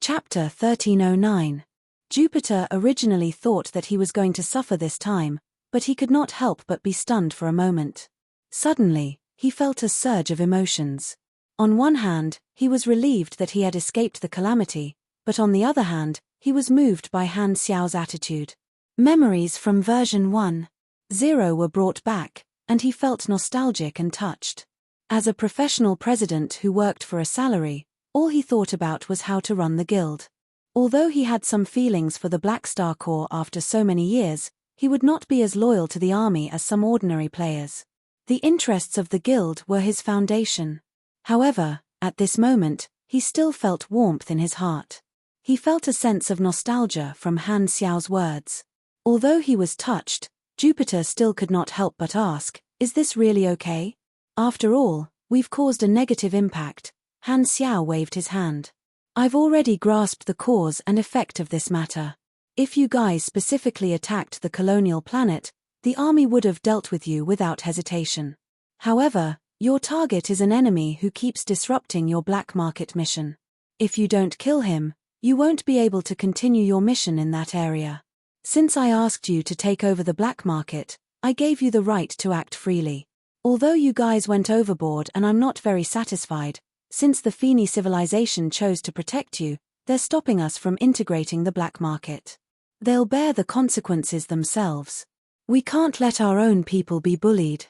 Chapter 1309. Jupiter originally thought that he was going to suffer this time, but he could not help but be stunned for a moment. Suddenly, he felt a surge of emotions. On one hand, he was relieved that he had escaped the calamity, but on the other hand, he was moved by Han Xiao's attitude. Memories from version 1.0 were brought back, and he felt nostalgic and touched. As a professional president who worked for a salary, all he thought about was how to run the guild. Although he had some feelings for the Black Star Corps after so many years, he would not be as loyal to the army as some ordinary players. The interests of the guild were his foundation. However, at this moment, he still felt warmth in his heart. He felt a sense of nostalgia from Han Xiao's words. Although he was touched, Jupiter still could not help but ask, "Is this really okay? After all, we've caused a negative impact." Han Xiao waved his hand. "I've already grasped the cause and effect of this matter. If you guys specifically attacked the colonial planet, the army would have dealt with you without hesitation. However, your target is an enemy who keeps disrupting your black market mission. If you don't kill him, you won't be able to continue your mission in that area. Since I asked you to take over the black market, I gave you the right to act freely. Although you guys went overboard and I'm not very satisfied, since the Feni civilization chose to protect you, they're stopping us from integrating the black market. They'll bear the consequences themselves. We can't let our own people be bullied."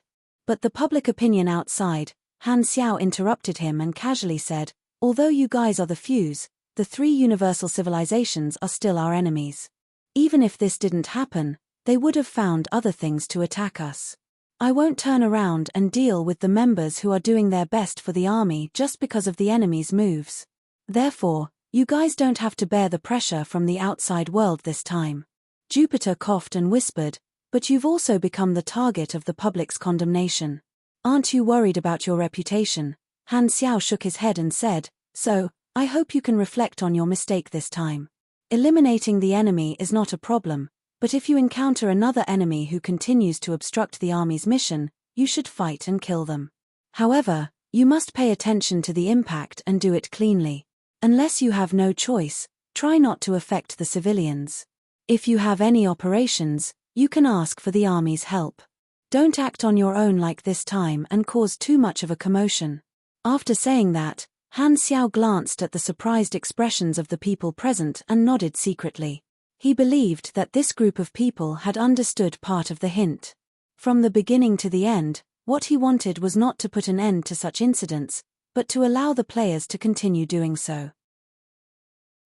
But the public opinion outside, Han Xiao interrupted him and casually said, "Although you guys are the fuse, the three universal civilizations are still our enemies. Even if this didn't happen, they would have found other things to attack us. I won't turn around and deal with the members who are doing their best for the army just because of the enemy's moves. Therefore, you guys don't have to bear the pressure from the outside world this time." Jupiter coughed and whispered, "But you've also become the target of the public's condemnation. Aren't you worried about your reputation?" Han Xiao shook his head and said, "So, I hope you can reflect on your mistake this time. Eliminating the enemy is not a problem, but if you encounter another enemy who continues to obstruct the army's mission, you should fight and kill them. However, you must pay attention to the impact and do it cleanly. Unless you have no choice, try not to affect the civilians. If you have any operations, you can ask for the army's help. Don't act on your own like this time and cause too much of a commotion." After saying that, Han Xiao glanced at the surprised expressions of the people present and nodded secretly. He believed that this group of people had understood part of the hint. From the beginning to the end, what he wanted was not to put an end to such incidents, but to allow the players to continue doing so.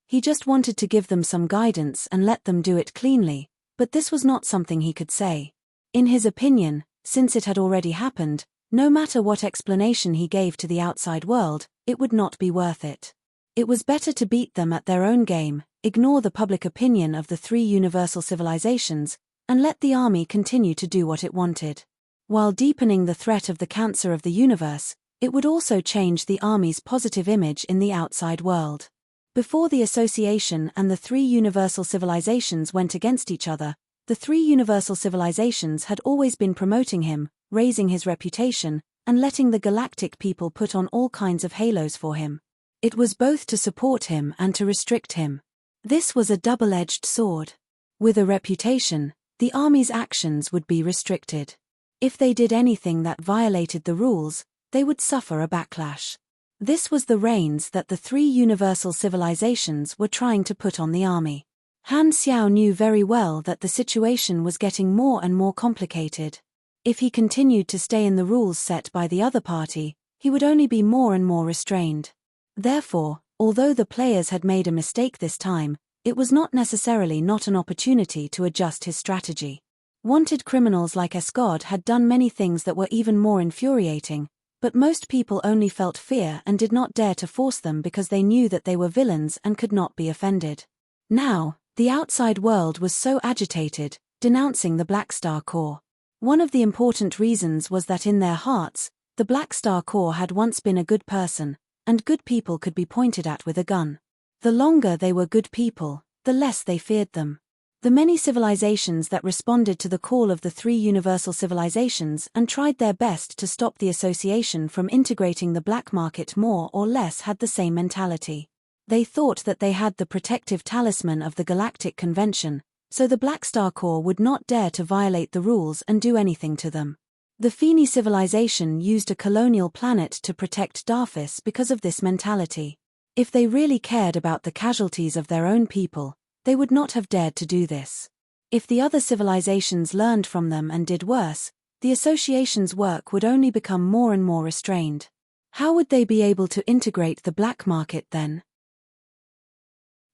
He just wanted to give them some guidance and let them do it cleanly, but this was not something he could say. In his opinion, since it had already happened, no matter what explanation he gave to the outside world, it would not be worth it. It was better to beat them at their own game, ignore the public opinion of the three universal civilizations, and let the army continue to do what it wanted. While deepening the threat of the cancer of the universe, it would also change the army's positive image in the outside world. Before the association and the three universal civilizations went against each other, the three universal civilizations had always been promoting him, raising his reputation, and letting the galactic people put on all kinds of halos for him. It was both to support him and to restrict him. This was a double-edged sword. With a reputation, the army's actions would be restricted. If they did anything that violated the rules, they would suffer a backlash. This was the reins that the three universal civilizations were trying to put on the army. Han Xiao knew very well that the situation was getting more and more complicated. If he continued to stay in the rules set by the other party, he would only be more and more restrained. Therefore, although the players had made a mistake this time, it was not necessarily not an opportunity to adjust his strategy. Wanted criminals like Escod had done many things that were even more infuriating, but most people only felt fear and did not dare to force them because they knew that they were villains and could not be offended. Now, the outside world was so agitated, denouncing the Black Star Corps. One of the important reasons was that in their hearts, the Black Star Corps had once been a good person, and good people could be pointed at with a gun. The longer they were good people, the less they feared them. The many civilizations that responded to the call of the three universal civilizations and tried their best to stop the association from integrating the black market more or less had the same mentality. They thought that they had the protective talisman of the Galactic Convention, so the Black Star Corps would not dare to violate the rules and do anything to them. The Feni civilization used a colonial planet to protect Darfis because of this mentality. If they really cared about the casualties of their own people, they would not have dared to do this. If the other civilizations learned from them and did worse, the association's work would only become more and more restrained. How would they be able to integrate the black market then?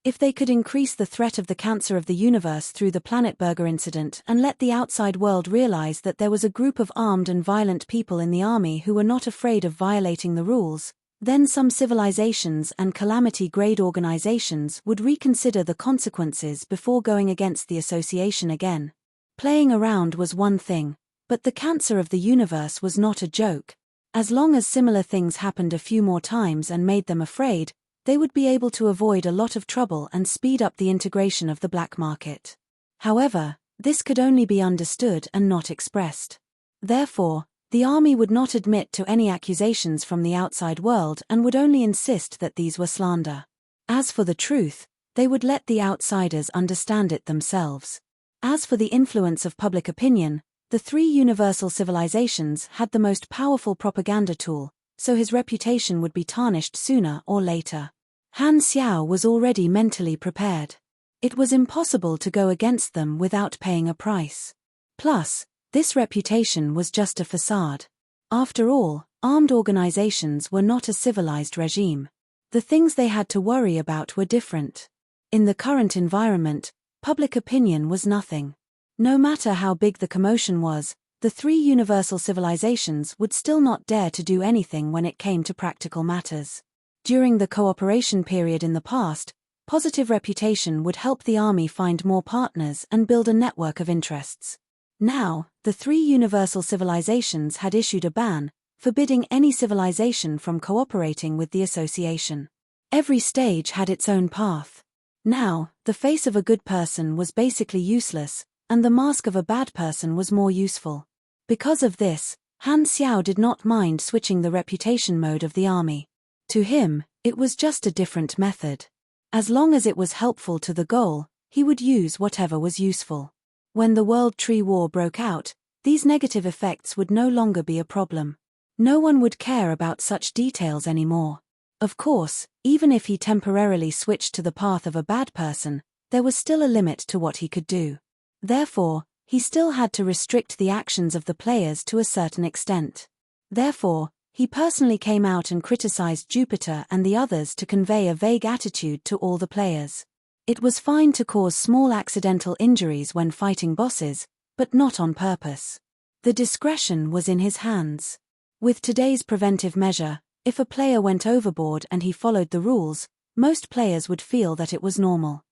If they could increase the threat of the cancer of the universe through the Planet Burger incident and let the outside world realize that there was a group of armed and violent people in the army who were not afraid of violating the rules, then some civilizations and calamity-grade organizations would reconsider the consequences before going against the association again. Playing around was one thing, but the cancer of the universe was not a joke. As long as similar things happened a few more times and made them afraid, they would be able to avoid a lot of trouble and speed up the integration of the black market. However, this could only be understood and not expressed. Therefore, the army would not admit to any accusations from the outside world and would only insist that these were slander. As for the truth, they would let the outsiders understand it themselves. As for the influence of public opinion, the three universal civilizations had the most powerful propaganda tool, so his reputation would be tarnished sooner or later. Han Xiao was already mentally prepared. It was impossible to go against them without paying a price. Plus, this reputation was just a facade. After all, armed organizations were not a civilized regime. The things they had to worry about were different. In the current environment, public opinion was nothing. No matter how big the commotion was, the three universal civilizations would still not dare to do anything when it came to practical matters. During the cooperation period in the past, positive reputation would help the army find more partners and build a network of interests. Now, the three universal civilizations had issued a ban, forbidding any civilization from cooperating with the association. Every stage had its own path. Now, the face of a good person was basically useless, and the mask of a bad person was more useful. Because of this, Han Xiao did not mind switching the reputation mode of the army. To him, it was just a different method. As long as it was helpful to the goal, he would use whatever was useful. When the World Tree War broke out, these negative effects would no longer be a problem. No one would care about such details anymore. Of course, even if he temporarily switched to the path of a bad person, there was still a limit to what he could do. Therefore, he still had to restrict the actions of the players to a certain extent. Therefore, he personally came out and criticized Jupiter and the others to convey a vague attitude to all the players. It was fine to cause small accidental injuries when fighting bosses, but not on purpose. The discretion was in his hands. With today's preventive measure, if a player went overboard and he followed the rules, most players would feel that it was normal.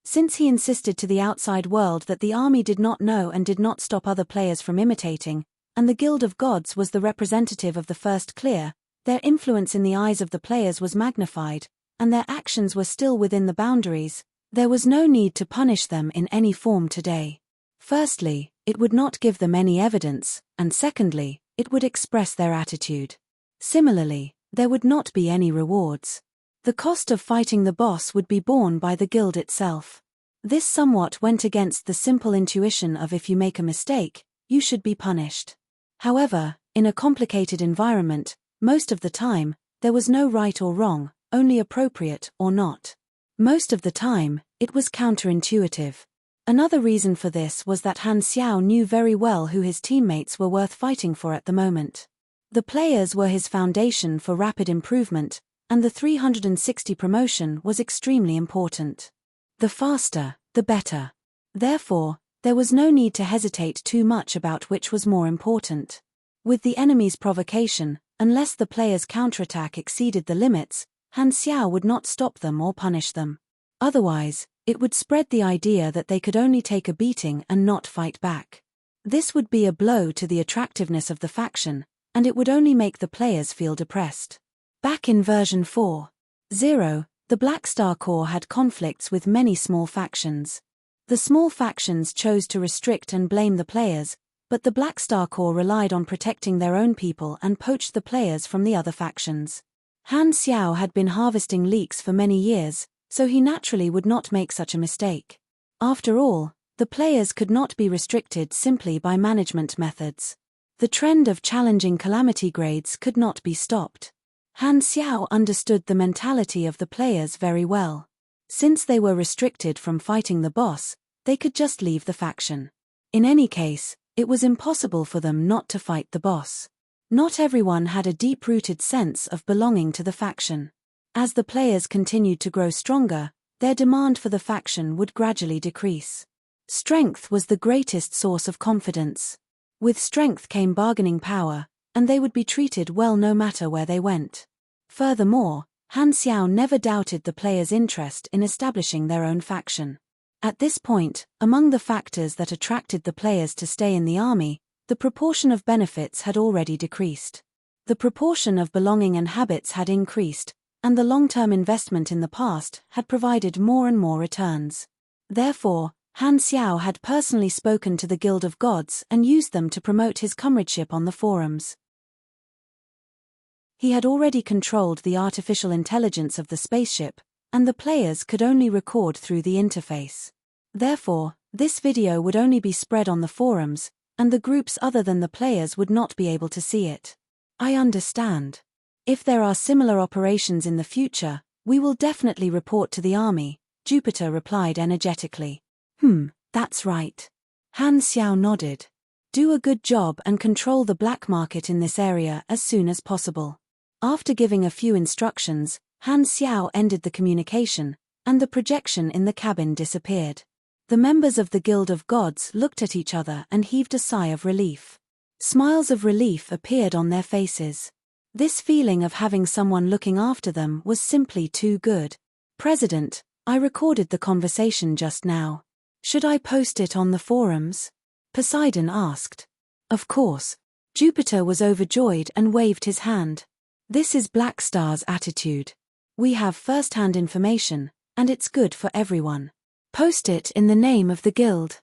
Since he insisted to the outside world that the army did not know and did not stop other players from imitating, and the Guild of Gods was the representative of the First Clear, their influence in the eyes of the players was magnified, and their actions were still within the boundaries, there was no need to punish them in any form today. Firstly, it would not give them any evidence, and secondly, it would express their attitude. Similarly, there would not be any rewards. The cost of fighting the boss would be borne by the guild itself. This somewhat went against the simple intuition of if you make a mistake, you should be punished. However, in a complicated environment, most of the time, there was no right or wrong, only appropriate or not. Most of the time, it was counterintuitive. Another reason for this was that Han Xiao knew very well who his teammates were worth fighting for at the moment. The players were his foundation for rapid improvement, and the 360 promotion was extremely important. The faster, the better. Therefore, there was no need to hesitate too much about which was more important. With the enemy's provocation, unless the player's counterattack exceeded the limits, Han Xiao would not stop them or punish them. Otherwise, it would spread the idea that they could only take a beating and not fight back. This would be a blow to the attractiveness of the faction, and it would only make the players feel depressed. Back in version 4.0, the Black Star Corps had conflicts with many small factions. The small factions chose to restrict and blame the players, but the Black Star Corps relied on protecting their own people and poached the players from the other factions. Han Xiao had been harvesting leeks for many years, so he naturally would not make such a mistake. After all, the players could not be restricted simply by management methods. The trend of challenging calamity grades could not be stopped. Han Xiao understood the mentality of the players very well. Since they were restricted from fighting the boss, they could just leave the faction. In any case, it was impossible for them not to fight the boss. Not everyone had a deep-rooted sense of belonging to the faction. As the players continued to grow stronger, their demand for the faction would gradually decrease. Strength was the greatest source of confidence. With strength came bargaining power, and they would be treated well no matter where they went. Furthermore, Han Xiao never doubted the players' interest in establishing their own faction. At this point, among the factors that attracted the players to stay in the army, the proportion of benefits had already decreased. The proportion of belonging and habits had increased, and the long-term investment in the past had provided more and more returns. Therefore, Han Xiao had personally spoken to the Guild of Gods and used them to promote his comradeship on the forums. He had already controlled the artificial intelligence of the spaceship, and the players could only record through the interface. Therefore, this video would only be spread on the forums, and the groups other than the players would not be able to see it. I understand. If there are similar operations in the future, we will definitely report to the army, Jupiter replied energetically. That's right. Han Xiao nodded. Do a good job and control the black market in this area as soon as possible. After giving a few instructions, Han Xiao ended the communication, and the projection in the cabin disappeared. The members of the Guild of Gods looked at each other and heaved a sigh of relief. Smiles of relief appeared on their faces. This feeling of having someone looking after them was simply too good. President, I recorded the conversation just now. Should I post it on the forums? Poseidon asked. Of course. Jupiter was overjoyed and waved his hand. This is Black Star's attitude. We have first-hand information, and it's good for everyone. Post it in the name of the guild.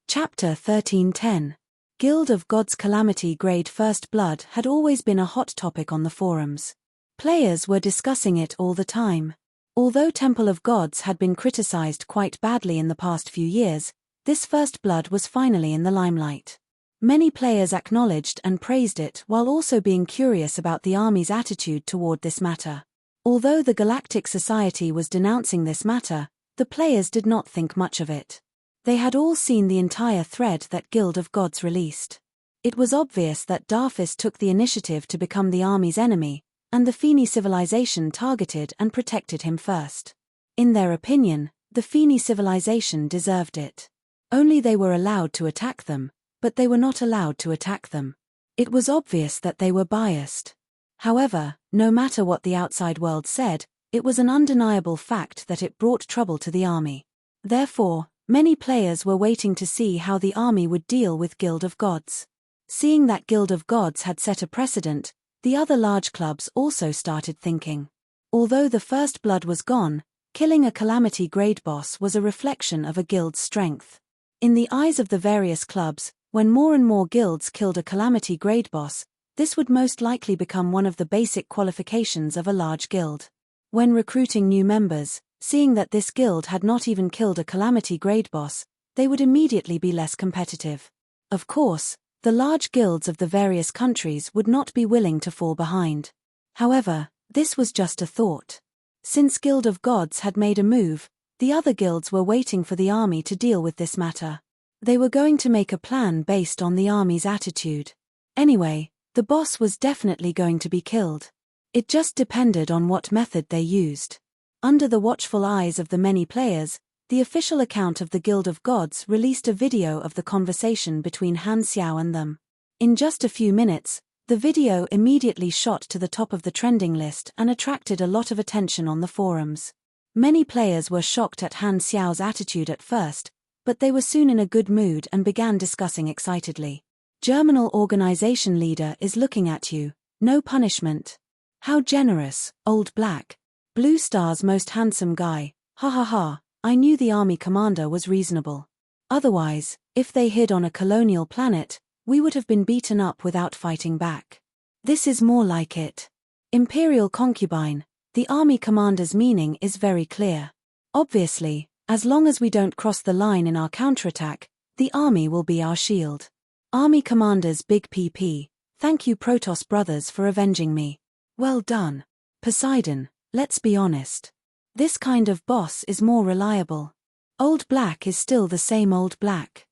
Chapter 1310. Guild of Gods Calamity Grade First Blood had always been a hot topic on the forums. Players were discussing it all the time. Although Temple of Gods had been criticized quite badly in the past few years, this First Blood was finally in the limelight. Many players acknowledged and praised it while also being curious about the army's attitude toward this matter. Although the Galactic Society was denouncing this matter, the players did not think much of it. They had all seen the entire thread that Guild of Gods released. It was obvious that Darfis took the initiative to become the army's enemy, and the Feni civilization targeted and protected him first. In their opinion, the Feni civilization deserved it. Only they were allowed to attack them, but they were not allowed to attack them. It was obvious that they were biased. However, no matter what the outside world said, it was an undeniable fact that it brought trouble to the army. Therefore, many players were waiting to see how the army would deal with Guild of Gods. Seeing that Guild of Gods had set a precedent, the other large clubs also started thinking. Although the First Blood was gone, killing a Calamity grade boss was a reflection of a guild's strength. In the eyes of the various clubs, when more and more guilds killed a Calamity grade boss, this would most likely become one of the basic qualifications of a large guild. When recruiting new members, seeing that this guild had not even killed a Calamity grade boss, they would immediately be less competitive. Of course, the large guilds of the various countries would not be willing to fall behind. However, this was just a thought. Since Guild of Gods had made a move, the other guilds were waiting for the army to deal with this matter. They were going to make a plan based on the army's attitude. Anyway, the boss was definitely going to be killed. It just depended on what method they used. Under the watchful eyes of the many players, the official account of the Guild of Gods released a video of the conversation between Han Xiao and them. In just a few minutes, the video immediately shot to the top of the trending list and attracted a lot of attention on the forums. Many players were shocked at Han Xiao's attitude at first, but they were soon in a good mood and began discussing excitedly. Germinal organization leader is looking at you, no punishment. How generous, old black. Blue Star's most handsome guy, ha ha ha. I knew the army commander was reasonable. Otherwise, if they hid on a colonial planet, we would have been beaten up without fighting back. This is more like it. Imperial concubine, the army commander's meaning is very clear. Obviously, as long as we don't cross the line in our counterattack, the army will be our shield. Army commander's big PP, thank you Protoss brothers for avenging me. Well done. Poseidon, let's be honest. This kind of boss is more reliable. Old Black is still the same old Black.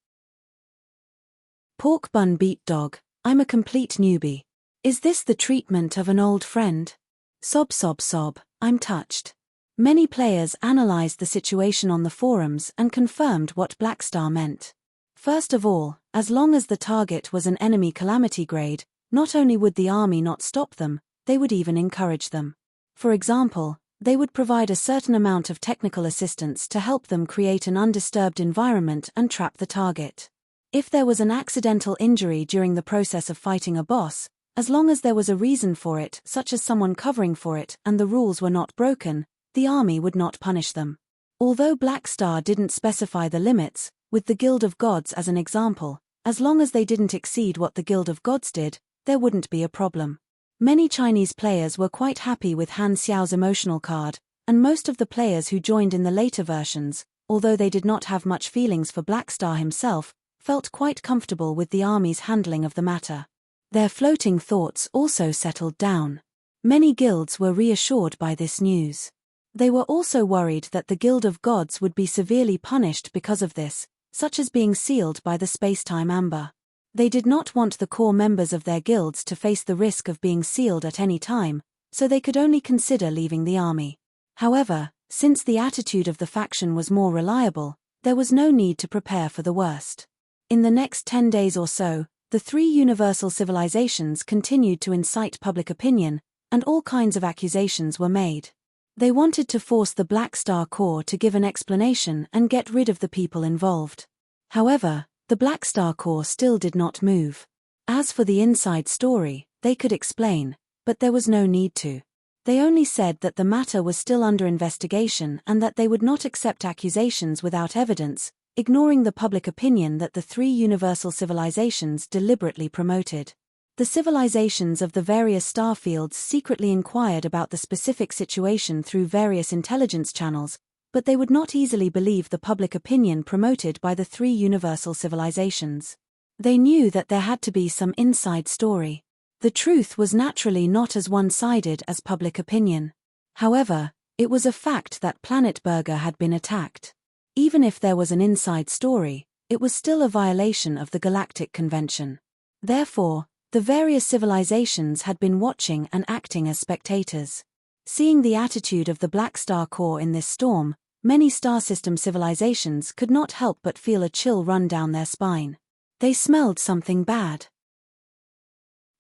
Pork bun beat dog, I'm a complete newbie. Is this the treatment of an old friend? Sob sob sob, I'm touched. Many players analyzed the situation on the forums and confirmed what Blackstar meant. First of all, as long as the target was an enemy calamity grade, not only would the army not stop them, they would even encourage them. For example, they would provide a certain amount of technical assistance to help them create an undisturbed environment and trap the target. If there was an accidental injury during the process of fighting a boss, as long as there was a reason for it, such as someone covering for it, and the rules were not broken, the army would not punish them. Although Blackstar didn't specify the limits, with the Guild of Gods as an example, as long as they didn't exceed what the Guild of Gods did, there wouldn't be a problem. Many Chinese players were quite happy with Han Xiao's emotional card, and most of the players who joined in the later versions, although they did not have much feelings for Blackstar himself, felt quite comfortable with the army's handling of the matter. Their floating thoughts also settled down. Many guilds were reassured by this news. They were also worried that the Guild of Gods would be severely punished because of this, such as being sealed by the spacetime amber. They did not want the core members of their guilds to face the risk of being sealed at any time, so they could only consider leaving the army. However, since the attitude of the faction was more reliable, there was no need to prepare for the worst. In the next 10 days or so, the 3 universal civilizations continued to incite public opinion, and all kinds of accusations were made. They wanted to force the Blackstar Corps to give an explanation and get rid of the people involved. However, the Blackstar Corps still did not move. As for the inside story, they could explain, but there was no need to. They only said that the matter was still under investigation and that they would not accept accusations without evidence, ignoring the public opinion that the 3 universal civilizations deliberately promoted. The civilizations of the various starfields secretly inquired about the specific situation through various intelligence channels, but they would not easily believe the public opinion promoted by the 3 universal civilizations. They knew that there had to be some inside story. The truth was naturally not as one-sided as public opinion. However, it was a fact that Planet Burger had been attacked. Even if there was an inside story, it was still a violation of the Galactic Convention. Therefore, the various civilizations had been watching and acting as spectators. Seeing the attitude of the Blackstar Corps in this storm, many star system civilizations could not help but feel a chill run down their spine. They smelled something bad.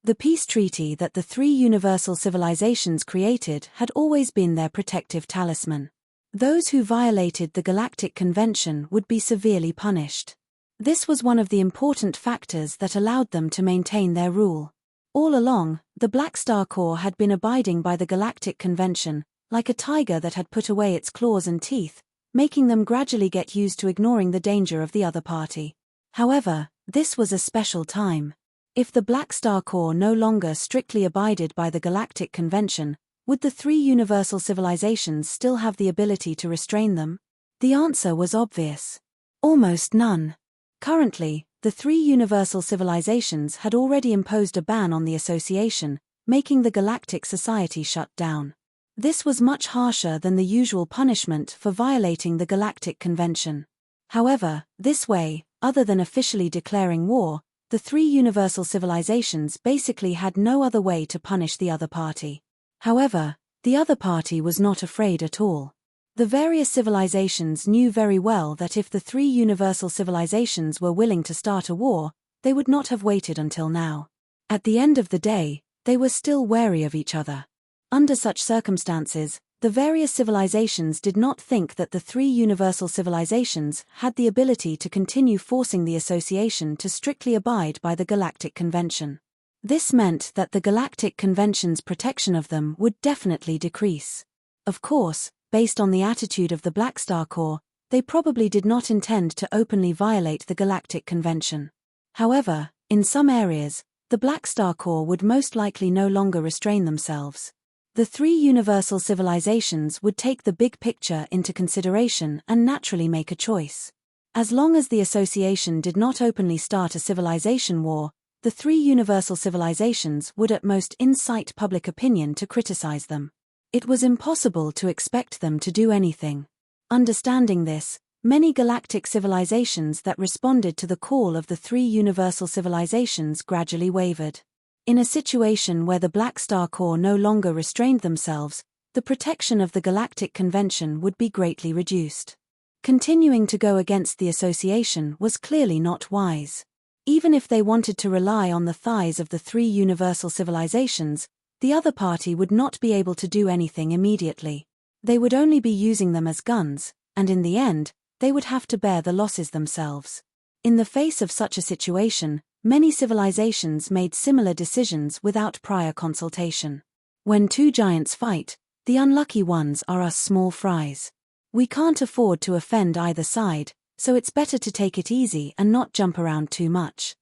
The peace treaty that the 3 universal civilizations created had always been their protective talisman. Those who violated the Galactic Convention would be severely punished. This was one of the important factors that allowed them to maintain their rule. All along, the Blackstar Corps had been abiding by the Galactic Convention, like a tiger that had put away its claws and teeth, making them gradually get used to ignoring the danger of the other party. However, this was a special time. If the Blackstar Corps no longer strictly abided by the Galactic Convention, would the 3 universal civilizations still have the ability to restrain them? The answer was obvious. Almost none. Currently, the 3 universal civilizations had already imposed a ban on the association, making the Galactic Society shut down. This was much harsher than the usual punishment for violating the Galactic Convention. However, this way, other than officially declaring war, the 3 universal civilizations basically had no other way to punish the other party. However, the other party was not afraid at all. The various civilizations knew very well that if the 3 universal civilizations were willing to start a war, they would not have waited until now. At the end of the day, they were still wary of each other. Under such circumstances, the various civilizations did not think that the 3 universal civilizations had the ability to continue forcing the association to strictly abide by the Galactic Convention. This meant that the Galactic Convention's protection of them would definitely decrease. Of course, based on the attitude of the Blackstar Corps, they probably did not intend to openly violate the Galactic Convention. However, in some areas, the Black Star Corps would most likely no longer restrain themselves. The three universal civilizations would take the big picture into consideration and naturally make a choice. As long as the association did not openly start a civilization war, the three universal civilizations would at most incite public opinion to criticize them. It was impossible to expect them to do anything. Understanding this, many galactic civilizations that responded to the call of the three universal civilizations gradually wavered. In a situation where the Black Star Corps no longer restrained themselves, the protection of the Galactic Convention would be greatly reduced. Continuing to go against the association was clearly not wise. Even if they wanted to rely on the thighs of the three universal civilizations, the other party would not be able to do anything immediately. They would only be using them as guns, and in the end, they would have to bear the losses themselves. In the face of such a situation, many civilizations made similar decisions without prior consultation. When two giants fight, the unlucky ones are us small fries. We can't afford to offend either side, so it's better to take it easy and not jump around too much.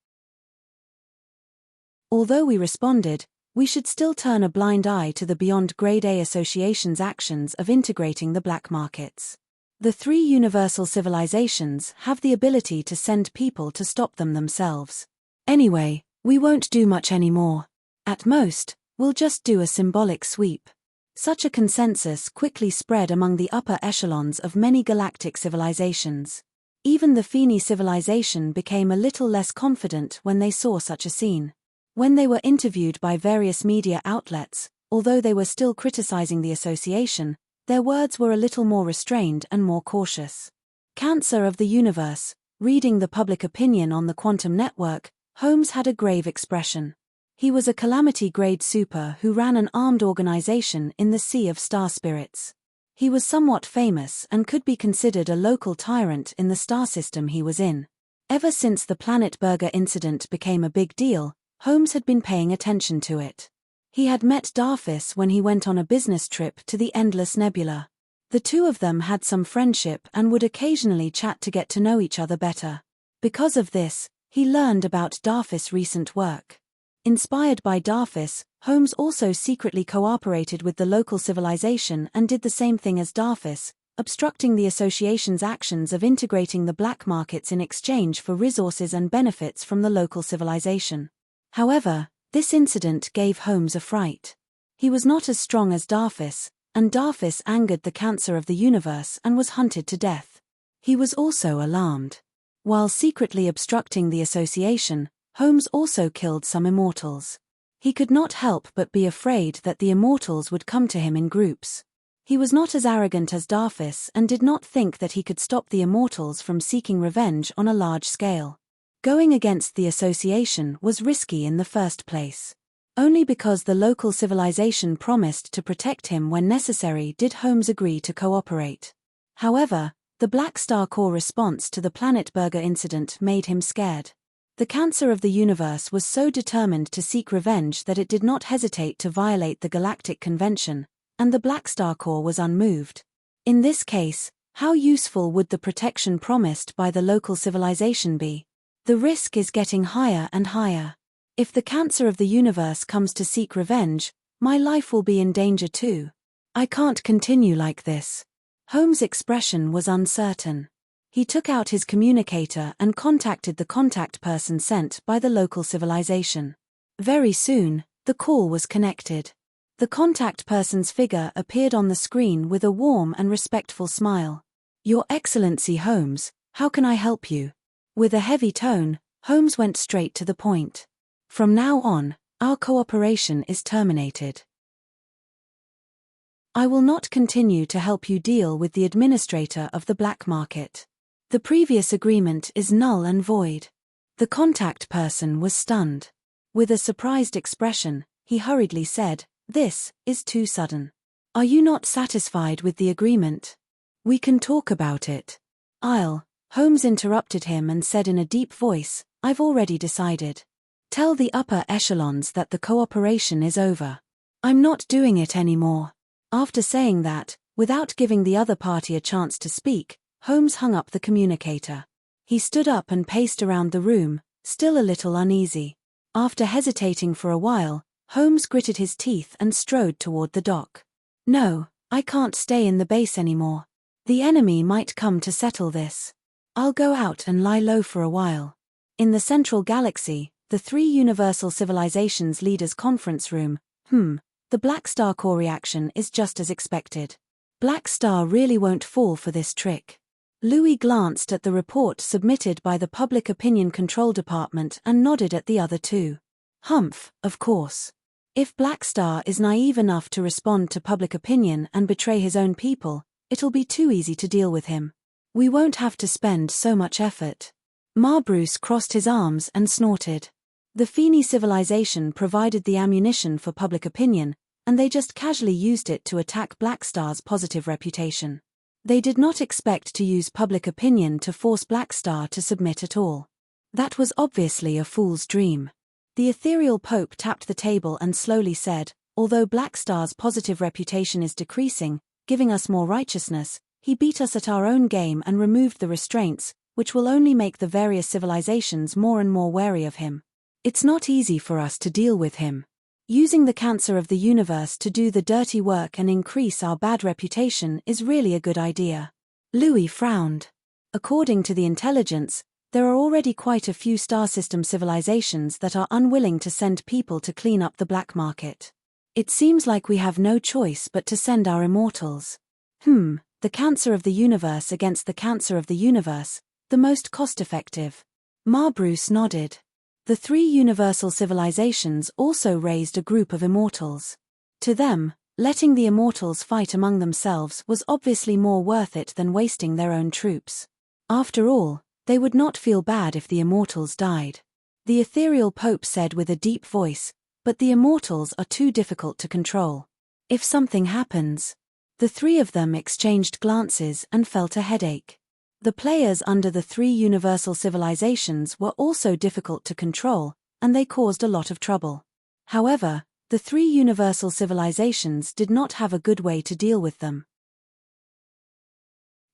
Although we responded, we should still turn a blind eye to the Beyond Grade A Association's actions of integrating the black markets. The three universal civilizations have the ability to send people to stop them themselves. Anyway, we won't do much anymore. At most, we'll just do a symbolic sweep. Such a consensus quickly spread among the upper echelons of many galactic civilizations. Even the Feni civilization became a little less confident when they saw such a scene. When they were interviewed by various media outlets, although they were still criticizing the association, their words were a little more restrained and more cautious. Cancer of the universe, reading the public opinion on the quantum network, Holmes had a grave expression. He was a calamity-grade super who ran an armed organization in the Sea of Star Spirits. He was somewhat famous and could be considered a local tyrant in the star system he was in. Ever since the Planet Burger incident became a big deal, Holmes had been paying attention to it. He had met Darfis when he went on a business trip to the Endless Nebula. The two of them had some friendship and would occasionally chat to get to know each other better. Because of this, he learned about Darfis' recent work. Inspired by Darfis, Holmes also secretly cooperated with the local civilization and did the same thing as Darfis, obstructing the association's actions of integrating the black markets in exchange for resources and benefits from the local civilization. However, this incident gave Holmes a fright. He was not as strong as Darfis, and Darfis angered the Cancer of the universe and was hunted to death. He was also alarmed. While secretly obstructing the association, Holmes also killed some immortals. He could not help but be afraid that the immortals would come to him in groups. He was not as arrogant as Darfis and did not think that he could stop the immortals from seeking revenge on a large scale. Going against the association was risky in the first place. Only because the local civilization promised to protect him when necessary did Holmes agree to cooperate. However, the Black Star Corps response to the Planet Burger incident made him scared. The Cancer of the universe was so determined to seek revenge that it did not hesitate to violate the Galactic Convention, and the Black Star Corps was unmoved. In this case, how useful would the protection promised by the local civilization be? The risk is getting higher and higher. If the Cancer of the universe comes to seek revenge, my life will be in danger too. I can't continue like this. Holmes' expression was uncertain. He took out his communicator and contacted the contact person sent by the local civilization. Very soon, the call was connected. The contact person's figure appeared on the screen with a warm and respectful smile. "Your Excellency Holmes, how can I help you?" With a heavy tone, Holmes went straight to the point. "From now on, our cooperation is terminated. I will not continue to help you deal with the administrator of the black market. The previous agreement is null and void." The contact person was stunned. With a surprised expression, he hurriedly said, "This is too sudden. Are you not satisfied with the agreement? We can talk about it." Holmes interrupted him and said in a deep voice, "I've already decided. Tell the upper echelons that the cooperation is over. I'm not doing it anymore." After saying that, without giving the other party a chance to speak, Holmes hung up the communicator. He stood up and paced around the room, still a little uneasy. After hesitating for a while, Holmes gritted his teeth and strode toward the dock. No, I can't stay in the base anymore. The enemy might come to settle this. I'll go out and lie low for a while. In the central galaxy, the three universal civilizations leaders' conference room, the Black Star core reaction is just as expected. Black Star really won't fall for this trick. Louis glanced at the report submitted by the Public Opinion Control Department and nodded at the other two. Humph, of course. If Black Star is naive enough to respond to public opinion and betray his own people, it'll be too easy to deal with him. We won't have to spend so much effort. Bruce crossed his arms and snorted. The Feeney civilization provided the ammunition for public opinion, and they just casually used it to attack Black Star's positive reputation. They did not expect to use public opinion to force Black Star to submit at all. That was obviously a fool's dream. The ethereal Pope tapped the table and slowly said, although Black Star's positive reputation is decreasing, giving us more righteousness, he beat us at our own game and removed the restraints, which will only make the various civilizations more and more wary of him. It's not easy for us to deal with him. Using the cancer of the universe to do the dirty work and increase our bad reputation is really a good idea. Louis frowned. According to the intelligence, there are already quite a few star system civilizations that are unwilling to send people to clean up the black market. It seems like we have no choice but to send our immortals. The cancer of the universe against the cancer of the universe, the most cost-effective. Bruce nodded. The three universal civilizations also raised a group of immortals. To them, letting the immortals fight among themselves was obviously more worth it than wasting their own troops. After all, they would not feel bad if the immortals died. The ethereal Pope said with a deep voice, but the immortals are too difficult to control. If something happens. The three of them exchanged glances and felt a headache. The players under the three universal civilizations were also difficult to control, and they caused a lot of trouble. However, the three universal civilizations did not have a good way to deal with them.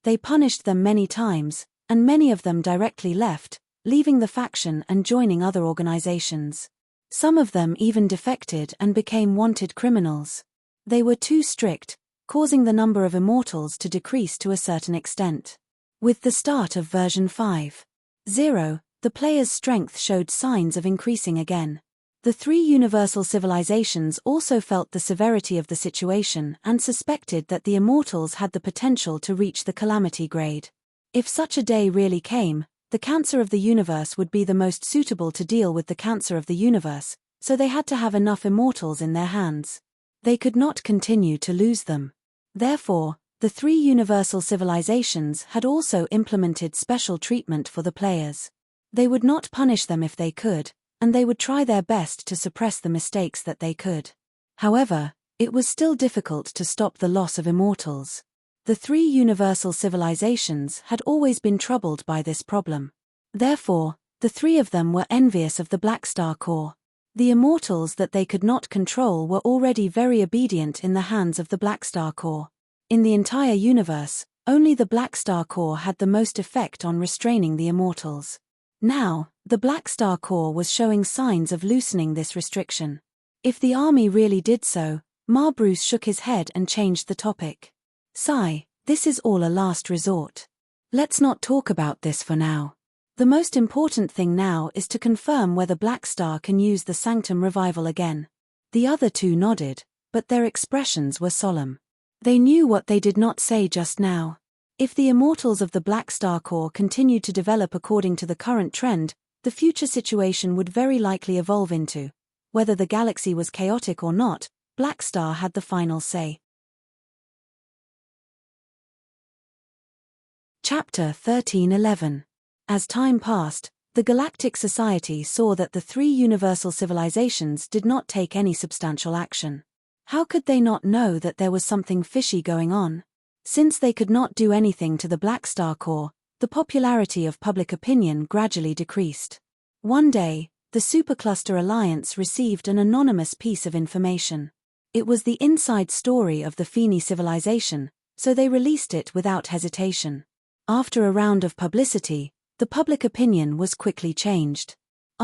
They punished them many times, and many of them directly left, leaving the faction and joining other organizations. Some of them even defected and became wanted criminals. They were too strict, causing the number of immortals to decrease to a certain extent. With the start of version 5.0, the player's strength showed signs of increasing again. The three universal civilizations also felt the severity of the situation and suspected that the immortals had the potential to reach the calamity grade. If such a day really came, the cancer of the universe would be the most suitable to deal with the cancer of the universe, so they had to have enough immortals in their hands. They could not continue to lose them. Therefore, the three universal civilizations had also implemented special treatment for the players. They would not punish them if they could, and they would try their best to suppress the mistakes that they could. However, it was still difficult to stop the loss of immortals. The three universal civilizations had always been troubled by this problem. Therefore, the three of them were envious of the Black Star core. The immortals that they could not control were already very obedient in the hands of the Black Star core. In the entire universe, only the Black Star core had the most effect on restraining the immortals. Now, the Black Star core was showing signs of loosening this restriction. If the army really did so, Bruce shook his head and changed the topic. Sigh, this is all a last resort. Let's not talk about this for now. The most important thing now is to confirm whether Black Star can use the Sanctum revival again. The other two nodded, but their expressions were solemn. They knew what they did not say just now. If the immortals of the Black Star core continued to develop according to the current trend, the future situation would very likely evolve into. Whether the galaxy was chaotic or not, Black Star had the final say. Chapter 1311. As time passed, the Galactic Society saw that the three universal civilizations did not take any substantial action. How could they not know that there was something fishy going on? Since they could not do anything to the Black Star core, the popularity of public opinion gradually decreased. One day, the Supercluster Alliance received an anonymous piece of information. It was the inside story of the Feeney civilization, so they released it without hesitation. After a round of publicity, the public opinion was quickly changed.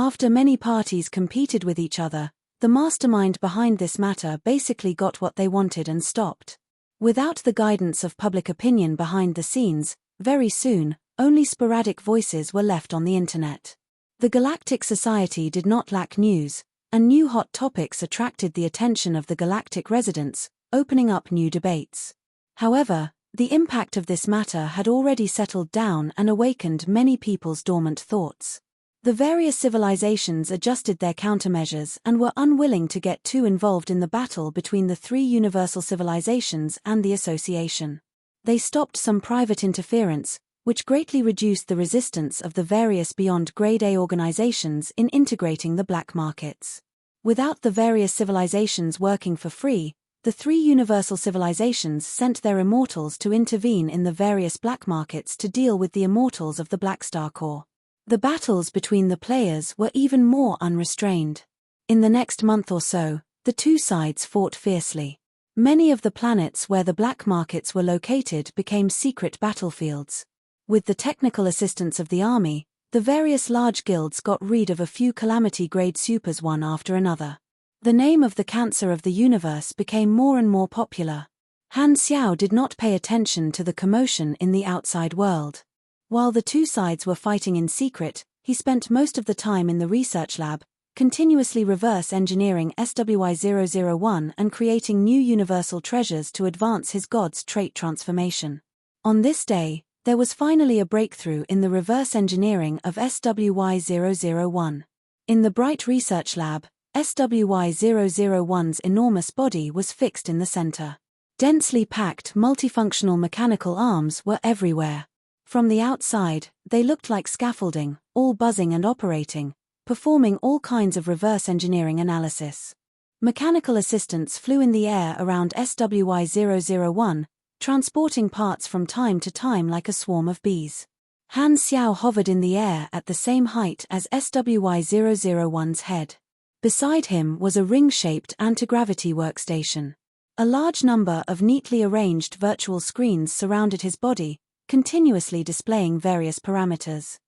After many parties competed with each other, the mastermind behind this matter basically got what they wanted and stopped. Without the guidance of public opinion behind the scenes, very soon, only sporadic voices were left on the internet. The Galactic Society did not lack news, and new hot topics attracted the attention of the galactic residents, opening up new debates. However, the impact of this matter had already settled down and awakened many people's dormant thoughts. The various civilizations adjusted their countermeasures and were unwilling to get too involved in the battle between the three universal civilizations and the association. They stopped some private interference, which greatly reduced the resistance of the various beyond Grade A organizations in integrating the black markets. Without the various civilizations working for free, the three universal civilizations sent their immortals to intervene in the various black markets to deal with the immortals of the Black Star Corps. The battles between the players were even more unrestrained. In the next month or so, the two sides fought fiercely. Many of the planets where the black markets were located became secret battlefields. With the technical assistance of the army, the various large guilds got rid of a few calamity-grade supers one after another. The name of the cancer of the universe became more and more popular. Han Xiao did not pay attention to the commotion in the outside world. While the two sides were fighting in secret, he spent most of the time in the research lab, continuously reverse engineering SWI-001 and creating new universal treasures to advance his god's trait transformation. On this day, there was finally a breakthrough in the reverse engineering of SWI-001. In the bright research lab, SWI-001's enormous body was fixed in the center. Densely packed multifunctional mechanical arms were everywhere. From the outside, they looked like scaffolding, all buzzing and operating, performing all kinds of reverse engineering analysis. Mechanical assistants flew in the air around SWI-001, transporting parts from time to time like a swarm of bees. Han Xiao hovered in the air at the same height as SWI-001's head. Beside him was a ring-shaped anti-gravity workstation. A large number of neatly arranged virtual screens surrounded his body, continuously displaying various parameters.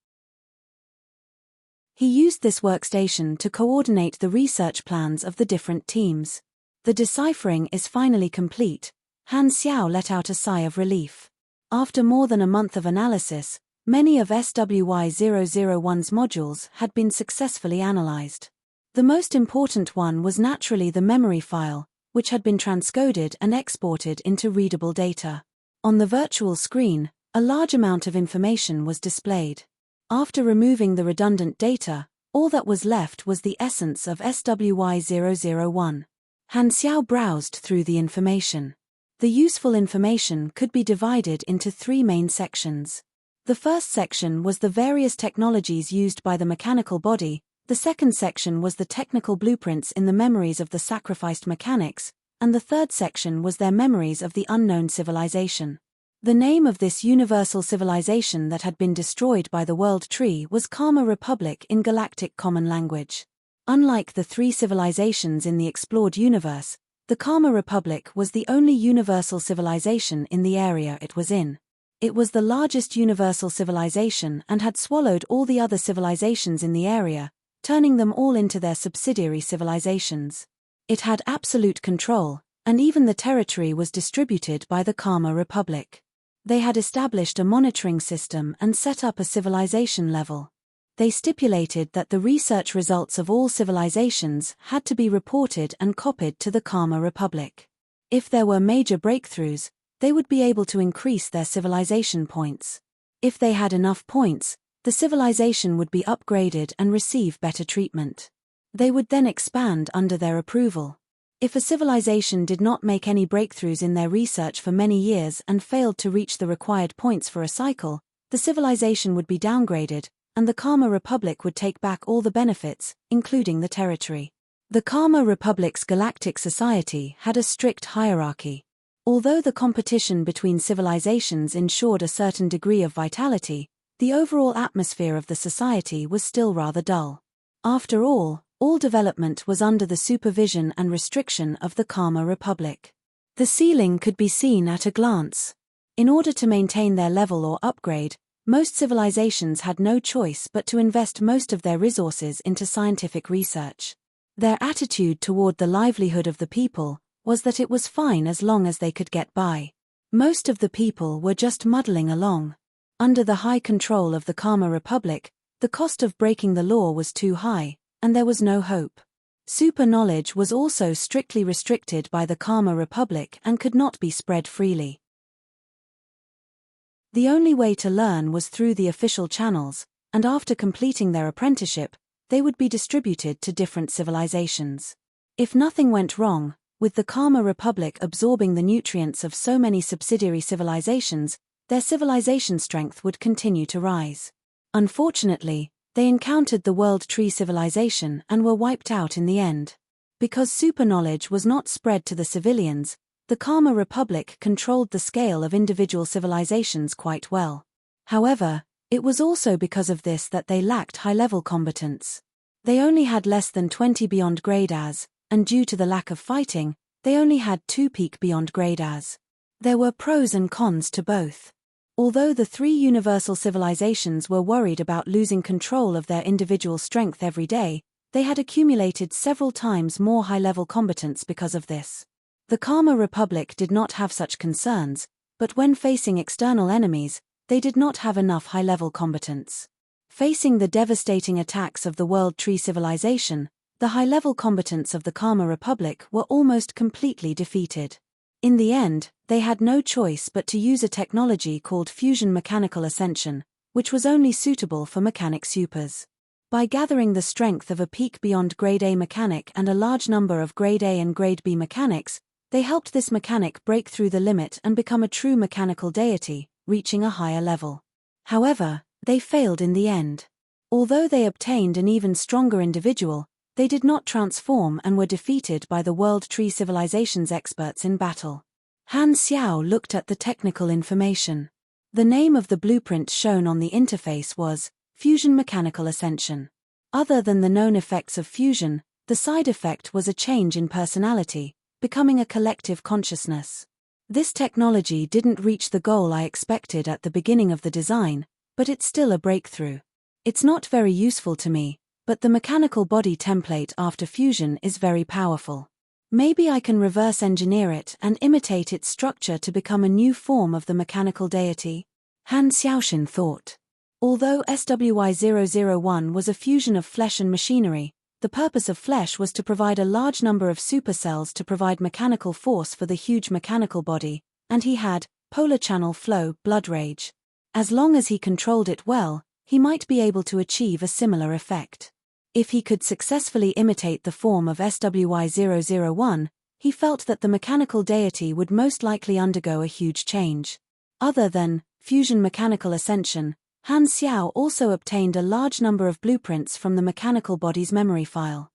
He used this workstation to coordinate the research plans of the different teams. The deciphering is finally complete. Han Xiao let out a sigh of relief. After more than a month of analysis, many of SWI-001's modules had been successfully analyzed. The most important one was naturally the memory file, which had been transcoded and exported into readable data. On the virtual screen, a large amount of information was displayed. After removing the redundant data, all that was left was the essence of SWI-001. Han Xiao browsed through the information. The useful information could be divided into three main sections. The first section was the various technologies used by the mechanical body, the second section was the technical blueprints in the memories of the sacrificed mechanics, and the third section was their memories of the unknown civilization. The name of this universal civilization that had been destroyed by the World Tree was Karma Republic in Galactic Common Language. Unlike the three civilizations in the explored universe, the Karma Republic was the only universal civilization in the area it was in. It was the largest universal civilization and had swallowed all the other civilizations in the area, turning them all into their subsidiary civilizations. It had absolute control, and even the territory was distributed by the Karma Republic. They had established a monitoring system and set up a civilization level. They stipulated that the research results of all civilizations had to be reported and copied to the Karma Republic. If there were major breakthroughs, they would be able to increase their civilization points. If they had enough points, the civilization would be upgraded and receive better treatment. They would then expand under their approval. If a civilization did not make any breakthroughs in their research for many years and failed to reach the required points for a cycle, the civilization would be downgraded, and the Karma Republic would take back all the benefits, including the territory. The Karma Republic's Galactic Society had a strict hierarchy. Although the competition between civilizations ensured a certain degree of vitality, the overall atmosphere of the society was still rather dull. After all development was under the supervision and restriction of the Karma Republic. The ceiling could be seen at a glance. In order to maintain their level or upgrade, Most civilizations had no choice but to invest most of their resources into scientific research. Their attitude toward the livelihood of the people was that it was fine as long as they could get by. Most of the people were just muddling along. Under the high control of the Karma Republic, the cost of breaking the law was too high, and there was no hope. Super knowledge was also strictly restricted by the Karma Republic and could not be spread freely. The only way to learn was through the official channels, and after completing their apprenticeship, they would be distributed to different civilizations. If nothing went wrong, with the Karma Republic absorbing the nutrients of so many subsidiary civilizations, their civilization strength would continue to rise. Unfortunately, they encountered the World Tree civilization and were wiped out in the end. Because super knowledge was not spread to the civilians, the Karma Republic controlled the scale of individual civilizations quite well. However, it was also because of this that they lacked high-level combatants. They only had less than 20 beyond grade as, and due to the lack of fighting, they only had 2 peak beyond grade as. There were pros and cons to both. Although the 3 universal civilizations were worried about losing control of their individual strength every day, they had accumulated several times more high-level combatants because of this. The Karma Republic did not have such concerns, but when facing external enemies, they did not have enough high-level combatants. Facing the devastating attacks of the World Tree civilization, the high-level combatants of the Karma Republic were almost completely defeated. In the end, they had no choice but to use a technology called fusion mechanical ascension, which was only suitable for mechanic supers. By gathering the strength of a peak beyond grade A mechanic and a large number of grade A and grade B mechanics, they helped this mechanic break through the limit and become a true mechanical deity, reaching a higher level. However, they failed in the end. Although they obtained an even stronger individual, they did not transform and were defeated by the World Tree Civilization's experts in battle. Han Xiao looked at the technical information. The name of the blueprint shown on the interface was Fusion Mechanical Ascension. Other than the known effects of fusion, the side effect was a change in personality, becoming a collective consciousness. This technology didn't reach the goal I expected at the beginning of the design, but it's still a breakthrough. It's not very useful to me, but the mechanical body template after fusion is very powerful. Maybe I can reverse engineer it and imitate its structure to become a new form of the mechanical deity? Han Xiaoxin thought. Although SWY-001 was a fusion of flesh and machinery, the purpose of flesh was to provide a large number of supercells to provide mechanical force for the huge mechanical body, and he had polar channel flow blood rage. As long as he controlled it well, he might be able to achieve a similar effect. If he could successfully imitate the form of SWY-001, he felt that the mechanical deity would most likely undergo a huge change. Other than fusion mechanical ascension, Han Xiao also obtained a large number of blueprints from the mechanical body's memory file.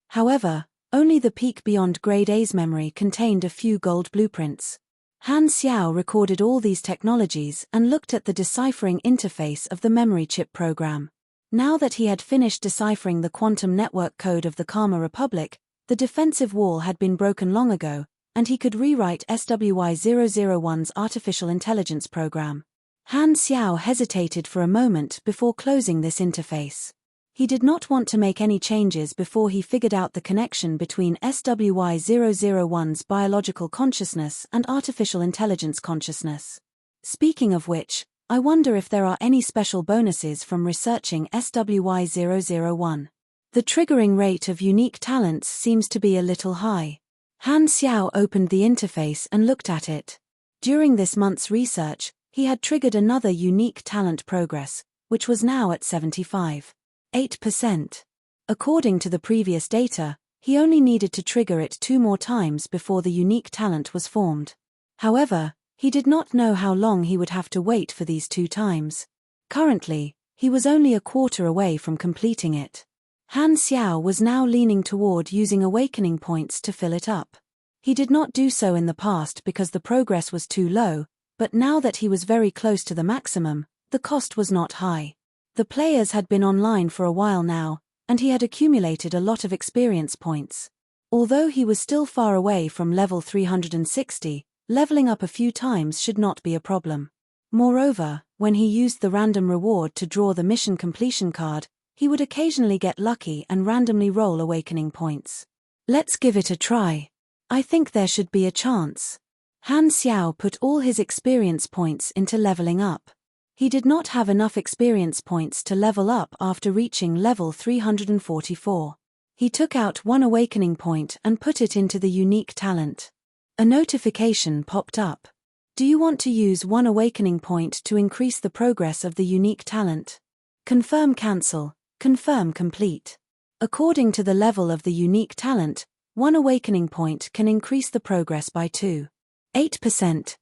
However, only the peak beyond grade A's memory contained a few gold blueprints. Han Xiao recorded all these technologies and looked at the deciphering interface of the memory chip program. Now that he had finished deciphering the quantum network code of the Karma Republic, the defensive wall had been broken long ago, and he could rewrite SWY-001's artificial intelligence program. Han Xiao hesitated for a moment before closing this interface. He did not want to make any changes before he figured out the connection between SWY-001's biological consciousness and artificial intelligence consciousness. Speaking of which, I wonder if there are any special bonuses from researching SWY-001. The triggering rate of unique talents seems to be a little high. Han Xiao opened the interface and looked at it. During this month's research, he had triggered another unique talent progress, which was now at 75.8%. According to the previous data, he only needed to trigger it 2 more times before the unique talent was formed. However, he did not know how long he would have to wait for these 2 times. Currently, he was only a quarter away from completing it. Han Xiao was now leaning toward using awakening points to fill it up. He did not do so in the past because the progress was too low, but now that he was very close to the maximum, the cost was not high. The players had been online for a while now, and he had accumulated a lot of experience points. Although he was still far away from level 360, leveling up a few times should not be a problem. Moreover, when he used the random reward to draw the mission completion card, he would occasionally get lucky and randomly roll awakening points. Let's give it a try. I think there should be a chance. Han Xiao put all his experience points into leveling up. He did not have enough experience points to level up after reaching level 344. He took out one awakening point and put it into the unique talent. A notification popped up. Do you want to use one awakening point to increase the progress of the unique talent? Confirm cancel, confirm complete. According to the level of the unique talent, one awakening point can increase the progress by 8%,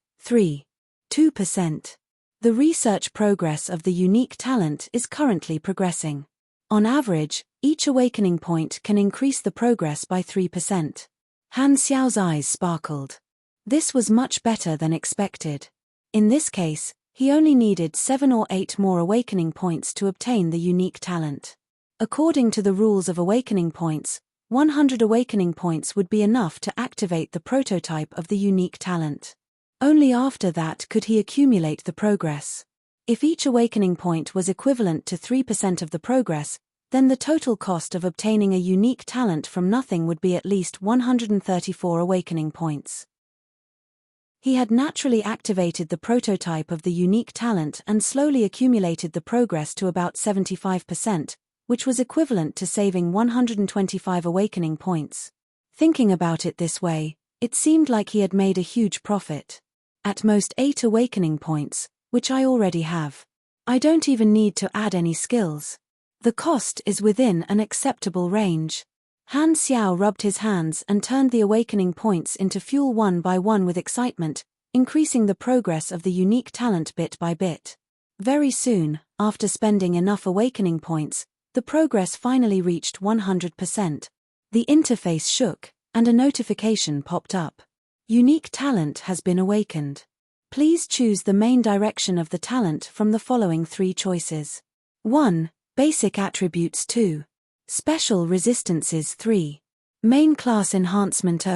2%. The research progress of the unique talent is currently progressing. On average, each awakening point can increase the progress by 3%. Han Xiao's eyes sparkled. This was much better than expected. In this case, he only needed 7 or 8 more awakening points to obtain the unique talent. According to the rules of awakening points, 100 awakening points would be enough to activate the prototype of the unique talent. Only after that could he accumulate the progress. If each awakening point was equivalent to 3% of the progress, then the total cost of obtaining a unique talent from nothing would be at least 134 awakening points. He had naturally activated the prototype of the unique talent and slowly accumulated the progress to about 75%, which was equivalent to saving 125 awakening points. Thinking about it this way, it seemed like he had made a huge profit. At most 8 awakening points, which I already have. I don't even need to add any skills. The cost is within an acceptable range. Han Xiao rubbed his hands and turned the awakening points into fuel one by one with excitement, increasing the progress of the unique talent bit by bit. Very soon, after spending enough awakening points, the progress finally reached 100%. The interface shook, and a notification popped up. Unique talent has been awakened. Please choose the main direction of the talent from the following 3 choices. 1. Basic attributes. 2. Special resistances. 3. Main class enhancement.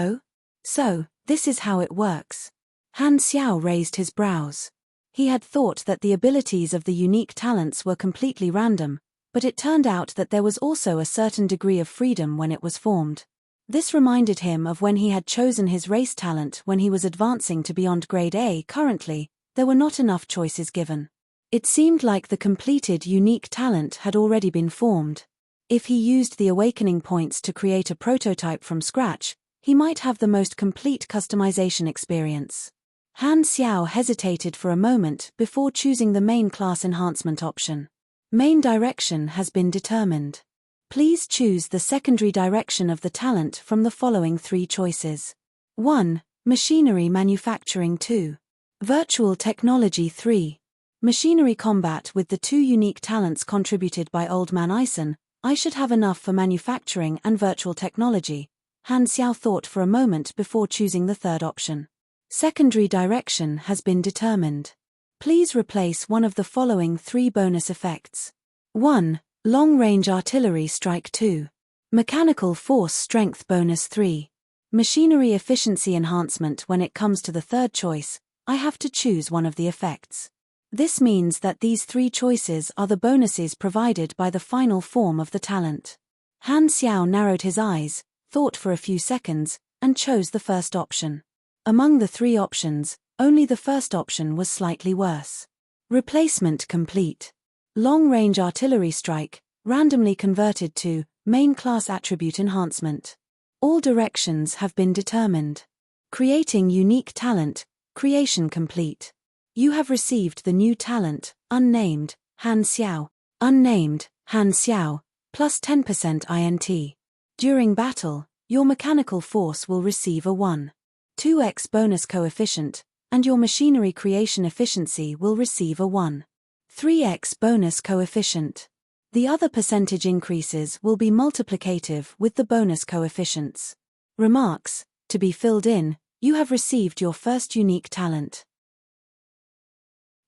So, this is how it works. Han Xiao raised his brows. He had thought that the abilities of the unique talents were completely random, but it turned out that there was also a certain degree of freedom when it was formed. This reminded him of when he had chosen his race talent when he was advancing to beyond grade A. Currently, there were not enough choices given. It seemed like the completed unique talent had already been formed. If he used the awakening points to create a prototype from scratch, he might have the most complete customization experience. Han Xiao hesitated for a moment before choosing the main class enhancement option. Main direction has been determined. Please choose the secondary direction of the talent from the following 3 choices. 1. Machinery manufacturing. 2. Virtual technology. 3. Machinery combat. With the 2 unique talents contributed by Old Man Ison, I should have enough for manufacturing and virtual technology. Han Xiao thought for a moment before choosing the third option. Secondary direction has been determined. Please replace one of the following 3 bonus effects. 1. Long-range artillery strike. 2. Mechanical force strength bonus. 3. Machinery efficiency enhancement. When it comes to the third choice, I have to choose one of the effects. This means that these 3 choices are the bonuses provided by the final form of the talent. Han Xiao narrowed his eyes, thought for a few seconds, and chose the first option. Among the 3 options, only the first option was slightly worse. Replacement complete. Long-range artillery strike, randomly converted to main class attribute enhancement. All directions have been determined. Creating unique talent, creation complete. You have received the new talent, unnamed, Han Xiao. Unnamed, Han Xiao, plus 10% INT. During battle, your mechanical force will receive a 1.2x bonus coefficient, and your machinery creation efficiency will receive a 1.3x bonus coefficient. The other percentage increases will be multiplicative with the bonus coefficients. Remarks: to be filled in, you have received your first unique talent.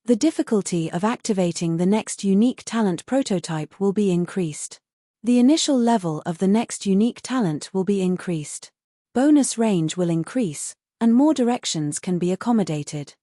The difficulty of activating the next unique talent prototype will be increased. The initial level of the next unique talent will be increased. Bonus range will increase, and more directions can be accommodated.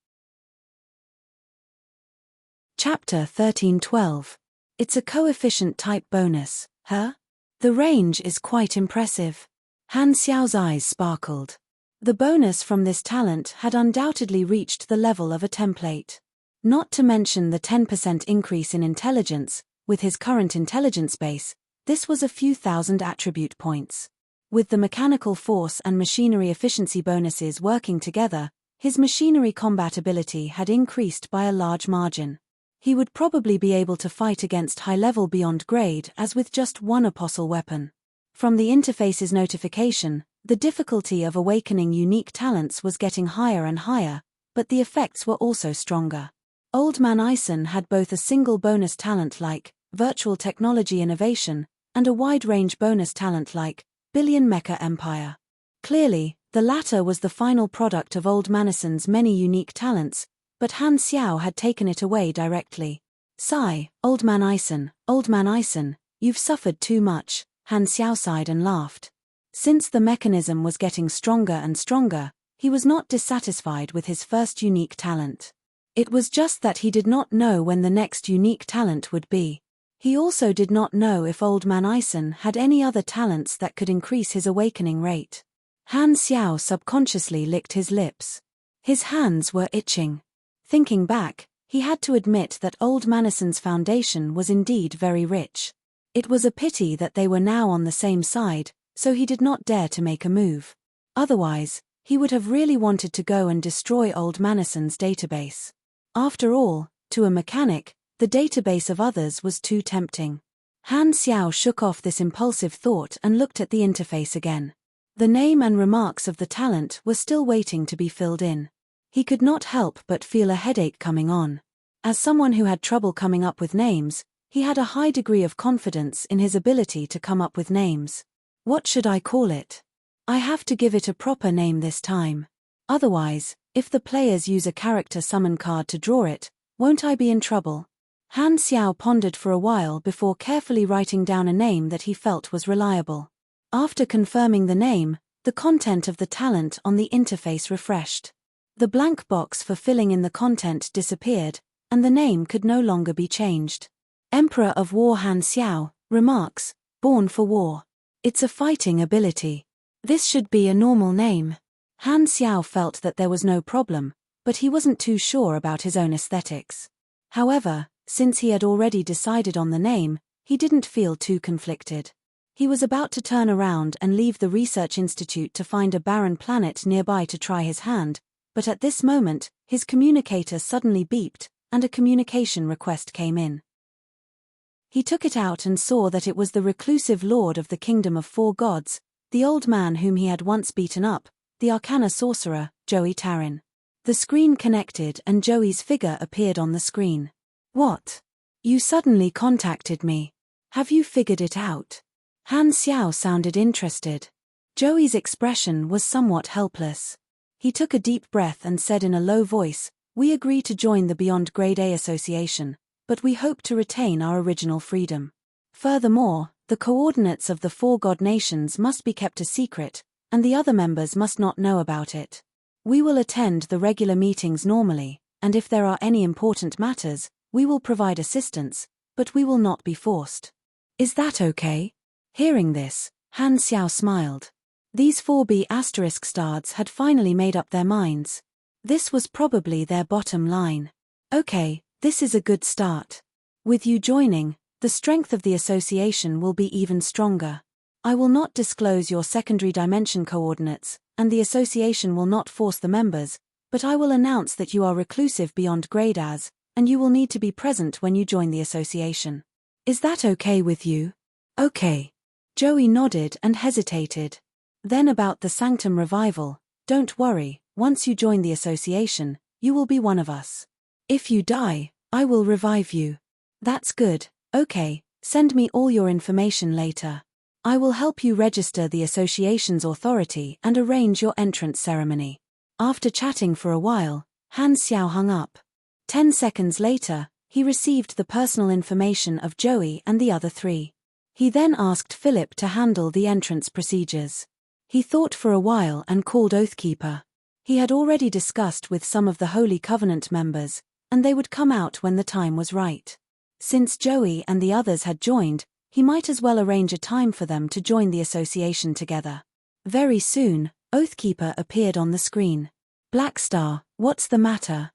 Chapter 1312. It's a coefficient type bonus, huh? The range is quite impressive. Han Xiao's eyes sparkled. The bonus from this talent had undoubtedly reached the level of a template. Not to mention the 10% increase in intelligence, with his current intelligence base, this was a few thousand attribute points. With the mechanical force and machinery efficiency bonuses working together, his machinery combat ability had increased by a large margin. He would probably be able to fight against high-level beyond grade as with just one apostle weapon. From the interface's notification, the difficulty of awakening unique talents was getting higher and higher, but the effects were also stronger. Old Man Ison had both a single bonus talent like Virtual Technology Innovation and a wide-range bonus talent like Billion Mecha Empire. Clearly, the latter was the final product of Old Man Ison's many unique talents, but Han Xiao had taken it away directly. Sigh, Old Man Ison, you've suffered too much, Han Xiao sighed and laughed. Since the mechanism was getting stronger and stronger, he was not dissatisfied with his first unique talent. It was just that he did not know when the next unique talent would be. He also did not know if Old Man Ison had any other talents that could increase his awakening rate. Han Xiao subconsciously licked his lips. His hands were itching. Thinking back, he had to admit that Old Man Ison's foundation was indeed very rich. It was a pity that they were now on the same side, so he did not dare to make a move. Otherwise, he would have really wanted to go and destroy Old Man Ison's database. After all, to a mechanic, the database of others was too tempting. Han Xiao shook off this impulsive thought and looked at the interface again. The name and remarks of the talent were still waiting to be filled in. He could not help but feel a headache coming on. As someone who had trouble coming up with names, he had a high degree of confidence in his ability to come up with names. What should I call it? I have to give it a proper name this time. Otherwise, if the players use a character summon card to draw it, won't I be in trouble? Han Xiao pondered for a while before carefully writing down a name that he felt was reliable. After confirming the name, the content of the talent on the interface refreshed. The blank box for filling in the content disappeared, and the name could no longer be changed. Emperor of War Han Xiao, remarks, born for war. It's a fighting ability. This should be a normal name. Han Xiao felt that there was no problem, but he wasn't too sure about his own aesthetics. However, since he had already decided on the name, he didn't feel too conflicted. He was about to turn around and leave the research institute to find a barren planet nearby to try his hand, but at this moment, his communicator suddenly beeped, and a communication request came in. He took it out and saw that it was the reclusive lord of the Kingdom of Four Gods, the old man whom he had once beaten up, the Arcana sorcerer, Joey Tarin. The screen connected and Joey's figure appeared on the screen. What? You suddenly contacted me. Have you figured it out? Han Xiao sounded interested. Joey's expression was somewhat helpless. He took a deep breath and said in a low voice, "We agree to join the Beyond Grade A Association, but we hope to retain our original freedom. Furthermore, the coordinates of the four god nations must be kept a secret, and the other members must not know about it. We will attend the regular meetings normally, and if there are any important matters, we will provide assistance, but we will not be forced. Is that okay?" Hearing this, Han Xiao smiled. These 4B asterisk stards had finally made up their minds. This was probably their bottom line. Okay, this is a good start. With you joining, the strength of the association will be even stronger. I will not disclose your secondary dimension coordinates, and the association will not force the members, but I will announce that you are reclusive beyond grade as, and you will need to be present when you join the association. Is that okay with you? Okay. Joey nodded and hesitated. Then about the Sanctum revival, don't worry, once you join the association, you will be one of us. If you die, I will revive you. That's good, okay, send me all your information later. I will help you register the association's authority and arrange your entrance ceremony. After chatting for a while, Han Xiao hung up. 10 seconds later, he received the personal information of Joey and the other three. He then asked Philip to handle the entrance procedures. He thought for a while and called Oathkeeper. He had already discussed with some of the Holy Covenant members, and they would come out when the time was right. Since Joey and the others had joined, he might as well arrange a time for them to join the association together. Very soon, Oathkeeper appeared on the screen. Blackstar, what's the matter?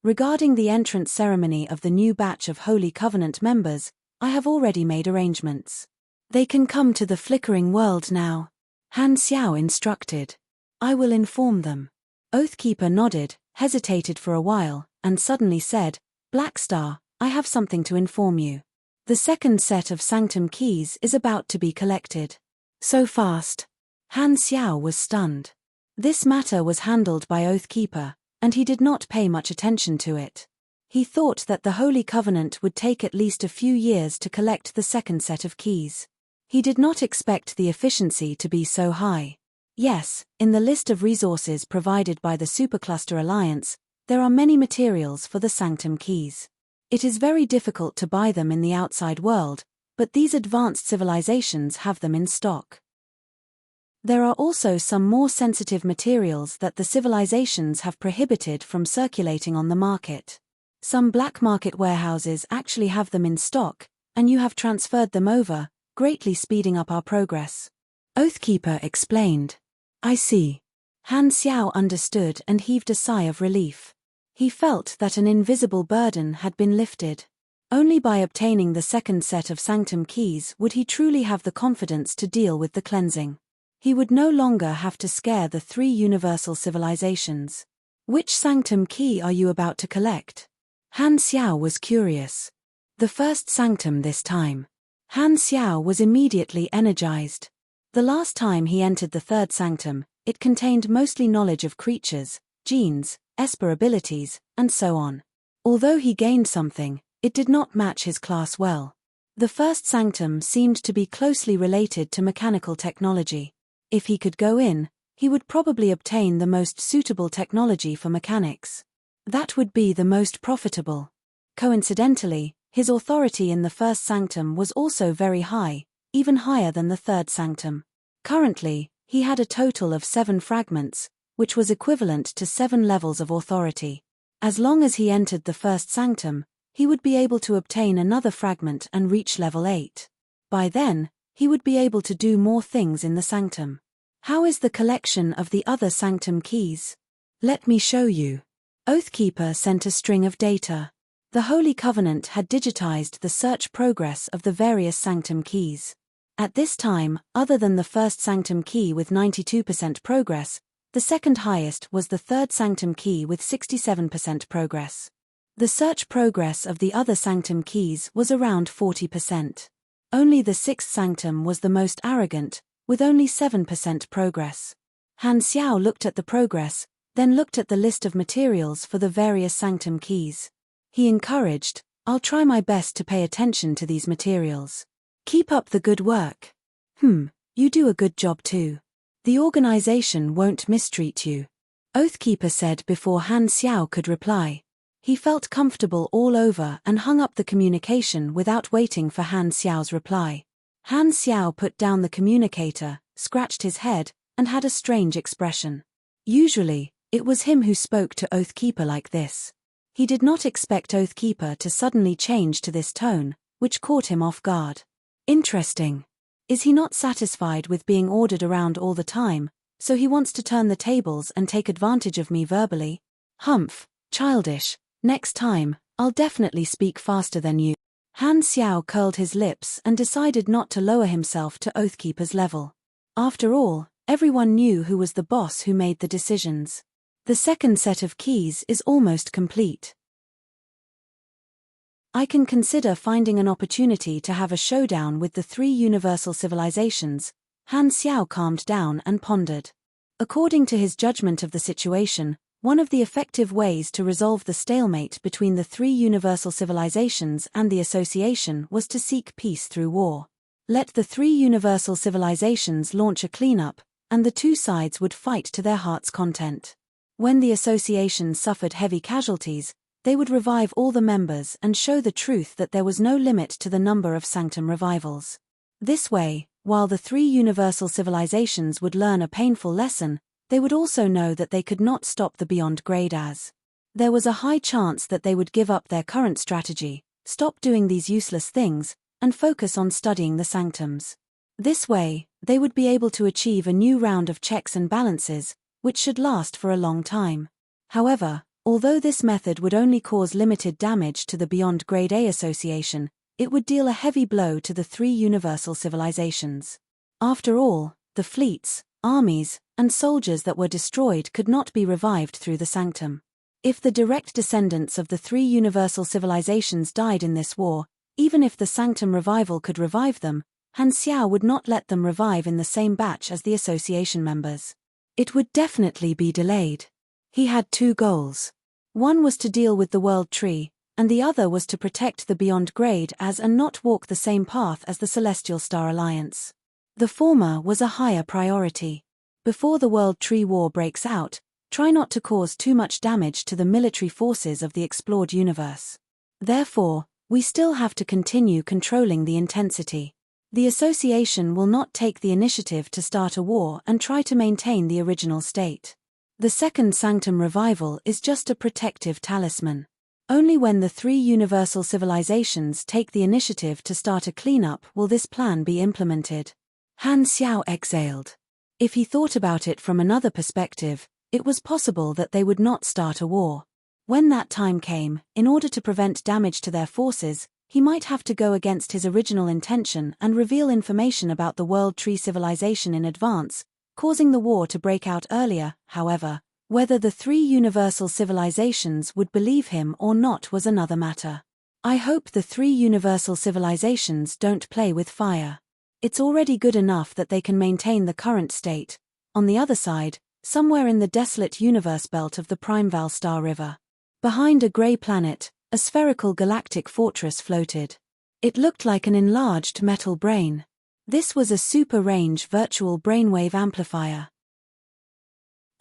Regarding the entrance ceremony of the new batch of Holy Covenant members, I have already made arrangements. They can come to the flickering world now. Han Xiao instructed. I will inform them. Oathkeeper nodded, hesitated for a while, and suddenly said, Blackstar, I have something to inform you. The second set of Sanctum keys is about to be collected. So fast. Han Xiao was stunned. This matter was handled by Oathkeeper, and he did not pay much attention to it. He thought that the Holy Covenant would take at least a few years to collect the second set of keys. He did not expect the efficiency to be so high. Yes, in the list of resources provided by the Supercluster Alliance, there are many materials for the Sanctum keys. It is very difficult to buy them in the outside world, but these advanced civilizations have them in stock. There are also some more sensitive materials that the civilizations have prohibited from circulating on the market. Some black market warehouses actually have them in stock, and you have transferred them over, greatly speeding up our progress. Oathkeeper explained. I see. Han Xiao understood and heaved a sigh of relief. He felt that an invisible burden had been lifted. Only by obtaining the second set of Sanctum keys would he truly have the confidence to deal with the cleansing. He would no longer have to scare the three universal civilizations. Which Sanctum key are you about to collect? Han Xiao was curious. The first Sanctum this time. Han Xiao was immediately energized. The last time he entered the third Sanctum, it contained mostly knowledge of creatures, genes, Esper abilities, and so on. Although he gained something, it did not match his class well. The first Sanctum seemed to be closely related to mechanical technology. If he could go in, he would probably obtain the most suitable technology for mechanics. That would be the most profitable. Coincidentally, his authority in the first Sanctum was also very high, even higher than the third Sanctum. Currently, he had a total of 7 fragments, which was equivalent to 7 levels of authority. As long as he entered the first Sanctum, he would be able to obtain another fragment and reach level 8. By then, he would be able to do more things in the Sanctum. How is the collection of the other Sanctum keys? Let me show you. Oathkeeper sent a string of data. The Holy Covenant had digitized the search progress of the various Sanctum keys. At this time, other than the first Sanctum key with 92% progress, the second highest was the third Sanctum key with 67% progress. The search progress of the other Sanctum keys was around 40%. Only the sixth Sanctum was the most arrogant, with only 7% progress. Han Xiao looked at the progress, then looked at the list of materials for the various Sanctum keys. He encouraged, I'll try my best to pay attention to these materials. Keep up the good work. You do a good job too. The organization won't mistreat you. Oathkeeper said before Han Xiao could reply. He felt comfortable all over and hung up the communication without waiting for Han Xiao's reply. Han Xiao put down the communicator, scratched his head, and had a strange expression. Usually, it was him who spoke to Oathkeeper like this. He did not expect Oathkeeper to suddenly change to this tone, which caught him off guard. Interesting. Is he not satisfied with being ordered around all the time, so he wants to turn the tables and take advantage of me verbally? Humph, childish. Next time, I'll definitely speak faster than you. Han Xiao curled his lips and decided not to lower himself to Oathkeeper's level. After all, everyone knew who was the boss who made the decisions. The second set of keys is almost complete. I can consider finding an opportunity to have a showdown with the three universal civilizations. Han Xiao calmed down and pondered. According to his judgment of the situation, one of the effective ways to resolve the stalemate between the three universal civilizations and the association was to seek peace through war. Let the three universal civilizations launch a cleanup, and the two sides would fight to their heart's content. When the association suffered heavy casualties, they would revive all the members and show the truth that there was no limit to the number of Sanctum revivals. This way, while the three universal civilizations would learn a painful lesson, they would also know that they could not stop the Beyond Grade as There was a high chance that they would give up their current strategy, stop doing these useless things, and focus on studying the sanctums. This way, they would be able to achieve a new round of checks and balances, which should last for a long time. However, although this method would only cause limited damage to the Beyond Grade A Association, it would deal a heavy blow to the three universal civilizations. After all, the fleets, armies, and soldiers that were destroyed could not be revived through the sanctum. If the direct descendants of the three universal civilizations died in this war, even if the sanctum revival could revive them, Han Xiao would not let them revive in the same batch as the association members. It would definitely be delayed. He had two goals. One was to deal with the World Tree, and the other was to protect the Beyond Grade as and not walk the same path as the Celestial Star Alliance. The former was a higher priority. Before the World Tree War breaks out, try not to cause too much damage to the military forces of the explored universe. Therefore, we still have to continue controlling the intensity. The association will not take the initiative to start a war and try to maintain the original state. The second sanctum revival is just a protective talisman. Only when the three universal civilizations take the initiative to start a cleanup will this plan be implemented. Han Xiao exhaled. If he thought about it from another perspective, it was possible that they would not start a war. When that time came, in order to prevent damage to their forces, he might have to go against his original intention and reveal information about the World Tree civilization in advance, causing the war to break out earlier. However, whether the three universal civilizations would believe him or not was another matter. I hope the three universal civilizations don't play with fire. It's already good enough that they can maintain the current state. On the other side, somewhere in the desolate universe belt of the Primeval Star River, behind a gray planet, a spherical galactic fortress floated. It looked like an enlarged metal brain. This was a super-range virtual brainwave amplifier.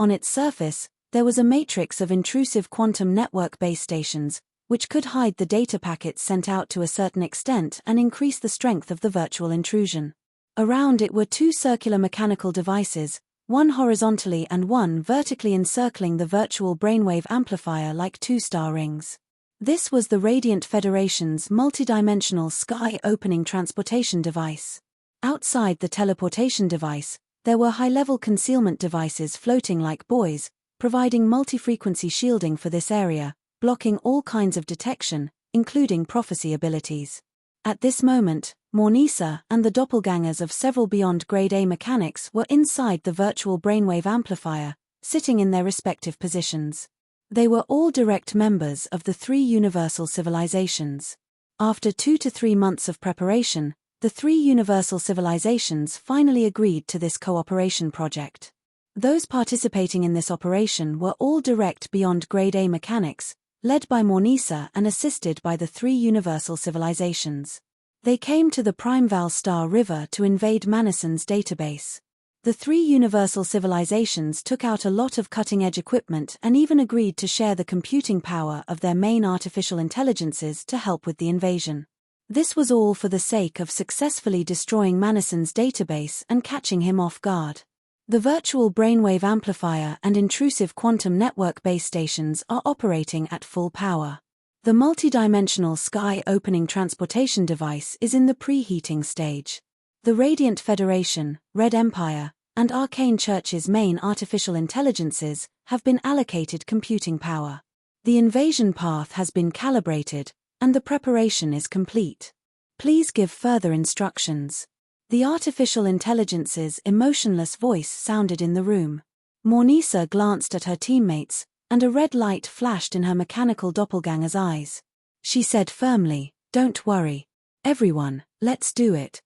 On its surface, there was a matrix of intrusive quantum network base stations, which could hide the data packets sent out to a certain extent and increase the strength of the virtual intrusion. Around it were two circular mechanical devices, one horizontally and one vertically encircling the virtual brainwave amplifier like two star rings. This was the Radiant Federation's multidimensional sky-opening transportation device. Outside the teleportation device, there were high-level concealment devices floating like buoys, providing multi-frequency shielding for this area, blocking all kinds of detection, including prophecy abilities. At this moment, Mornisa and the doppelgangers of several Beyond Grade A mechanics were inside the virtual brainwave amplifier, sitting in their respective positions. They were all direct members of the three universal civilizations. After 2 to 3 months of preparation, the three universal civilizations finally agreed to this cooperation project. Those participating in this operation were all direct Beyond Grade A mechanics, led by Mornisa and assisted by the three universal civilizations. They came to the Primeval Star River to invade Manison's database. The three universal civilizations took out a lot of cutting-edge equipment and even agreed to share the computing power of their main artificial intelligences to help with the invasion. This was all for the sake of successfully destroying Manison's database and catching him off guard. The virtual brainwave amplifier and intrusive quantum network base stations are operating at full power. The multidimensional sky-opening transportation device is in the preheating stage. The Radiant Federation, Red Empire, and Arcane Church's main artificial intelligences have been allocated computing power. The invasion path has been calibrated, and the preparation is complete. Please give further instructions. The artificial intelligence's emotionless voice sounded in the room. Mornisa glanced at her teammates, and a red light flashed in her mechanical doppelganger's eyes. She said firmly, "Don't worry. Everyone, let's do it."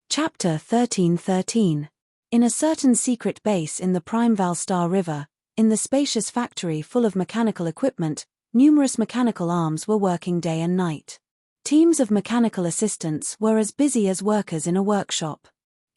Chapter 1313. In a certain secret base in the Primeval Star River, in the spacious factory full of mechanical equipment, numerous mechanical arms were working day and night. Teams of mechanical assistants were as busy as workers in a workshop.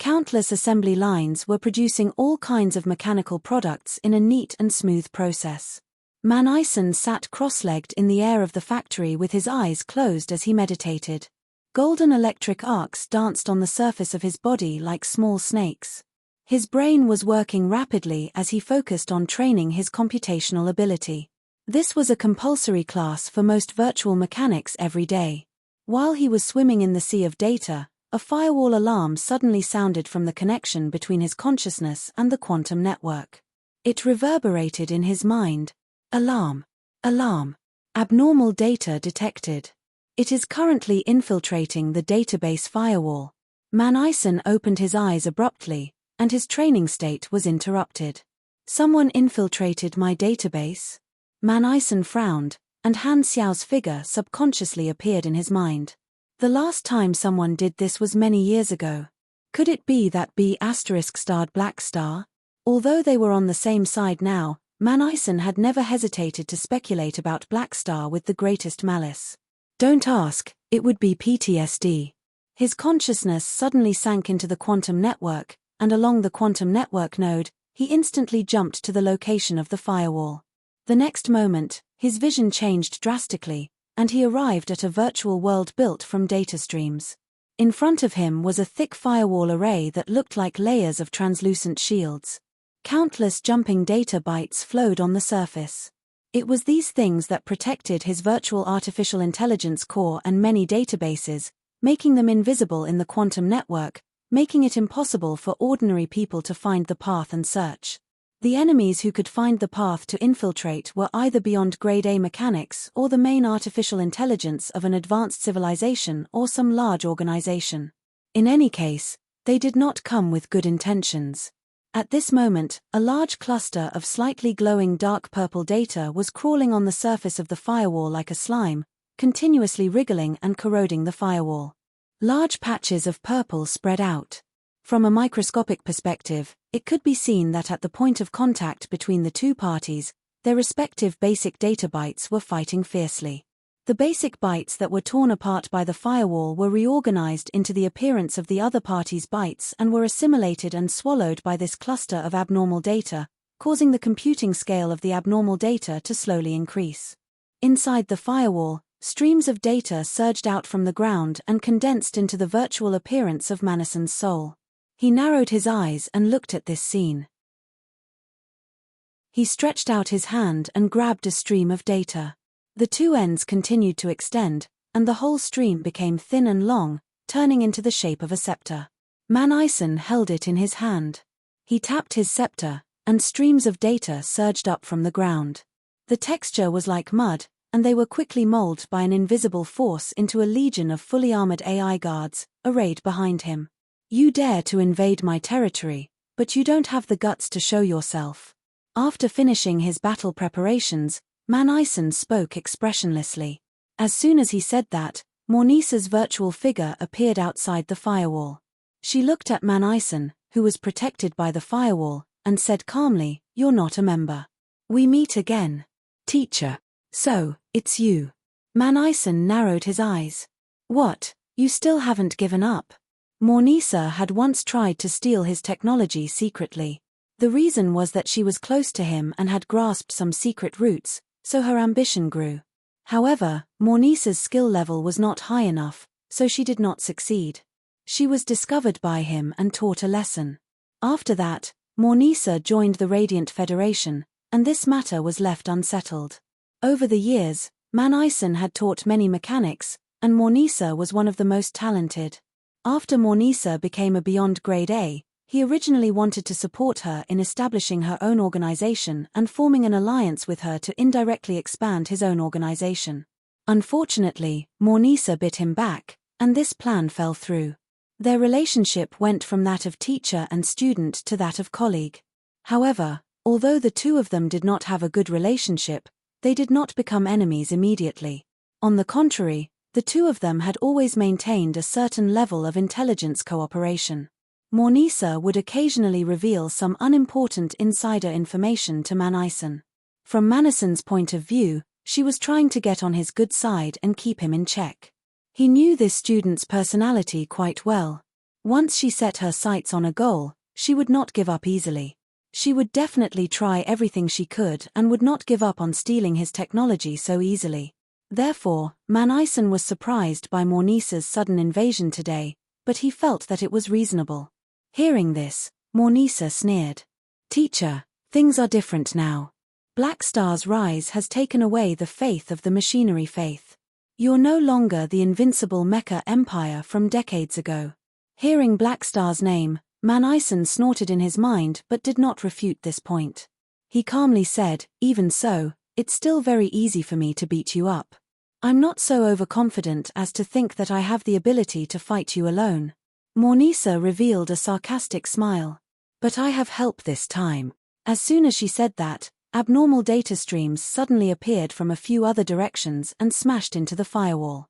Countless assembly lines were producing all kinds of mechanical products in a neat and smooth process. Manison sat cross-legged in the air of the factory with his eyes closed as he meditated. Golden electric arcs danced on the surface of his body like small snakes. His brain was working rapidly as he focused on training his computational ability. This was a compulsory class for most virtual mechanics every day. While he was swimming in the sea of data, a firewall alarm suddenly sounded from the connection between his consciousness and the quantum network. It reverberated in his mind. Alarm. Alarm. Abnormal data detected. It is currently infiltrating the database firewall. Manison opened his eyes abruptly, and his training state was interrupted. Someone infiltrated my database? Manison frowned, and Han Xiao's figure subconsciously appeared in his mind. The last time someone did this was many years ago. Could it be that B***starred Black Star? Although they were on the same side now, Manison had never hesitated to speculate about Black Star with the greatest malice. Don't ask, it would be PTSD. His consciousness suddenly sank into the quantum network, and along the quantum network node, he instantly jumped to the location of the firewall. The next moment, his vision changed drastically, and he arrived at a virtual world built from data streams. In front of him was a thick firewall array that looked like layers of translucent shields. Countless jumping data bytes flowed on the surface. It was these things that protected his virtual artificial intelligence core and many databases, making them invisible in the quantum network, making it impossible for ordinary people to find the path and search. The enemies who could find the path to infiltrate were either beyond grade A mechanics or the main artificial intelligence of an advanced civilization or some large organization. In any case, they did not come with good intentions. At this moment, a large cluster of slightly glowing dark purple data was crawling on the surface of the firewall like a slime, continuously wriggling and corroding the firewall. Large patches of purple spread out. From a microscopic perspective, it could be seen that at the point of contact between the two parties, their respective basic data bytes were fighting fiercely. The basic bytes that were torn apart by the firewall were reorganized into the appearance of the other party's bytes and were assimilated and swallowed by this cluster of abnormal data, causing the computing scale of the abnormal data to slowly increase. Inside the firewall, streams of data surged out from the ground and condensed into the virtual appearance of Manison's soul. He narrowed his eyes and looked at this scene. He stretched out his hand and grabbed a stream of data. The two ends continued to extend, and the whole stream became thin and long, turning into the shape of a scepter. Manison held it in his hand. He tapped his scepter, and streams of data surged up from the ground. The texture was like mud, and they were quickly molded by an invisible force into a legion of fully armored AI guards, arrayed behind him. You dare to invade my territory, but you don't have the guts to show yourself. After finishing his battle preparations, Manison spoke expressionlessly. As soon as he said that, Mornisa's virtual figure appeared outside the firewall. She looked at Manison, who was protected by the firewall, and said calmly, "You're not a member. We meet again. Teacher. So, it's you." Manison narrowed his eyes. What, you still haven't given up? Mornisa had once tried to steal his technology secretly. The reason was that she was close to him and had grasped some secret roots, so her ambition grew. However, Mornisa's skill level was not high enough, so she did not succeed. She was discovered by him and taught a lesson. After that, Mornisa joined the Radiant Federation, and this matter was left unsettled. Over the years, Manison had taught many mechanics, and Mornisa was one of the most talented. After Mornisa became a Beyond Grade A, he originally wanted to support her in establishing her own organization and forming an alliance with her to indirectly expand his own organization. Unfortunately, Mornisa bit him back, and this plan fell through. Their relationship went from that of teacher and student to that of colleague. However, although the two of them did not have a good relationship, they did not become enemies immediately. On the contrary, the two of them had always maintained a certain level of intelligence cooperation. Mornisa would occasionally reveal some unimportant insider information to Manison. From Manison's point of view, she was trying to get on his good side and keep him in check. He knew this student's personality quite well. Once she set her sights on a goal, she would not give up easily. She would definitely try everything she could and would not give up on stealing his technology so easily. Therefore, Manison was surprised by Mornisa's sudden invasion today, but he felt that it was reasonable. Hearing this, Mornisa sneered. Teacher, things are different now. Black Star's rise has taken away the faith of the machinery faith. You're no longer the invincible mecha empire from decades ago. Hearing Black Star's name, Manison snorted in his mind but did not refute this point. He calmly said, even so, it's still very easy for me to beat you up. I'm not so overconfident as to think that I have the ability to fight you alone. Mornisa revealed a sarcastic smile. But I have help this time. As soon as she said that, abnormal data streams suddenly appeared from a few other directions and smashed into the firewall.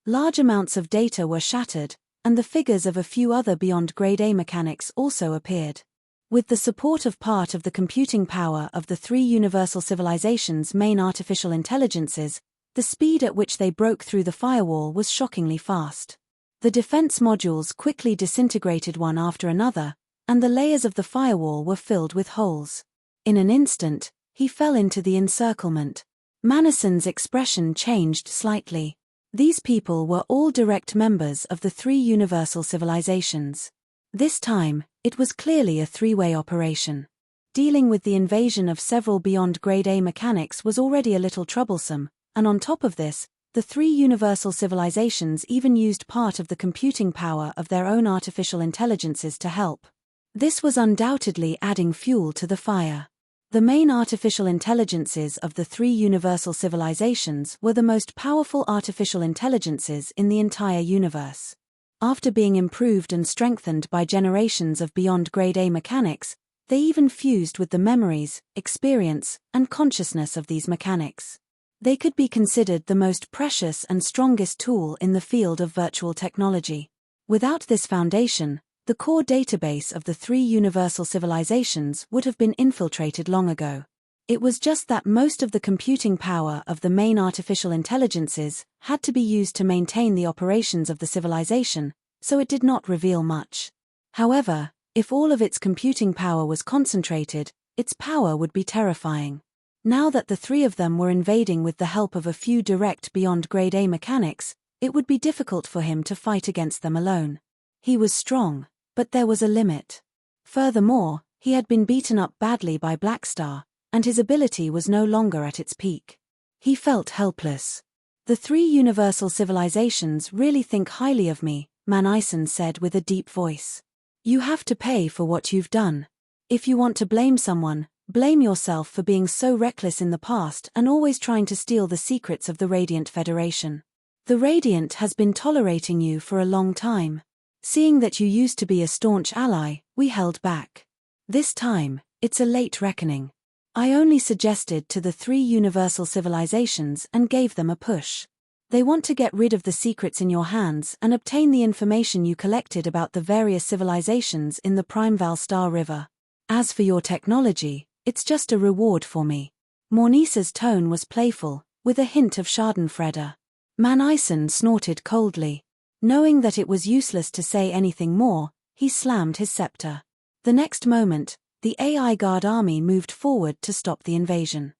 Large amounts of data were shattered, and the figures of a few other beyond grade A mechanics also appeared. With the support of part of the computing power of the three universal civilizations' main artificial intelligences, the speed at which they broke through the firewall was shockingly fast. The defense modules quickly disintegrated one after another, and the layers of the firewall were filled with holes. In an instant, he fell into the encirclement. Manison's expression changed slightly. These people were all direct members of the three universal civilizations. This time, it was clearly a three-way operation. Dealing with the invasion of several beyond grade A mechanics was already a little troublesome, and on top of this, the three universal civilizations even used part of the computing power of their own artificial intelligences to help. This was undoubtedly adding fuel to the fire. The main artificial intelligences of the three universal civilizations were the most powerful artificial intelligences in the entire universe. After being improved and strengthened by generations of beyond grade A mechanics, they even fused with the memories, experience, and consciousness of these mechanics. They could be considered the most precious and strongest tool in the field of virtual technology. Without this foundation, the core database of the three universal civilizations would have been infiltrated long ago. It was just that most of the computing power of the main artificial intelligences had to be used to maintain the operations of the civilization, so it did not reveal much. However, if all of its computing power was concentrated, its power would be terrifying. Now that the three of them were invading with the help of a few direct beyond grade A mechanics, it would be difficult for him to fight against them alone. He was strong, but there was a limit. Furthermore, he had been beaten up badly by Black Star, and his ability was no longer at its peak. He felt helpless. The three universal civilizations really think highly of me, Manison said with a deep voice. You have to pay for what you've done. If you want to blame someone, blame yourself for being so reckless in the past and always trying to steal the secrets of the Radiant Federation. The Radiant has been tolerating you for a long time. Seeing that you used to be a staunch ally, we held back. This time, it's a late reckoning. I only suggested to the three universal civilizations and gave them a push. They want to get rid of the secrets in your hands and obtain the information you collected about the various civilizations in the Primeval Star River. As for your technology, it's just a reward for me. Mornisa's tone was playful, with a hint of schadenfreude. Manison snorted coldly. Knowing that it was useless to say anything more, he slammed his scepter. The next moment, the AI Guard army moved forward to stop the invasion.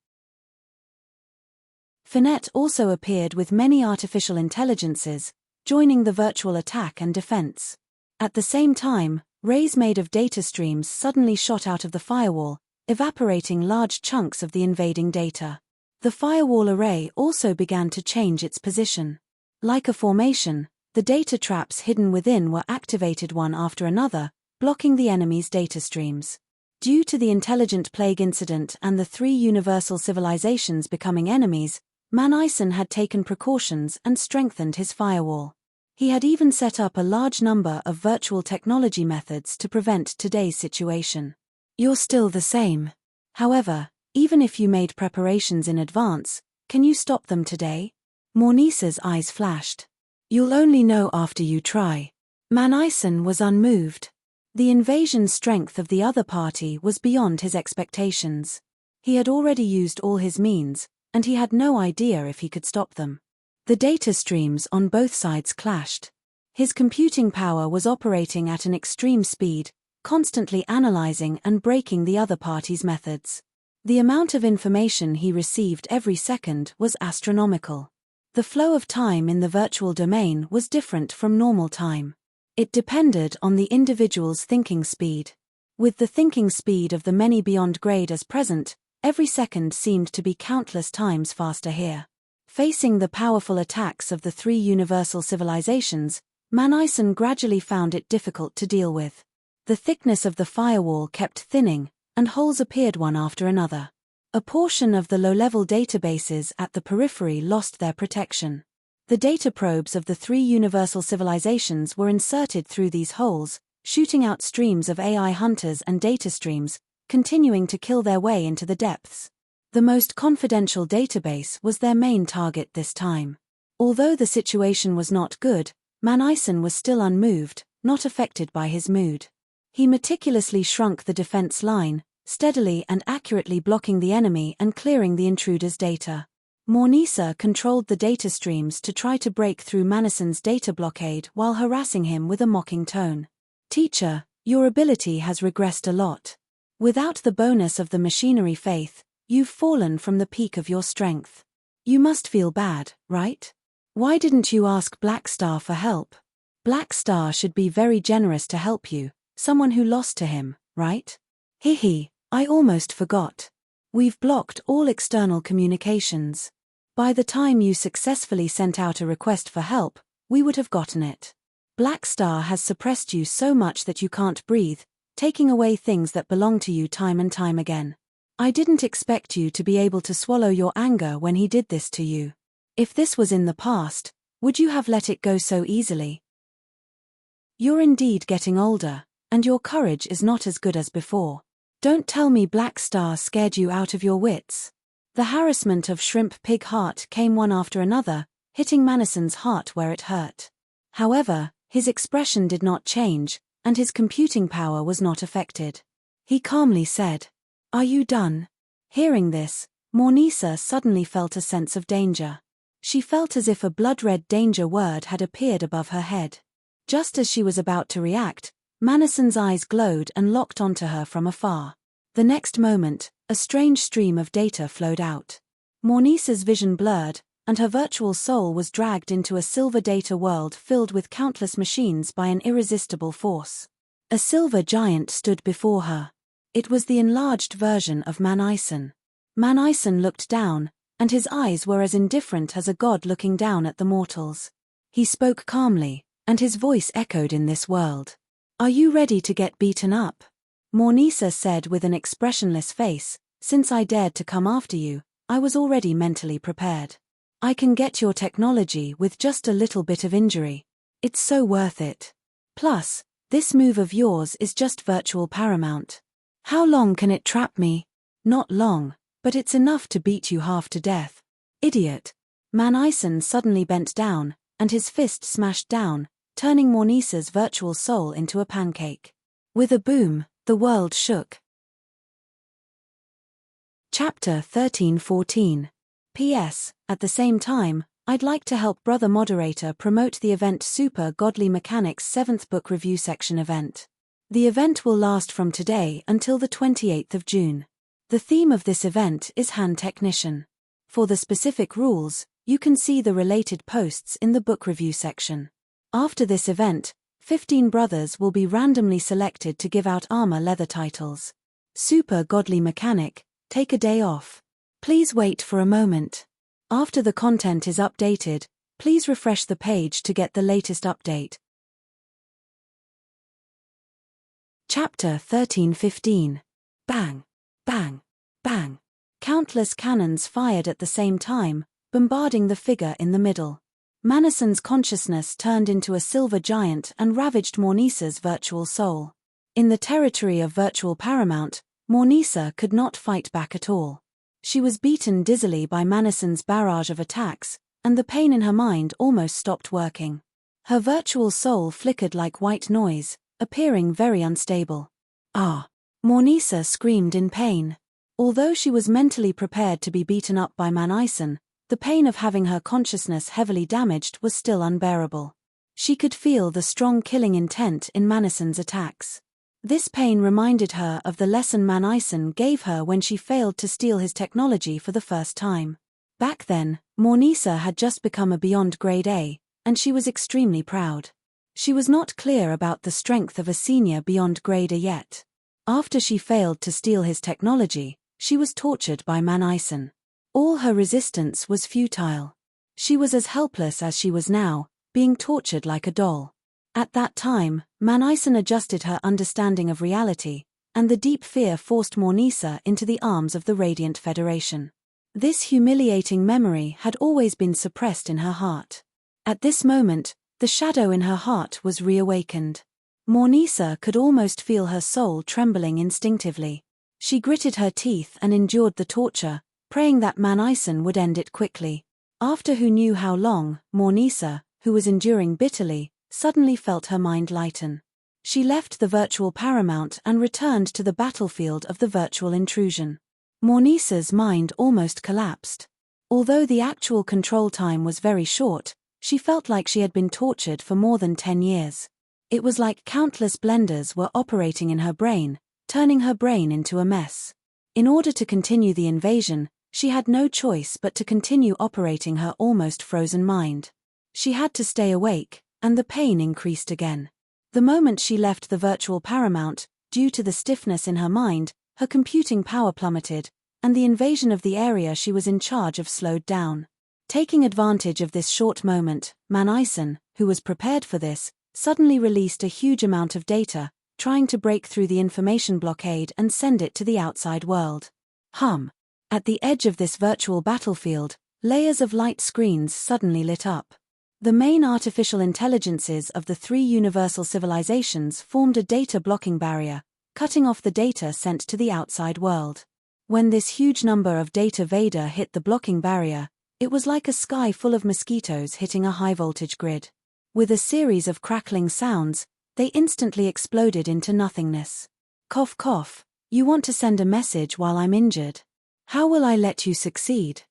Finette also appeared with many artificial intelligences, joining the virtual attack and defense. At the same time, rays made of data streams suddenly shot out of the firewall, evaporating large chunks of the invading data. The firewall array also began to change its position. Like a formation, the data traps hidden within were activated one after another, blocking the enemy's data streams. Due to the intelligent plague incident and the three universal civilizations becoming enemies, Manison had taken precautions and strengthened his firewall. He had even set up a large number of virtual technology methods to prevent today's situation. You're still the same. However, even if you made preparations in advance, can you stop them today? Mornisa's eyes flashed. You'll only know after you try. Manison was unmoved. The invasion strength of the other party was beyond his expectations. He had already used all his means, and he had no idea if he could stop them. The data streams on both sides clashed. His computing power was operating at an extreme speed, constantly analyzing and breaking the other party's methods. The amount of information he received every second was astronomical. The flow of time in the virtual domain was different from normal time. It depended on the individual's thinking speed. With the thinking speed of the many beyond grade as present, every second seemed to be countless times faster here. Facing the powerful attacks of the three universal civilizations, Manison gradually found it difficult to deal with. The thickness of the firewall kept thinning, and holes appeared one after another. A portion of the low-level databases at the periphery lost their protection. The data probes of the three universal civilizations were inserted through these holes, shooting out streams of AI hunters and data streams, continuing to kill their way into the depths. The most confidential database was their main target this time. Although the situation was not good, Manison was still unmoved, not affected by his mood. He meticulously shrunk the defense line, steadily and accurately blocking the enemy and clearing the intruder's data. Mornisa controlled the data streams to try to break through Manison's data blockade while harassing him with a mocking tone. "Teacher, your ability has regressed a lot. Without the bonus of the machinery faith, you've fallen from the peak of your strength. You must feel bad, right? Why didn't you ask Black Star for help? Black Star should be very generous to help you, someone who lost to him, right? Hihi, I almost forgot. We've blocked all external communications. By the time you successfully sent out a request for help, we would have gotten it. Black Star has suppressed you so much that you can't breathe, taking away things that belong to you time and time again. I didn't expect you to be able to swallow your anger when he did this to you. If this was in the past, would you have let it go so easily? You're indeed getting older, and your courage is not as good as before. Don't tell me Black Star scared you out of your wits." The harassment of Shrimp Pig Heart came one after another, hitting Manison's heart where it hurt. However, his expression did not change, and his computing power was not affected. He calmly said, "Are you done?" Hearing this, Mornisa suddenly felt a sense of danger. She felt as if a blood-red danger word had appeared above her head. Just as she was about to react, Manison's eyes glowed and locked onto her from afar. The next moment, a strange stream of data flowed out. Mornisa's vision blurred, and her virtual soul was dragged into a silver data world filled with countless machines by an irresistible force. A silver giant stood before her. It was the enlarged version of Manison. Manison looked down, and his eyes were as indifferent as a god looking down at the mortals. He spoke calmly, and his voice echoed in this world. "Are you ready to get beaten up?" Mornisa said with an expressionless face, "Since I dared to come after you, I was already mentally prepared. I can get your technology with just a little bit of injury. It's so worth it. Plus, this move of yours is just virtual paramount. How long can it trap me? Not long, but it's enough to beat you half to death. Idiot." Manison suddenly bent down, and his fist smashed down, turning Mornisa's virtual soul into a pancake. With a boom, the world shook. Chapter 13-14. P.S. At the same time, I'd like to help Brother Moderator promote the event Super Godly Mechanics 7th Book Review Section event. The event will last from today until the 28th of June. The theme of this event is Hand Technician. For the specific rules, you can see the related posts in the book review section. After this event, 15 brothers will be randomly selected to give out armor leather titles. Super Godly Mechanic, take a day off. Please wait for a moment. After the content is updated, please refresh the page to get the latest update. Chapter 13-15. Bang, bang, bang. Countless cannons fired at the same time, bombarding the figure in the middle. Manison's consciousness turned into a silver giant and ravaged Mornisa's virtual soul. In the territory of virtual paramount, Mornisa could not fight back at all. She was beaten dizzily by Manison's barrage of attacks, and the pain in her mind almost stopped working. Her virtual soul flickered like white noise, appearing very unstable. "Ah!" Mornisa screamed in pain. Although she was mentally prepared to be beaten up by Manison, the pain of having her consciousness heavily damaged was still unbearable. She could feel the strong killing intent in Manison's attacks. This pain reminded her of the lesson Manison gave her when she failed to steal his technology for the first time. Back then, Mornisa had just become a Beyond Grade A, and she was extremely proud. She was not clear about the strength of a senior beyond grader yet. After she failed to steal his technology, she was tortured by Manison. All her resistance was futile. She was as helpless as she was now, being tortured like a doll. At that time, Manison adjusted her understanding of reality, and the deep fear forced Mornisa into the arms of the Radiant Federation. This humiliating memory had always been suppressed in her heart. At this moment, the shadow in her heart was reawakened. Mornisa could almost feel her soul trembling instinctively. She gritted her teeth and endured the torture, praying that Manison would end it quickly. After who knew how long, Mornisa, who was enduring bitterly, suddenly felt her mind lighten. She left the virtual paramount and returned to the battlefield of the virtual intrusion. Mornisa's mind almost collapsed. Although the actual control time was very short, she felt like she had been tortured for more than 10 years. It was like countless blenders were operating in her brain, turning her brain into a mess. In order to continue the invasion, she had no choice but to continue operating her almost frozen mind. She had to stay awake, and the pain increased again. The moment she left the virtual paramount, due to the stiffness in her mind, her computing power plummeted, and the invasion of the area she was in charge of slowed down. Taking advantage of this short moment, Manison, who was prepared for this, suddenly released a huge amount of data, trying to break through the information blockade and send it to the outside world. At the edge of this virtual battlefield, layers of light screens suddenly lit up. The main artificial intelligences of the 3 universal civilizations formed a data blocking barrier, cutting off the data sent to the outside world. When this huge number of data Vader hit the blocking barrier, it was like a sky full of mosquitoes hitting a high-voltage grid. With a series of crackling sounds, they instantly exploded into nothingness. Cough cough, you want to send a message while I'm injured? How will I let you succeed?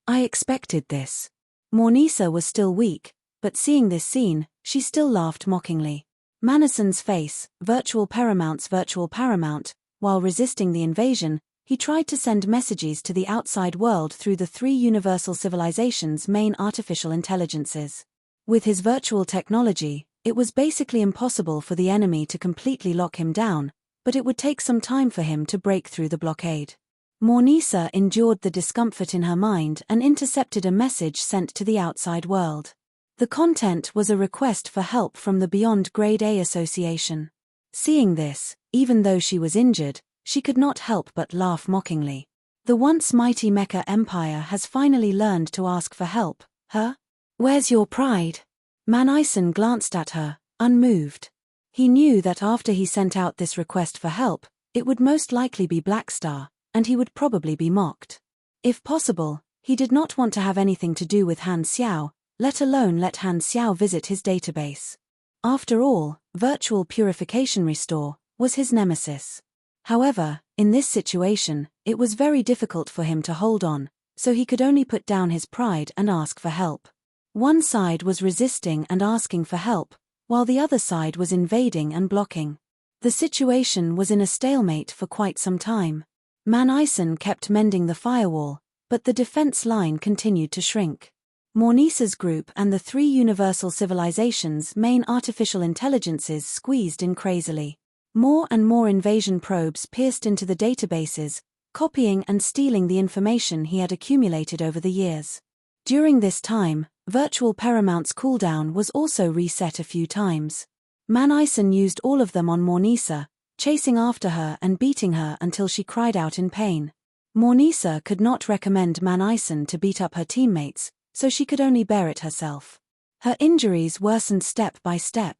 I expected this. Mornisa was still weak, but seeing this scene, she still laughed mockingly. Manison's face, virtual paramount, while resisting the invasion, he tried to send messages to the outside world through the 3 universal civilizations' main artificial intelligences. With his virtual technology, it was basically impossible for the enemy to completely lock him down, but it would take some time for him to break through the blockade. Mornisa endured the discomfort in her mind and intercepted a message sent to the outside world. The content was a request for help from the Beyond Grade A Association. Seeing this, even though she was injured, she could not help but laugh mockingly. The once mighty Mecha Empire has finally learned to ask for help, huh? Where's your pride? Manison glanced at her, unmoved. He knew that after he sent out this request for help, it would most likely be Blackstar, and he would probably be mocked. If possible, he did not want to have anything to do with Han Xiao, let alone let Han Xiao visit his database. After all, Virtual Purification Restore was his nemesis. However, in this situation, it was very difficult for him to hold on, so he could only put down his pride and ask for help. One side was resisting and asking for help, while the other side was invading and blocking. The situation was in a stalemate for quite some time. Manison kept mending the firewall, but the defense line continued to shrink. Mornisa's group and the 3 universal civilizations' main artificial intelligences squeezed in crazily. More and more invasion probes pierced into the databases, copying and stealing the information he had accumulated over the years. During this time, Virtual Paramount's cooldown was also reset a few times. Manison used all of them on Mornisa, chasing after her and beating her until she cried out in pain. Mornisa could not recommend Manison to beat up her teammates, so she could only bear it herself. Her injuries worsened step by step.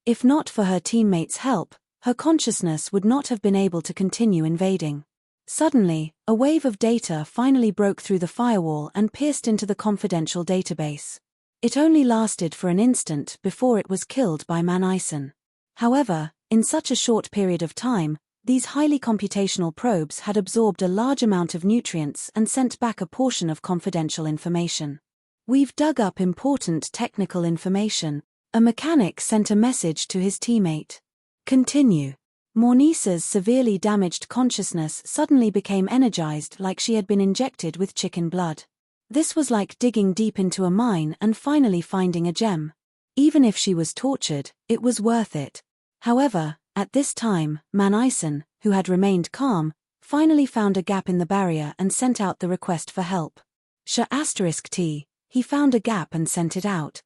If not for her teammates' help, her consciousness would not have been able to continue invading. Suddenly, a wave of data finally broke through the firewall and pierced into the confidential database. It only lasted for an instant before it was killed by Manison. However, in such a short period of time, these highly computational probes had absorbed a large amount of nutrients and sent back a portion of confidential information. We've dug up important technical information. A mechanic sent a message to his teammate. Continue. Mornisa's severely damaged consciousness suddenly became energized like she had been injected with chicken blood. This was like digging deep into a mine and finally finding a gem. Even if she was tortured, it was worth it. However, at this time, Manison, who had remained calm, finally found a gap in the barrier and sent out the request for help. *T, he found a gap and sent it out.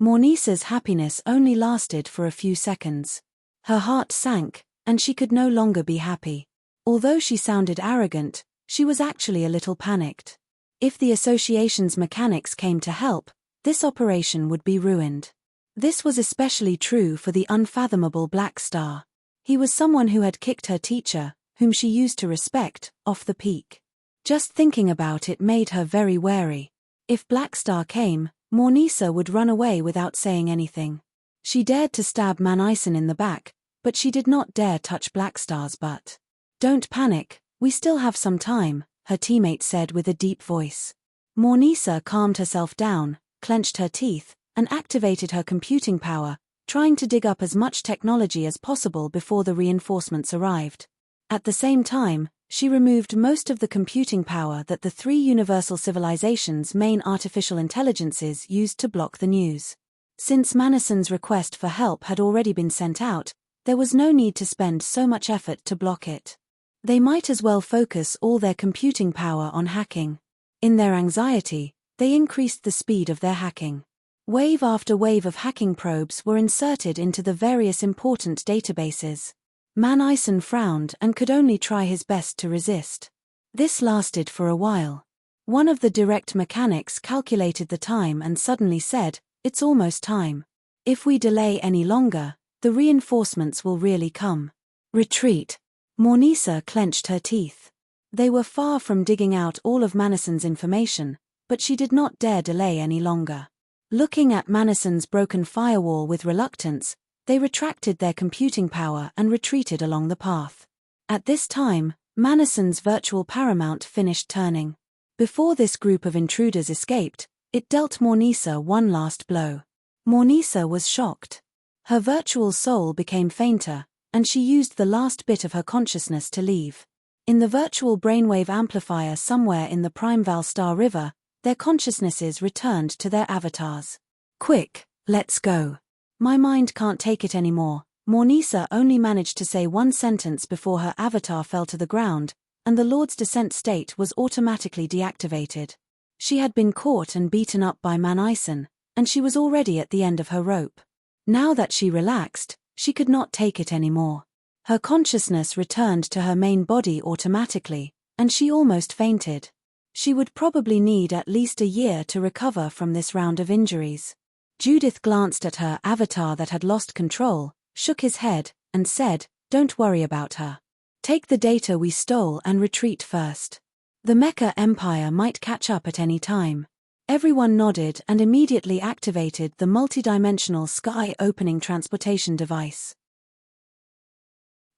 Mornisa's happiness only lasted for a few seconds. Her heart sank, and she could no longer be happy. Although she sounded arrogant, she was actually a little panicked. If the association's mechanics came to help, this operation would be ruined. This was especially true for the unfathomable Black Star. He was someone who had kicked her teacher, whom she used to respect, off the peak. Just thinking about it made her very wary. If Black Star came, Mornisa would run away without saying anything. She dared to stab Manison in the back, but she did not dare touch Black Star's butt. "Don't panic, we still have some time," her teammate said with a deep voice. Mornisa calmed herself down, clenched her teeth, and activated her computing power, trying to dig up as much technology as possible before the reinforcements arrived. At the same time, she removed most of the computing power that the three universal civilizations' main artificial intelligences used to block the news. Since Manison's request for help had already been sent out, there was no need to spend so much effort to block it. They might as well focus all their computing power on hacking. In their anxiety, they increased the speed of their hacking. Wave after wave of hacking probes were inserted into the various important databases. Manison frowned and could only try his best to resist. This lasted for a while. One of the direct mechanics calculated the time and suddenly said, "It's almost time. If we delay any longer, the reinforcements will really come." "Retreat." Mornisa clenched her teeth. They were far from digging out all of Manison's information, but she did not dare delay any longer. Looking at Manison's broken firewall with reluctance, they retracted their computing power and retreated along the path. At this time, Manison's virtual paramount finished turning. Before this group of intruders escaped, it dealt Mornisa one last blow. Mornisa was shocked. Her virtual soul became fainter, and she used the last bit of her consciousness to leave. In the virtual brainwave amplifier somewhere in the Primeval Star River, their consciousnesses returned to their avatars. "Quick, let's go. My mind can't take it anymore." Mornisa only managed to say one sentence before her avatar fell to the ground, and the Lord's Descent state was automatically deactivated. She had been caught and beaten up by Manison, and she was already at the end of her rope. Now that she relaxed, she could not take it anymore. Her consciousness returned to her main body automatically, and she almost fainted. She would probably need at least a year to recover from this round of injuries. Judith glanced at her avatar that had lost control, shook his head, and said, "Don't worry about her. Take the data we stole and retreat first. The Mecha Empire might catch up at any time." Everyone nodded and immediately activated the multidimensional sky-opening transportation device.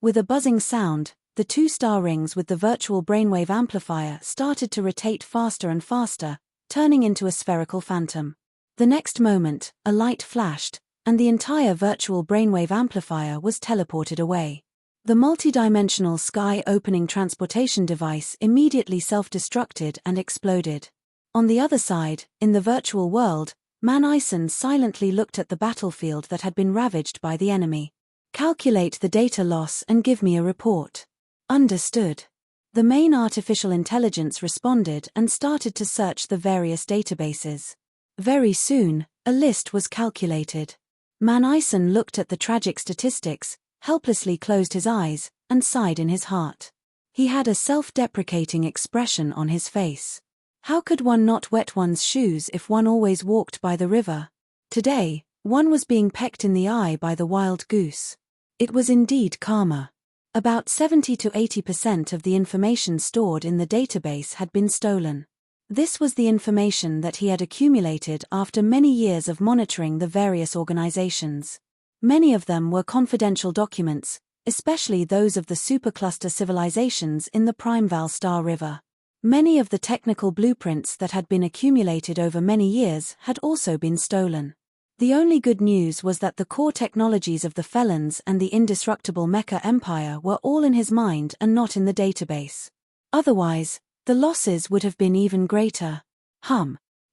With a buzzing sound, the two star rings with the virtual brainwave amplifier started to rotate faster and faster, turning into a spherical phantom. The next moment, a light flashed, and the entire virtual brainwave amplifier was teleported away. The multidimensional sky-opening transportation device immediately self-destructed and exploded. On the other side, in the virtual world, Manison silently looked at the battlefield that had been ravaged by the enemy. "Calculate the data loss and give me a report." "Understood." The main artificial intelligence responded and started to search the various databases. Very soon, a list was calculated. Manison looked at the tragic statistics, helplessly closed his eyes, and sighed in his heart. He had a self-deprecating expression on his face. How could one not wet one's shoes if one always walked by the river? Today, one was being pecked in the eye by the wild goose. It was indeed karma. About 70 to 80% of the information stored in the database had been stolen. This was the information that he had accumulated after many years of monitoring the various organizations. Many of them were confidential documents, especially those of the supercluster civilizations in the Primeval Star River. Many of the technical blueprints that had been accumulated over many years had also been stolen. The only good news was that the core technologies of the felons and the indestructible Mecha Empire were all in his mind and not in the database. Otherwise, the losses would have been even greater.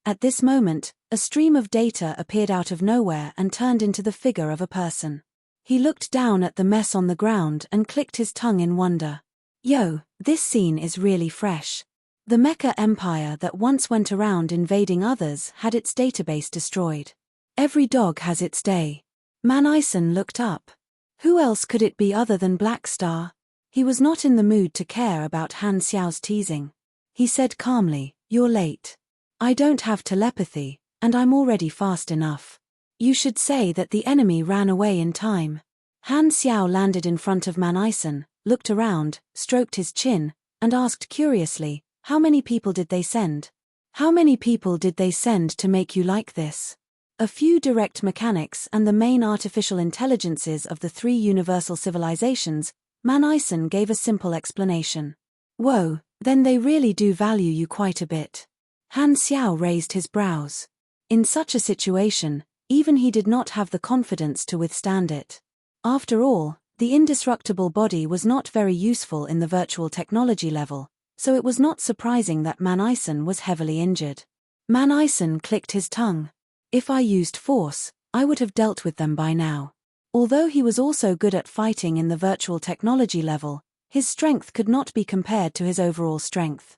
At this moment, a stream of data appeared out of nowhere and turned into the figure of a person. He looked down at the mess on the ground and clicked his tongue in wonder. Yo, this scene is really fresh. The Mecha Empire that once went around invading others had its database destroyed. Every dog has its day. Manison looked up. Who else could it be other than Black Star? He was not in the mood to care about Han Xiao's teasing. He said calmly, "You're late. I don't have telepathy, and I'm already fast enough. You should say that the enemy ran away in time." Han Xiao landed in front of Manison, looked around, stroked his chin, and asked curiously, "How many people did they send? How many people did they send to make you like this?" "A few direct mechanics and the main artificial intelligences of the 3 universal civilizations," Manison gave a simple explanation. "Whoa, then they really do value you quite a bit." Han Xiao raised his brows. In such a situation, even he did not have the confidence to withstand it. After all, the indestructible body was not very useful in the virtual technology level, so it was not surprising that Manison was heavily injured. Manison clicked his tongue. "If I used force, I would have dealt with them by now." Although he was also good at fighting in the virtual technology level, his strength could not be compared to his overall strength.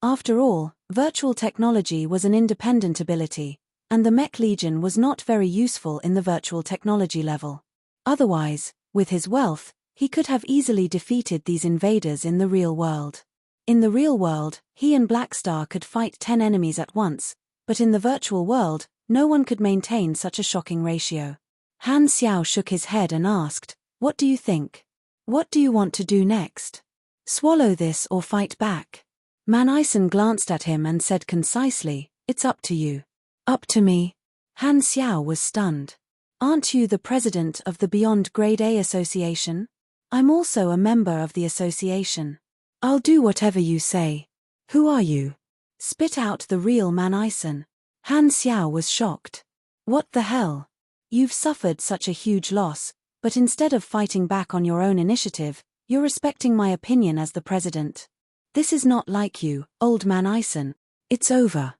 After all, virtual technology was an independent ability, and the Mech Legion was not very useful in the virtual technology level. Otherwise, with his wealth, he could have easily defeated these invaders in the real world. In the real world, he and Black Star could fight 10 enemies at once, but in the virtual world, no one could maintain such a shocking ratio. Han Xiao shook his head and asked, "What do you think? What do you want to do next? Swallow this or fight back?" Manison glanced at him and said concisely, "It's up to you." "Up to me?" Han Xiao was stunned. "Aren't you the president of the Beyond Grade A Association?" "I'm also a member of the association." "I'll do whatever you say." "Who are you?" Spit out the real Manison. Han Xiao was shocked. "What the hell? You've suffered such a huge loss, but instead of fighting back on your own initiative, you're respecting my opinion as the president. This is not like you, old Manison. It's over.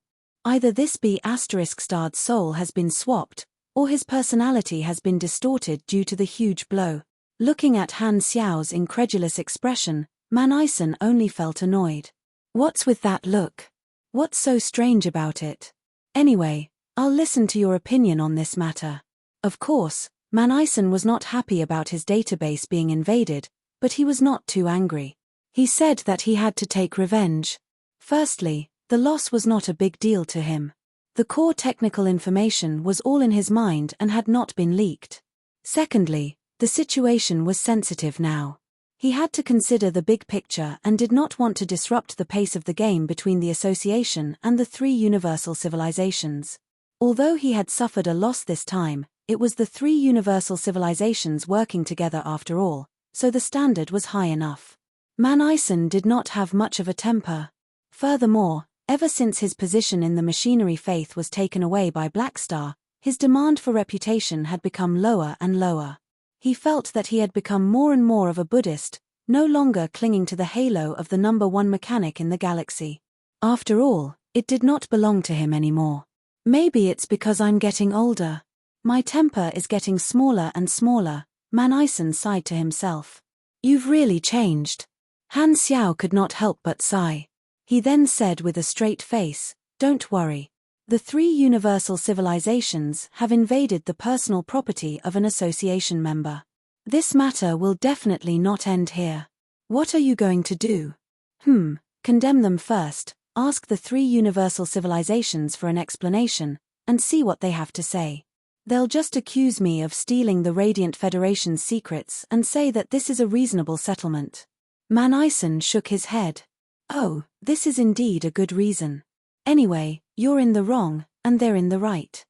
Either this B***-starred soul has been swapped, or his personality has been distorted due to the huge blow." Looking at Han Xiao's incredulous expression, Manison only felt annoyed. "What's with that look? What's so strange about it? Anyway, I'll listen to your opinion on this matter." Of course, Manison was not happy about his database being invaded, but he was not too angry. He said that he had to take revenge. Firstly, the loss was not a big deal to him. The core technical information was all in his mind and had not been leaked. Secondly, the situation was sensitive now. He had to consider the big picture and did not want to disrupt the pace of the game between the association and the 3 universal civilizations. Although he had suffered a loss this time, it was the 3 universal civilizations working together after all, so the standard was high enough. Manison did not have much of a temper. Furthermore, ever since his position in the machinery faith was taken away by Black Star, his demand for reputation had become lower and lower. He felt that he had become more and more of a Buddhist, no longer clinging to the halo of the #1 mechanic in the galaxy. After all, it did not belong to him anymore. "Maybe it's because I'm getting older. My temper is getting smaller and smaller," Manison sighed to himself. "You've really changed." Han Xiao could not help but sigh. He then said with a straight face, "Don't worry. The 3 universal civilizations have invaded the personal property of an association member. This matter will definitely not end here. What are you going to do?" Condemn them first, ask the 3 universal civilizations for an explanation, and see what they have to say. They'll just accuse me of stealing the Radiant Federation's secrets and say that this is a reasonable settlement." Manison shook his head. "Oh, this is indeed a good reason. Anyway, you're in the wrong, and they're in the right.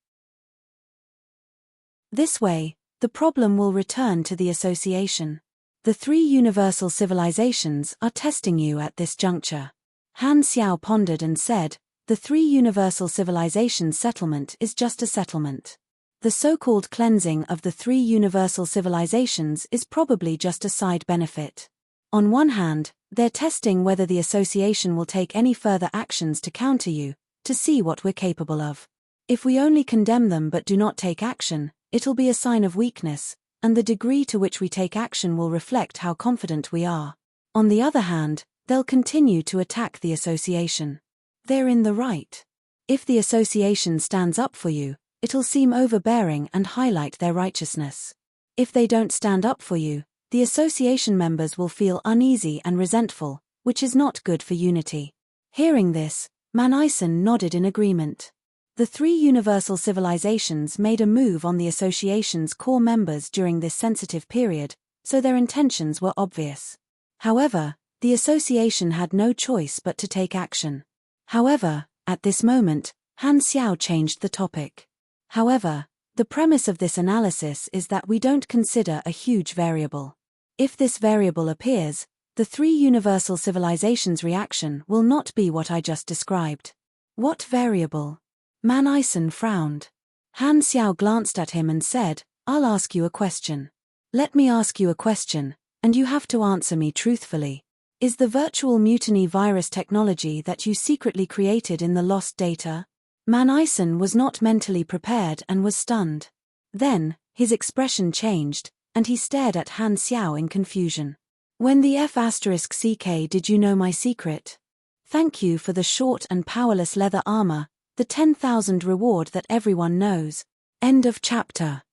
This way, the problem will return to the association. The 3 universal civilizations are testing you at this juncture." Han Xiao pondered and said, "The 3 universal civilizations settlement is just a settlement. The so-called cleansing of the 3 universal civilizations is probably just a side benefit. On one hand, they're testing whether the association will take any further actions to counter you, to see what we're capable of. If we only condemn them but do not take action, it'll be a sign of weakness, and the degree to which we take action will reflect how confident we are. On the other hand, they'll continue to attack the association. They're in the right. If the association stands up for you, it'll seem overbearing and highlight their righteousness. If they don't stand up for you, the association members will feel uneasy and resentful, which is not good for unity. Hearing this, Manison nodded in agreement. The three universal civilizations made a move on the association's core members during this sensitive period, so their intentions were obvious. However, the association had no choice but to take action. However, at this moment, Han Xiao changed the topic. However, the premise of this analysis is that we don't consider a huge variable. If this variable appears, the three universal civilizations' reaction will not be what I just described. What variable? Manison frowned. Han Xiao glanced at him and said, "I'll ask you a question. Let me ask you a question, and you have to answer me truthfully. Is the virtual mutiny virus technology that you secretly created in the lost data?" Manison was not mentally prepared and was stunned. Then, his expression changed, and he stared at Han Xiao in confusion. "When the F***CK did you know my secret? Thank you for the short and powerless leather armor, the 10,000 reward that everyone knows." End of chapter.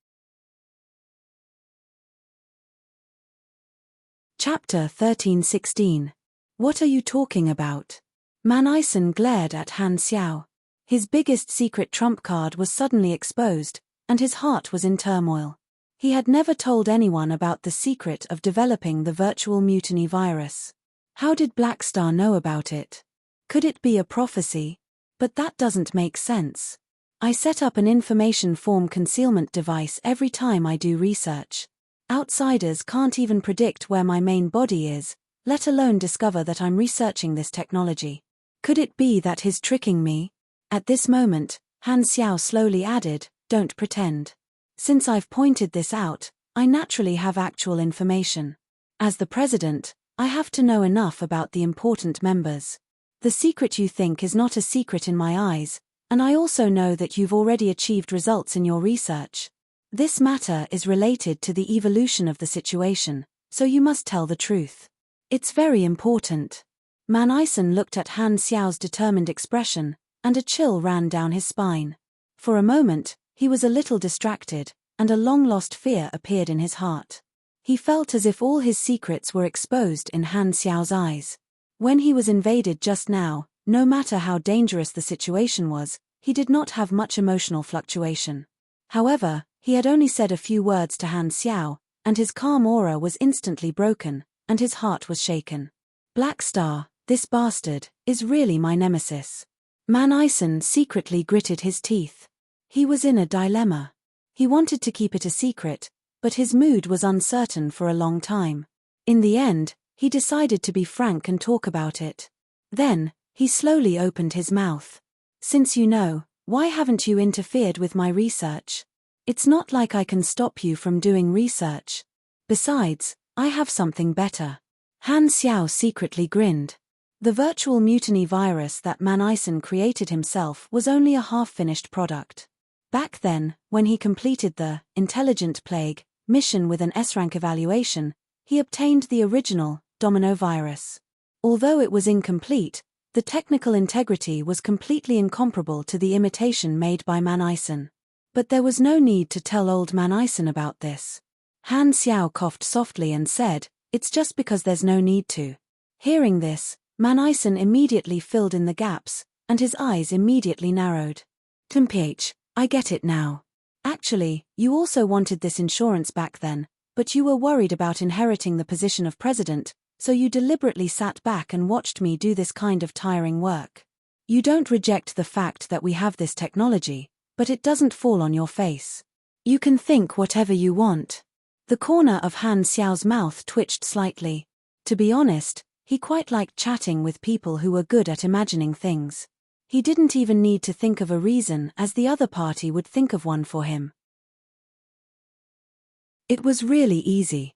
Chapter 13-16. What are you talking about? Manison glared at Han Xiao. His biggest secret trump card was suddenly exposed, and his heart was in turmoil. He had never told anyone about the secret of developing the virtual mutiny virus. How did Black Star know about it? Could it be a prophecy? But that doesn't make sense. I set up an information form concealment device every time I do research. Outsiders can't even predict where my main body is, let alone discover that I'm researching this technology. Could it be that he's tricking me? At this moment, Han Xiao slowly added, "Don't pretend. Since I've pointed this out, I naturally have actual information. As the president, I have to know enough about the important members. The secret you think is not a secret in my eyes, and I also know that you've already achieved results in your research. This matter is related to the evolution of the situation, so you must tell the truth. It's very important." Manison looked at Han Xiao's determined expression, and a chill ran down his spine. For a moment, he was a little distracted, and a long-lost fear appeared in his heart. He felt as if all his secrets were exposed in Han Xiao's eyes. When he was invaded just now, no matter how dangerous the situation was, he did not have much emotional fluctuation. However, he had only said a few words to Han Xiao, and his calm aura was instantly broken, and his heart was shaken. Black Star, this bastard, is really my nemesis. Manison secretly gritted his teeth. He was in a dilemma. He wanted to keep it a secret, but his mood was uncertain for a long time. In the end, he decided to be frank and talk about it. Then, he slowly opened his mouth. "Since you know, why haven't you interfered with my research? It's not like I can stop you from doing research. Besides, I have something better." Han Xiao secretly grinned. The virtual mutiny virus that Manison created himself was only a half-finished product. Back then, when he completed the Intelligent Plague mission with an S-rank evaluation, he obtained the original Domino virus. Although it was incomplete, the technical integrity was completely incomparable to the imitation made by Manison. But there was no need to tell old Manison about this. Han Xiao coughed softly and said, "It's just because there's no need to." Hearing this, Manison immediately filled in the gaps, and his eyes immediately narrowed. "TMPH, I get it now. Actually, you also wanted this insurance back then, but you were worried about inheriting the position of president, so you deliberately sat back and watched me do this kind of tiring work. You don't reject the fact that we have this technology, but it doesn't fall on your face. You can think whatever you want." The corner of Han Xiao's mouth twitched slightly. To be honest, he quite liked chatting with people who were good at imagining things. He didn't even need to think of a reason, as the other party would think of one for him. It was really easy.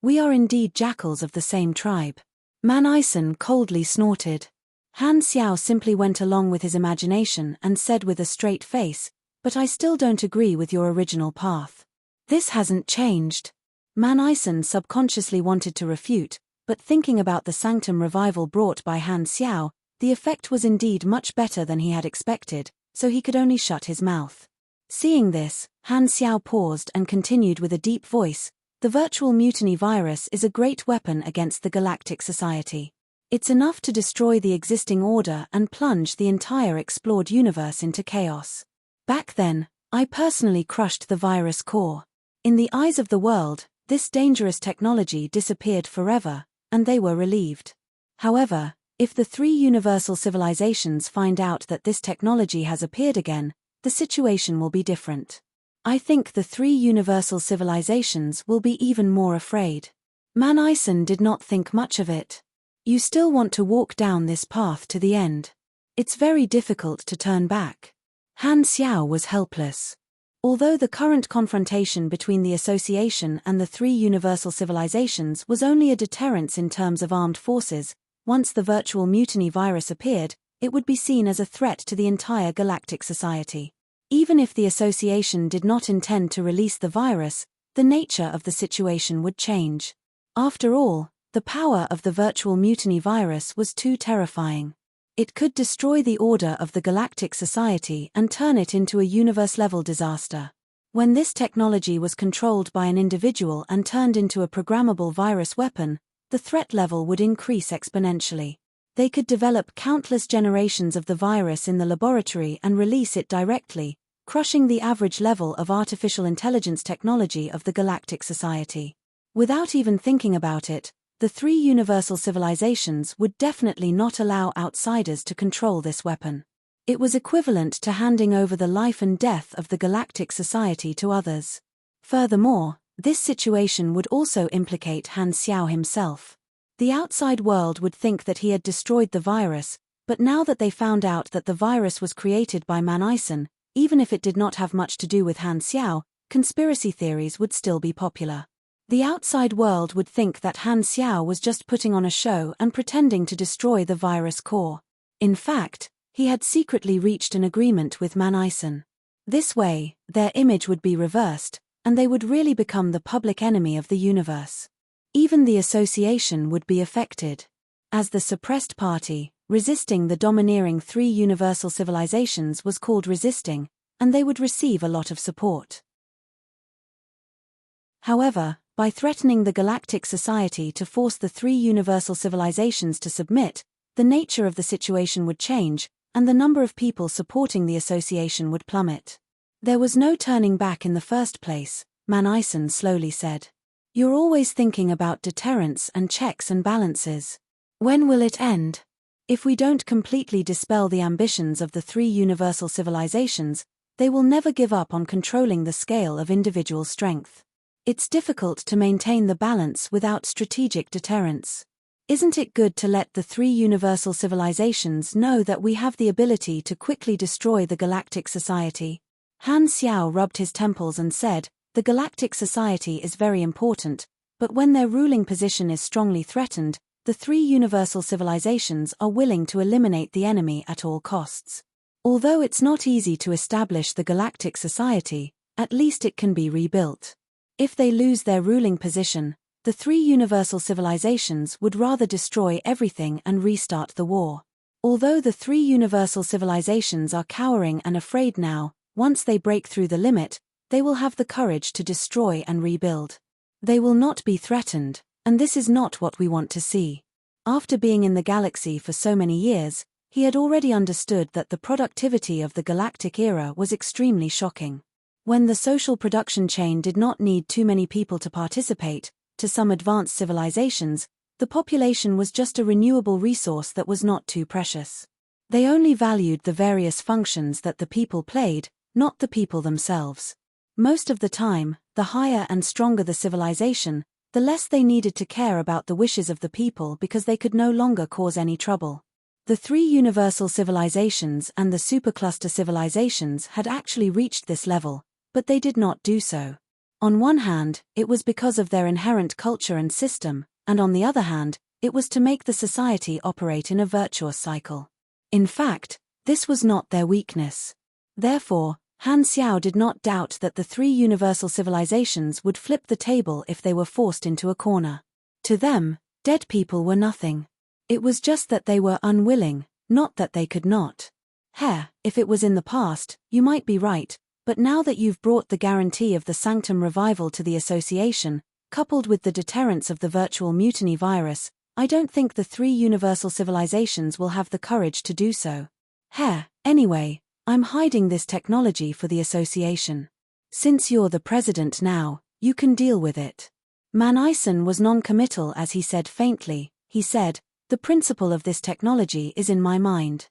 We are indeed jackals of the same tribe. Man Ison coldly snorted. Han Xiao simply went along with his imagination and said with a straight face, "But I still don't agree with your original path. This hasn't changed." Man Ison subconsciously wanted to refute, but thinking about the sanctum revival brought by Han Xiao, the effect was indeed much better than he had expected, so he could only shut his mouth. Seeing this, Han Xiao paused and continued with a deep voice, "The virtual mutiny virus is a great weapon against the Galactic Society. It's enough to destroy the existing order and plunge the entire explored universe into chaos. Back then, I personally crushed the virus core. In the eyes of the world, this dangerous technology disappeared forever, and they were relieved. However, if the three universal civilizations find out that this technology has appeared again, the situation will be different. I think the three universal civilizations will be even more afraid." Man Ison did not think much of it. "You still want to walk down this path to the end. It's very difficult to turn back." Han Xiao was helpless. Although the current confrontation between the Association and the three universal civilizations was only a deterrence in terms of armed forces, once the virtual mutiny virus appeared, it would be seen as a threat to the entire Galactic Society. Even if the Association did not intend to release the virus, the nature of the situation would change. After all, the power of the virtual mutiny virus was too terrifying. It could destroy the order of the Galactic Society and turn it into a universe-level disaster. When this technology was controlled by an individual and turned into a programmable virus weapon, the threat level would increase exponentially. They could develop countless generations of the virus in the laboratory and release it directly, crushing the average level of artificial intelligence technology of the Galactic Society. Without even thinking about it, the three universal civilizations would definitely not allow outsiders to control this weapon. It was equivalent to handing over the life and death of the Galactic Society to others. Furthermore, this situation would also implicate Han Xiao himself. The outside world would think that he had destroyed the virus, but now that they found out that the virus was created by Man Ison, even if it did not have much to do with Han Xiao, conspiracy theories would still be popular. The outside world would think that Han Xiao was just putting on a show and pretending to destroy the virus core. In fact, he had secretly reached an agreement with Man Ison. This way, their image would be reversed, and they would really become the public enemy of the universe. Even the Association would be affected. As the suppressed party, resisting the domineering three universal civilizations was called resisting, and they would receive a lot of support. However, by threatening the Galactic Society to force the three universal civilizations to submit, the nature of the situation would change, and the number of people supporting the Association would plummet. "There was no turning back in the first place," Man Ison slowly said. "You're always thinking about deterrence and checks and balances. When will it end? If we don't completely dispel the ambitions of the three universal civilizations, they will never give up on controlling the scale of individual strength. It's difficult to maintain the balance without strategic deterrence. Isn't it good to let the three universal civilizations know that we have the ability to quickly destroy the Galactic Society?" Han Xiao rubbed his temples and said, "The Galactic Society is very important, but when their ruling position is strongly threatened, the three universal civilizations are willing to eliminate the enemy at all costs. Although it's not easy to establish the Galactic Society, at least it can be rebuilt. If they lose their ruling position, the three universal civilizations would rather destroy everything and restart the war. Although the three universal civilizations are cowering and afraid now, once they break through the limit, they will have the courage to destroy and rebuild. They will not be threatened, and this is not what we want to see." After being in the galaxy for so many years, he had already understood that the productivity of the galactic era was extremely shocking. When the social production chain did not need too many people to participate, to some advanced civilizations, the population was just a renewable resource that was not too precious. They only valued the various functions that the people played, not the people themselves. Most of the time, the higher and stronger the civilization, the less they needed to care about the wishes of the people because they could no longer cause any trouble. The three universal civilizations and the supercluster civilizations had actually reached this level, but they did not do so. On one hand, it was because of their inherent culture and system, and on the other hand, it was to make the society operate in a virtuous cycle. In fact, this was not their weakness. Therefore, Han Xiao did not doubt that the three universal civilizations would flip the table if they were forced into a corner. To them, dead people were nothing. It was just that they were unwilling, not that they could not. If it was in the past, you might be right, but now that you've brought the guarantee of the Sanctum revival to the association, coupled with the deterrence of the virtual mutiny virus, I don't think the three universal civilizations will have the courage to do so. Anyway, I'm hiding this technology for the association. Since you're the president now, you can deal with it. Manison was non-committal as he said faintly, he said, the principle of this technology is in my mind.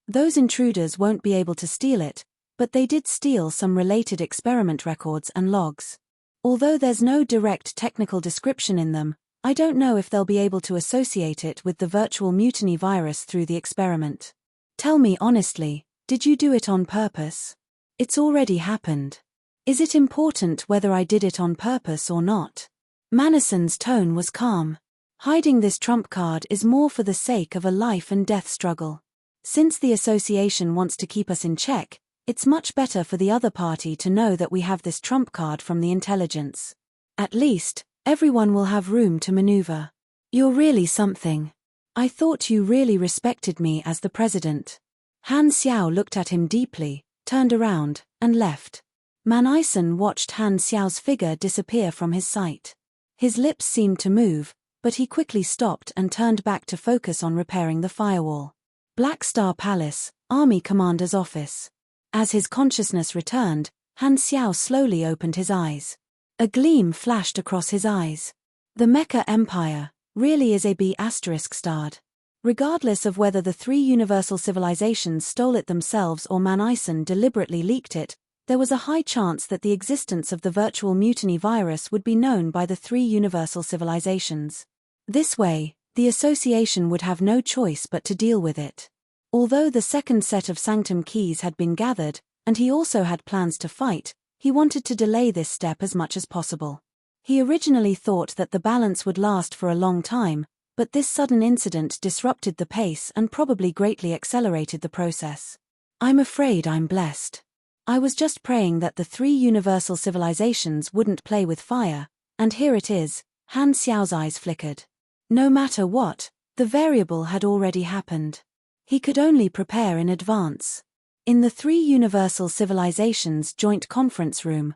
Those intruders won't be able to steal it, but they did steal some related experiment records and logs. Although there's no direct technical description in them, I don't know if they'll be able to associate it with the virtual mutiny virus through the experiment. Tell me honestly, did you do it on purpose? It's already happened. Is it important whether I did it on purpose or not? Manison's tone was calm. Hiding this trump card is more for the sake of a life and death struggle. Since the association wants to keep us in check, it's much better for the other party to know that we have this trump card from the intelligence. At least, everyone will have room to maneuver. You're really something. I thought you really respected me as the president. Han Xiao looked at him deeply, turned around, and left. Manison watched Han Xiao's figure disappear from his sight. His lips seemed to move, but he quickly stopped and turned back to focus on repairing the firewall. Black Star Palace, Army Commander's office. As his consciousness returned, Han Xiao slowly opened his eyes. A gleam flashed across his eyes. The Mecha Empire really is a B***starred. Regardless of whether the three universal civilizations stole it themselves or Manison deliberately leaked it, there was a high chance that the existence of the virtual mutiny virus would be known by the three universal civilizations. This way, the association would have no choice but to deal with it. Although the second set of Sanctum keys had been gathered, and he also had plans to fight, he wanted to delay this step as much as possible. He originally thought that the balance would last for a long time, but this sudden incident disrupted the pace and probably greatly accelerated the process. I'm afraid I'm blessed. I was just praying that the three universal civilizations wouldn't play with fire, and here it is. Han Xiao's eyes flickered. No matter what, the variable had already happened. He could only prepare in advance. In the three universal civilizations joint conference room,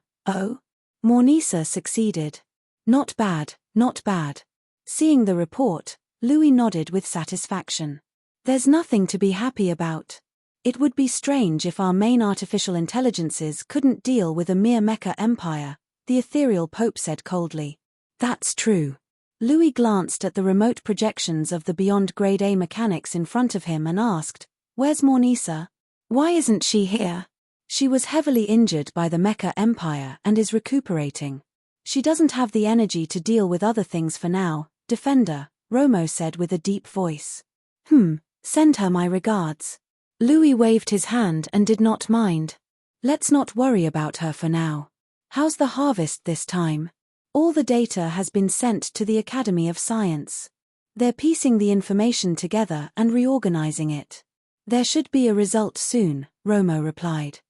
Mornisa succeeded. Not bad, not bad. Seeing the report, Louis nodded with satisfaction. There's nothing to be happy about. It would be strange if our main artificial intelligences couldn't deal with a mere mecha empire, the ethereal Pope said coldly. That's true. Louis glanced at the remote projections of the Beyond Grade A mechanics in front of him and asked, Where's Mornisa? Why isn't she here? She was heavily injured by the Mecha Empire and is recuperating. She doesn't have the energy to deal with other things for now, Defender, Romo said with a deep voice. Send her my regards. Louis waved his hand and did not mind. Let's not worry about her for now. How's the harvest this time? All the data has been sent to the Academy of Science. They're piecing the information together and reorganizing it. There should be a result soon, Romo replied.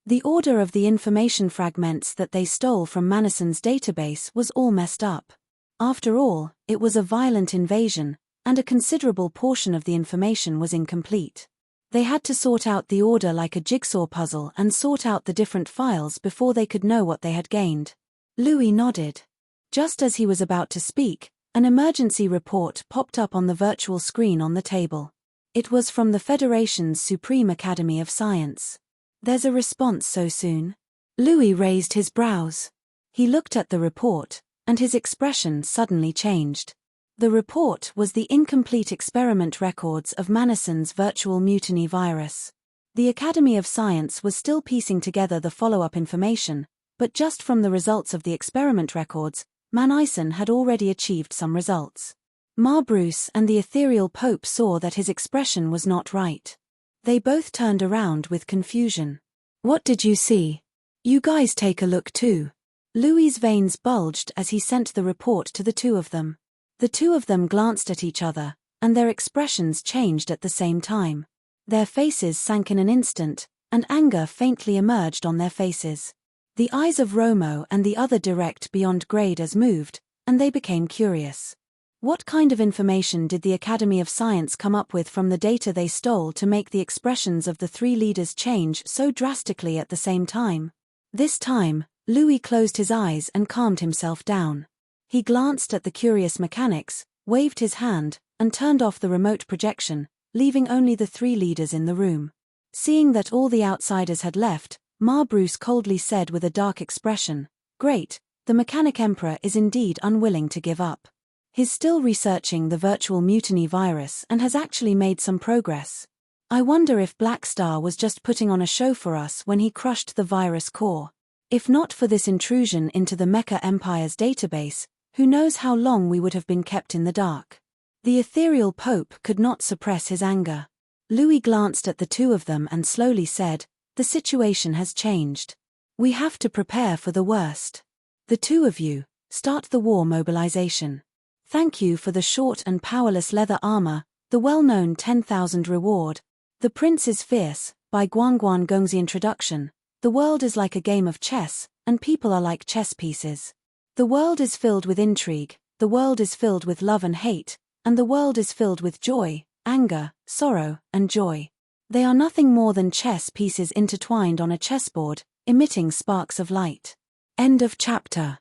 The order of the information fragments that they stole from Manison's database was all messed up. After all, it was a violent invasion, and a considerable portion of the information was incomplete. They had to sort out the order like a jigsaw puzzle and sort out the different files before they could know what they had gained. Louis nodded. Just as he was about to speak, an emergency report popped up on the virtual screen on the table. It was from the Federation's Supreme Academy of Science. There's a response so soon? Louis raised his brows. He looked at the report, and his expression suddenly changed. The report was the incomplete experiment records of Manison's virtual mutiny virus. The Academy of Science was still piecing together the follow-up information, but just from the results of the experiment records, Manison had already achieved some results. Bruce and the ethereal Pope saw that his expression was not right. They both turned around with confusion. What did you see? You guys take a look too. Louis's veins bulged as he sent the report to the two of them. The two of them glanced at each other, and their expressions changed at the same time. Their faces sank in an instant, and anger faintly emerged on their faces. The eyes of Romo and the other direct beyond graders moved, and they became curious. What kind of information did the Academy of Science come up with from the data they stole to make the expressions of the three leaders change so drastically at the same time? This time, Louis closed his eyes and calmed himself down. He glanced at the curious mechanics, waved his hand, and turned off the remote projection, leaving only the three leaders in the room. Seeing that all the outsiders had left, Bruce coldly said with a dark expression, "Great, the Mechanic Emperor is indeed unwilling to give up. He's still researching the virtual mutiny virus and has actually made some progress. I wonder if Black Star was just putting on a show for us when he crushed the virus core. If not for this intrusion into the Mecha Empire's database, who knows how long we would have been kept in the dark." The ethereal Pope could not suppress his anger. Louis glanced at the two of them and slowly said, "The situation has changed. We have to prepare for the worst. The two of you, start the war mobilization. Thank you for the short and powerless leather armor, the well-known 10,000 reward. The Prince is Fierce, by Guangguan Gong's introduction. The world is like a game of chess, and people are like chess pieces. The world is filled with intrigue, the world is filled with love and hate, and the world is filled with joy, anger, sorrow, and joy. They are nothing more than chess pieces intertwined on a chessboard, emitting sparks of light." End of chapter.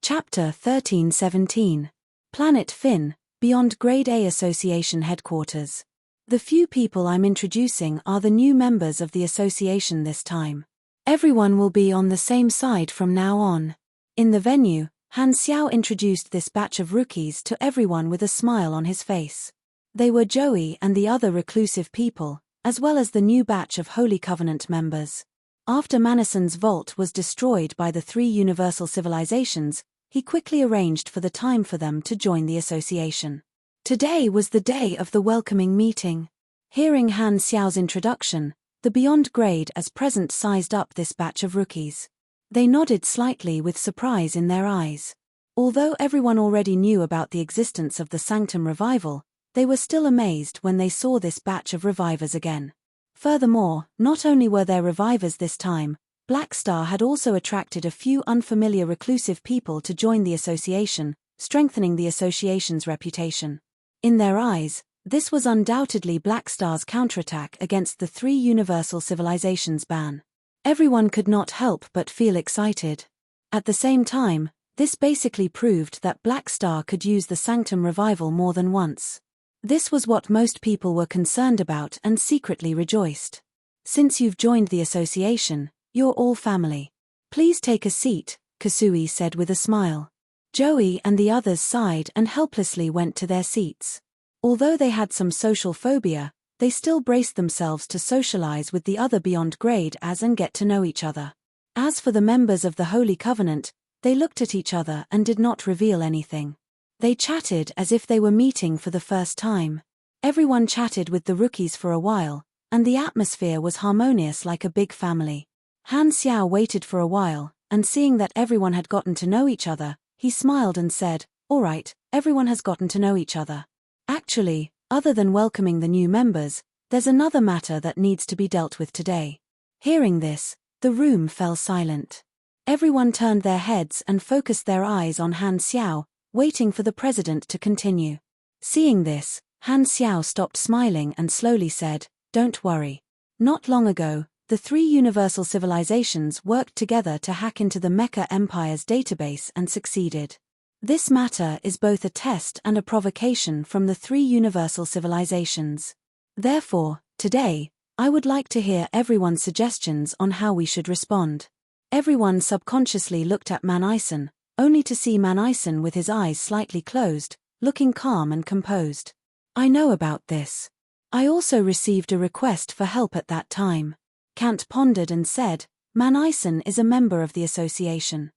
Chapter 13-17. Planet Finn, Beyond Grade A Association Headquarters. The few people I'm introducing are the new members of the association this time. Everyone will be on the same side from now on. In the venue, Han Xiao introduced this batch of rookies to everyone with a smile on his face. They were Joey and the other reclusive people, as well as the new batch of Holy Covenant members. After Manason's vault was destroyed by the three universal civilizations, he quickly arranged for the time for them to join the association. Today was the day of the welcoming meeting. Hearing Han Xiao's introduction, the Beyond Grade as present sized up this batch of rookies. They nodded slightly with surprise in their eyes. Although everyone already knew about the existence of the Sanctum Revival, they were still amazed when they saw this batch of revivers again. Furthermore, not only were there revivers this time, Black Star had also attracted a few unfamiliar reclusive people to join the association, strengthening the association's reputation. In their eyes, this was undoubtedly Black Star's counterattack against the three universal civilizations ban. Everyone could not help but feel excited. At the same time, this basically proved that Black Star could use the Sanctum Revival more than once. This was what most people were concerned about and secretly rejoiced. "Since you've joined the association, you're all family. Please take a seat," Kasui said with a smile. Joey and the others sighed and helplessly went to their seats. Although they had some social phobia, they still braced themselves to socialize with the other Beyond Grade and get to know each other. As for the members of the Holy Covenant, they looked at each other and did not reveal anything. They chatted as if they were meeting for the first time. Everyone chatted with the rookies for a while, and the atmosphere was harmonious like a big family. Han Xiao waited for a while, and seeing that everyone had gotten to know each other, he smiled and said, "All right, everyone has gotten to know each other. Actually, other than welcoming the new members, there's another matter that needs to be dealt with today." Hearing this, the room fell silent. Everyone turned their heads and focused their eyes on Han Xiao, waiting for the president to continue. Seeing this, Han Xiao stopped smiling and slowly said, "Don't worry. Not long ago, the three universal civilizations worked together to hack into the Mecha Empire's database and succeeded. This matter is both a test and a provocation from the three universal civilizations. Therefore, today, I would like to hear everyone's suggestions on how we should respond." Everyone subconsciously looked at Manison, only to see Manison with his eyes slightly closed, looking calm and composed. "I know about this. I also received a request for help at that time." Kant pondered and said, "Manison is a member of the association.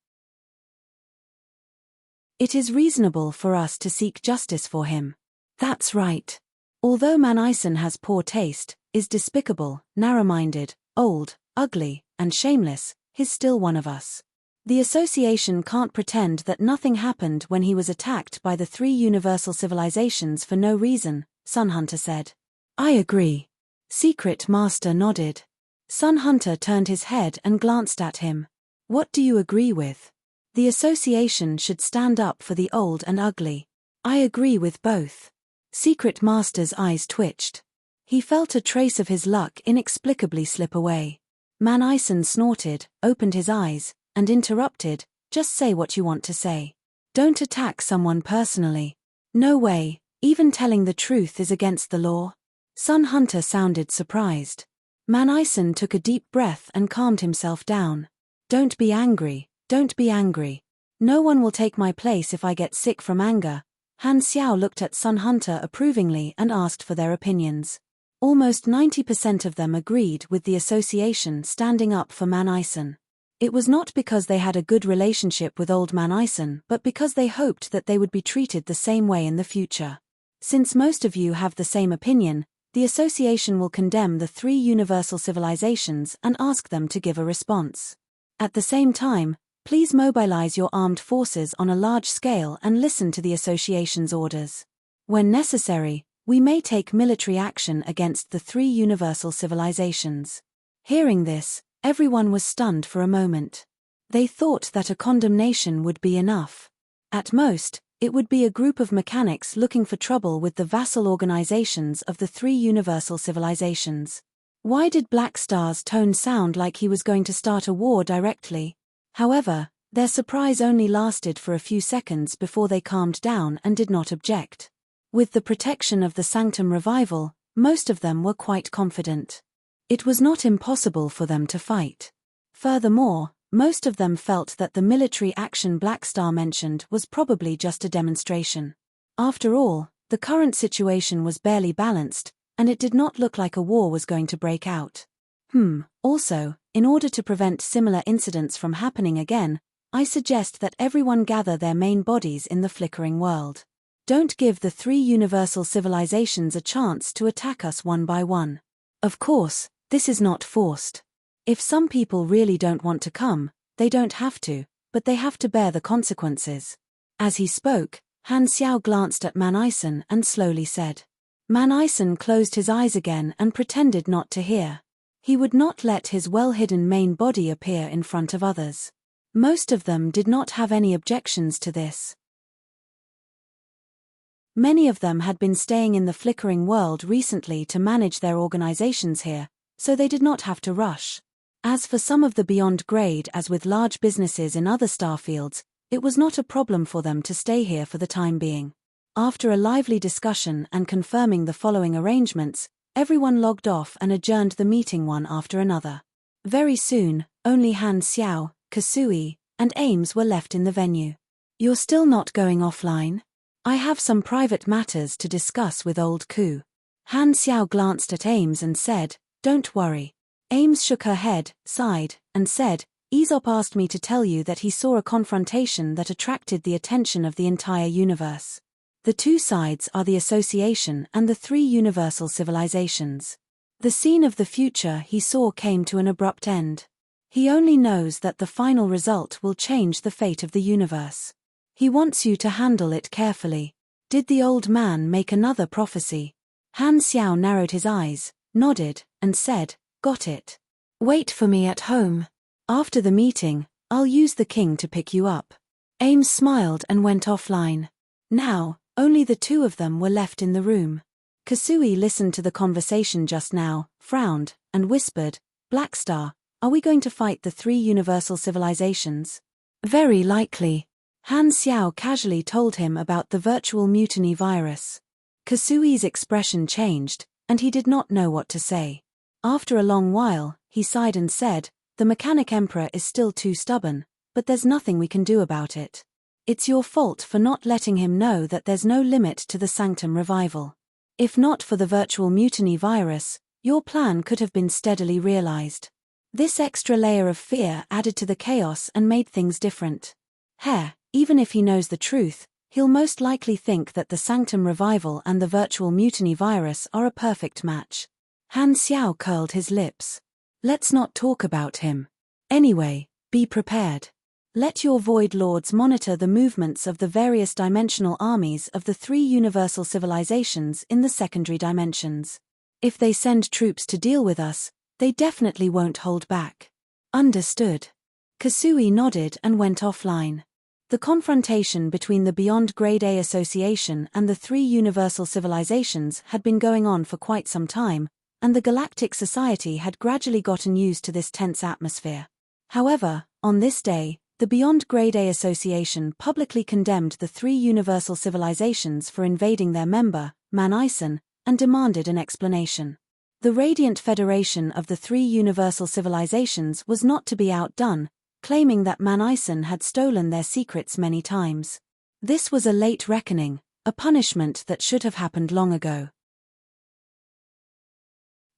It is reasonable for us to seek justice for him." "That's right. Although Manison has poor taste, is despicable, narrow-minded, old, ugly, and shameless, he's still one of us. The association can't pretend that nothing happened when he was attacked by the 3 universal civilizations for no reason, Sun Hunter said. I agree. Secret Master nodded. Sun Hunter turned his head and glanced at him. What do you agree with? The association should stand up for the old and ugly. I agree with both. Secret Master's eyes twitched. He felt a trace of his luck inexplicably slip away. Manison snorted, opened his eyes, and interrupted, just say what you want to say. Don't attack someone personally. No way, even telling the truth is against the law. Sun Hunter sounded surprised. Manison took a deep breath and calmed himself down. Don't be angry, don't be angry. No one will take my place if I get sick from anger. Han Xiao looked at Sun Hunter approvingly and asked for their opinions. Almost 90% of them agreed with the association standing up for Manison. It was not because they had a good relationship with old Manison, but because they hoped that they would be treated the same way in the future. Since most of you have the same opinion, the association will condemn the 3 universal civilizations and ask them to give a response. At the same time, please mobilize your armed forces on a large scale and listen to the association's orders. When necessary, we may take military action against the 3 universal civilizations. Hearing this, everyone was stunned for a moment. They thought that a condemnation would be enough. At most, it would be a group of mechanics looking for trouble with the vassal organizations of the 3 universal civilizations. Why did Black Star's tone sound like he was going to start a war directly? However, their surprise only lasted for a few seconds before they calmed down and did not object. With the protection of the Sanctum Revival, most of them were quite confident. It was not impossible for them to fight. Furthermore, most of them felt that the military action Black Star mentioned was probably just a demonstration. After all, the current situation was barely balanced, and it did not look like a war was going to break out. Also, in order to prevent similar incidents from happening again, I suggest that everyone gather their main bodies in the flickering world. Don't give the 3 universal civilizations a chance to attack us one by one. Of course, this is not forced. If some people really don't want to come, they don't have to, but they have to bear the consequences. As he spoke, Han Xiao glanced at Manison and slowly said. Manison closed his eyes again and pretended not to hear. He would not let his well-hidden main body appear in front of others. Most of them did not have any objections to this. Many of them had been staying in the flickering world recently to manage their organizations here, so they did not have to rush. As for some of the beyond grade, as with large businesses in other starfields, it was not a problem for them to stay here for the time being. After a lively discussion and confirming the following arrangements, everyone logged off and adjourned the meeting one after another. Very soon, only Han Xiao, Kasui, and Ames were left in the venue. You're still not going offline? I have some private matters to discuss with old Ku. Han Xiao glanced at Ames and said, Don't worry. Ames shook her head, sighed, and said, Aesop asked me to tell you that he saw a confrontation that attracted the attention of the entire universe. The 2 sides are the association and the 3 universal civilizations. The scene of the future he saw came to an abrupt end. He only knows that the final result will change the fate of the universe. He wants you to handle it carefully. Did the old man make another prophecy? Han Xiao narrowed his eyes, nodded, and said, Got it. Wait for me at home. After the meeting, I'll use the king to pick you up. Ames smiled and went offline. Now, only the 2 of them were left in the room. Kasui listened to the conversation just now, frowned, and whispered, Black Star, are we going to fight the 3 universal civilizations? Very likely. Han Xiao casually told him about the virtual mutiny virus. Kasui's expression changed, and he did not know what to say. After a long while, he sighed and said, The Mechanic Emperor is still too stubborn, but there's nothing we can do about it. It's your fault for not letting him know that there's no limit to the Sanctum Revival. If not for the virtual mutiny virus, your plan could have been steadily realized. This extra layer of fear added to the chaos and made things different. Even if he knows the truth, He'll most likely think that the Sanctum Revival and the virtual mutiny virus are a perfect match. Han Xiao curled his lips. Let's not talk about him. Anyway, be prepared. Let your Void Lords monitor the movements of the various dimensional armies of the 3 universal civilizations in the secondary dimensions. If they send troops to deal with us, they definitely won't hold back. Understood. Kasui nodded and went offline. The confrontation between the Beyond Grade A Association and the 3 universal civilizations had been going on for quite some time, and the Galactic Society had gradually gotten used to this tense atmosphere. However, on this day, the Beyond Grade A Association publicly condemned the 3 universal civilizations for invading their member, Man Ison, and demanded an explanation. The Radiant Federation of the 3 universal civilizations was not to be outdone, claiming that Man Ison had stolen their secrets many times. This was a late reckoning, a punishment that should have happened long ago.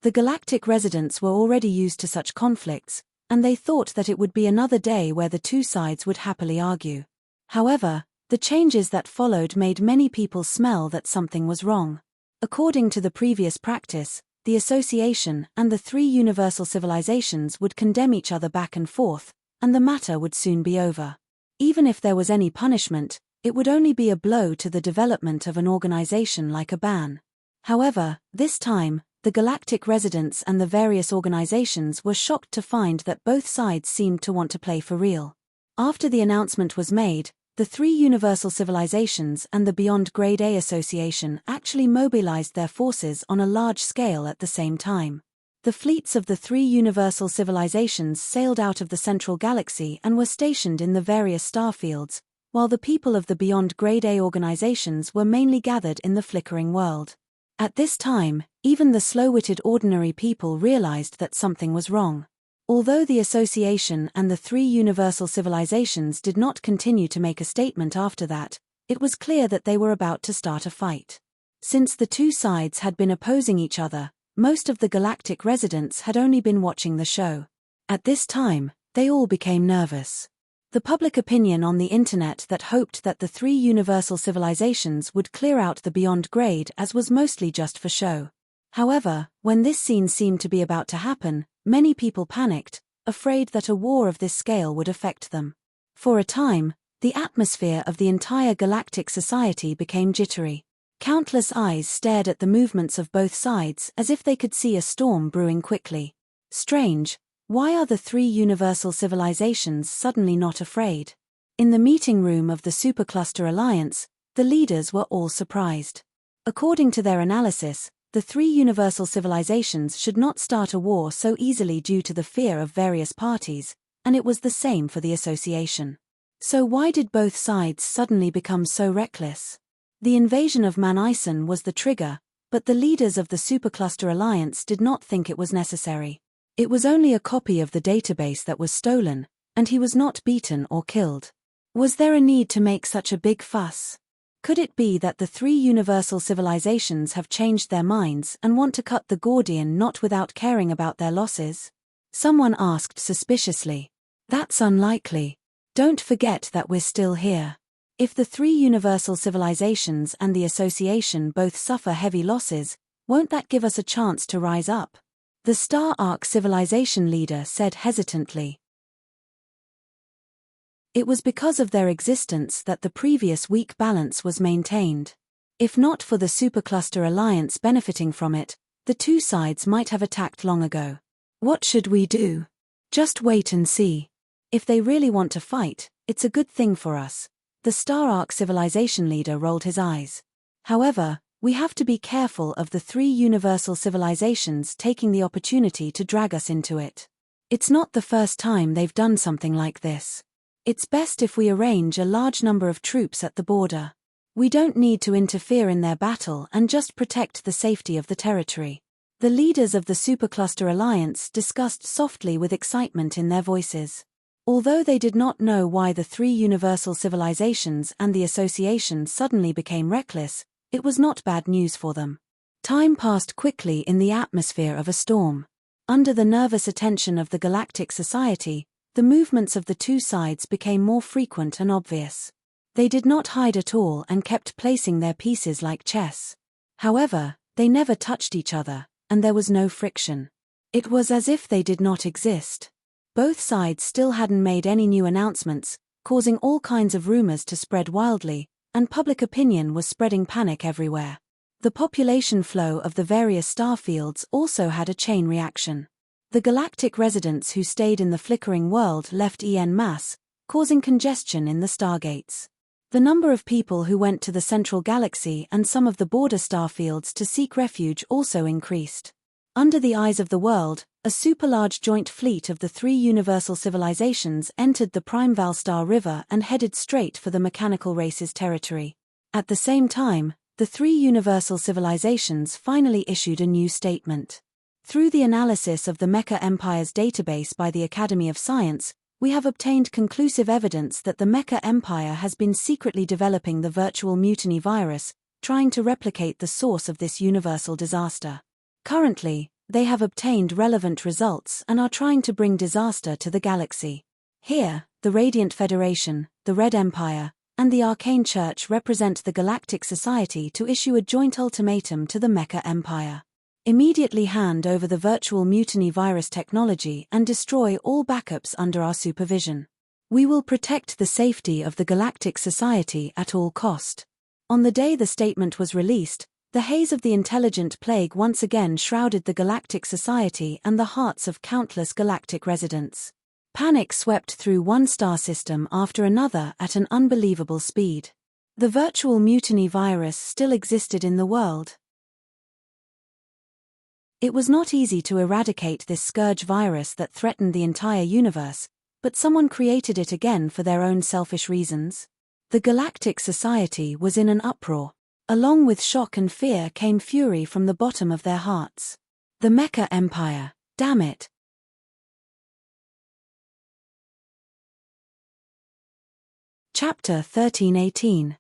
The galactic residents were already used to such conflicts, and they thought that it would be another day where the two sides would happily argue. However, the changes that followed made many people smell that something was wrong. According to the previous practice, the association and the 3 universal civilizations would condemn each other back and forth, and the matter would soon be over. Even if there was any punishment, it would only be a blow to the development of an organization like a ban. However, this time, the galactic residents and the various organizations were shocked to find that both sides seemed to want to play for real. After the announcement was made, the 3 universal civilizations and the Beyond Grade A Association actually mobilized their forces on a large scale at the same time. The fleets of the 3 universal civilizations sailed out of the central galaxy and were stationed in the various starfields, while the people of the Beyond Grade A organizations were mainly gathered in the flickering world. At this time, even the slow-witted ordinary people realized that something was wrong. Although the association and the 3 universal civilizations did not continue to make a statement after that, it was clear that they were about to start a fight. Since the two sides had been opposing each other, most of the galactic residents had only been watching the show. At this time, they all became nervous. The public opinion on the internet that hoped that the 3 universal civilizations would clear out the Beyond Grade as was mostly just for show. However, when this scene seemed to be about to happen, many people panicked, afraid that a war of this scale would affect them. For a time, the atmosphere of the entire galactic society became jittery. Countless eyes stared at the movements of both sides as if they could see a storm brewing quickly. Strange, why are the 3 universal civilizations suddenly not afraid? In the meeting room of the Supercluster Alliance, the leaders were all surprised. According to their analysis, the 3 universal civilizations should not start a war so easily due to the fear of various parties, and it was the same for the association. So why did both sides suddenly become so reckless? The invasion of Man Ison was the trigger, but the leaders of the Supercluster Alliance did not think it was necessary. It was only a copy of the database that was stolen, and he was not beaten or killed. Was there a need to make such a big fuss? Could it be that the 3 universal civilizations have changed their minds and want to cut the Gordian knot without caring about their losses? Someone asked suspiciously. That's unlikely. Don't forget that we're still here. If the 3 universal civilizations and the association both suffer heavy losses, won't that give us a chance to rise up? The Star Arc civilization leader said hesitantly. It was because of their existence that the previous weak balance was maintained. If not for the Supercluster Alliance benefiting from it, the two sides might have attacked long ago. What should we do? Just wait and see. If they really want to fight, it's a good thing for us. The Star Arc civilization leader rolled his eyes. However, we have to be careful of the 3 universal civilizations taking the opportunity to drag us into it. It's not the first time they've done something like this. It's best if we arrange a large number of troops at the border. We don't need to interfere in their battle and just protect the safety of the territory. The leaders of the Supercluster Alliance discussed softly with excitement in their voices. Although they did not know why the 3 universal civilizations and the association suddenly became reckless, it was not bad news for them. Time passed quickly in the atmosphere of a storm. Under the nervous attention of the Galactic Society, the movements of the two sides became more frequent and obvious. They did not hide at all and kept placing their pieces like chess. However, they never touched each other, and there was no friction. It was as if they did not exist. Both sides still hadn't made any new announcements, causing all kinds of rumors to spread wildly, and public opinion was spreading panic everywhere. The population flow of the various star fields also had a chain reaction. The galactic residents who stayed in the flickering world left en masse, causing congestion in the stargates. The number of people who went to the central galaxy and some of the border star fields to seek refuge also increased. Under the eyes of the world, a super-large joint fleet of the three universal civilizations entered the Primeval Star River and headed straight for the mechanical race's territory. At the same time, the three universal civilizations finally issued a new statement. Through the analysis of the Mecha Empire's database by the Academy of Science, we have obtained conclusive evidence that the Mecha Empire has been secretly developing the virtual mutiny virus, trying to replicate the source of this universal disaster. Currently, they have obtained relevant results and are trying to bring disaster to the galaxy. Here, the Radiant Federation, the Red Empire, and the Arcane Church represent the Galactic Society to issue a joint ultimatum to the Mecha Empire. Immediately hand over the virtual mutiny virus technology and destroy all backups under our supervision. We will protect the safety of the Galactic Society at all cost. On the day the statement was released, the haze of the intelligent plague once again shrouded the Galactic Society and the hearts of countless galactic residents. Panic swept through one star system after another at an unbelievable speed. The virtual mutiny virus still existed in the world. It was not easy to eradicate this scourge virus that threatened the entire universe, but someone created it again for their own selfish reasons. The Galactic Society was in an uproar. Along with shock and fear came fury from the bottom of their hearts. The Mecha Empire, damn it! Chapter 1318.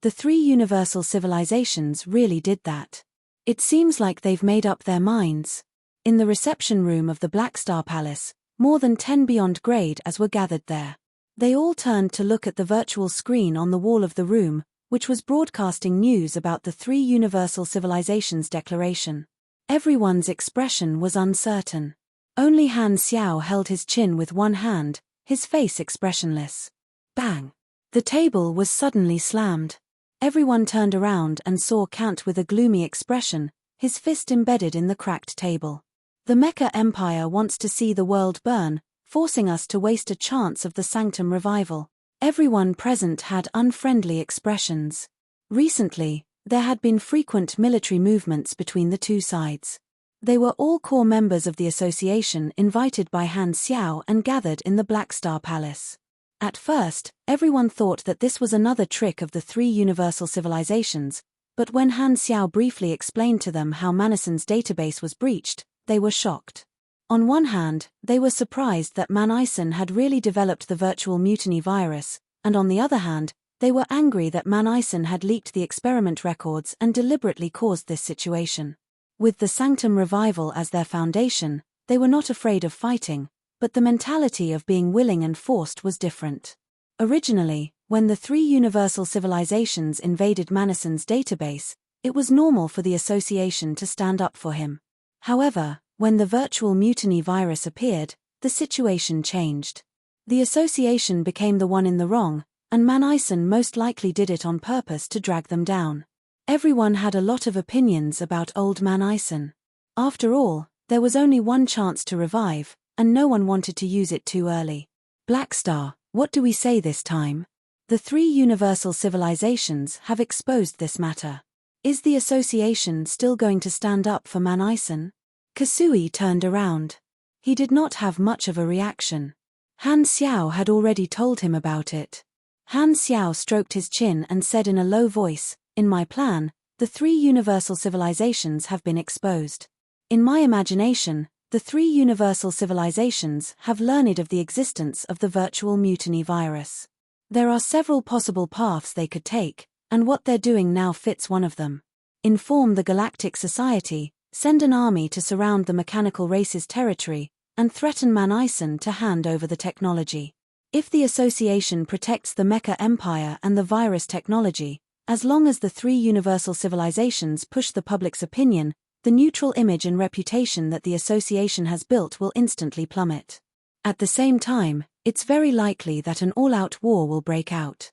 The three universal civilizations really did that. It seems like they've made up their minds. In the reception room of the Black Star Palace, more than 10 beyond grade as were gathered there. They all turned to look at the virtual screen on the wall of the room, which was broadcasting news about the three universal civilizations declaration. Everyone's expression was uncertain. Only Han Xiao held his chin with one hand, his face expressionless. Bang! The table was suddenly slammed. Everyone turned around and saw Kant with a gloomy expression, his fist embedded in the cracked table. The Mecha Empire wants to see the world burn, forcing us to waste a chance of the Sanctum revival. Everyone present had unfriendly expressions. Recently, there had been frequent military movements between the two sides. They were all core members of the association invited by Han Xiao and gathered in the Black Star Palace. At first, everyone thought that this was another trick of the three universal civilizations, but when Han Xiao briefly explained to them how Manason's database was breached, they were shocked. On one hand, they were surprised that Manison had really developed the virtual mutiny virus, and on the other hand, they were angry that Manison had leaked the experiment records and deliberately caused this situation. With the Sanctum revival as their foundation, they were not afraid of fighting, but the mentality of being willing and forced was different. Originally, when the three universal civilizations invaded Manason's database, it was normal for the association to stand up for him. However, when the virtual mutiny virus appeared, the situation changed. The association became the one in the wrong, and Manison most likely did it on purpose to drag them down. Everyone had a lot of opinions about old Manison. After all, there was only one chance to revive, and no one wanted to use it too early. Black Star, what do we say this time? The three universal civilizations have exposed this matter. Is the association still going to stand up for Manison? Kasui turned around. He did not have much of a reaction. Han Xiao had already told him about it. Han Xiao stroked his chin and said in a low voice, "In my plan, the three universal civilizations have been exposed. In my imagination, the three universal civilizations have learned of the existence of the virtual mutiny virus. There are several possible paths they could take, and what they're doing now fits one of them. Inform the Galactic Society, send an army to surround the mechanical race's territory, and threaten Manison to hand over the technology. If the association protects the Mecha Empire and the virus technology, as long as the three universal civilizations push the public's opinion, the neutral image and reputation that the association has built will instantly plummet. At the same time, it's very likely that an all-out war will break out.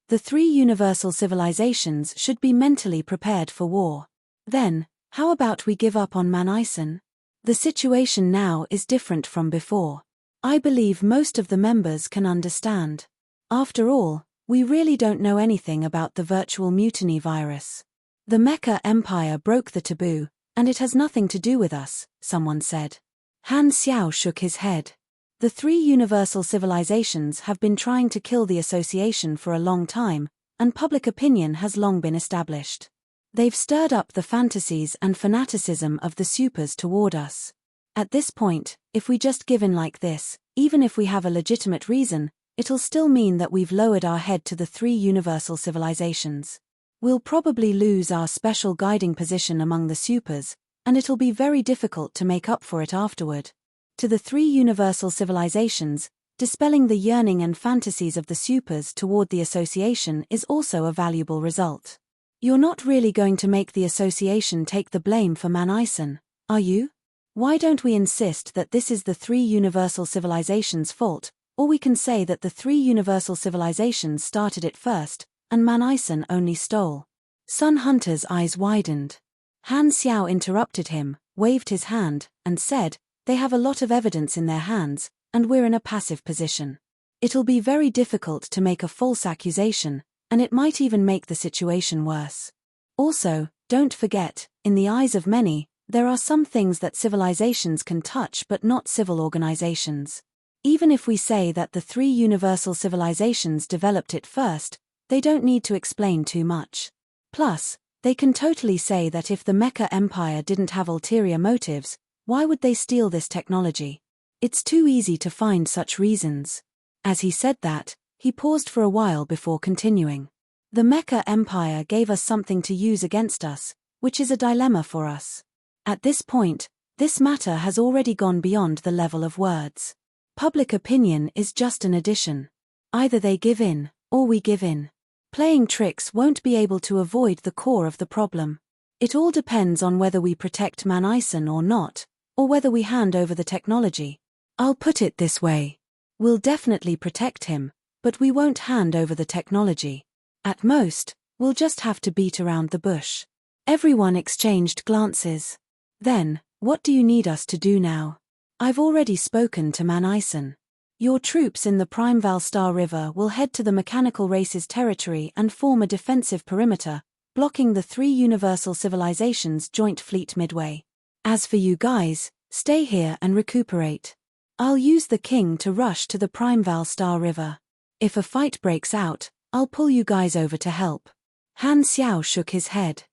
The three universal civilizations should be mentally prepared for war. Then, how about we give up on Manison? The situation now is different from before. I believe most of the members can understand. After all, we really don't know anything about the virtual mutiny virus. The Mecha Empire broke the taboo, and it has nothing to do with us, someone said. Han Xiao shook his head. The three universal civilizations have been trying to kill the association for a long time, and public opinion has long been established. They've stirred up the fantasies and fanaticism of the supers toward us. At this point, if we just give in like this, even if we have a legitimate reason, it'll still mean that we've lowered our head to the three universal civilizations. We'll probably lose our special guiding position among the supers, and it'll be very difficult to make up for it afterward. To the three universal civilizations, dispelling the yearning and fantasies of the supers toward the association is also a valuable result. You're not really going to make the association take the blame for Manison, are you? Why don't we insist that this is the three universal civilizations' fault, or we can say that the three universal civilizations started it first, and Manison only stole. Sun Hunter's eyes widened. Han Xiao interrupted him, waved his hand, and said, "They have a lot of evidence in their hands, and we're in a passive position. It'll be very difficult to make a false accusation, and it might even make the situation worse. Also, don't forget, in the eyes of many, there are some things that civilizations can touch but not civil organizations. Even if we say that the three universal civilizations developed it first, they don't need to explain too much. Plus, they can totally say that if the Mecha Empire didn't have ulterior motives, why would they steal this technology? It's too easy to find such reasons." As he said that, he paused for a while before continuing. "The Mecha Empire gave us something to use against us, which is a dilemma for us. At this point, this matter has already gone beyond the level of words. Public opinion is just an addition. Either they give in, or we give in. Playing tricks won't be able to avoid the core of the problem. It all depends on whether we protect Manison or not, or whether we hand over the technology. I'll put it this way. We'll definitely protect him, but we won't hand over the technology. At most, we'll just have to beat around the bush." Everyone exchanged glances. "Then, what do you need us to do now?" "I've already spoken to Manison. Your troops in the Prime Valstar River will head to the mechanical race's territory and form a defensive perimeter, blocking the three universal civilizations' joint fleet midway. As for you guys, stay here and recuperate. I'll use the king to rush to the Prime Valstar River. If a fight breaks out, I'll pull you guys over to help." Han Xiao shook his head.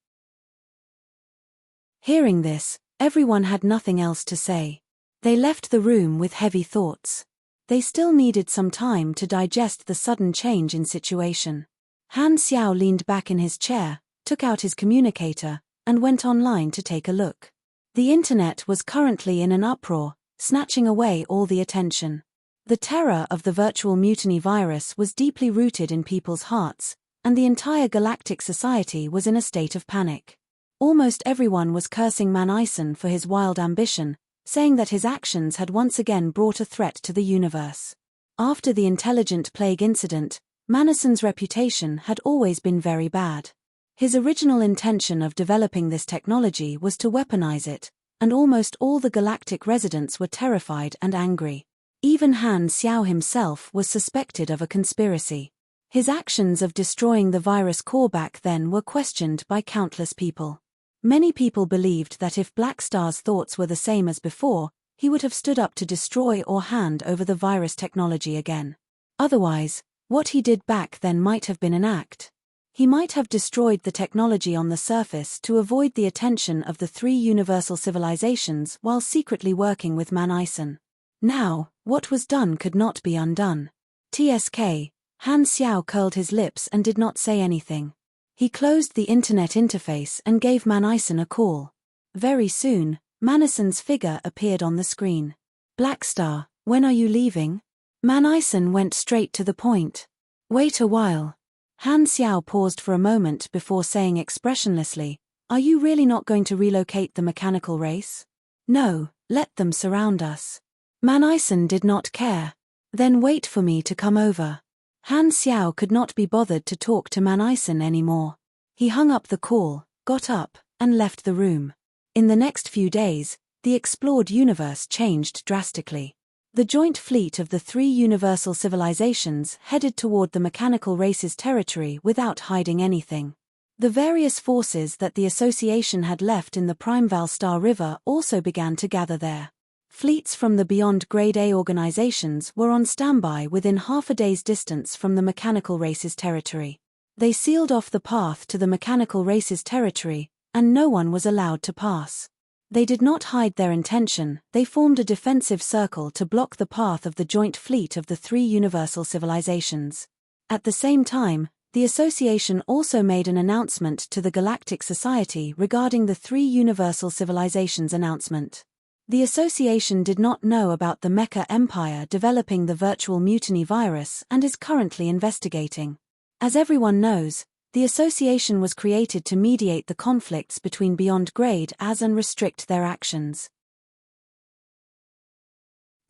Hearing this, everyone had nothing else to say. They left the room with heavy thoughts. They still needed some time to digest the sudden change in situation. Han Xiao leaned back in his chair, took out his communicator, and went online to take a look. The internet was currently in an uproar, snatching away all the attention. The terror of the virtual mutiny virus was deeply rooted in people's hearts, and the entire galactic society was in a state of panic. Almost everyone was cursing Manison for his wild ambition, saying that his actions had once again brought a threat to the universe. After the intelligent plague incident, Manison's reputation had always been very bad. His original intention of developing this technology was to weaponize it, and almost all the galactic residents were terrified and angry. Even Han Xiao himself was suspected of a conspiracy. His actions of destroying the virus core back then were questioned by countless people. Many people believed that if Blackstar's thoughts were the same as before, he would have stood up to destroy or hand over the virus technology again. Otherwise, what he did back then might have been an act. He might have destroyed the technology on the surface to avoid the attention of the three universal civilizations while secretly working with Manison. Now, what was done could not be undone. TSK, Han Xiao curled his lips and did not say anything. He closed the internet interface and gave Manison a call. Very soon, Manison's figure appeared on the screen. "Blackstar, When are you leaving? Man Ison went straight to the point. Wait a while. Han Xiao paused for a moment before saying expressionlessly, are you really not going to relocate the mechanical race? No, let them surround us. Man Ison did not care. Then wait for me to come over. Han Xiao could not be bothered to talk to Man Ison anymore. He hung up the call, got up, and left the room. In the next few days, the explored universe changed drastically. The joint fleet of the three universal civilizations headed toward the mechanical race's territory without hiding anything. The various forces that the association had left in the Primeval Star River also began to gather there. Fleets from the Beyond Grade A organizations were on standby within half a day's distance from the mechanical race's territory. They sealed off the path to the mechanical race's territory, and no one was allowed to pass. They did not hide their intention, they formed a defensive circle to block the path of the joint fleet of the three universal civilizations. At the same time, the association also made an announcement to the Galactic Society regarding the three universal civilizations announcement. The association did not know about the Mecha Empire developing the virtual mutiny virus and is currently investigating. As everyone knows, the association was created to mediate the conflicts between Beyond Grade As and restrict their actions.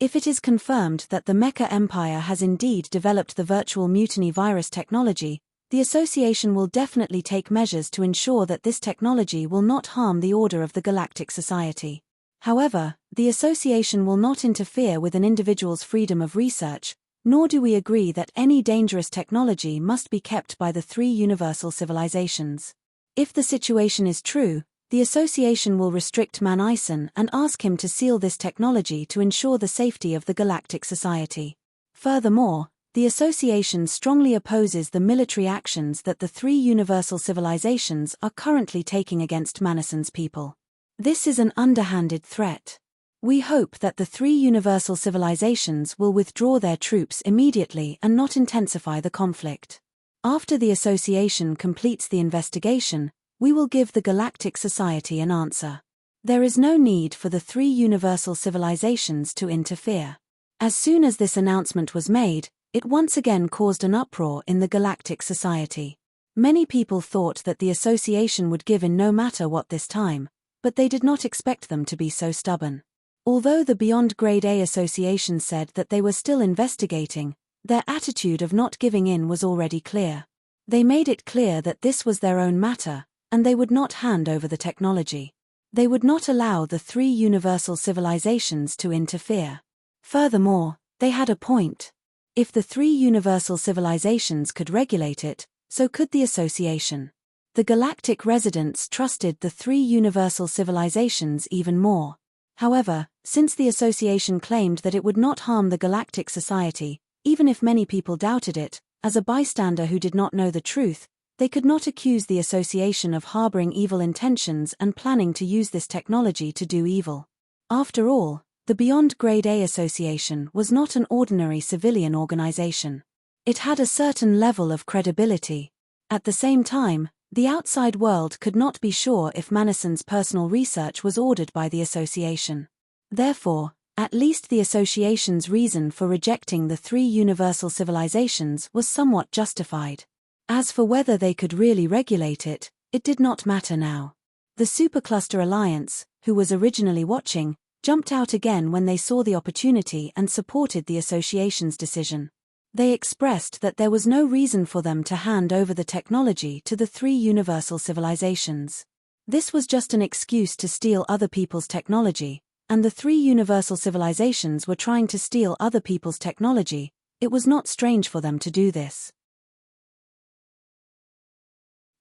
If it is confirmed that the Mecha Empire has indeed developed the virtual mutiny virus technology, the association will definitely take measures to ensure that this technology will not harm the order of the Galactic Society. However, the association will not interfere with an individual's freedom of research, nor do we agree that any dangerous technology must be kept by the three universal civilizations. If the situation is true, the association will restrict Man Ison and ask him to seal this technology to ensure the safety of the Galactic Society. Furthermore, the association strongly opposes the military actions that the three universal civilizations are currently taking against Man Ison's people. This is an underhanded threat. We hope that the three universal civilizations will withdraw their troops immediately and not intensify the conflict. After the association completes the investigation, we will give the Galactic Society an answer. There is no need for the three universal civilizations to interfere. As soon as this announcement was made, it once again caused an uproar in the Galactic Society. Many people thought that the association would give in no matter what this time, but they did not expect them to be so stubborn. Although the Beyond Grade A Association said that they were still investigating, their attitude of not giving in was already clear. They made it clear that this was their own matter, and they would not hand over the technology. They would not allow the three universal civilizations to interfere. Furthermore, they had a point. If the three universal civilizations could regulate it, so could the association. The galactic residents trusted the three universal civilizations even more. However, since the association claimed that it would not harm the Galactic Society, even if many people doubted it, as a bystander who did not know the truth, they could not accuse the association of harboring evil intentions and planning to use this technology to do evil. After all, the Beyond Grade A Association was not an ordinary civilian organization. It had a certain level of credibility. At the same time, the outside world could not be sure if Man Ison's personal research was ordered by the association. Therefore, at least the association's reason for rejecting the three universal civilizations was somewhat justified. As for whether they could really regulate it, it did not matter now. The Supercluster Alliance, who was originally watching, jumped out again when they saw the opportunity and supported the association's decision. They expressed that there was no reason for them to hand over the technology to the three universal civilizations. This was just an excuse to steal other people's technology, and the three universal civilizations were trying to steal other people's technology. It was not strange for them to do this.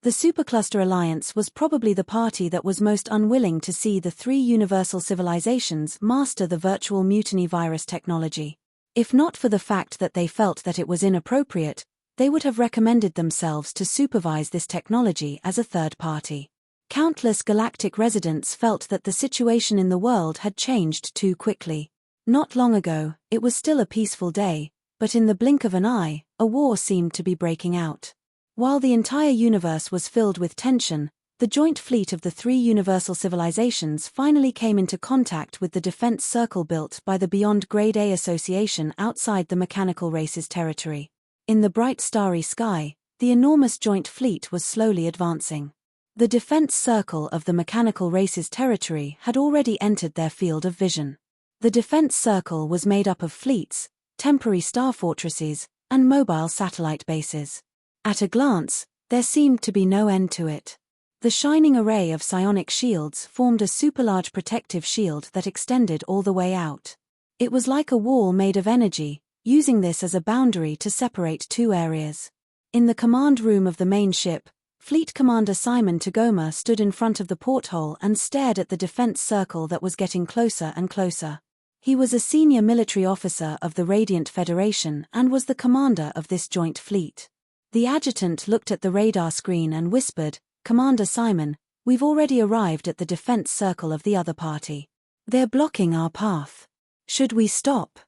The Supercluster Alliance was probably the party that was most unwilling to see the three universal civilizations master the virtual mutiny virus technology. If not for the fact that they felt that it was inappropriate, they would have recommended themselves to supervise this technology as a third party. Countless galactic residents felt that the situation in the world had changed too quickly. Not long ago, it was still a peaceful day, but in the blink of an eye, a war seemed to be breaking out. While the entire universe was filled with tension, The joint fleet of the three universal civilizations finally came into contact with the defense circle built by the Beyond Grade A Association outside the mechanical race's territory. In the bright starry sky, the enormous joint fleet was slowly advancing. The defense circle of the mechanical race's territory had already entered their field of vision. The defense circle was made up of fleets, temporary star fortresses, and mobile satellite bases. At a glance, there seemed to be no end to it. The shining array of psionic shields formed a super-large protective shield that extended all the way out. It was like a wall made of energy, using this as a boundary to separate two areas. In the command room of the main ship, Fleet Commander Simon Tagoma stood in front of the porthole and stared at the defense circle that was getting closer and closer. He was a senior military officer of the Radiant Federation and was the commander of this joint fleet. The adjutant looked at the radar screen and whispered, "Commander Simon, we've already arrived at the defense circle of the other party. They're blocking our path. Should we stop?"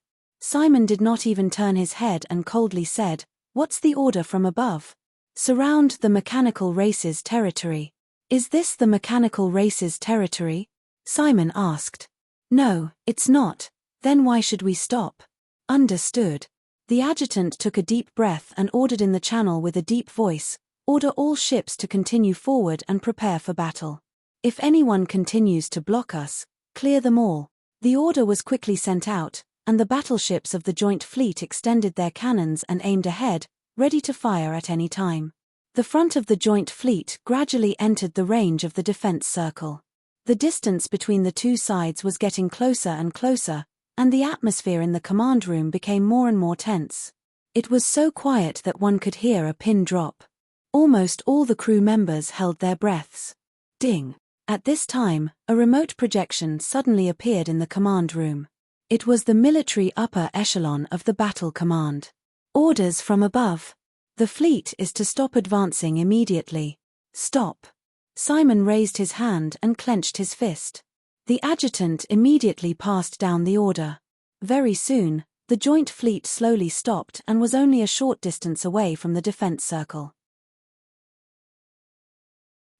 Simon did not even turn his head and coldly said, "What's the order from above?" "Surround the mechanical race's territory." "Is this the mechanical race's territory?" Simon asked. "No, it's not. Then why should we stop?" "Understood." The adjutant took a deep breath and ordered in the channel with a deep voice, "Order all ships to continue forward and prepare for battle. If anyone continues to block us, clear them all." The order was quickly sent out, and the battleships of the joint fleet extended their cannons and aimed ahead, ready to fire at any time. The front of the joint fleet gradually entered the range of the defense circle. The distance between the two sides was getting closer and closer, and the atmosphere in the command room became more and more tense. It was so quiet that one could hear a pin drop. Almost all the crew members held their breaths. Ding! At this time, a remote projection suddenly appeared in the command room. It was the military upper echelon of the battle command. "Orders from above. The fleet is to stop advancing immediately. Stop." Simon raised his hand and clenched his fist. The adjutant immediately passed down the order. Very soon, the joint fleet slowly stopped and was only a short distance away from the defense circle.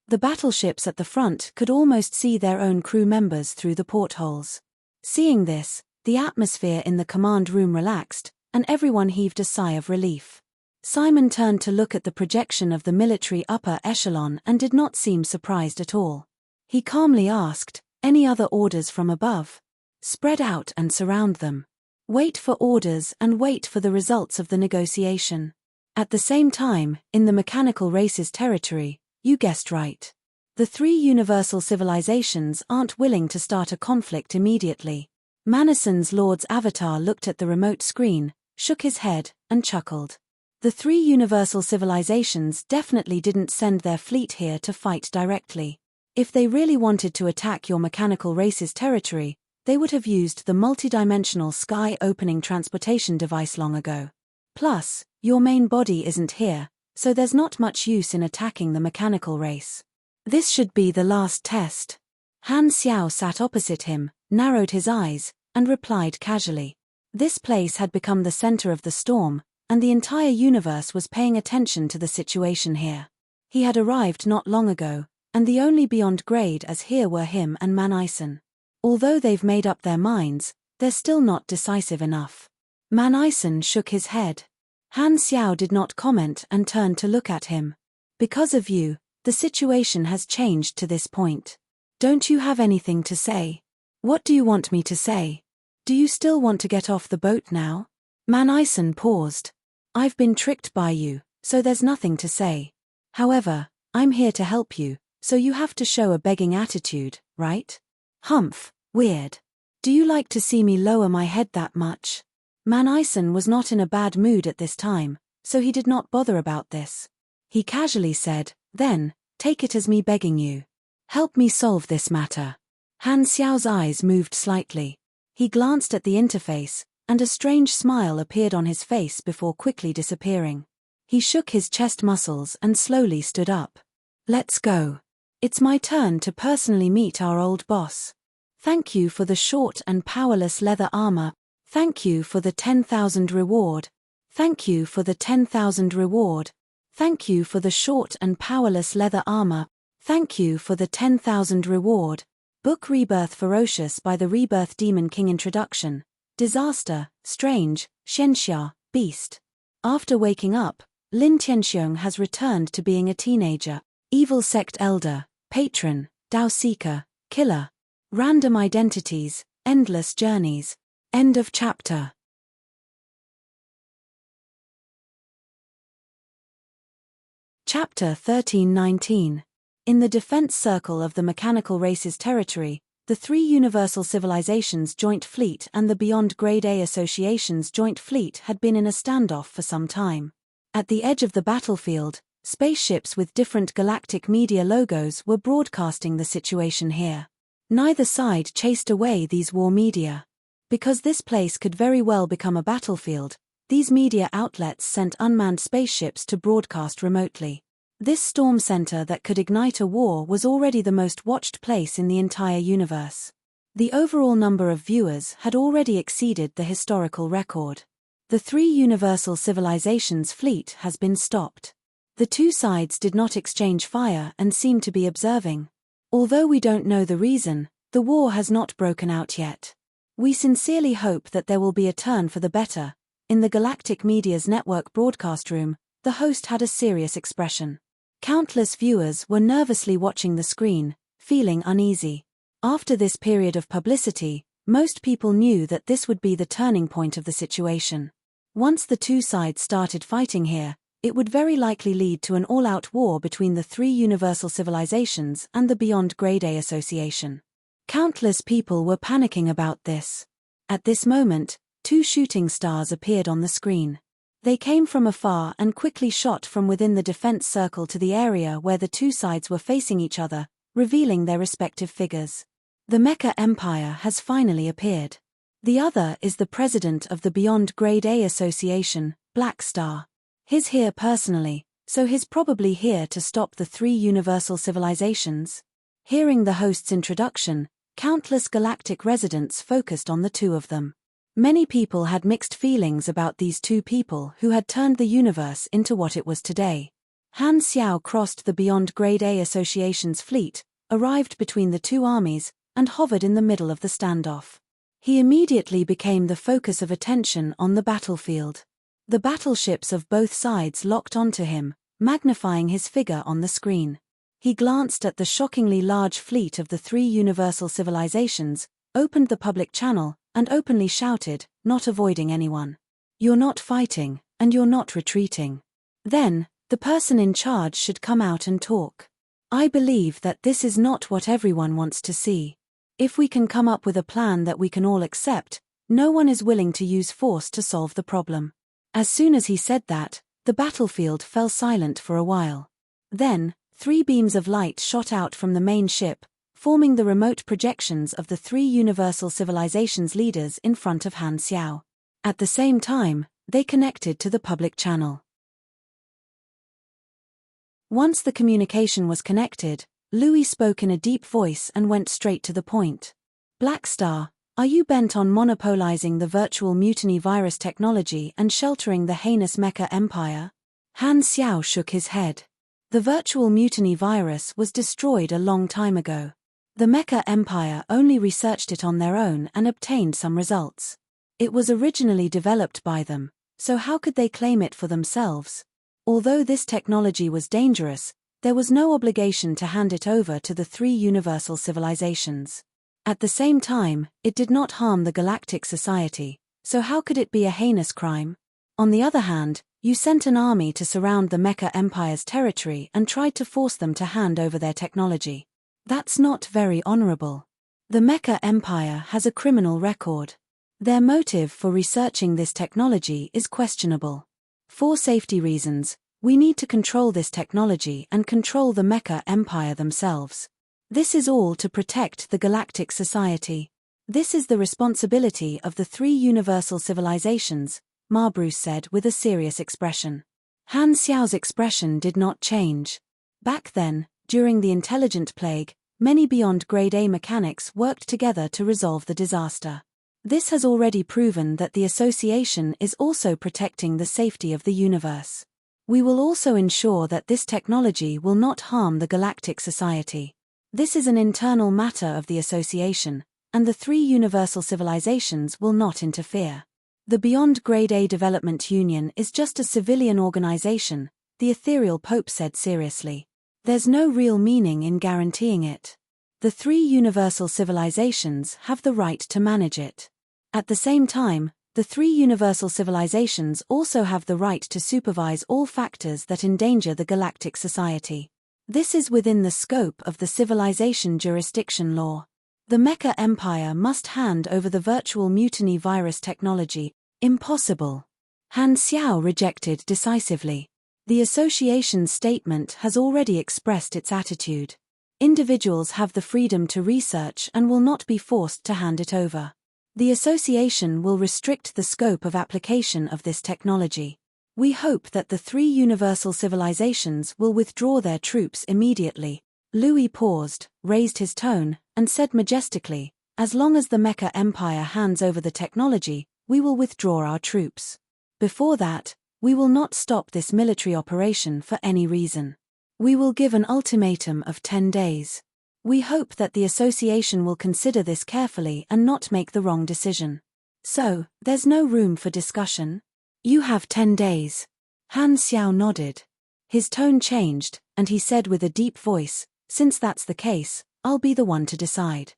The battleships at the front could almost see their own crew members through the portholes. Seeing this, the atmosphere in the command room relaxed, and everyone heaved a sigh of relief. Simon turned to look at the projection of the military upper echelon and did not seem surprised at all. He calmly asked, "Any other orders from above?" "Spread out and surround them. Wait for orders and wait for the results of the negotiation." At the same time, in the mechanical race's territory, you guessed right. The three universal civilizations aren't willing to start a conflict immediately. Manason's Lord's avatar looked at the remote screen, shook his head, and chuckled. The three universal civilizations definitely didn't send their fleet here to fight directly. If they really wanted to attack your mechanical race's territory, they would have used the multidimensional sky-opening transportation device long ago. Plus, your main body isn't here, so there's not much use in attacking the mechanical race. This should be the last test. Han Xiao sat opposite him, narrowed his eyes, and replied casually. This place had become the center of the storm, and the entire universe was paying attention to the situation here. He had arrived not long ago, and the only beyond grade as here were him and Manison. Although they've made up their minds, they're still not decisive enough. Manison shook his head. Han Xiao did not comment and turned to look at him. "Because of you, the situation has changed to this point. Don't you have anything to say?" "What do you want me to say? Do you still want to get off the boat now?" Manison paused. "I've been tricked by you, so there's nothing to say. However, I'm here to help you, so you have to show a begging attitude, right?" "Humph, weird. Do you like to see me lower my head that much?" Manison was not in a bad mood at this time, so he did not bother about this. He casually said, "Then, take it as me begging you. Help me solve this matter." Han Xiao's eyes moved slightly. He glanced at the interface, and a strange smile appeared on his face before quickly disappearing. He shook his chest muscles and slowly stood up. "Let's go. It's my turn to personally meet our old boss. Thank you for the short and powerless leather armor. Thank you for the 10,000 reward. Thank you for the 10,000 reward. Thank you for the short and powerless leather armor. Thank you for the 10,000 reward. Book Rebirth Ferocious by the Rebirth Demon King. Introduction. Disaster, Strange, Xianxia, Beast. After waking up, Lin Tianxiong has returned to being a teenager. Evil Sect Elder, Patron, Dao Seeker, Killer. Random Identities, Endless Journeys. End of chapter. Chapter 1319. In the defense circle of the mechanical race's territory, the three Universal Civilizations Joint Fleet and the Beyond Grade A Association's Joint Fleet had been in a standoff for some time. At the edge of the battlefield, spaceships with different galactic media logos were broadcasting the situation here. Neither side chased away these war media. Because this place could very well become a battlefield, these media outlets sent unmanned spaceships to broadcast remotely. This storm center that could ignite a war was already the most watched place in the entire universe. The overall number of viewers had already exceeded the historical record. The three Universal Civilizations fleet has been stopped. The two sides did not exchange fire and seem to be observing. Although we don't know the reason, the war has not broken out yet. We sincerely hope that there will be a turn for the better. In the Galactic Media's network broadcast room, the host had a serious expression. Countless viewers were nervously watching the screen, feeling uneasy. After this period of publicity, most people knew that this would be the turning point of the situation. Once the two sides started fighting here, it would very likely lead to an all-out war between the three Universal Civilizations and the Beyond Grade A Association. Countless people were panicking about this. At this moment, two shooting stars appeared on the screen. They came from afar and quickly shot from within the defense circle to the area where the two sides were facing each other, revealing their respective figures. The Mecha Empire has finally appeared. The other is the president of the Beyond Grade A Association, Black Star. He's here personally, so he's probably here to stop the three Universal Civilizations. Hearing the host's introduction, countless galactic residents focused on the two of them. Many people had mixed feelings about these two people who had turned the universe into what it was today. Han Xiao crossed the Beyond Grade A Association's fleet, arrived between the two armies, and hovered in the middle of the standoff. He immediately became the focus of attention on the battlefield. The battleships of both sides locked onto him, magnifying his figure on the screen. He glanced at the shockingly large fleet of the three Universal Civilizations, opened the public channel, and openly shouted, not avoiding anyone. "You're not fighting, and you're not retreating." Then, the person in charge should come out and talk. I believe that this is not what everyone wants to see. If we can come up with a plan that we can all accept, no one is willing to use force to solve the problem. As soon as he said that, the battlefield fell silent for a while. Then, three beams of light shot out from the main ship, forming the remote projections of the three Universal Civilizations leaders in front of Han Xiao. At the same time, they connected to the public channel. Once the communication was connected, Louis spoke in a deep voice and went straight to the point. "Black Star, are you bent on monopolizing the virtual mutiny virus technology and sheltering the heinous Mecha Empire?" Han Xiao shook his head. The virtual mutiny virus was destroyed a long time ago. The Mecha Empire only researched it on their own and obtained some results. It was originally developed by them, so how could they claim it for themselves? Although this technology was dangerous, there was no obligation to hand it over to the three Universal Civilizations. At the same time, it did not harm the Galactic Society, so how could it be a heinous crime? On the other hand, you sent an army to surround the Mecha Empire's territory and tried to force them to hand over their technology. That's not very honorable. The Mecha Empire has a criminal record. Their motive for researching this technology is questionable. For safety reasons, we need to control this technology and control the Mecha Empire themselves. This is all to protect the Galactic Society. This is the responsibility of the three Universal Civilizations, Marbruce said with a serious expression. Han Xiao's expression did not change. Back then, during the Intelligent Plague, many Beyond Grade A mechanics worked together to resolve the disaster. This has already proven that the association is also protecting the safety of the universe. We will also ensure that this technology will not harm the Galactic Society. This is an internal matter of the association, and the three universal civilizations will not interfere. The Beyond Grade A Development Union is just a civilian organization, the ethereal Pope said seriously. There's no real meaning in guaranteeing it. The three universal civilizations have the right to manage it. At the same time, the three universal civilizations also have the right to supervise all factors that endanger the Galactic Society. This is within the scope of the civilization jurisdiction law. The Mecha Empire must hand over the virtual mutiny virus technology. Impossible. Han Xiao rejected decisively. The association's statement has already expressed its attitude. Individuals have the freedom to research and will not be forced to hand it over. The association will restrict the scope of application of this technology. We hope that the three universal civilizations will withdraw their troops immediately. Louis paused, raised his tone, and said majestically, as long as the Mecha Empire hands over the technology, we will withdraw our troops. Before that, we will not stop this military operation for any reason. We will give an ultimatum of 10 days. We hope that the association will consider this carefully and not make the wrong decision. So, there's no room for discussion? You have 10 days. Han Xiao nodded. His tone changed, and he said with a deep voice, since that's the case, I'll be the one to decide.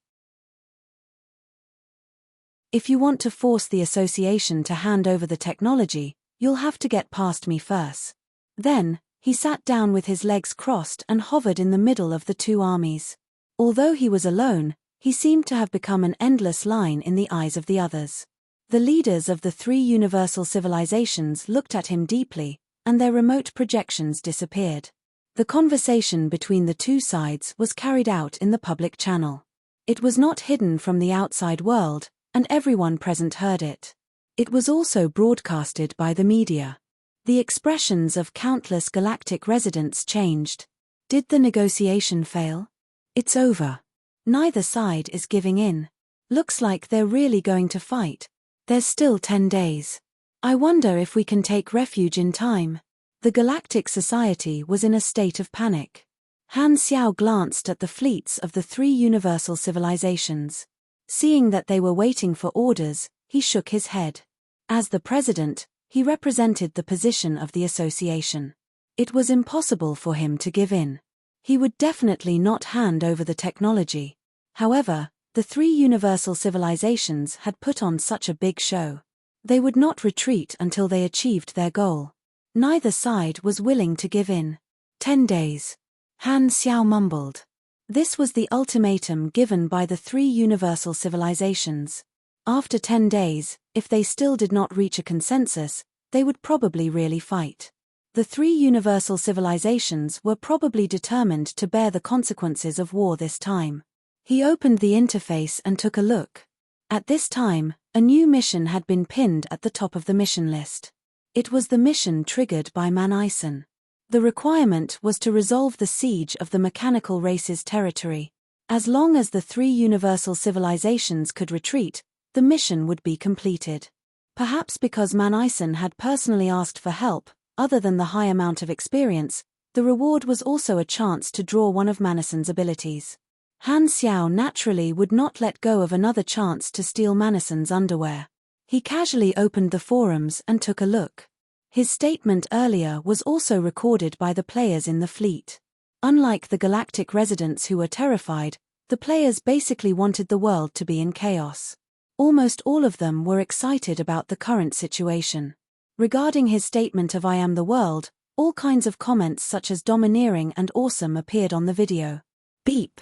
If you want to force the association to hand over the technology, you'll have to get past me first. Then, he sat down with his legs crossed and hovered in the middle of the two armies. Although he was alone, he seemed to have become an endless line in the eyes of the others. The leaders of the three universal civilizations looked at him deeply, and their remote projections disappeared. The conversation between the two sides was carried out in the public channel. It was not hidden from the outside world, and everyone present heard it. It was also broadcasted by the media. The expressions of countless galactic residents changed. Did the negotiation fail? It's over. Neither side is giving in. Looks like they're really going to fight. There's still 10 days. I wonder if we can take refuge in time. The Galactic Society was in a state of panic. Han Xiao glanced at the fleets of the three universal civilizations. Seeing that they were waiting for orders, he shook his head. As the president, he represented the position of the association. It was impossible for him to give in. He would definitely not hand over the technology. However, the three universal civilizations had put on such a big show. They would not retreat until they achieved their goal. Neither side was willing to give in. 10 days. Han Xiao mumbled. This was the ultimatum given by the three universal civilizations. After 10 days, if they still did not reach a consensus, they would probably really fight. The three universal civilizations were probably determined to bear the consequences of war this time. He opened the interface and took a look. At this time, a new mission had been pinned at the top of the mission list. It was the mission triggered by Manison. The requirement was to resolve the siege of the mechanical race's territory. As long as the three universal civilizations could retreat, the mission would be completed. Perhaps because Manison had personally asked for help, other than the high amount of experience, the reward was also a chance to draw one of Manison's abilities. Han Xiao naturally would not let go of another chance to steal Manison's underwear. He casually opened the forums and took a look. His statement earlier was also recorded by the players in the fleet. Unlike the galactic residents who were terrified, the players basically wanted the world to be in chaos. Almost all of them were excited about the current situation. Regarding his statement of "I am the world," all kinds of comments such as domineering and awesome appeared on the video. Beep.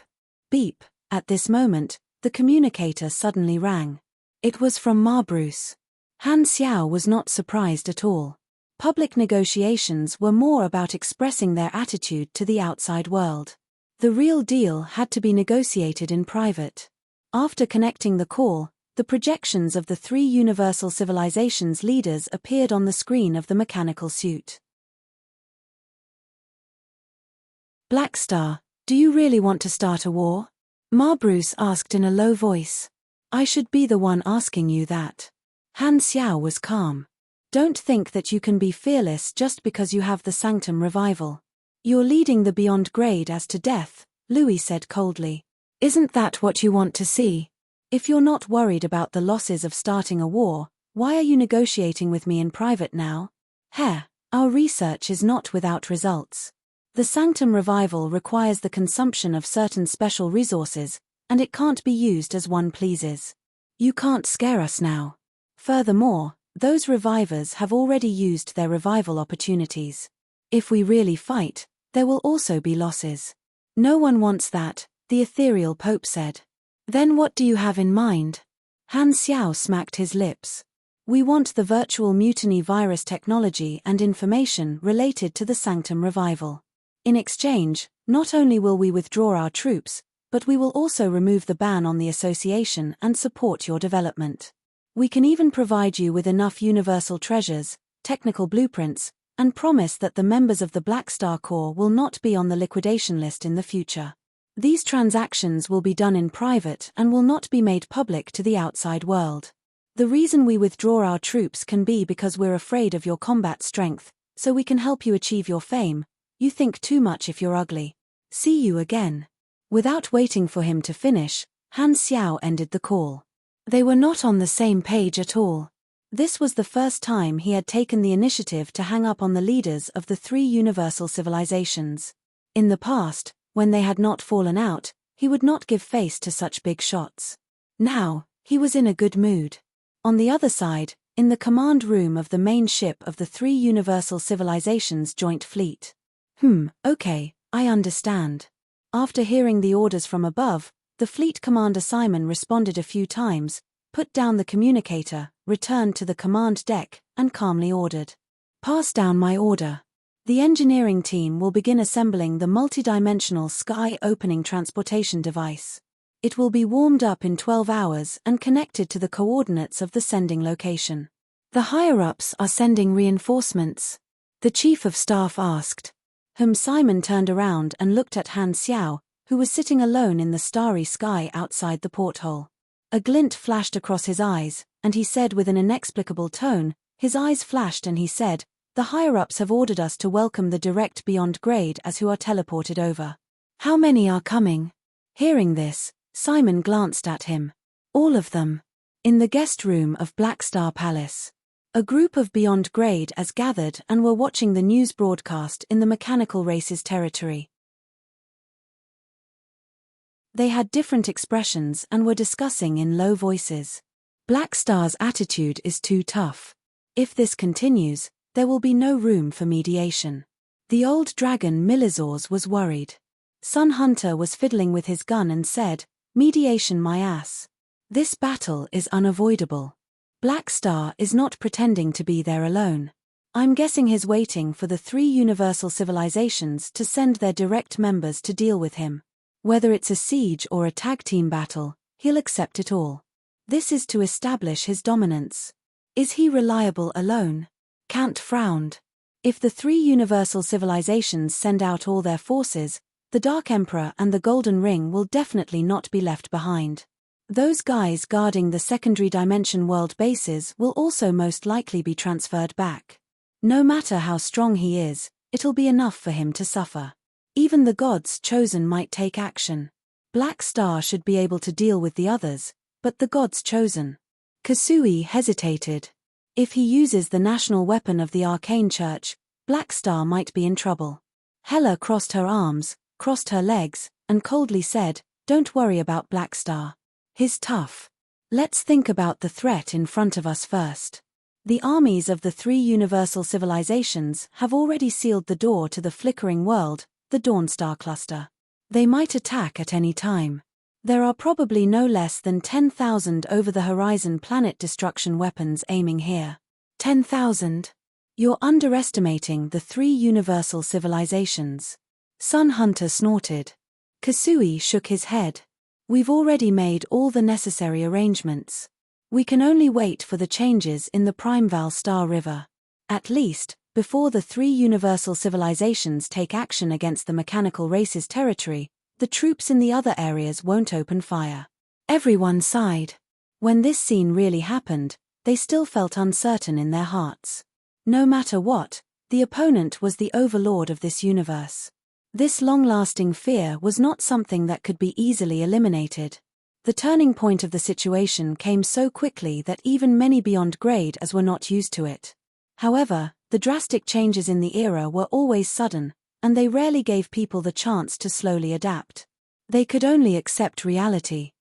Beep. At this moment, the communicator suddenly rang. It was from Bruce. Han Xiao was not surprised at all. Public negotiations were more about expressing their attitude to the outside world. The real deal had to be negotiated in private. After connecting the call, the projections of the three universal civilizations' leaders appeared on the screen of the mechanical suit. Blackstar, do you really want to start a war? Bruce asked in a low voice. I should be the one asking you that. Han Xiao was calm. Don't think that you can be fearless just because you have the Sanctum Revival. You're leading the Beyond Grade as to death, Louis said coldly. Isn't that what you want to see? If you're not worried about the losses of starting a war, why are you negotiating with me in private now? Our research is not without results. The Sanctum Revival requires the consumption of certain special resources, and it can't be used as one pleases. You can't scare us now. Furthermore, those revivers have already used their revival opportunities. If we really fight, there will also be losses. No one wants that, the ethereal Pope said. Then what do you have in mind? Han Xiao smacked his lips. We want the virtual mutiny virus technology and information related to the Sanctum Revival. In exchange, not only will we withdraw our troops, but we will also remove the ban on the association and support your development. We can even provide you with enough universal treasures, technical blueprints, and promise that the members of the Black Star Corps will not be on the liquidation list in the future. These transactions will be done in private and will not be made public to the outside world. The reason we withdraw our troops can be because we're afraid of your combat strength, so we can help you achieve your fame. You think too much if you're ugly. See you again. Without waiting for him to finish, Han Xiao ended the call. They were not on the same page at all. This was the first time he had taken the initiative to hang up on the leaders of the three universal civilizations. In the past, when they had not fallen out, he would not give face to such big shots. Now, he was in a good mood. On the other side, in the command room of the main ship of the three universal civilizations joint fleet. Okay, I understand. After hearing the orders from above, the fleet commander Simon responded a few times, put down the communicator, returned to the command deck, and calmly ordered. Pass down my order. The engineering team will begin assembling the multidimensional sky-opening transportation device. It will be warmed up in 12 hours and connected to the coordinates of the sending location. The higher-ups are sending reinforcements? The chief of staff asked. Simon turned around and looked at Han Xiao, who was sitting alone in the starry sky outside the porthole. A glint flashed across his eyes, and he said with an inexplicable tone, his eyes flashed and he said, the higher-ups have ordered us to welcome the direct Beyond Grade as who are teleported over. How many are coming? Hearing this, Simon glanced at him. All of them. In the guest room of Black Star Palace. A group of Beyond Grade as gathered and were watching the news broadcast in the mechanical race's territory. They had different expressions and were discussing in low voices. Black Star's attitude is too tough. If this continues, there will be no room for mediation. The old dragon Milizors was worried. Sun Hunter was fiddling with his gun and said, mediation my ass. This battle is unavoidable. Black Star is not pretending to be there alone. I'm guessing he's waiting for the three universal civilizations to send their direct members to deal with him. Whether it's a siege or a tag team battle, he'll accept it all. This is to establish his dominance. Is he reliable alone? Kant frowned. If the three universal civilizations send out all their forces, the Dark Emperor and the Golden Ring will definitely not be left behind. Those guys guarding the secondary dimension world bases will also most likely be transferred back. No matter how strong he is, it'll be enough for him to suffer. Even the gods chosen might take action. Black Star should be able to deal with the others, but the gods chosen. Kasui hesitated. If he uses the national weapon of the Arcane Church, Black Star might be in trouble. Hela crossed her arms, crossed her legs, and coldly said, don't worry about Black Star. He's tough. Let's think about the threat in front of us first. The armies of the three universal civilizations have already sealed the door to the flickering world, the Dawnstar Cluster. They might attack at any time. There are probably no less than 10,000 over-the-horizon planet destruction weapons aiming here. 10,000? You're underestimating the three universal civilizations. Sun Hunter snorted. Kasui shook his head. We've already made all the necessary arrangements. We can only wait for the changes in the Primeval Star River. At least, before the three universal civilizations take action against the mechanical race's territory, the troops in the other areas won't open fire. Everyone sighed. When this scene really happened, they still felt uncertain in their hearts. No matter what, the opponent was the overlord of this universe. This long-lasting fear was not something that could be easily eliminated. The turning point of the situation came so quickly that even many beyond grade as were not used to it. However, the drastic changes in the era were always sudden, and they rarely gave people the chance to slowly adapt. They could only accept reality.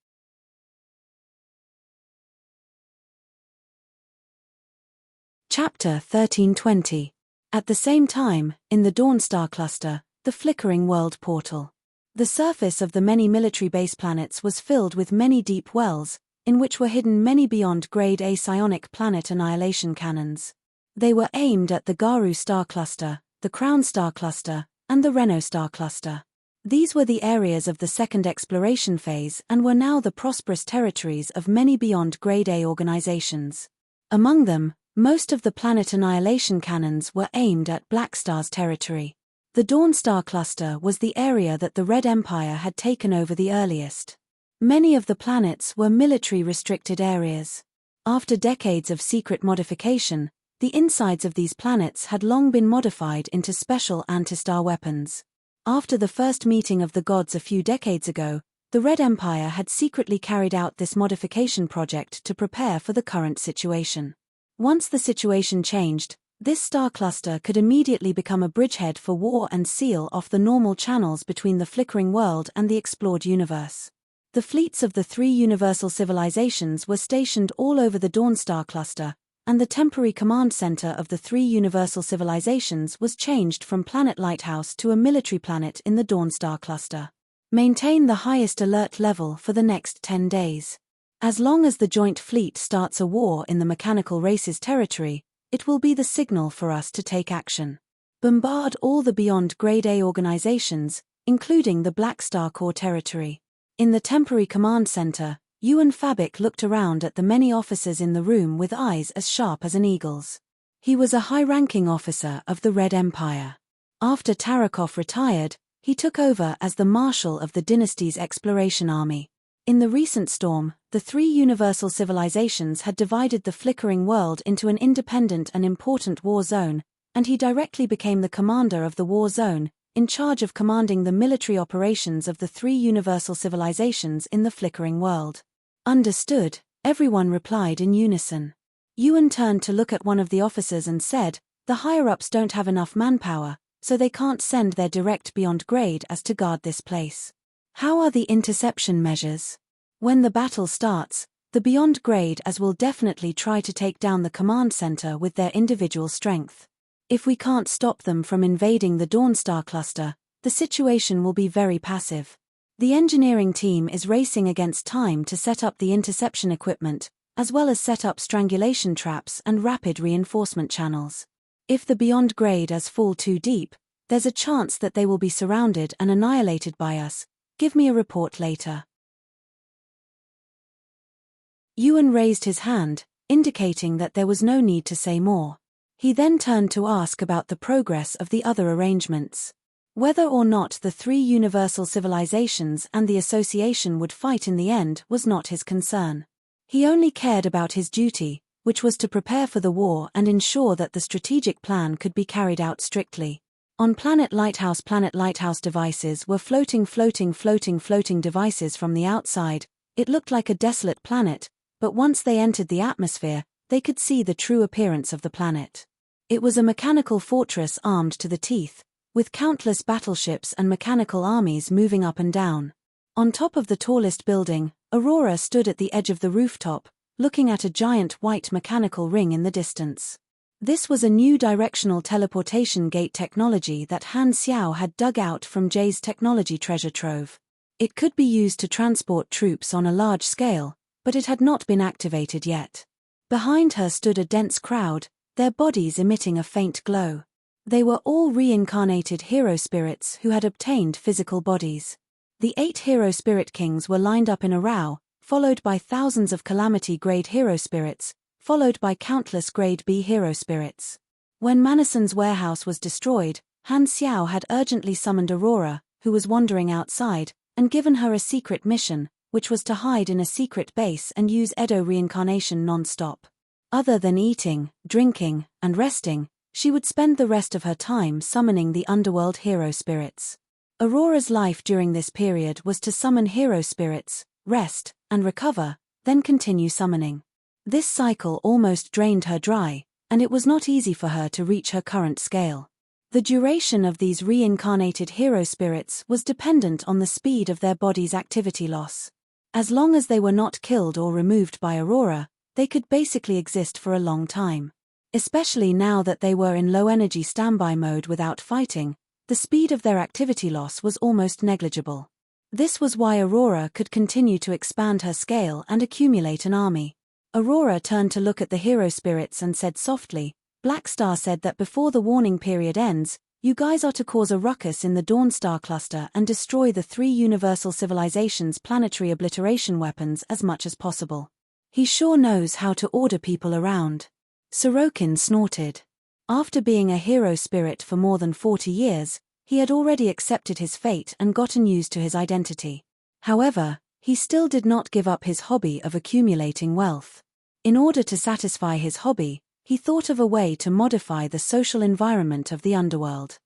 Chapter 1320. At the same time, in the Dawn Star Cluster, the flickering world portal. The surface of the many military base planets was filled with many deep wells, in which were hidden many beyond grade A psionic planet annihilation cannons. They were aimed at the Garu Star Cluster, the Crown Star Cluster, and the Reno Star Cluster. These were the areas of the second exploration phase and were now the prosperous territories of many beyond grade A organizations. Among them, most of the planet annihilation cannons were aimed at Black Star's territory. The Dawn Star Cluster was the area that the Red Empire had taken over the earliest. Many of the planets were military-restricted areas. After decades of secret modification, the insides of these planets had long been modified into special anti-star weapons. After the first meeting of the gods a few decades ago, the Red Empire had secretly carried out this modification project to prepare for the current situation. Once the situation changed, this star cluster could immediately become a bridgehead for war and seal off the normal channels between the flickering world and the explored universe. The fleets of the three universal civilizations were stationed all over the Dawn Star Cluster, and the temporary command center of the three universal civilizations was changed from planet lighthouse to a military planet in the Dawn Star Cluster. Maintain the highest alert level for the next 10 days. As long as the joint fleet starts a war in the mechanical race's territory, it will be the signal for us to take action. Bombard all the beyond grade A organizations, including the Black Star Core territory. In the temporary command center, Ewan Fabik looked around at the many officers in the room with eyes as sharp as an eagle's. He was a high-ranking officer of the Red Empire. After Tarakov retired, he took over as the Marshal of the dynasty's exploration army. In the recent storm, the three universal civilizations had divided the flickering world into an independent and important war zone, and he directly became the commander of the war zone, in charge of commanding the military operations of the three universal civilizations in the flickering world. Understood, everyone replied in unison. Ewan turned to look at one of the officers and said, "The higher-ups don't have enough manpower, so they can't send their direct beyond grade as to guard this place. How are the interception measures? When the battle starts, the beyond grade as will definitely try to take down the command center with their individual strength. If we can't stop them from invading the Dawn Star Cluster, the situation will be very passive. The engineering team is racing against time to set up the interception equipment, as well as set up strangulation traps and rapid reinforcement channels. If the beyond grade as fall too deep, there's a chance that they will be surrounded and annihilated by us. Give me a report later." Ewan raised his hand, indicating that there was no need to say more. He then turned to ask about the progress of the other arrangements. Whether or not the three universal civilizations and the association would fight in the end was not his concern. He only cared about his duty, which was to prepare for the war and ensure that the strategic plan could be carried out strictly. On Planet Lighthouse devices were floating devices from the outside. It looked like a desolate planet, but once they entered the atmosphere, they could see the true appearance of the planet. It was a mechanical fortress armed to the teeth, with countless battleships and mechanical armies moving up and down. On top of the tallest building, Aurora stood at the edge of the rooftop, looking at a giant white mechanical ring in the distance. This was a new directional teleportation gate technology that Han Xiao had dug out from Jay's technology treasure trove. It could be used to transport troops on a large scale, but it had not been activated yet. Behind her stood a dense crowd, their bodies emitting a faint glow. They were all reincarnated hero spirits who had obtained physical bodies. The 8 hero spirit kings were lined up in a row, followed by thousands of calamity-grade hero spirits, followed by countless grade B hero spirits. When Manason's warehouse was destroyed, Han Xiao had urgently summoned Aurora, who was wandering outside, and given her a secret mission, which was to hide in a secret base and use Edo reincarnation non-stop. Other than eating, drinking, and resting, she would spend the rest of her time summoning the underworld hero spirits. Aurora's life during this period was to summon hero spirits, rest, and recover, then continue summoning. This cycle almost drained her dry, and it was not easy for her to reach her current scale. The duration of these reincarnated hero spirits was dependent on the speed of their body's activity loss. As long as they were not killed or removed by Aurora, they could basically exist for a long time. Especially now that they were in low-energy standby mode without fighting, the speed of their activity loss was almost negligible. This was why Aurora could continue to expand her scale and accumulate an army. Aurora turned to look at the hero spirits and said softly, "Blackstar said that before the warning period ends, you guys are to cause a ruckus in the Dawnstar cluster and destroy the 3 universal civilizations' planetary obliteration weapons as much as possible. He sure knows how to order people around." Sorokin snorted. After being a hero spirit for more than 40 years, he had already accepted his fate and gotten used to his identity. However, he still did not give up his hobby of accumulating wealth. In order to satisfy his hobby, he thought of a way to modify the social environment of the underworld.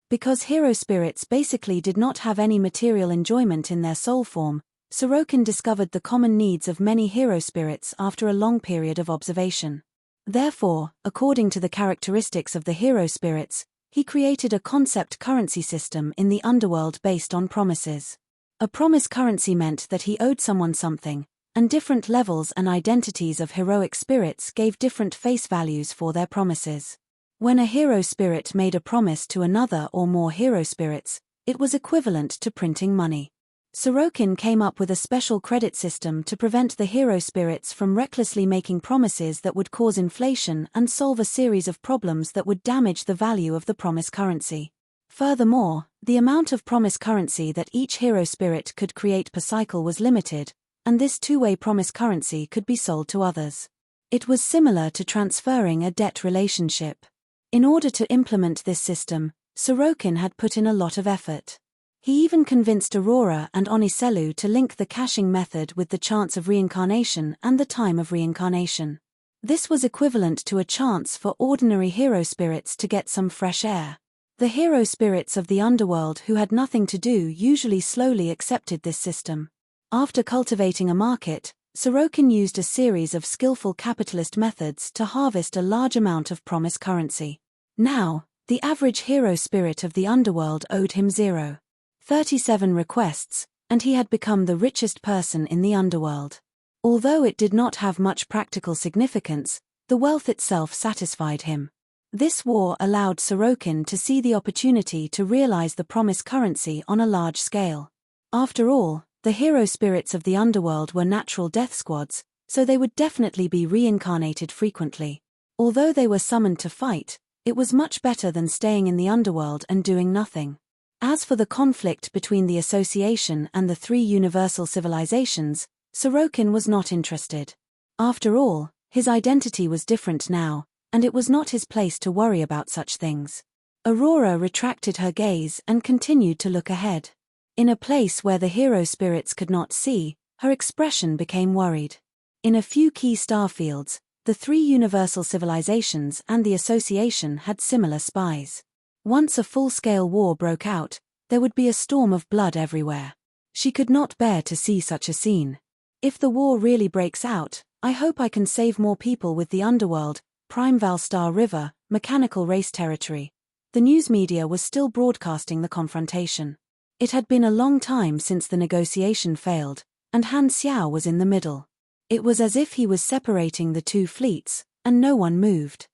Because hero spirits basically did not have any material enjoyment in their soul form, Sorokin discovered the common needs of many hero spirits after a long period of observation. Therefore, according to the characteristics of the hero spirits, he created a concept currency system in the underworld based on promises. A promise currency meant that he owed someone something, and different levels and identities of heroic spirits gave different face values for their promises. When a hero spirit made a promise to another or more hero spirits, it was equivalent to printing money. Sorokin came up with a special credit system to prevent the hero spirits from recklessly making promises that would cause inflation and solve a series of problems that would damage the value of the promise currency. Furthermore, the amount of promise currency that each hero spirit could create per cycle was limited, and this two-way promise currency could be sold to others. It was similar to transferring a debt relationship. In order to implement this system, Sorokin had put in a lot of effort. He even convinced Aurora and Oniselu to link the caching method with the chance of reincarnation and the time of reincarnation. This was equivalent to a chance for ordinary hero spirits to get some fresh air. The hero spirits of the underworld who had nothing to do usually slowly accepted this system. After cultivating a market, Sorokin used a series of skillful capitalist methods to harvest a large amount of promise currency. Now, the average hero spirit of the underworld owed him 0.37 requests, and he had become the richest person in the underworld. Although it did not have much practical significance, the wealth itself satisfied him. This war allowed Sorokin to see the opportunity to realize the promise currency on a large scale. After all, the hero spirits of the underworld were natural death squads, so they would definitely be reincarnated frequently. Although they were summoned to fight, it was much better than staying in the underworld and doing nothing. As for the conflict between the Association and the 3 universal civilizations, Sorokin was not interested. After all, his identity was different now, and it was not his place to worry about such things. Aurora retracted her gaze and continued to look ahead. In a place where the hero spirits could not see, her expression became worried. In a few key star fields, the 3 universal civilizations and the Association had similar spies. Once a full-scale war broke out, there would be a storm of blood everywhere. She could not bear to see such a scene. If the war really breaks out, I hope I can save more people with the underworld, Prime Valstar River, mechanical race territory. The news media was still broadcasting the confrontation. It had been a long time since the negotiation failed, and Han Xiao was in the middle. It was as if he was separating the 2 fleets, and no one moved.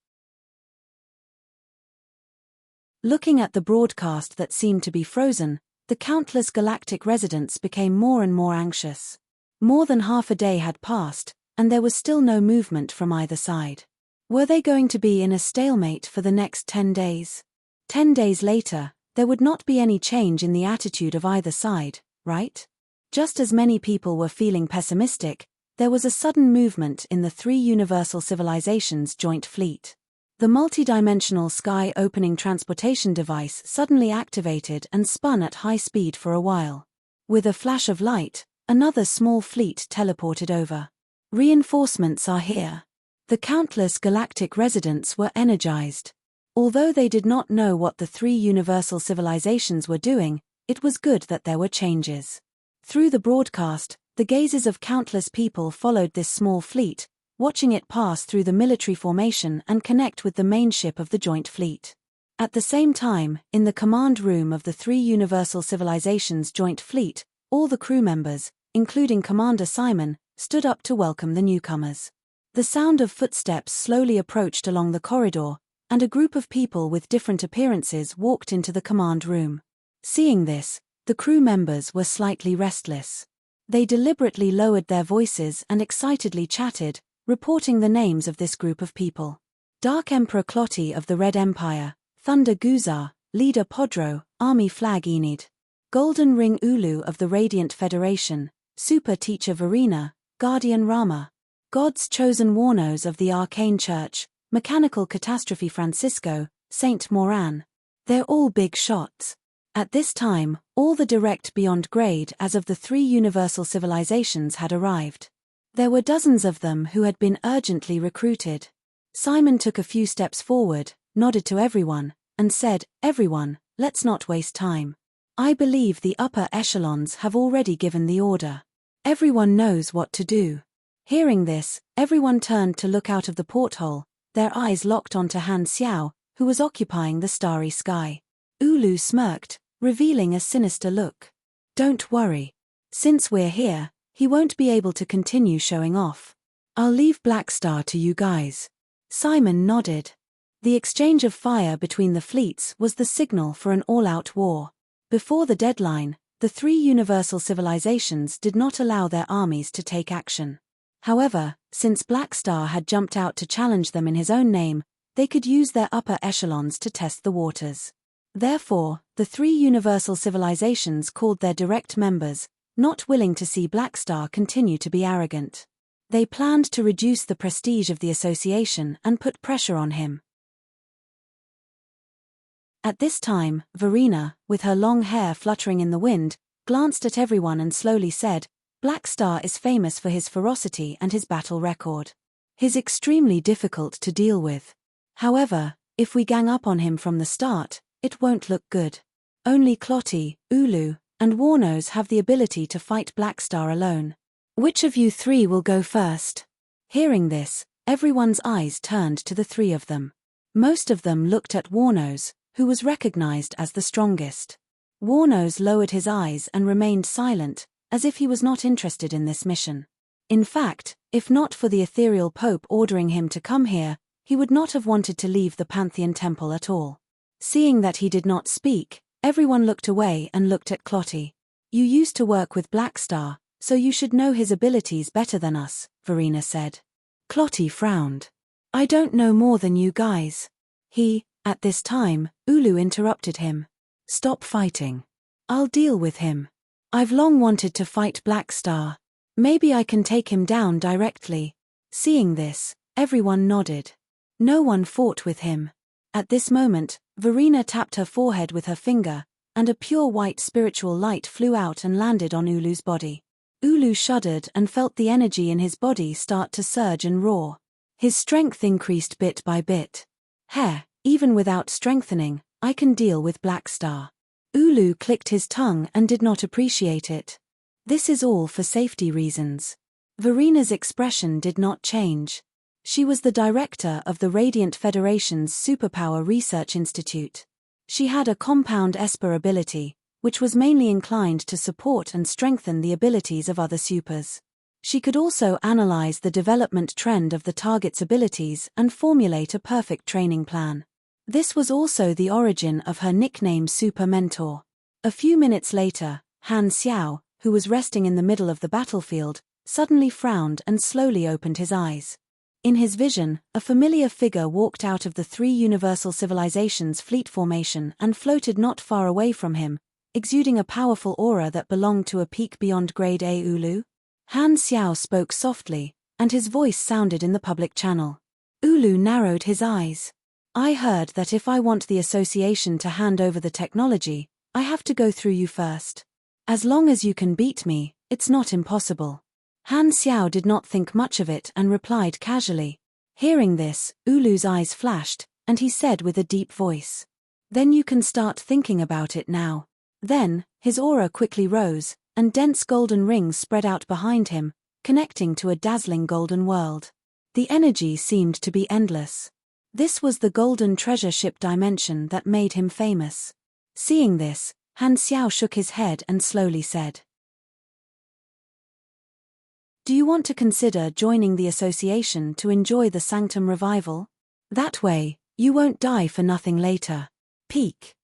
Looking at the broadcast that seemed to be frozen, the countless galactic residents became more and more anxious. More than half a day had passed, and there was still no movement from either side. Were they going to be in a stalemate for the next 10 days? 10 days later, there would not be any change in the attitude of either side, right? Just as many people were feeling pessimistic, there was a sudden movement in the 3 universal civilizations' joint fleet. The multidimensional sky-opening transportation device suddenly activated and spun at high speed for a while. With a flash of light, another small fleet teleported over. Reinforcements are here. The countless galactic residents were energized. Although they did not know what the three universal civilizations were doing, it was good that there were changes. Through the broadcast, the gazes of countless people followed this small fleet, watching it pass through the military formation and connect with the main ship of the joint fleet. At the same time, in the command room of the three universal civilizations joint fleet, all the crew members, including Commander Simon, stood up to welcome the newcomers. The sound of footsteps slowly approached along the corridor, and a group of people with different appearances walked into the command room. Seeing this, the crew members were slightly restless. They deliberately lowered their voices and excitedly chatted, reporting the names of this group of people. Dark Emperor Clotty of the Red Empire, Thunder Guzar, Leader Podro, Army Flag Enid. Golden Ring Ulu of the Radiant Federation, Super Teacher Verena, Guardian Rama. God's Chosen Warnos of the Arcane Church, Mechanical Catastrophe Francisco, Saint Moran. They're all big shots. At this time, all the direct beyond grade as of the three universal civilizations had arrived. There were dozens of them who had been urgently recruited. Simon took a few steps forward, nodded to everyone, and said, "Everyone, let's not waste time. I believe the upper echelons have already given the order. Everyone knows what to do." Hearing this, everyone turned to look out of the porthole, their eyes locked onto Han Xiao, who was occupying the starry sky. Ulu smirked, revealing a sinister look. "Don't worry. Since we're here, he won't be able to continue showing off. I'll leave Black Star to you guys." Simon nodded. The exchange of fire between the fleets was the signal for an all-out war. Before the deadline, the three universal civilizations did not allow their armies to take action. However, since Black Star had jumped out to challenge them in his own name, they could use their upper echelons to test the waters. Therefore, the three universal civilizations called their direct members, not willing to see Black Star continue to be arrogant. They planned to reduce the prestige of the association and put pressure on him. At this time, Verena, with her long hair fluttering in the wind, glanced at everyone and slowly said, "Black Star is famous for his ferocity and his battle record. He's extremely difficult to deal with. However, if we gang up on him from the start, it won't look good. Only Clotty, Ulu, and Warnos have the ability to fight Black Star alone. Which of you three will go first?" Hearing this, everyone's eyes turned to the three of them. Most of them looked at Warnos, who was recognized as the strongest. Warnos lowered his eyes and remained silent, as if he was not interested in this mission. In fact, if not for the ethereal Pope ordering him to come here, he would not have wanted to leave the Pantheon Temple at all. Seeing that he did not speak, everyone looked away and looked at Clotty. "You used to work with Black Star, so you should know his abilities better than us," Verena said. Clotty frowned. "I don't know more than you guys." At this time, Ulu interrupted him. "Stop fighting. I'll deal with him. I've long wanted to fight Black Star. Maybe I can take him down directly." Seeing this, everyone nodded. No one fought with him. At this moment, Verena tapped her forehead with her finger, and a pure white spiritual light flew out and landed on Ulu's body. Ulu shuddered and felt the energy in his body start to surge and roar. His strength increased bit by bit. Even without strengthening, I can deal with Black Star." Ulu clicked his tongue and did not appreciate it. "This is all for safety reasons." Verena's expression did not change. She was the director of the Radiant Federation's Superpower Research Institute. She had a compound Esper ability, which was mainly inclined to support and strengthen the abilities of other supers. She could also analyze the development trend of the target's abilities and formulate a perfect training plan. This was also the origin of her nickname Super Mentor. A few minutes later, Han Xiao, who was resting in the middle of the battlefield, suddenly frowned and slowly opened his eyes. In his vision, a familiar figure walked out of the three universal civilizations fleet formation and floated not far away from him, exuding a powerful aura that belonged to a peak beyond grade A Ulu. Han Xiao spoke softly, and his voice sounded in the public channel. Ulu narrowed his eyes. "I heard that if I want the association to hand over the technology, I have to go through you first. As long as you can beat me, it's not impossible." Han Xiao did not think much of it and replied casually. Hearing this, Ulu's eyes flashed, and he said with a deep voice, "Then you can start thinking about it now." Then, his aura quickly rose, and dense golden rings spread out behind him, connecting to a dazzling golden world. The energy seemed to be endless. This was the golden treasure ship dimension that made him famous. Seeing this, Han Xiao shook his head and slowly said, "Do you want to consider joining the association to enjoy the Sanctum revival? That way, you won't die for nothing later." Peak.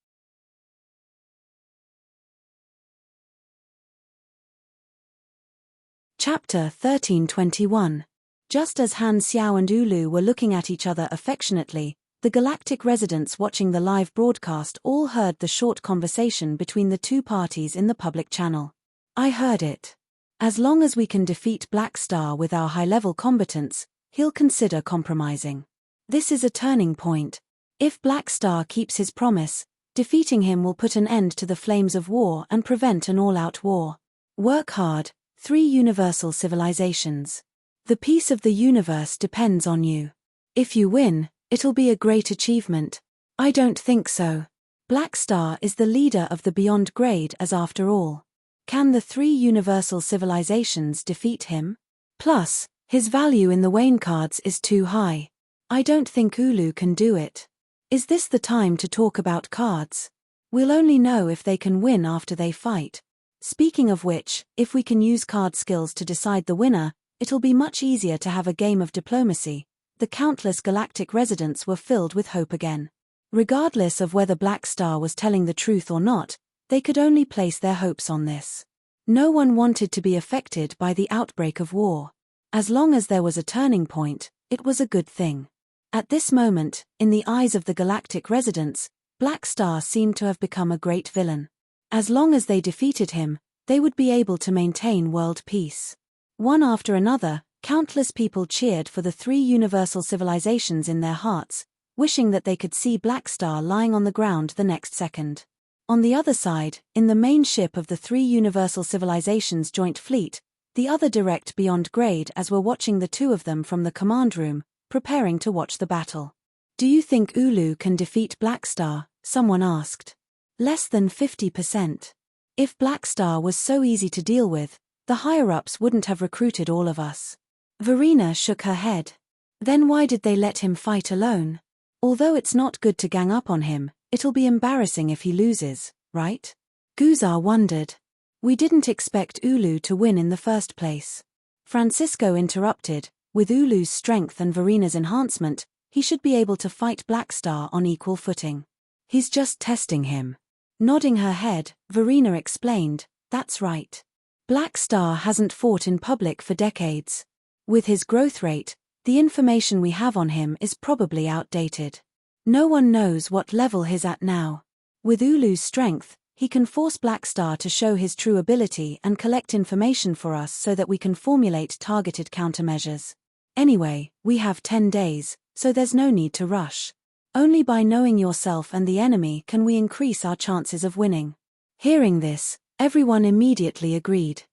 Chapter 1321. Just as Han Xiao and Ulu were looking at each other affectionately, the galactic residents watching the live broadcast all heard the short conversation between the two parties in the public channel. "I heard it. As long as we can defeat Black Star with our high-level combatants, he'll consider compromising. This is a turning point. If Black Star keeps his promise, defeating him will put an end to the flames of war and prevent an all-out war. Work hard, 3 universal civilizations. The peace of the universe depends on you. If you win, it'll be a great achievement." "I don't think so. Black Star is the leader of the Beyond Grade as after all. Can the 3 universal civilizations defeat him? Plus, his value in the Wayne cards is too high. I don't think Ulu can do it. Is this the time to talk about cards? We'll only know if they can win after they fight. Speaking of which, if we can use card skills to decide the winner, it'll be much easier to have a game of diplomacy." The countless galactic residents were filled with hope again. Regardless of whether Black Star was telling the truth or not, they could only place their hopes on this. No one wanted to be affected by the outbreak of war. As long as there was a turning point, it was a good thing. At this moment, in the eyes of the galactic residents, Black Star seemed to have become a great villain. As long as they defeated him, they would be able to maintain world peace. One after another, countless people cheered for the 3 universal civilizations in their hearts, wishing that they could see Black Star lying on the ground the next second. On the other side, in the main ship of the 3 universal civilizations joint fleet, the other direct Beyond Grade as were watching the two of them from the command room, preparing to watch the battle. "Do you think Ulu can defeat Black Star?" someone asked. "Less than 50%. If Black Star was so easy to deal with, the higher-ups wouldn't have recruited all of us." Verena shook her head. "Then why did they let him fight alone? Although it's not good to gang up on him, it'll be embarrassing if he loses, right?" Guzar wondered. "We didn't expect Ulu to win in the first place." Francisco interrupted. "With Ulu's strength and Verena's enhancement, he should be able to fight Black Star on equal footing. He's just testing him." Nodding her head, Verena explained, "That's right. Black Star hasn't fought in public for decades. With his growth rate, the information we have on him is probably outdated. No one knows what level he's at now. With Ulu's strength, he can force Black Star to show his true ability and collect information for us so that we can formulate targeted countermeasures. Anyway, we have 10 days, so there's no need to rush. Only by knowing yourself and the enemy can we increase our chances of winning." Hearing this, everyone immediately agreed.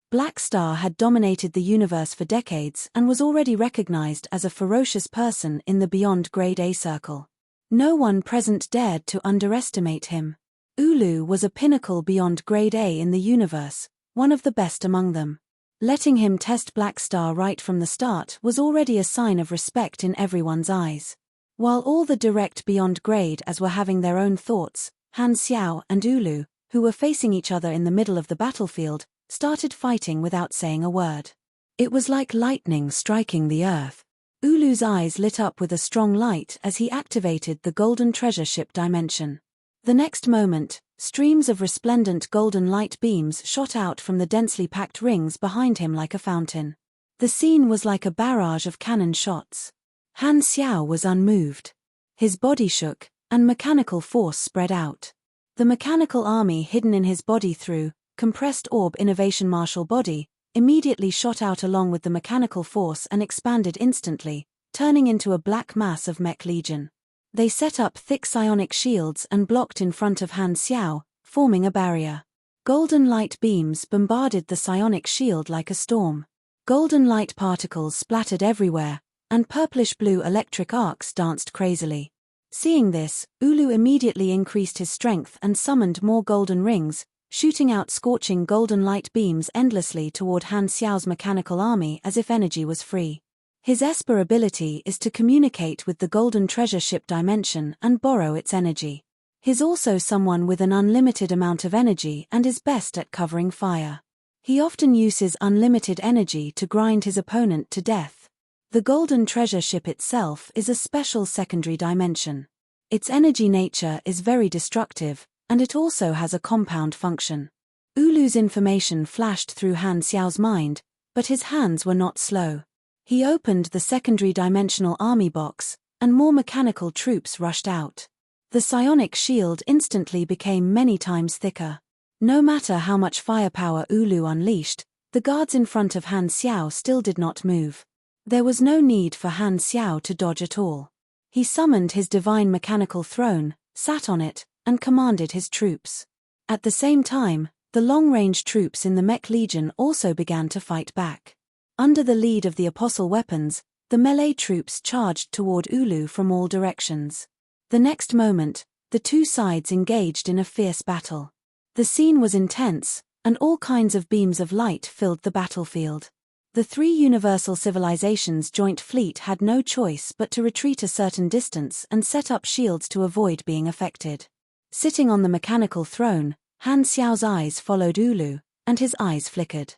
Black Star had dominated the universe for decades and was already recognized as a ferocious person in the Beyond Grade A circle. No one present dared to underestimate him. Ulu was a pinnacle Beyond Grade A in the universe, one of the best among them. Letting him test Black Star right from the start was already a sign of respect in everyone's eyes. While all the direct Beyond Grade as were having their own thoughts, Han Xiao and Ulu, who were facing each other in the middle of the battlefield, started fighting without saying a word. It was like lightning striking the earth. Ulu's eyes lit up with a strong light as he activated the golden treasure ship dimension. The next moment, streams of resplendent golden light beams shot out from the densely packed rings behind him like a fountain. The scene was like a barrage of cannon shots. Han Xiao was unmoved. His body shook, and mechanical force spread out. The mechanical army hidden in his body through compressed orb innovation martial body, immediately shot out along with the mechanical force and expanded instantly, turning into a black mass of mech legion. They set up thick psionic shields and blocked in front of Han Xiao, forming a barrier. Golden light beams bombarded the psionic shield like a storm. Golden light particles splattered everywhere, and purplish-blue electric arcs danced crazily. Seeing this, Ulu immediately increased his strength and summoned more golden rings, shooting out scorching golden light beams endlessly toward Han Xiao's mechanical army as if energy was free. His Esper ability is to communicate with the golden treasure ship dimension and borrow its energy. He's also someone with an unlimited amount of energy and is best at covering fire. He often uses unlimited energy to grind his opponent to death. The golden treasure ship itself is a special secondary dimension. Its energy nature is very destructive, and it also has a compound function. Ulu's information flashed through Han Xiao's mind, but his hands were not slow. He opened the secondary dimensional army box, and more mechanical troops rushed out. The psionic shield instantly became many times thicker. No matter how much firepower Ulu unleashed, the guards in front of Han Xiao still did not move. There was no need for Han Xiao to dodge at all. He summoned his divine mechanical throne, sat on it, and commanded his troops. At the same time, the long-range troops in the Mech Legion also began to fight back. Under the lead of the Apostle weapons, the melee troops charged toward Ulu from all directions. The next moment, the two sides engaged in a fierce battle. The scene was intense, and all kinds of beams of light filled the battlefield. The three universal civilizations' joint fleet had no choice but to retreat a certain distance and set up shields to avoid being affected. Sitting on the mechanical throne, Han Xiao's eyes followed Ulu, and his eyes flickered.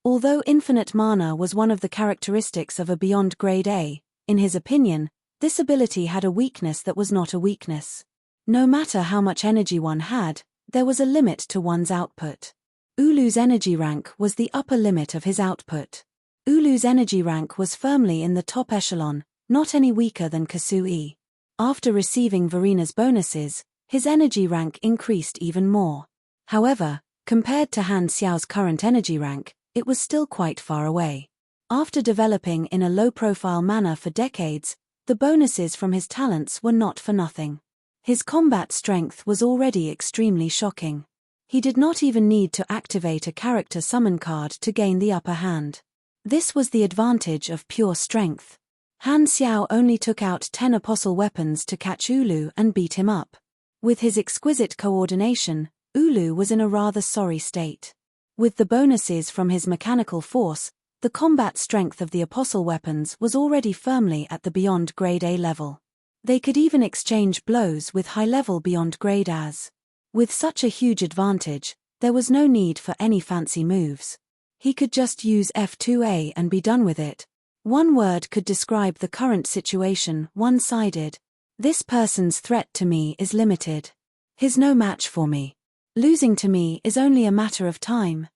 Although infinite mana was one of the characteristics of a beyond grade A, in his opinion, this ability had a weakness that was not a weakness. No matter how much energy one had, there was a limit to one's output. Ulu's energy rank was the upper limit of his output. Ulu's energy rank was firmly in the top echelon, not any weaker than Kasui. After receiving Verina's bonuses, his energy rank increased even more. However, compared to Han Xiao's current energy rank, it was still quite far away. After developing in a low-profile manner for decades, the bonuses from his talents were not for nothing. His combat strength was already extremely shocking. He did not even need to activate a character summon card to gain the upper hand. This was the advantage of pure strength. Han Xiao only took out 10 apostle weapons to catch Ulu and beat him up. With his exquisite coordination, Ulu was in a rather sorry state. With the bonuses from his mechanical force, the combat strength of the apostle weapons was already firmly at the beyond grade A level. They could even exchange blows with high-level beyond grade As. With such a huge advantage, there was no need for any fancy moves. He could just use F2A and be done with it. One word could describe the current situation: one-sided. This person's threat to me is limited. He's no match for me. Losing to me is only a matter of time.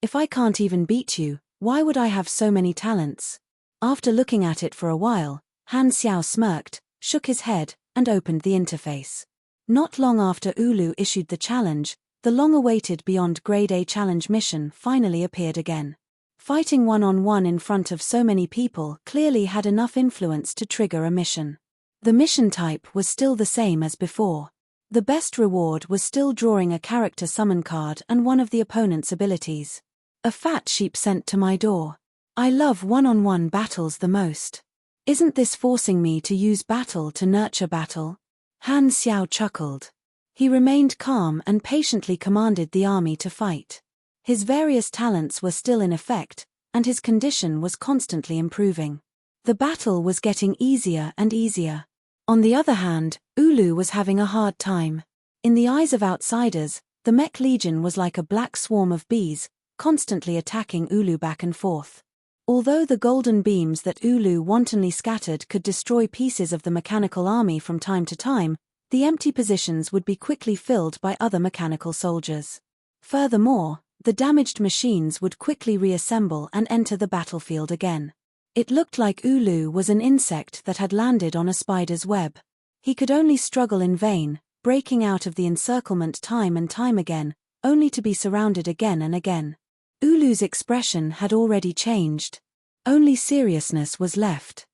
If I can't even beat you, why would I have so many talents? After looking at it for a while, Han Xiao smirked, shook his head, and opened the interface. Not long after Ulu issued the challenge, the long-awaited Beyond Grade A challenge mission finally appeared again. Fighting one-on-one in front of so many people clearly had enough influence to trigger a mission. The mission type was still the same as before. The best reward was still drawing a character summon card and one of the opponent's abilities. A fat sheep sent to my door. I love one-on-one battles the most. Isn't this forcing me to use battle to nurture battle? Han Xiao chuckled. He remained calm and patiently commanded the army to fight. His various talents were still in effect, and his condition was constantly improving. The battle was getting easier and easier. On the other hand, Ulu was having a hard time. In the eyes of outsiders, the Mech Legion was like a black swarm of bees, constantly attacking Ulu back and forth. Although the golden beams that Ulu wantonly scattered could destroy pieces of the mechanical army from time to time, the empty positions would be quickly filled by other mechanical soldiers. Furthermore, the damaged machines would quickly reassemble and enter the battlefield again. It looked like Ulu was an insect that had landed on a spider's web. He could only struggle in vain, breaking out of the encirclement time and time again, only to be surrounded again and again. Ulu's expression had already changed. Only seriousness was left.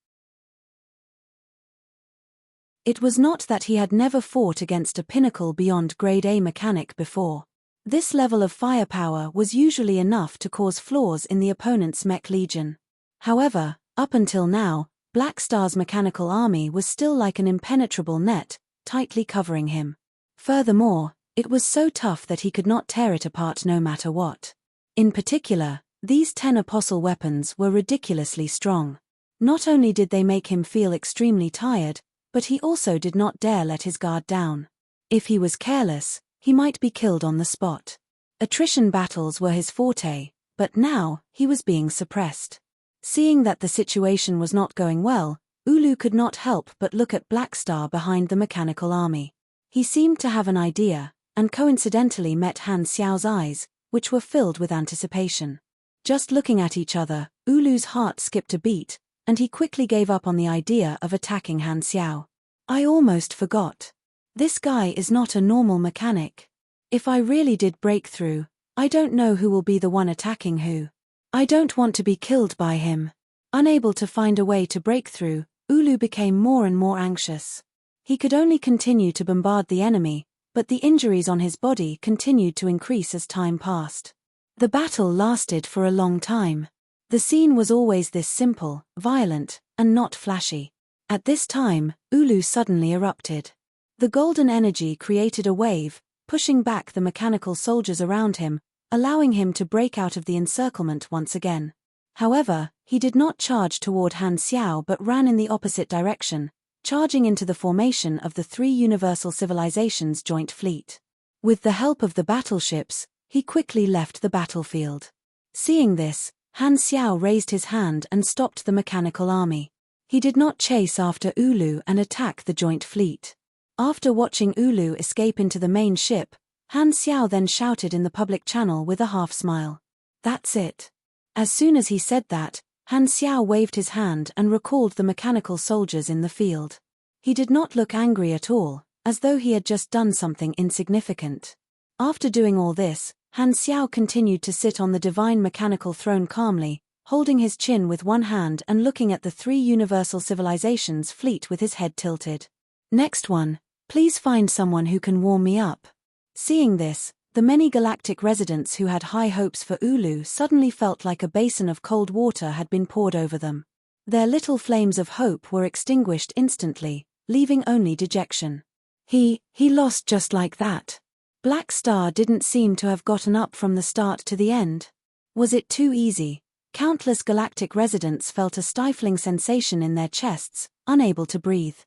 It was not that he had never fought against a pinnacle beyond grade A mechanic before. This level of firepower was usually enough to cause flaws in the opponent's mech legion. However, up until now, Black Star's mechanical army was still like an impenetrable net, tightly covering him. Furthermore, it was so tough that he could not tear it apart no matter what. In particular, these 10 apostle weapons were ridiculously strong. Not only did they make him feel extremely tired, but he also did not dare let his guard down. If he was careless, he might be killed on the spot. Attrition battles were his forte, but now, he was being suppressed. Seeing that the situation was not going well, Ulu could not help but look at Black Star behind the mechanical army. He seemed to have an idea, and coincidentally met Han Xiao's eyes, which were filled with anticipation. Just looking at each other, Ulu's heart skipped a beat, and he quickly gave up on the idea of attacking Han Xiao. I almost forgot. This guy is not a normal mechanic. If I really did break through, I don't know who will be the one attacking who. I don't want to be killed by him. Unable to find a way to break through, Ulu became more and more anxious. He could only continue to bombard the enemy, but the injuries on his body continued to increase as time passed. The battle lasted for a long time. The scene was always this simple, violent, and not flashy. At this time, Ulu suddenly erupted. The golden energy created a wave, pushing back the mechanical soldiers around him, allowing him to break out of the encirclement once again. However, he did not charge toward Han Xiao but ran in the opposite direction, charging into the formation of the 3 Universal Civilizations joint fleet. With the help of the battleships, he quickly left the battlefield. Seeing this, Han Xiao raised his hand and stopped the mechanical army. He did not chase after Ulu and attack the joint fleet. After watching Ulu escape into the main ship, Han Xiao then shouted in the public channel with a half-smile. That's it. As soon as he said that, Han Xiao waved his hand and recalled the mechanical soldiers in the field. He did not look angry at all, as though he had just done something insignificant. After doing all this, Han Xiao continued to sit on the divine mechanical throne calmly, holding his chin with one hand and looking at the 3 Universal Civilizations fleet with his head tilted. Next one. Please find someone who can warm me up. Seeing this, the many galactic residents who had high hopes for Ulu suddenly felt like a basin of cold water had been poured over them. Their little flames of hope were extinguished instantly, leaving only dejection. He lost just like that. Black Star didn't seem to have gotten up from the start to the end. Was it too easy? Countless galactic residents felt a stifling sensation in their chests, unable to breathe.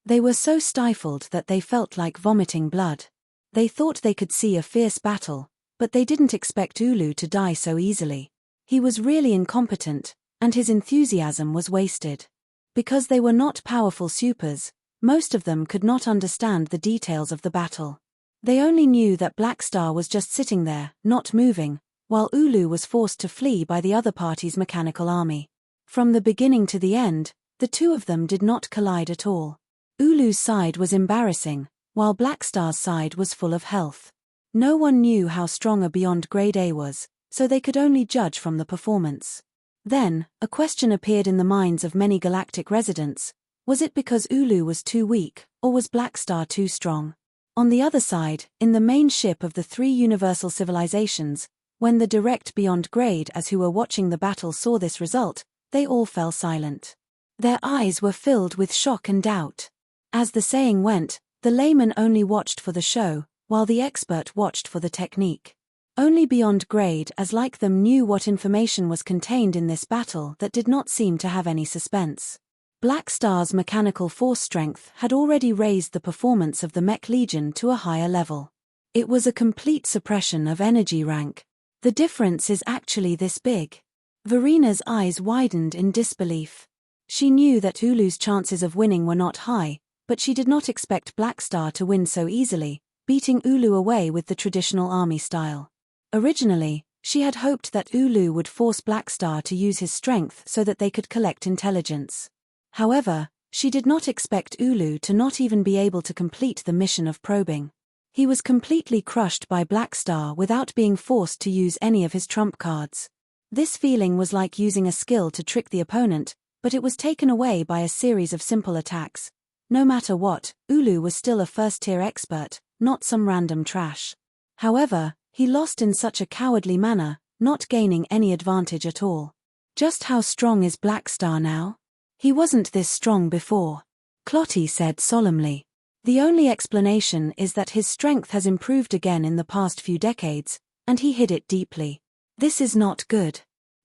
They were so stifled that they felt like vomiting blood. They thought they could see a fierce battle, but they didn't expect Ulu to die so easily. He was really incompetent, and his enthusiasm was wasted. Because they were not powerful supers, most of them could not understand the details of the battle. They only knew that Black Star was just sitting there, not moving, while Ulu was forced to flee by the other party's mechanical army. From the beginning to the end, the two of them did not collide at all. Ulu's side was embarrassing, while Black Star's side was full of health. No one knew how strong a Beyond Grade A was, so they could only judge from the performance. Then, a question appeared in the minds of many galactic residents. Was it because Ulu was too weak, or was Black Star too strong? On the other side, in the main ship of the 3 Universal Civilizations, when the direct Beyond Grade as who were watching the battle saw this result, they all fell silent. Their eyes were filled with shock and doubt. As the saying went, the layman only watched for the show, while the expert watched for the technique. Only Beyond Grade as like them knew what information was contained in this battle that did not seem to have any suspense. Black Star's mechanical force strength had already raised the performance of the Mech Legion to a higher level. It was a complete suppression of energy rank. The difference is actually this big. Verina's eyes widened in disbelief. She knew that Ulu's chances of winning were not high, but she did not expect Black Star to win so easily, beating Ulu away with the traditional army style. Originally, she had hoped that Ulu would force Black Star to use his strength so that they could collect intelligence. However, she did not expect Ulu to not even be able to complete the mission of probing. He was completely crushed by Black Star without being forced to use any of his trump cards. This feeling was like using a skill to trick the opponent, but it was taken away by a series of simple attacks. No matter what, Ulu was still a first-tier expert, not some random trash. However, he lost in such a cowardly manner, not gaining any advantage at all. Just how strong is Blackstar now? He wasn't this strong before, Clotty said solemnly. The only explanation is that his strength has improved again in the past few decades, and he hid it deeply. This is not good.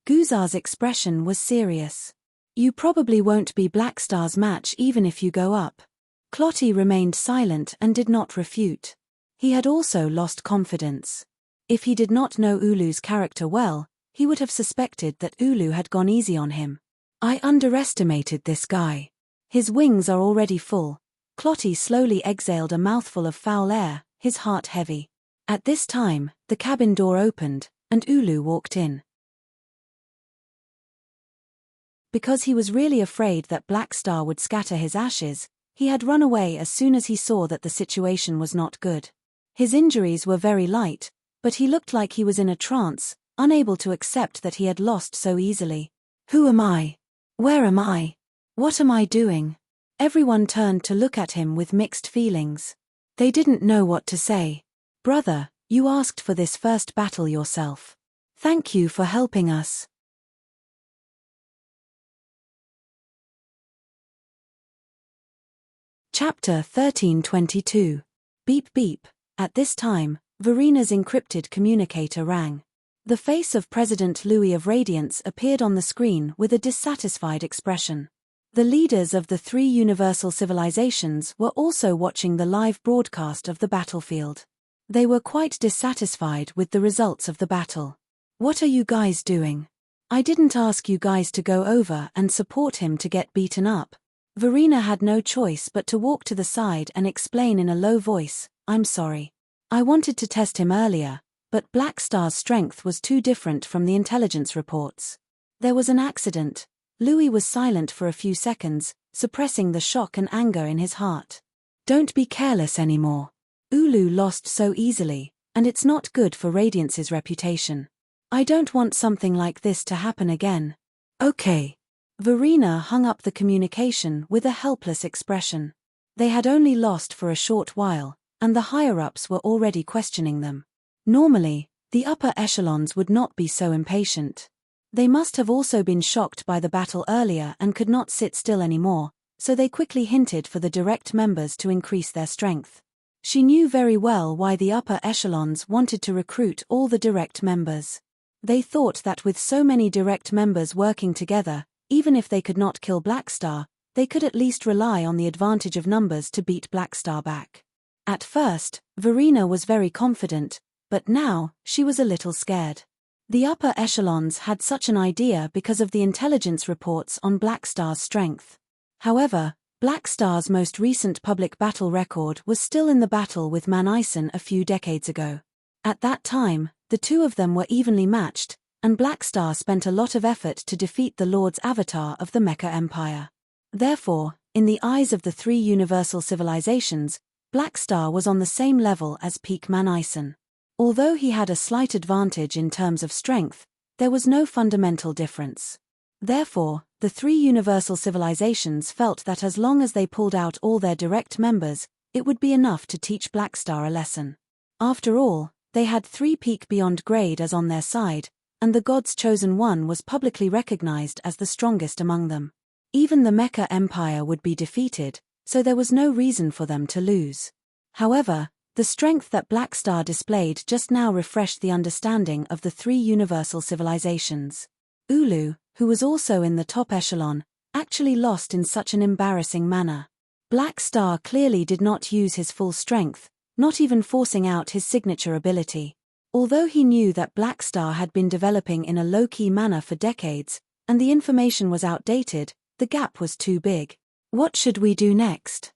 Guzar's expression was serious. You probably won't be Blackstar's match even if you go up. Clotty remained silent and did not refute. He had also lost confidence. If he did not know Ulu's character well, he would have suspected that Ulu had gone easy on him. I underestimated this guy. His wings are already full. Clotty slowly exhaled a mouthful of foul air, his heart heavy. At this time, the cabin door opened, and Ulu walked in. Because he was really afraid that Blackstar would scatter his ashes, he had run away as soon as he saw that the situation was not good. His injuries were very light, but he looked like he was in a trance, unable to accept that he had lost so easily. Who am I? Where am I? What am I doing? Everyone turned to look at him with mixed feelings. They didn't know what to say. Brother, you asked for this first battle yourself. Thank you for helping us. Chapter 1322. Beep beep. At this time, Verina's encrypted communicator rang. The face of President Louis of Radiance appeared on the screen with a dissatisfied expression. The leaders of the 3 universal civilizations were also watching the live broadcast of the battlefield. They were quite dissatisfied with the results of the battle. What are you guys doing? I didn't ask you guys to go over and support him to get beaten up. Verina had no choice but to walk to the side and explain in a low voice, I'm sorry. I wanted to test him earlier, but Blackstar's strength was too different from the intelligence reports. There was an accident. Louis was silent for a few seconds, suppressing the shock and anger in his heart. Don't be careless anymore. Ulu lost so easily, and it's not good for Radiance's reputation. I don't want something like this to happen again. Okay. Verina hung up the communication with a helpless expression. They had only lost for a short while, and the higher-ups were already questioning them. Normally, the upper echelons would not be so impatient. They must have also been shocked by the battle earlier and could not sit still anymore, so they quickly hinted for the direct members to increase their strength. She knew very well why the upper echelons wanted to recruit all the direct members. They thought that with so many direct members working together, even if they could not kill Blackstar, they could at least rely on the advantage of numbers to beat Blackstar back. At first, Verina was very confident, but now, she was a little scared. The upper echelons had such an idea because of the intelligence reports on Blackstar's strength. However, Blackstar's most recent public battle record was still in the battle with Manison a few decades ago. At that time, the two of them were evenly matched, and Blackstar spent a lot of effort to defeat the Lord's avatar of the Mecha Empire. Therefore, in the eyes of the 3 universal civilizations, Blackstar was on the same level as peak Manison. Although he had a slight advantage in terms of strength, there was no fundamental difference. Therefore, the 3 universal civilizations felt that as long as they pulled out all their direct members, it would be enough to teach Blackstar a lesson. After all, they had 3 peak beyond grade as on their side, and the God's Chosen One was publicly recognized as the strongest among them. Even the Mecha Empire would be defeated, so there was no reason for them to lose. However, the strength that Blackstar displayed just now refreshed the understanding of the 3 universal civilizations. Ulu, who was also in the top echelon, actually lost in such an embarrassing manner. Blackstar clearly did not use his full strength, not even forcing out his signature ability. Although he knew that Blackstar had been developing in a low-key manner for decades, and the information was outdated, the gap was too big. What should we do next?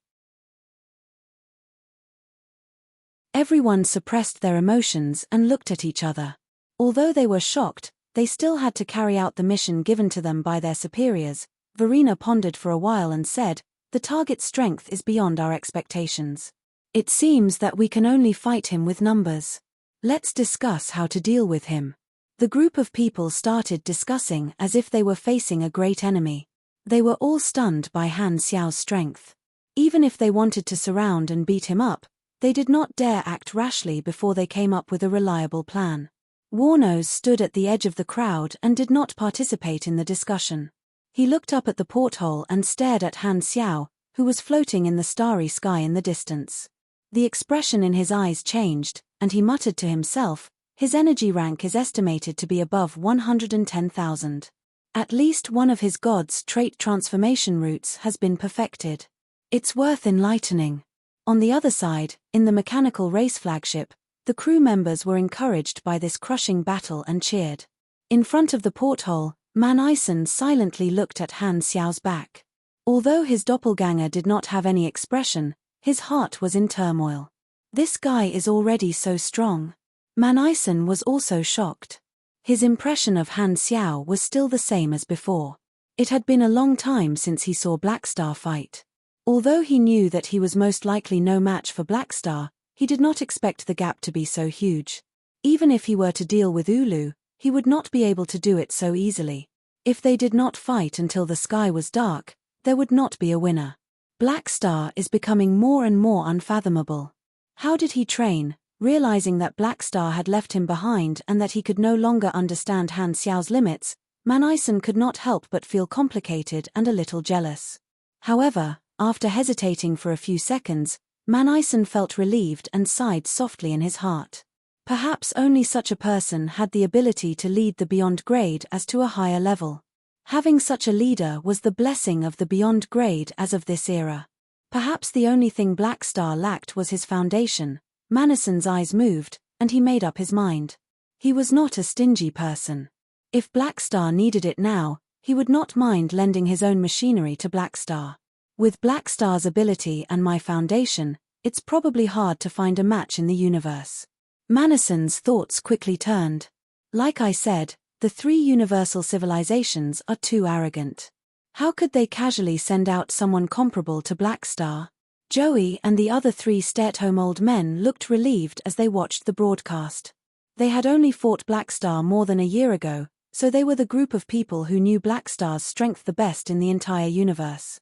Everyone suppressed their emotions and looked at each other. Although they were shocked, they still had to carry out the mission given to them by their superiors. Verina pondered for a while and said, "The target's strength is beyond our expectations. It seems that we can only fight him with numbers. Let's discuss how to deal with him." The group of people started discussing as if they were facing a great enemy. They were all stunned by Han Xiao's strength. Even if they wanted to surround and beat him up, they did not dare act rashly before they came up with a reliable plan. Warnose stood at the edge of the crowd and did not participate in the discussion. He looked up at the porthole and stared at Han Xiao, who was floating in the starry sky in the distance. The expression in his eyes changed, and he muttered to himself, "His energy rank is estimated to be above 110,000. At least one of his god's trait transformation routes has been perfected. It's worth enlightening." On the other side, in the mechanical race flagship, the crew members were encouraged by this crushing battle and cheered. In front of the porthole, Man Ison silently looked at Han Xiao's back. Although his doppelganger did not have any expression, his heart was in turmoil. This guy is already so strong. Man Ison was also shocked. His impression of Han Xiao was still the same as before. It had been a long time since he saw Blackstar fight. Although he knew that he was most likely no match for Blackstar, he did not expect the gap to be so huge. Even if he were to deal with Ulu, he would not be able to do it so easily. If they did not fight until the sky was dark, there would not be a winner. Blackstar is becoming more and more unfathomable. How did he train? Realizing that Blackstar had left him behind and that he could no longer understand Han Xiao's limits, Man Ison could not help but feel complicated and a little jealous. However, after hesitating for a few seconds, Man Ison felt relieved and sighed softly in his heart. Perhaps only such a person had the ability to lead the Beyond Grade as to a higher level. Having such a leader was the blessing of the Beyond Grade as of this era. Perhaps the only thing Blackstar lacked was his foundation. Manison's eyes moved, and he made up his mind. He was not a stingy person. If Blackstar needed it now, he would not mind lending his own machinery to Blackstar. With Blackstar's ability and my foundation, it's probably hard to find a match in the universe. Manison's thoughts quickly turned. Like I said, the 3 universal civilizations are too arrogant. How could they casually send out someone comparable to Blackstar? Joey and the other 3 stay-at-home old men looked relieved as they watched the broadcast. They had only fought Blackstar more than a year ago, so they were the group of people who knew Blackstar's strength the best in the entire universe.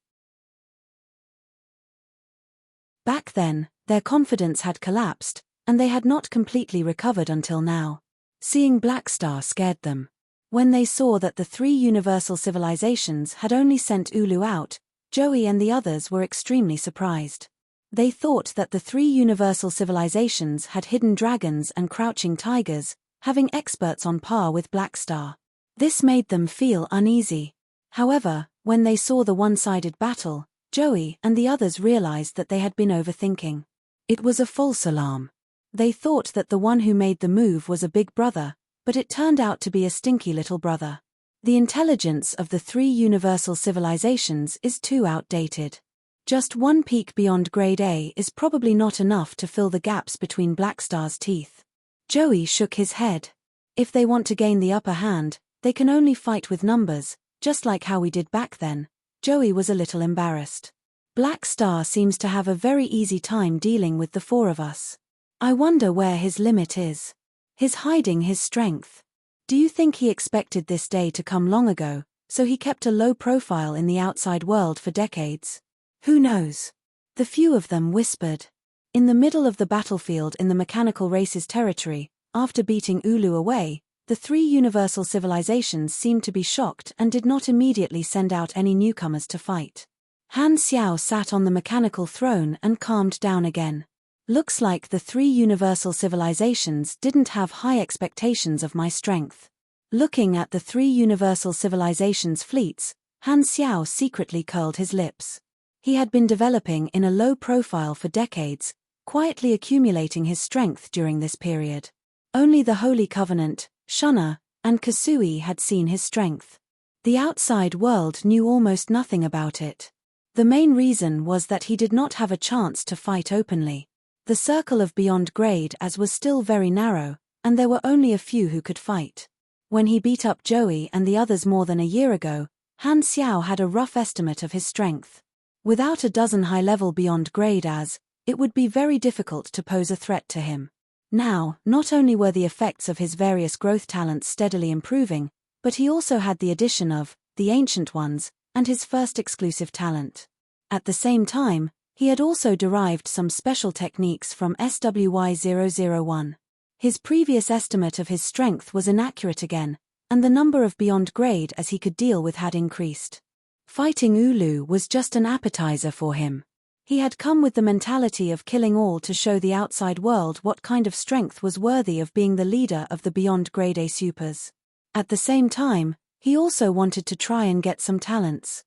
Back then, their confidence had collapsed, and they had not completely recovered until now. Seeing Blackstar scared them. When they saw that the 3 universal civilizations had only sent Ulu out, Joey and the others were extremely surprised. They thought that the 3 universal civilizations had hidden dragons and crouching tigers, having experts on par with Blackstar. This made them feel uneasy. However, when they saw the one-sided battle, Joey and the others realized that they had been overthinking. It was a false alarm. They thought that the one who made the move was a big brother, but it turned out to be a stinky little brother. The intelligence of the 3 universal civilizations is too outdated. Just one peak beyond Grade A is probably not enough to fill the gaps between Blackstar's teeth. Joey shook his head. If they want to gain the upper hand, they can only fight with numbers, just like how we did back then. Joey was a little embarrassed. Blackstar seems to have a very easy time dealing with the 4 of us. I wonder where his limit is. He's hiding his strength. Do you think he expected this day to come long ago, so he kept a low profile in the outside world for decades? Who knows? The few of them whispered. In the middle of the battlefield in the mechanical race's territory, after beating Ulu away, the 3 universal civilizations seemed to be shocked and did not immediately send out any newcomers to fight. Han Xiao sat on the mechanical throne and calmed down again. Looks like the 3 universal civilizations didn't have high expectations of my strength. Looking at the 3 universal civilizations' fleets, Han Xiao secretly curled his lips. He had been developing in a low profile for decades, quietly accumulating his strength during this period. Only the Holy Covenant, Shunna, and Kasui had seen his strength. The outside world knew almost nothing about it. The main reason was that he did not have a chance to fight openly. The circle of Beyond Grade as was still very narrow, and there were only a few who could fight. When he beat up Joey and the others more than a year ago, Han Xiao had a rough estimate of his strength. Without a dozen high-level Beyond Grade as, it would be very difficult to pose a threat to him. Now, not only were the effects of his various growth talents steadily improving, but he also had the addition of the Ancient Ones, and his first exclusive talent. At the same time, he had also derived some special techniques from SWY-001. His previous estimate of his strength was inaccurate again, and the number of beyond grade as he could deal with had increased. Fighting Ulu was just an appetizer for him. He had come with the mentality of killing all to show the outside world what kind of strength was worthy of being the leader of the beyond grade A supers. At the same time, he also wanted to try and get some talents.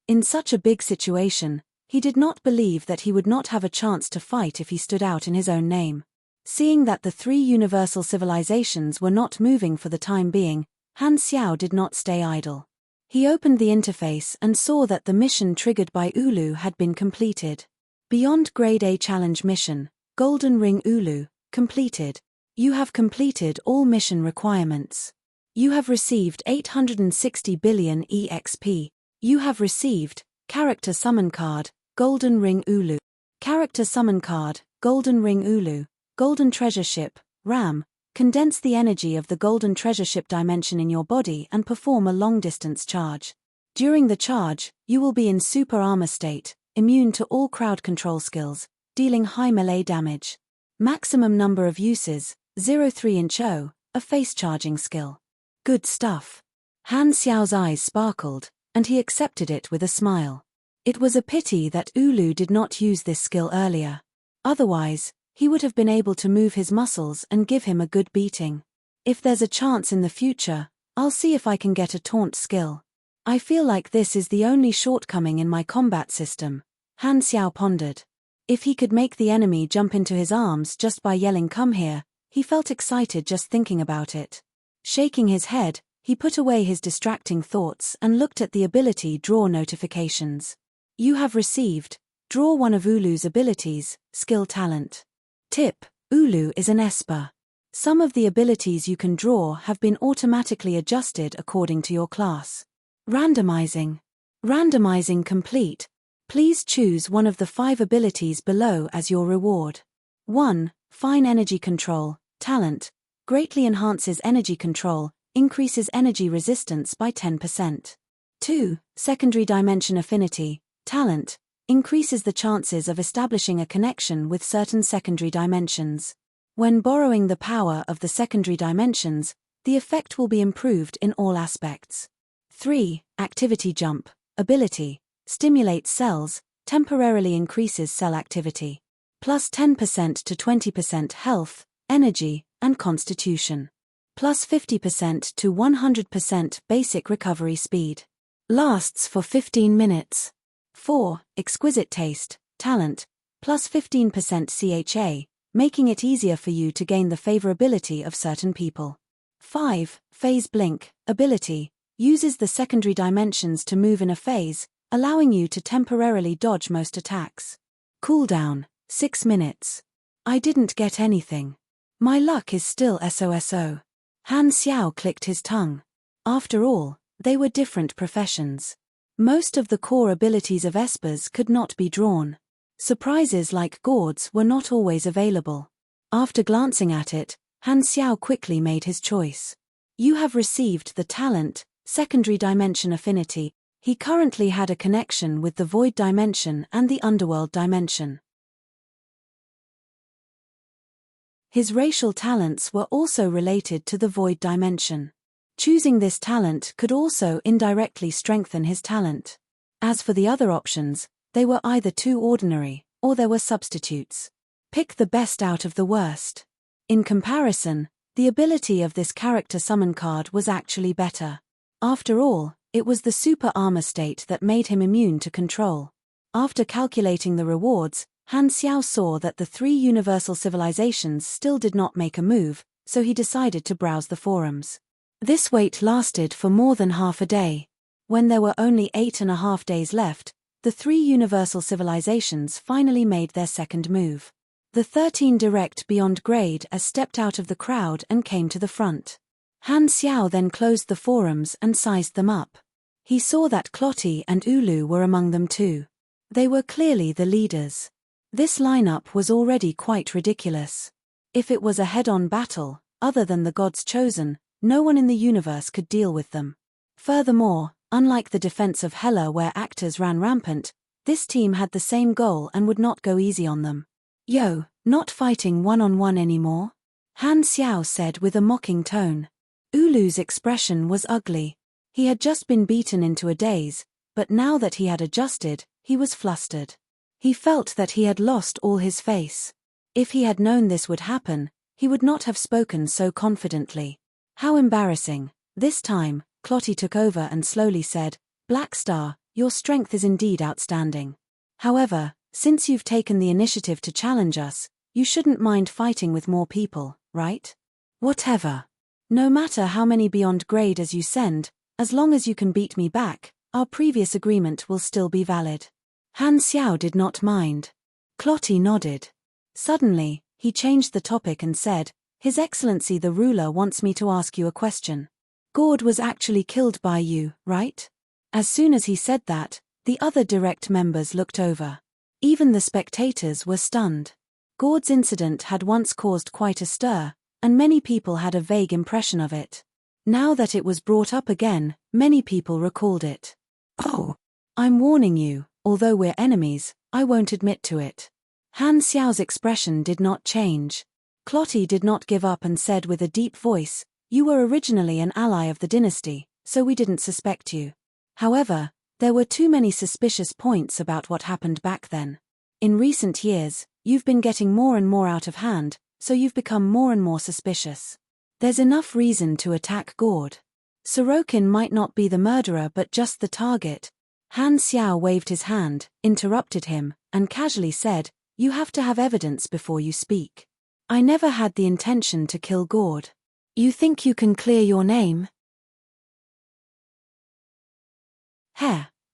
In such a big situation, he did not believe that he would not have a chance to fight if he stood out in his own name. Seeing that the three universal civilizations were not moving for the time being, Han Xiao did not stay idle. He opened the interface and saw that the mission triggered by Ulu had been completed. Beyond Grade A Challenge Mission, Golden Ring Ulu, completed. You have completed all mission requirements. You have received 860 billion EXP. You have received Character Summon Card, Golden Ring Ulu. Character Summon Card, Golden Ring Ulu, Golden Treasure Ship, RAM. Condense the energy of the Golden Treasure Ship dimension in your body and perform a long-distance charge. During the charge, you will be in super armor state, immune to all crowd control skills, dealing high melee damage. Maximum number of uses, 03-inch, a face charging skill. Good stuff. Han Xiao's eyes sparkled, and he accepted it with a smile. It was a pity that Ulu did not use this skill earlier. Otherwise, he would have been able to move his muscles and give him a good beating. If there's a chance in the future, I'll see if I can get a taunt skill. I feel like this is the only shortcoming in my combat system, Han Xiao pondered. If he could make the enemy jump into his arms just by yelling "Come here," he felt excited just thinking about it. Shaking his head, he put away his distracting thoughts and looked at the ability draw notifications. You have received, draw one of Ulu's abilities, skill talent. Tip: Ulu is an Esper. Some of the abilities you can draw have been automatically adjusted according to your class. Randomizing. Randomizing complete. Please choose one of the 5 abilities below as your reward. 1. Fine Energy Control, Talent. Greatly enhances energy control, increases energy resistance by 10%. 2. Secondary Dimension Affinity, Talent. Increases the chances of establishing a connection with certain secondary dimensions. When borrowing the power of the secondary dimensions, the effect will be improved in all aspects. 3. Activity Jump, Ability. Stimulates cells, temporarily increases cell activity. Plus 10% to 20% health, energy, and constitution. Plus 50% to 100% basic recovery speed. Lasts for 15 minutes. 4. Exquisite Taste, Talent, plus 15% CHA, making it easier for you to gain the favorability of certain people. 5. Phase Blink, Ability, uses the secondary dimensions to move in a phase, allowing you to temporarily dodge most attacks. Cooldown, 6 minutes. I didn't get anything. My luck is still SOSO. Han Xiao clicked his tongue. After all, they were different professions. Most of the core abilities of Espers could not be drawn. Surprises like gourds were not always available. After glancing at it, Han Xiao quickly made his choice. You have received the talent, Secondary Dimension Affinity. He currently had a connection with the Void Dimension and the Underworld Dimension. His racial talents were also related to the Void Dimension. Choosing this talent could also indirectly strengthen his talent. As for the other options, they were either too ordinary, or there were substitutes. Pick the best out of the worst. In comparison, the ability of this character summon card was actually better. After all, it was the super armor state that made him immune to control. After calculating the rewards, Han Xiao saw that the 3 universal civilizations still did not make a move, so he decided to browse the forums. This wait lasted for more than half a day. When there were only 8.5 days left, the 3 universal civilizations finally made their second move. The 13 direct beyond grade as stepped out of the crowd and came to the front. Han Xiao then closed the forums and sized them up. He saw that Clotty and Ulu were among them too. They were clearly the leaders. This lineup was already quite ridiculous. If it was a head-on battle, other than the gods chosen, no one in the universe could deal with them. Furthermore, unlike the defense of Hela where actors ran rampant, this team had the same goal and would not go easy on them. Yo, not fighting one-on-one anymore? Han Xiao said with a mocking tone. Ulu's expression was ugly. He had just been beaten into a daze, but now that he had adjusted, he was flustered. He felt that he had lost all his face. If he had known this would happen, he would not have spoken so confidently. How embarrassing. This time, Clotty took over and slowly said, Black Star, your strength is indeed outstanding. However, since you've taken the initiative to challenge us, you shouldn't mind fighting with more people, right? Whatever. No matter how many beyond grade as you send, as long as you can beat me back, our previous agreement will still be valid. Han Xiao did not mind. Clotty nodded. Suddenly, he changed the topic and said, His Excellency the ruler wants me to ask you a question. Gord was actually killed by you, right? As soon as he said that, the other direct members looked over. Even the spectators were stunned. Gord's incident had once caused quite a stir, and many people had a vague impression of it. Now that it was brought up again, many people recalled it. Oh, I'm warning you, although we're enemies, I won't admit to it. Han Xiao's expression did not change. Clotty did not give up and said with a deep voice, You were originally an ally of the dynasty, so we didn't suspect you. However, there were too many suspicious points about what happened back then. In recent years, you've been getting more and more out of hand, so you've become more and more suspicious. There's enough reason to attack Gord. Sorokin might not be the murderer but just the target. Han Xiao waved his hand, interrupted him, and casually said, You have to have evidence before you speak. I never had the intention to kill Gord. You think you can clear your name?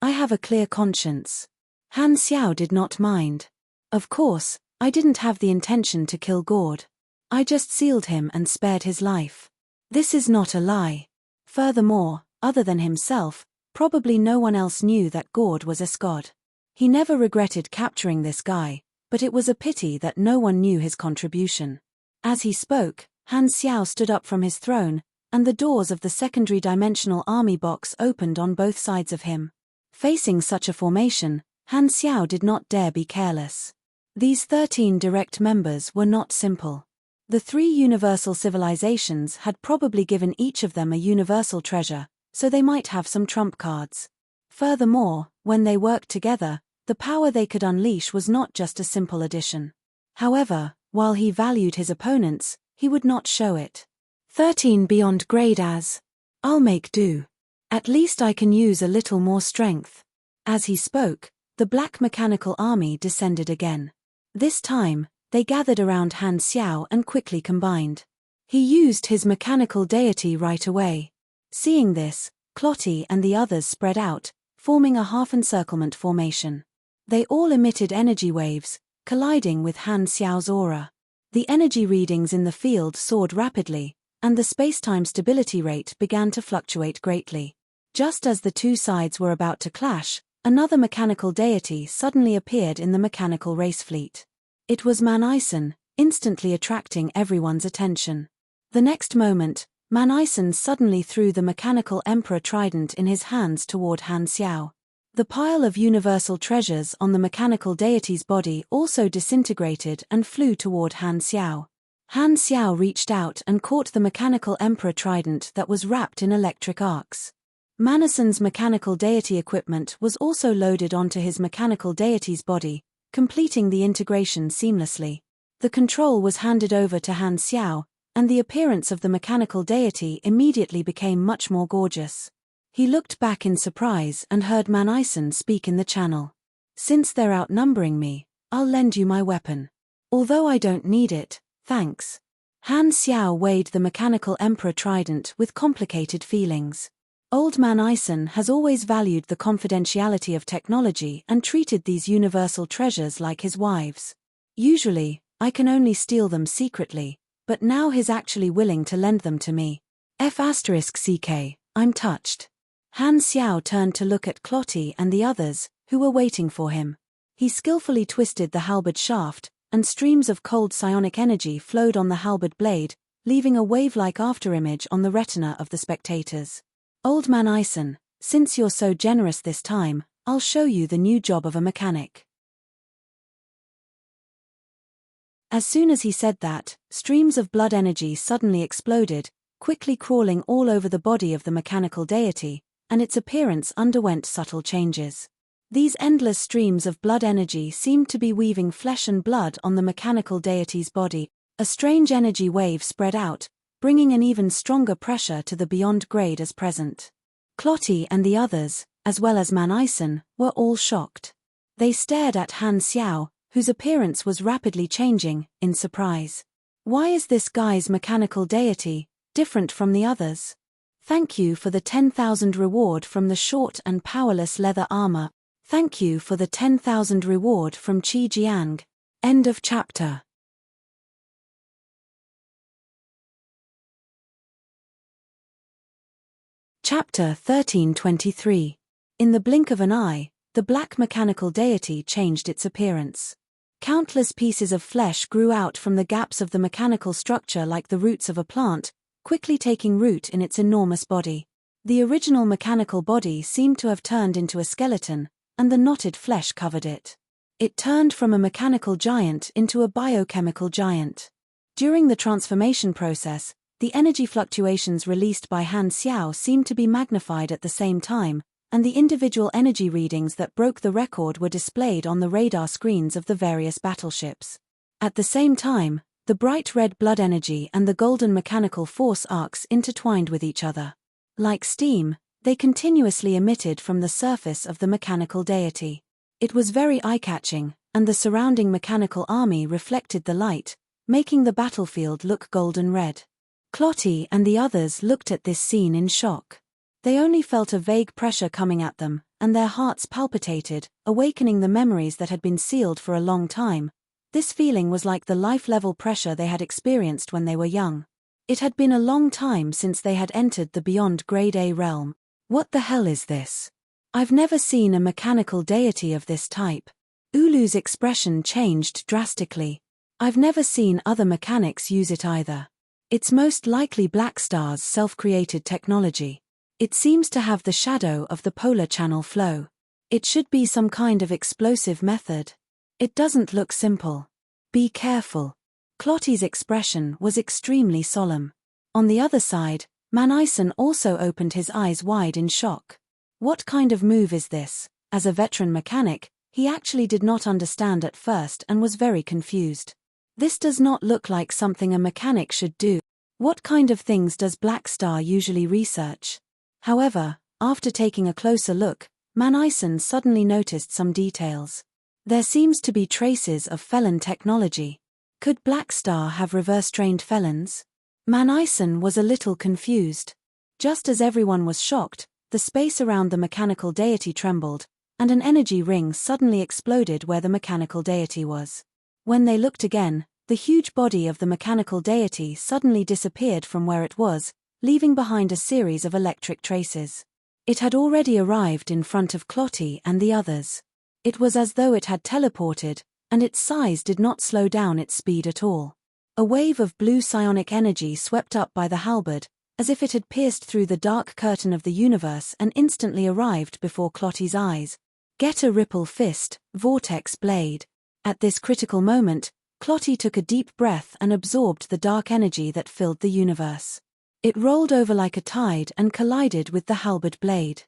I have a clear conscience. Han Xiao did not mind. Of course, I didn't have the intention to kill Gord. I just sealed him and spared his life. This is not a lie. Furthermore, other than himself, probably no one else knew that Gord was a Scod. He never regretted capturing this guy, but it was a pity that no one knew his contribution. As he spoke, Han Xiao stood up from his throne, and the doors of the secondary dimensional army box opened on both sides of him. Facing such a formation, Han Xiao did not dare be careless. These 13 direct members were not simple. The 3 universal civilizations had probably given each of them a universal treasure, so they might have some trump cards. Furthermore, when they worked together, the power they could unleash was not just a simple addition. However, while he valued his opponents, he would not show it. 13 beyond grade as, I'll make do. At least I can use a little more strength. As he spoke, the black mechanical army descended again. This time, they gathered around Han Xiao and quickly combined. He used his mechanical deity right away. Seeing this, Clotty and the others spread out, forming a half-encirclement formation. They all emitted energy waves, colliding with Han Xiao's aura. The energy readings in the field soared rapidly, and the space-time stability rate began to fluctuate greatly. Just as the two sides were about to clash, another mechanical deity suddenly appeared in the mechanical race fleet. It was Manison, instantly attracting everyone's attention. The next moment, Manison suddenly threw the mechanical emperor trident in his hands toward Han Xiao. The pile of universal treasures on the mechanical deity's body also disintegrated and flew toward Han Xiao. Han Xiao reached out and caught the mechanical emperor trident that was wrapped in electric arcs. Manison's mechanical deity equipment was also loaded onto his mechanical deity's body, completing the integration seamlessly. The control was handed over to Han Xiao, and the appearance of the mechanical deity immediately became much more gorgeous. He looked back in surprise and heard Manison speak in the channel. Since they're outnumbering me, I'll lend you my weapon. Although I don't need it, thanks. Han Xiao weighed the mechanical emperor trident with complicated feelings. Old Manison has always valued the confidentiality of technology and treated these universal treasures like his wives. Usually, I can only steal them secretly, but now he's actually willing to lend them to me. *CK, I'm touched. Han Xiao turned to look at Clotty and the others, who were waiting for him. He skillfully twisted the halberd shaft, and streams of cold psionic energy flowed on the halberd blade, leaving a wave-like afterimage on the retina of the spectators. Old Man Ison, since you're so generous this time, I'll show you the new job of a mechanic. As soon as he said that, streams of blood energy suddenly exploded, quickly crawling all over the body of the mechanical deity, and its appearance underwent subtle changes. These endless streams of blood energy seemed to be weaving flesh and blood on the mechanical deity's body. A strange energy wave spread out, bringing an even stronger pressure to the beyond grade as present. Clotty and the others, as well as Man Ison, were all shocked. They stared at Han Xiao, whose appearance was rapidly changing, in surprise. Why is this guy's mechanical deity different from the others? Thank you for the 10,000 reward from the short and powerless leather armor. Thank you for the 10,000 reward from Qi Jiang. End of chapter. Chapter 1323. In the blink of an eye, the black mechanical deity changed its appearance. Countless pieces of flesh grew out from the gaps of the mechanical structure like the roots of a plant, quickly taking root in its enormous body. The original mechanical body seemed to have turned into a skeleton, and the knotted flesh covered it. It turned from a mechanical giant into a biochemical giant. During the transformation process, the energy fluctuations released by Han Xiao seemed to be magnified at the same time, and the individual energy readings that broke the record were displayed on the radar screens of the various battleships. At the same time, the bright red blood energy and the golden mechanical force arcs intertwined with each other. Like steam, they continuously emitted from the surface of the mechanical deity. It was very eye-catching, and the surrounding mechanical army reflected the light, making the battlefield look golden red. Clotty and the others looked at this scene in shock. They only felt a vague pressure coming at them, and their hearts palpitated, awakening the memories that had been sealed for a long time. This feeling was like the life-level pressure they had experienced when they were young. It had been a long time since they had entered the beyond grade A realm. What the hell is this? I've never seen a mechanical deity of this type. Ulu's expression changed drastically. I've never seen other mechanics use it either. It's most likely Black Star's self-created technology. It seems to have the shadow of the polar channel flow. It should be some kind of explosive method. It doesn't look simple. Be careful. Clotty's expression was extremely solemn. On the other side, Man Ison also opened his eyes wide in shock. What kind of move is this? As a veteran mechanic, he actually did not understand at first and was very confused. This does not look like something a mechanic should do. What kind of things does Black Star usually research? However, after taking a closer look, Man Ison suddenly noticed some details. There seems to be traces of felon technology. Could Black Star have reverse-trained felons? Man Ison was a little confused. Just as everyone was shocked, the space around the mechanical deity trembled, and an energy ring suddenly exploded where the mechanical deity was. When they looked again, the huge body of the mechanical deity suddenly disappeared from where it was, leaving behind a series of electric traces. It had already arrived in front of Clotty and the others. It was as though it had teleported, and its size did not slow down its speed at all. A wave of blue psionic energy swept up by the halberd, as if it had pierced through the dark curtain of the universe and instantly arrived before Clotty's eyes. Get a ripple fist, vortex blade. At this critical moment, Clotty took a deep breath and absorbed the dark energy that filled the universe. It rolled over like a tide and collided with the halberd blade.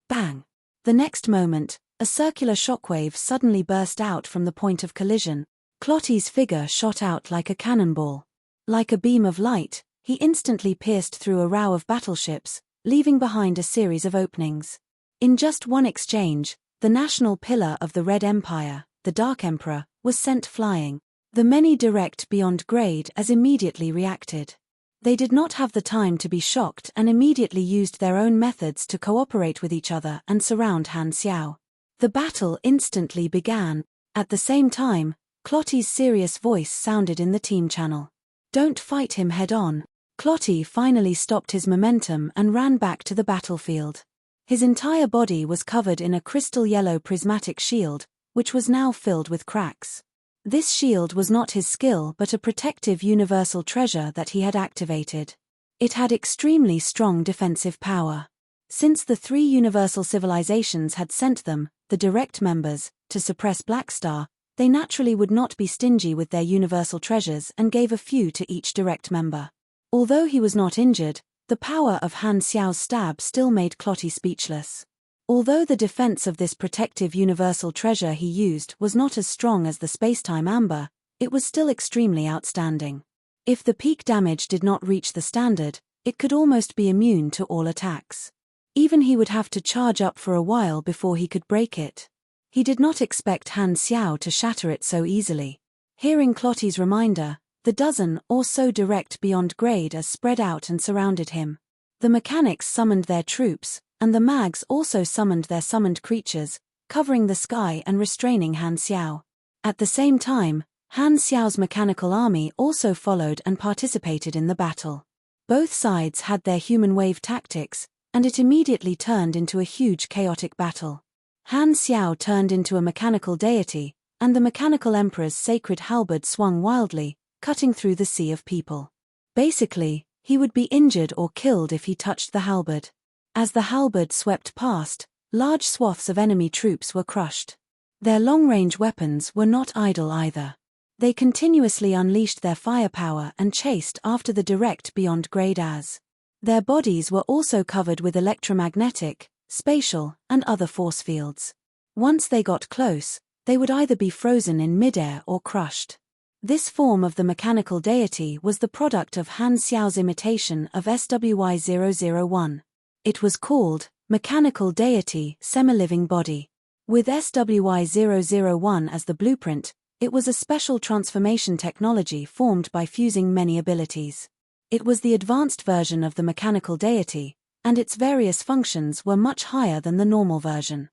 Bang! The next moment, a circular shockwave suddenly burst out from the point of collision. Clotty's figure shot out like a cannonball. Like a beam of light, he instantly pierced through a row of battleships, leaving behind a series of openings. In just one exchange, the national pillar of the Red Empire, the Dark Emperor, was sent flying. The many direct beyond grade as immediately reacted. They did not have the time to be shocked and immediately used their own methods to cooperate with each other and surround Han Xiao. The battle instantly began. At the same time, Clotty's serious voice sounded in the team channel. Don't fight him head-on. Clotty finally stopped his momentum and ran back to the battlefield. His entire body was covered in a crystal yellow prismatic shield, which was now filled with cracks. This shield was not his skill but a protective universal treasure that he had activated. It had extremely strong defensive power. Since the three universal civilizations had sent them, the direct members, to suppress Blackstar, they naturally would not be stingy with their universal treasures and gave a few to each direct member. Although he was not injured, the power of Han Xiao's stab still made Clotty speechless. Although the defense of this protective universal treasure he used was not as strong as the spacetime amber, it was still extremely outstanding. If the peak damage did not reach the standard, it could almost be immune to all attacks. Even he would have to charge up for a while before he could break it. He did not expect Han Xiao to shatter it so easily. Hearing Clotty's reminder, the dozen or so direct beyond grade as spread out and surrounded him. The mechanics summoned their troops, and the mags also summoned their summoned creatures, covering the sky and restraining Han Xiao. At the same time, Han Xiao's mechanical army also followed and participated in the battle. Both sides had their human wave tactics, and it immediately turned into a huge chaotic battle. Han Xiao turned into a mechanical deity, and the mechanical emperor's sacred halberd swung wildly, cutting through the sea of people. Basically, he would be injured or killed if he touched the halberd. As the halberd swept past, large swaths of enemy troops were crushed. Their long-range weapons were not idle either. They continuously unleashed their firepower and chased after the direct beyond grade as. Their bodies were also covered with electromagnetic, spatial, and other force fields. Once they got close, they would either be frozen in midair or crushed. This form of the mechanical deity was the product of Han Xiao's imitation of SWY-001. It was called Mechanical Deity Semi-Living Body. With SWY-001 as the blueprint, it was a special transformation technology formed by fusing many abilities. It was the advanced version of the mechanical deity, and its various functions were much higher than the normal version.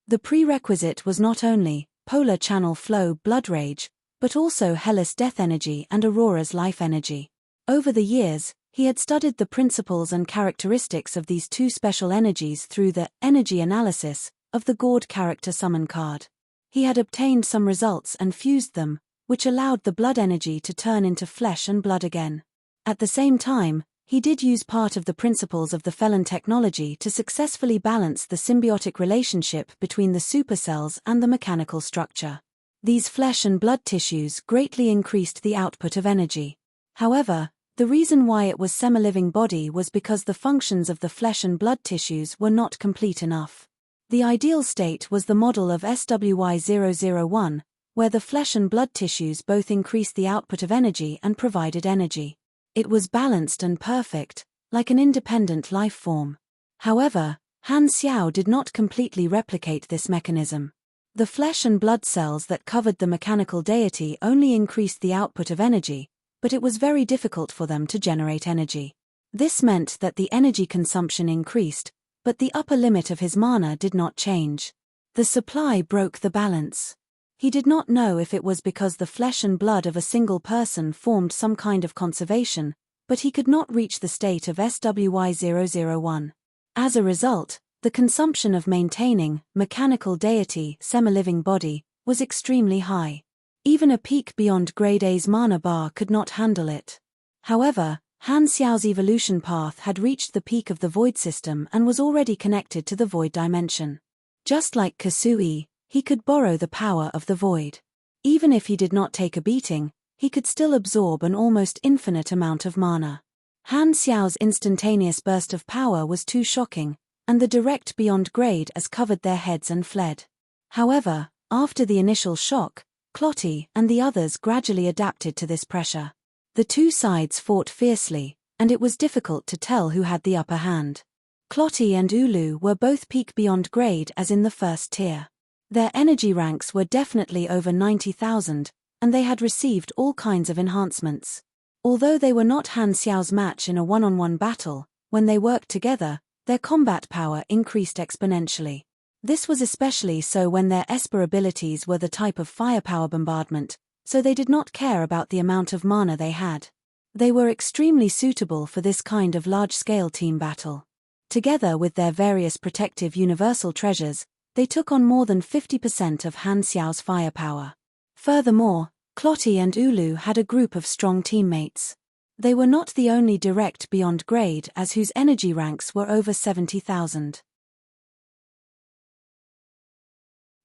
The prerequisite was not only polar channel flow blood rage, but also Hellas death energy and Aurora's life energy. Over the years, he had studied the principles and characteristics of these two special energies through the energy analysis of the Gourd character summon card. He had obtained some results and fused them, which allowed the blood energy to turn into flesh and blood again. At the same time, he did use part of the principles of the Felon technology to successfully balance the symbiotic relationship between the supercells and the mechanical structure. These flesh and blood tissues greatly increased the output of energy. However, the reason why it was semi-living body was because the functions of the flesh and blood tissues were not complete enough. The ideal state was the model of SWY-001, where the flesh and blood tissues both increased the output of energy and provided energy. It was balanced and perfect, like an independent life form. However, Han Xiao did not completely replicate this mechanism. The flesh and blood cells that covered the mechanical deity only increased the output of energy, but it was very difficult for them to generate energy. This meant that the energy consumption increased, but the upper limit of his mana did not change. The supply broke the balance. He did not know if it was because the flesh and blood of a single person formed some kind of conservation, but he could not reach the state of SWY-001. As a result, the consumption of maintaining mechanical deity semi-living body was extremely high. Even a peak beyond grade A's mana bar could not handle it. However, Han Xiao's evolution path had reached the peak of the void system and was already connected to the void dimension. Just like Kasui, he could borrow the power of the void. Even if he did not take a beating, he could still absorb an almost infinite amount of mana. Han Xiao's instantaneous burst of power was too shocking, and the direct beyond grade as covered their heads and fled. However, after the initial shock, Clotty and the others gradually adapted to this pressure. The two sides fought fiercely, and it was difficult to tell who had the upper hand. Clotty and Ulu were both peak beyond grade as in the first tier. Their energy ranks were definitely over 90,000, and they had received all kinds of enhancements. Although they were not Han Xiao's match in a one-on-one battle, when they worked together, their combat power increased exponentially. This was especially so when their Esper abilities were the type of firepower bombardment, so they did not care about the amount of mana they had. They were extremely suitable for this kind of large-scale team battle. Together with their various protective universal treasures, They took on more than 50% of Han Xiao's firepower. Furthermore, Clotty and Ulu had a group of strong teammates. They were not the only direct beyond grade as whose energy ranks were over 70,000.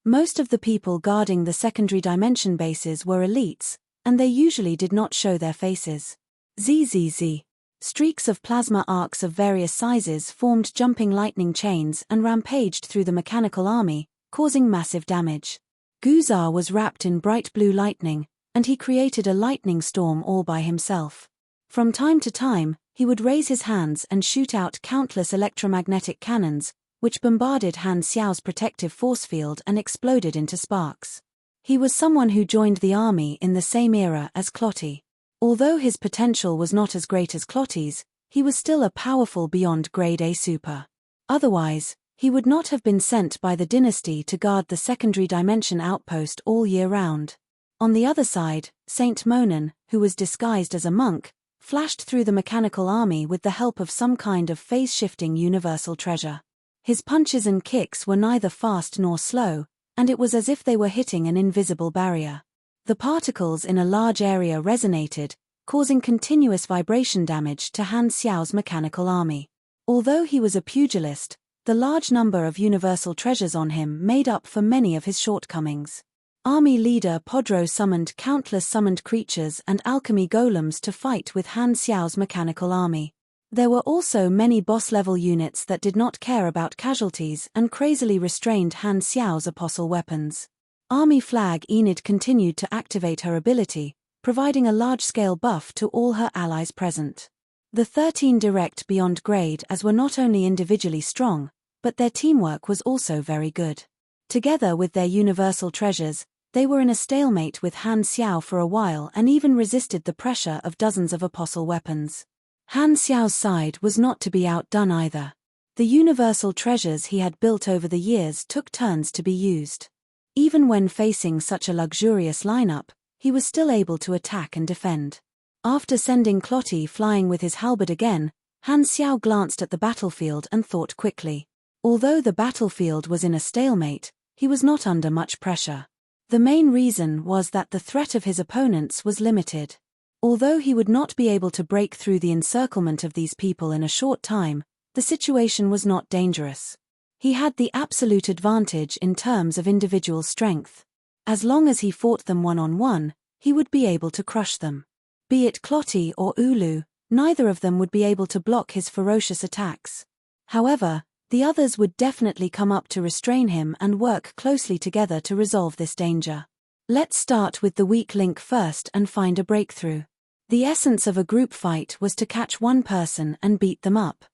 Most of the people guarding the secondary dimension bases were elites, and they usually did not show their faces. ZZZ. Streaks of plasma arcs of various sizes formed jumping lightning chains and rampaged through the mechanical army, causing massive damage. Guzar was wrapped in bright blue lightning, and he created a lightning storm all by himself. From time to time, he would raise his hands and shoot out countless electromagnetic cannons, which bombarded Han Xiao's protective force field and exploded into sparks. He was someone who joined the army in the same era as Clotty. Although his potential was not as great as Clotty's, he was still a powerful beyond grade A super. Otherwise, he would not have been sent by the dynasty to guard the secondary dimension outpost all year round. On the other side, Saint Monan, who was disguised as a monk, flashed through the mechanical army with the help of some kind of phase-shifting universal treasure. His punches and kicks were neither fast nor slow, and it was as if they were hitting an invisible barrier. The particles in a large area resonated, causing continuous vibration damage to Han Xiao's mechanical army. Although he was a pugilist, the large number of universal treasures on him made up for many of his shortcomings. Army leader Podro summoned countless summoned creatures and alchemy golems to fight with Han Xiao's mechanical army. There were also many boss-level units that did not care about casualties and crazily restrained Han Xiao's apostle weapons. Army Flag Enid continued to activate her ability, providing a large-scale buff to all her allies present. The 13 direct beyond grade as were not only individually strong, but their teamwork was also very good. Together with their universal treasures, they were in a stalemate with Han Xiao for a while and even resisted the pressure of dozens of apostle weapons. Han Xiao's side was not to be outdone either. The universal treasures he had built over the years took turns to be used. Even when facing such a luxurious lineup, he was still able to attack and defend. After sending Clotty flying with his halberd again, Han Xiao glanced at the battlefield and thought quickly. Although the battlefield was in a stalemate, he was not under much pressure. The main reason was that the threat of his opponents was limited. Although he would not be able to break through the encirclement of these people in a short time, the situation was not dangerous. He had the absolute advantage in terms of individual strength. As long as he fought them one-on-one, he would be able to crush them. Be it Clotty or Ulu, neither of them would be able to block his ferocious attacks. However, the others would definitely come up to restrain him and work closely together to resolve this danger. Let's start with the weak link first and find a breakthrough. The essence of a group fight was to catch one person and beat them up.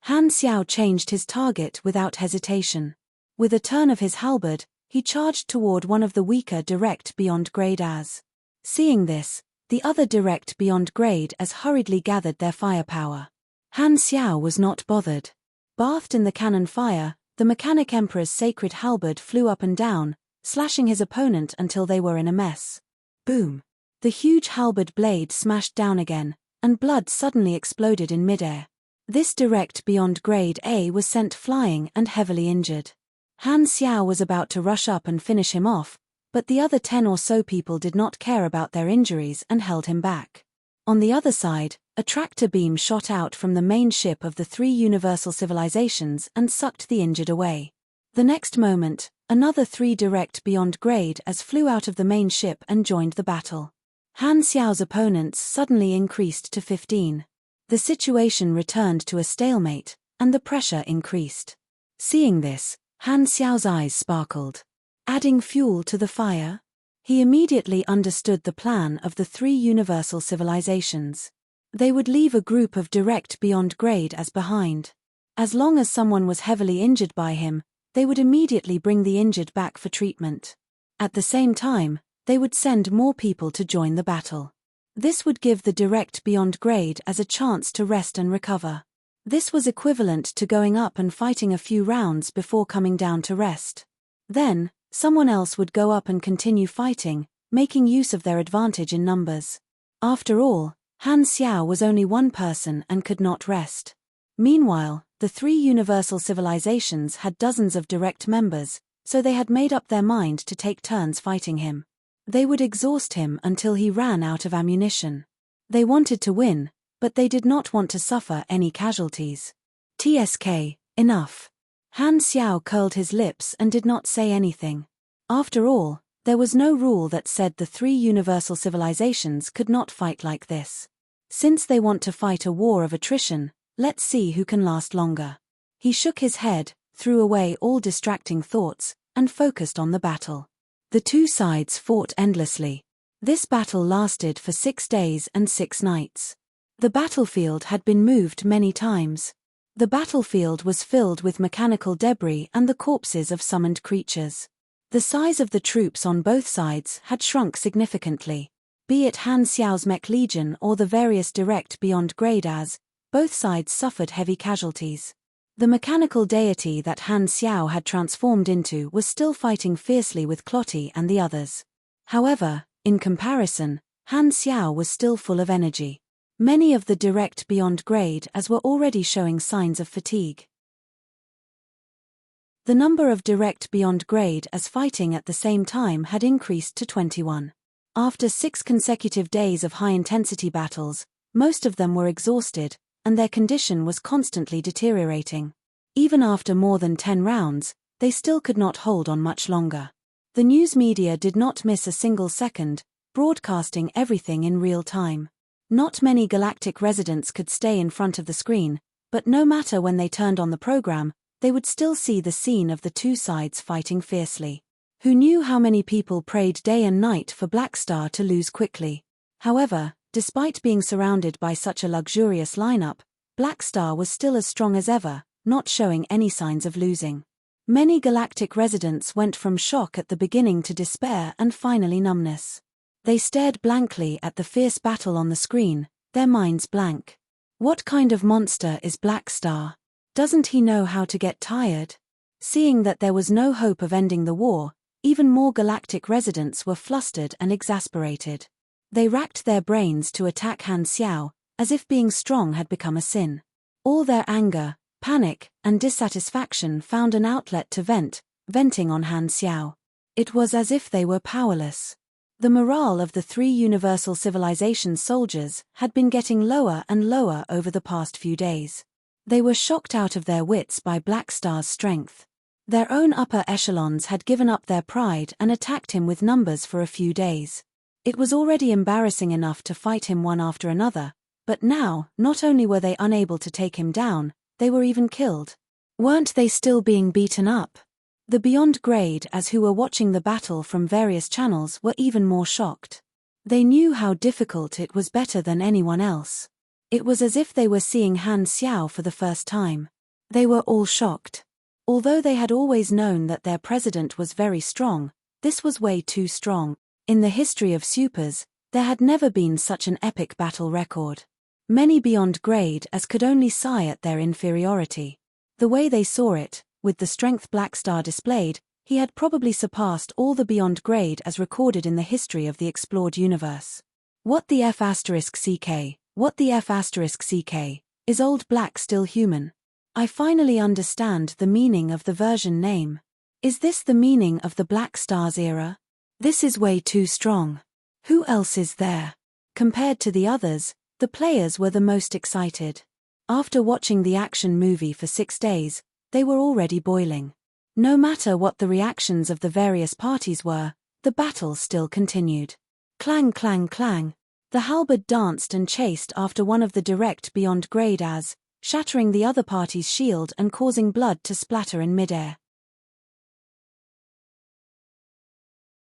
Han Xiao changed his target without hesitation. With a turn of his halberd, he charged toward one of the weaker direct beyond grade as. Seeing this, the other direct beyond grade as hurriedly gathered their firepower. Han Xiao was not bothered. Bathed in the cannon fire, the Mechanic Emperor's sacred halberd flew up and down, slashing his opponent until they were in a mess. Boom! The huge halberd blade smashed down again, and blood suddenly exploded in midair. This direct beyond grade A was sent flying and heavily injured. Han Xiao was about to rush up and finish him off, but the other 10 or so people did not care about their injuries and held him back. On the other side, a tractor beam shot out from the main ship of the 3 universal civilizations and sucked the injured away. The next moment, another 3 direct beyond grade as flew out of the main ship and joined the battle. Han Xiao's opponents suddenly increased to 15. The situation returned to a stalemate, and the pressure increased. Seeing this, Han Xiao's eyes sparkled. Adding fuel to the fire? He immediately understood the plan of the 3 universal civilizations. They would leave a group of direct beyond grade as behind. As long as someone was heavily injured by him, they would immediately bring the injured back for treatment. At the same time, they would send more people to join the battle. This would give the direct beyond grade as a chance to rest and recover. This was equivalent to going up and fighting a few rounds before coming down to rest. Then, someone else would go up and continue fighting, making use of their advantage in numbers. After all, Han Xiao was only one person and could not rest. Meanwhile, The three universal civilizations had dozens of direct members, so they had made up their mind to take turns fighting him. They would exhaust him until he ran out of ammunition. They wanted to win, but they did not want to suffer any casualties. TSK, enough. Han Xiao curled his lips and did not say anything. After all, there was no rule that said the three universal civilizations could not fight like this. Since they want to fight a war of attrition, let's see who can last longer. He shook his head, threw away all distracting thoughts, and focused on the battle. The two sides fought endlessly. This battle lasted for 6 days and 6 nights. The battlefield had been moved many times. The battlefield was filled with mechanical debris and the corpses of summoned creatures. The size of the troops on both sides had shrunk significantly. Be it Han Xiao's mech legion or the various direct beyond grade as, both sides suffered heavy casualties. The mechanical deity that Han Xiao had transformed into was still fighting fiercely with Clotty and the others. However, in comparison, Han Xiao was still full of energy. Many of the direct beyond grade as were already showing signs of fatigue. The number of direct beyond grade as fighting at the same time had increased to 21. After 6 consecutive days of high-intensity battles, most of them were exhausted, and their condition was constantly deteriorating. Even after more than 10 rounds, they still could not hold on much longer. The news media did not miss a single second, broadcasting everything in real time. Not many galactic residents could stay in front of the screen, but no matter when they turned on the program, they would still see the scene of the two sides fighting fiercely. Who knew how many people prayed day and night for Blackstar to lose quickly? However, despite being surrounded by such a luxurious lineup, Blackstar was still as strong as ever, not showing any signs of losing. Many galactic residents went from shock at the beginning to despair and finally numbness. They stared blankly at the fierce battle on the screen, their minds blank. What kind of monster is Blackstar? Doesn't he know how to get tired? Seeing that there was no hope of ending the war, even more galactic residents were flustered and exasperated. They racked their brains to attack Han Xiao, as if being strong had become a sin. All their anger, panic, and dissatisfaction found an outlet to venting on Han Xiao. It was as if they were powerless. The morale of the three universal civilization soldiers had been getting lower and lower over the past few days. They were shocked out of their wits by Blackstar's strength. Their own upper echelons had given up their pride and attacked him with numbers for a few days. It was already embarrassing enough to fight him one after another, but now, not only were they unable to take him down, they were even killed. Weren't they still being beaten up? The beyond grade as who were watching the battle from various channels were even more shocked. They knew how difficult it was better than anyone else. It was as if they were seeing Han Xiao for the first time. They were all shocked. Although they had always known that their president was very strong, this was way too strong. In the history of supers, there had never been such an epic battle record. Many beyond grade as could only sigh at their inferiority. The way they saw it, with the strength Blackstar displayed, he had probably surpassed all the beyond grade as recorded in the history of the explored universe. What the F***CK? What the F***CK? Is Old Black still human? I finally understand the meaning of the version name. Is this the meaning of the Blackstar's era? This is way too strong. Who else is there? Compared to the others, the players were the most excited. After watching the action movie for 6 days, they were already boiling. No matter what the reactions of the various parties were, the battle still continued. Clang clang clang. The halberd danced and chased after one of the direct beyond grade as, shattering the other party's shield and causing blood to splatter in midair.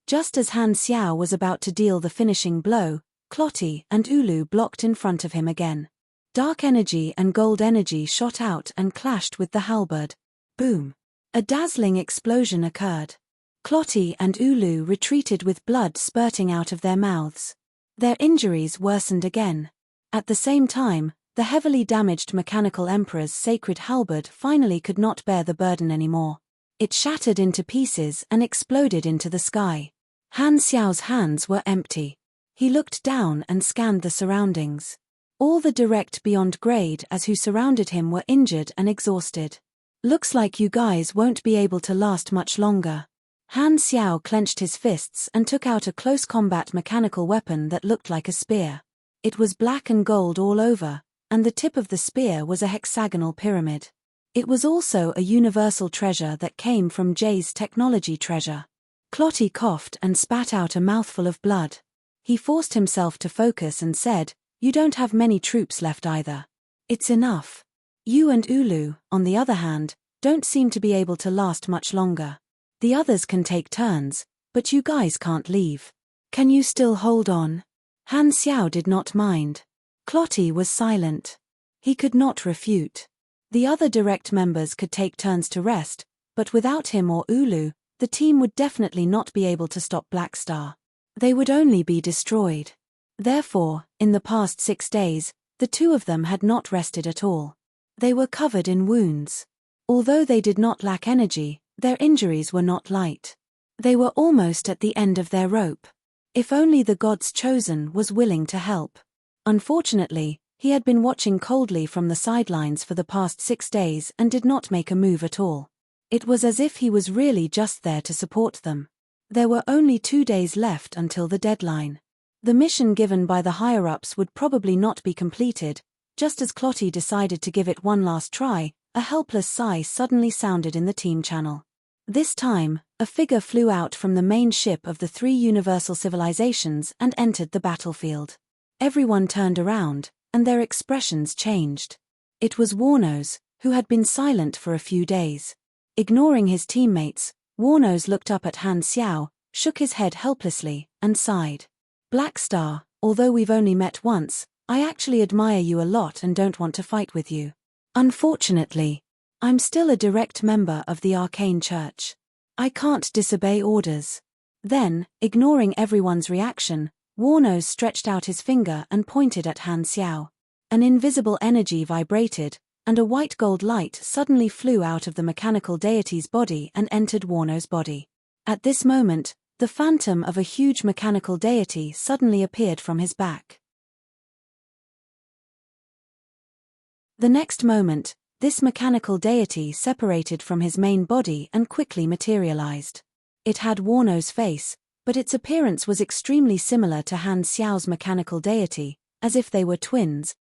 Just as Han Xiao was about to deal the finishing blow, Clotty and Ulu blocked in front of him again. Dark energy and gold energy shot out and clashed with the halberd. Boom! A dazzling explosion occurred. Clotty and Ulu retreated with blood spurting out of their mouths. Their injuries worsened again. At the same time, the heavily damaged mechanical emperor's sacred halberd finally could not bear the burden anymore. It shattered into pieces and exploded into the sky. Han Xiao's hands were empty. He looked down and scanned the surroundings. All the direct beyond grade as who surrounded him were injured and exhausted. Looks like you guys won't be able to last much longer. Han Xiao clenched his fists and took out a close combat mechanical weapon that looked like a spear. It was black and gold all over, and the tip of the spear was a hexagonal pyramid. It was also a universal treasure that came from Jay's technology treasure. Clotty coughed and spat out a mouthful of blood. He forced himself to focus and said, "You don't have many troops left either. It's enough. You and Ulu, on the other hand, don't seem to be able to last much longer. The others can take turns, but you guys can't leave. Can you still hold on?" Han Xiao did not mind. Clotty was silent. He could not refute. The other direct members could take turns to rest, but without him or Ulu, the team would definitely not be able to stop Black Star. They would only be destroyed. Therefore, in the past 6 days, the two of them had not rested at all. They were covered in wounds. Although they did not lack energy, their injuries were not light. They were almost at the end of their rope. If only the God's Chosen was willing to help. Unfortunately, he had been watching coldly from the sidelines for the past 6 days and did not make a move at all. It was as if he was really just there to support them. There were only 2 days left until the deadline. The mission given by the higher-ups would probably not be completed. Just as Clotty decided to give it one last try, a helpless sigh suddenly sounded in the team channel. This time, a figure flew out from the main ship of the 3 universal civilizations and entered the battlefield. Everyone turned around, and their expressions changed. It was Warnos, who had been silent for a few days. Ignoring his teammates, Warnos looked up at Han Xiao, shook his head helplessly, and sighed. "Black Star, although we've only met once, I actually admire you a lot and don't want to fight with you. Unfortunately, I'm still a direct member of the Arcane Church. I can't disobey orders." Then, ignoring everyone's reaction, Warnos stretched out his finger and pointed at Han Xiao. An invisible energy vibrated, and a white-gold light suddenly flew out of the mechanical deity's body and entered Warnos' body. At this moment, the phantom of a huge mechanical deity suddenly appeared from his back. The next moment, this mechanical deity separated from his main body and quickly materialized. It had Warnos' face, but its appearance was extremely similar to Han Xiao's mechanical deity, as if they were twins.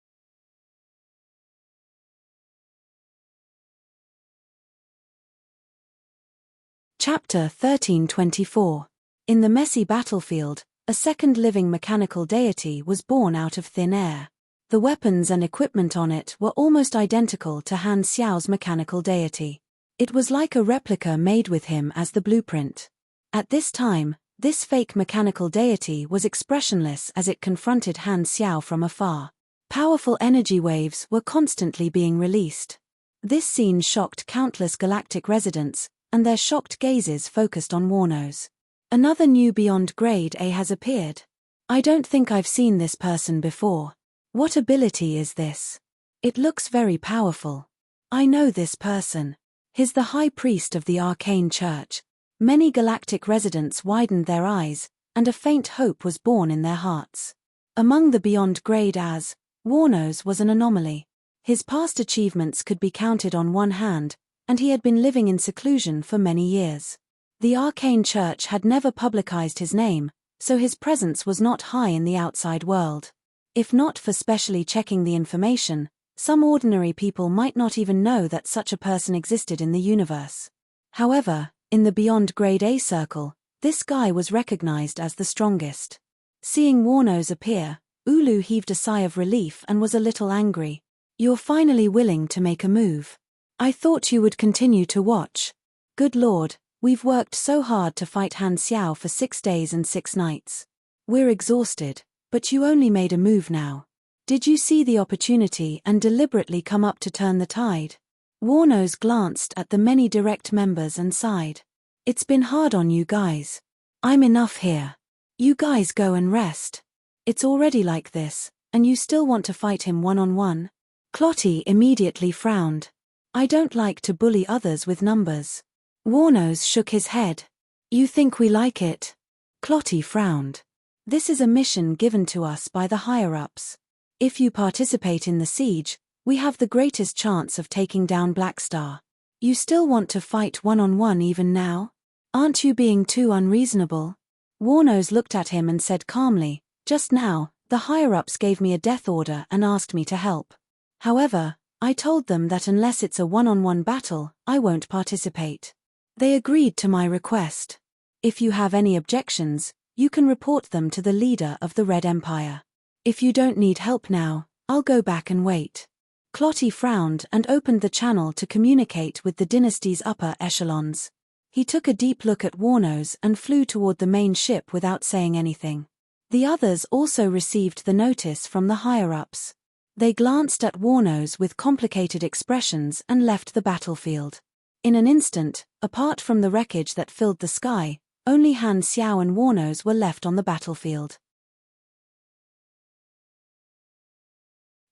Chapter 1324. In the messy battlefield, a second living mechanical deity was born out of thin air. The weapons and equipment on it were almost identical to Han Xiao's mechanical deity. It was like a replica made with him as the blueprint. At this time, this fake mechanical deity was expressionless as it confronted Han Xiao from afar. Powerful energy waves were constantly being released. This scene shocked countless galactic residents, and their shocked gazes focused on Warnos. "Another new Beyond Grade A has appeared. I don't think I've seen this person before. What ability is this? It looks very powerful. I know this person. He's the High Priest of the Arcane Church." Many galactic residents widened their eyes, and a faint hope was born in their hearts. Among the Beyond Grade As, Warnos was an anomaly. His past achievements could be counted on one hand, and he had been living in seclusion for many years. The Arcane Church had never publicized his name, so his presence was not high in the outside world. If not for specially checking the information, some ordinary people might not even know that such a person existed in the universe. However, in the Beyond Grade A circle, this guy was recognized as the strongest. Seeing Warnos appear, Ulu heaved a sigh of relief and was a little angry. "You're finally willing to make a move. I thought you would continue to watch. Good Lord, we've worked so hard to fight Han Xiao for 6 days and 6 nights. We're exhausted, but you only made a move now. Did you see the opportunity and deliberately come up to turn the tide?" Warnos glanced at the many direct members and sighed. "It's been hard on you guys. I'm enough here. You guys go and rest. It's already like this, and you still want to fight him one-on-one?" Clotty immediately frowned. "I don't like to bully others with numbers." Warnos shook his head. "You think we like it?" Clotty frowned. "This is a mission given to us by the higher-ups. If you participate in the siege, we have the greatest chance of taking down Black Star. You still want to fight one-on-one even now? Aren't you being too unreasonable? Warnos looked at him and said calmly, just now, the higher-ups gave me a death order and asked me to help. However, I told them that unless it's a one-on-one battle, I won't participate. They agreed to my request. If you have any objections, you can report them to the leader of the Red Empire. If you don't need help now, I'll go back and wait. Clotty frowned and opened the channel to communicate with the dynasty's upper echelons. He took a deep look at Warnos and flew toward the main ship without saying anything. The others also received the notice from the higher-ups. They glanced at Warnos with complicated expressions and left the battlefield. In an instant, apart from the wreckage that filled the sky, only Han Xiao and Warnos were left on the battlefield.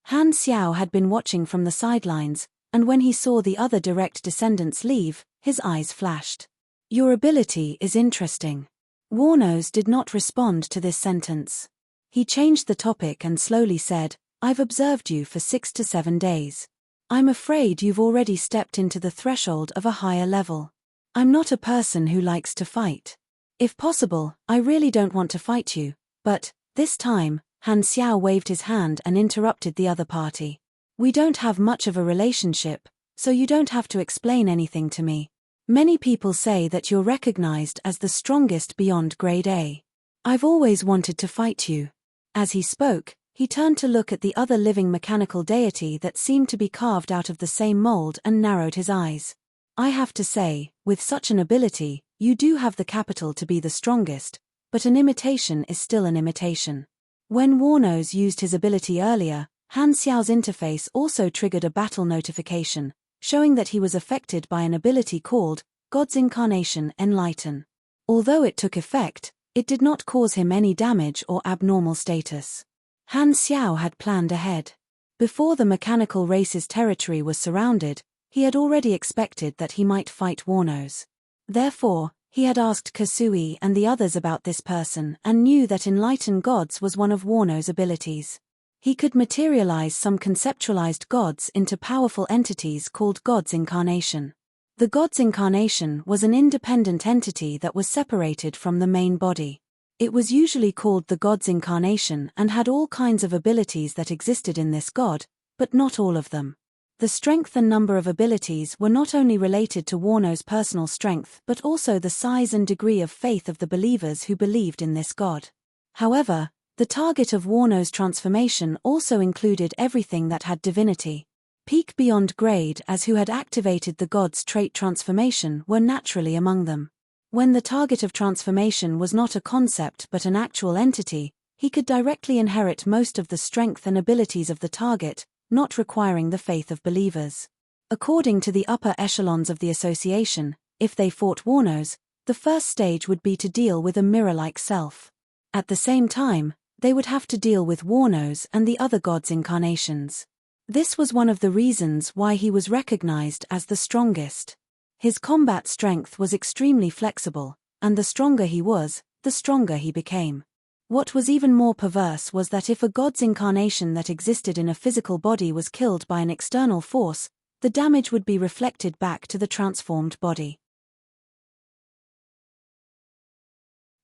Han Xiao had been watching from the sidelines, and when he saw the other direct descendants leave, his eyes flashed. Your ability is interesting. Warnos did not respond to this sentence. He changed the topic and slowly said, I've observed you for 6 to 7 days. I'm afraid you've already stepped into the threshold of a higher level. I'm not a person who likes to fight. If possible, I really don't want to fight you, but, this time, Han Xiao waved his hand and interrupted the other party. We don't have much of a relationship, so you don't have to explain anything to me. Many people say that you're recognized as the strongest beyond grade A. I've always wanted to fight you. As he spoke, he turned to look at the other living mechanical deity that seemed to be carved out of the same mold and narrowed his eyes. I have to say, with such an ability, you do have the capital to be the strongest, but an imitation is still an imitation. When Warnos used his ability earlier, Han Xiao's interface also triggered a battle notification, showing that he was affected by an ability called God's Incarnation Enlighten. Although it took effect, it did not cause him any damage or abnormal status. Han Xiao had planned ahead. Before the mechanical race's territory was surrounded, he had already expected that he might fight Warnos. Therefore, he had asked Kasui and the others about this person and knew that Enlighten Gods was one of Warnos' abilities. He could materialize some conceptualized gods into powerful entities called God's Incarnation. The God's Incarnation was an independent entity that was separated from the main body. It was usually called the God's Incarnation and had all kinds of abilities that existed in this god, but not all of them. The strength and number of abilities were not only related to Warnos' personal strength but also the size and degree of faith of the believers who believed in this god. However, the target of Warnos' transformation also included everything that had divinity. Peak beyond grade as who had activated the god's trait transformation were naturally among them. When the target of transformation was not a concept but an actual entity, he could directly inherit most of the strength and abilities of the target, not requiring the faith of believers. According to the upper echelons of the association, if they fought Warnos, the first stage would be to deal with a mirror-like self. At the same time, they would have to deal with Warnos and the other gods' incarnations. This was one of the reasons why he was recognized as the strongest. His combat strength was extremely flexible, and the stronger he was, the stronger he became. What was even more perverse was that if a god's incarnation that existed in a physical body was killed by an external force, the damage would be reflected back to the transformed body.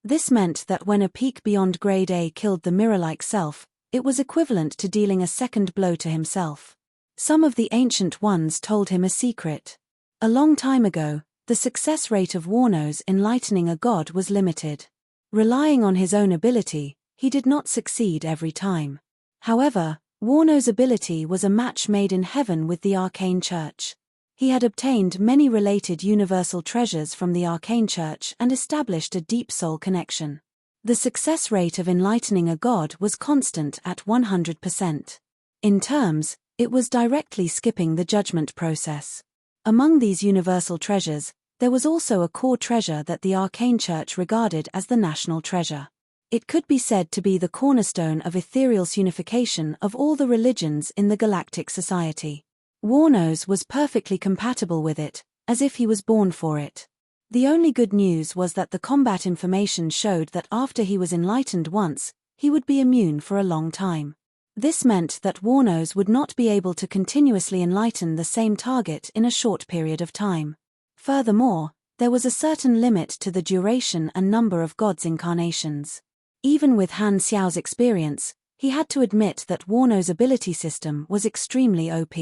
This meant that when a peak beyond grade A killed the mirror-like self, it was equivalent to dealing a second blow to himself. Some of the ancient ones told him a secret. A long time ago, the success rate of Warnos enlightening a god was limited. Relying on his own ability, he did not succeed every time. However, Warnos' ability was a match made in heaven with the Arcane Church. He had obtained many related universal treasures from the Arcane Church and established a deep soul connection. The success rate of enlightening a god was constant at 100%. In terms, it was directly skipping the judgment process. Among these universal treasures, there was also a core treasure that the Arcane Church regarded as the national treasure. It could be said to be the cornerstone of ethereal unification of all the religions in the Galactic Society. Warnos was perfectly compatible with it, as if he was born for it. The only good news was that the combat information showed that after he was enlightened once, he would be immune for a long time. This meant that Warnos would not be able to continuously enlighten the same target in a short period of time. Furthermore, there was a certain limit to the duration and number of God's incarnations. Even with Han Xiao's experience, he had to admit that Warno's ability system was extremely OP.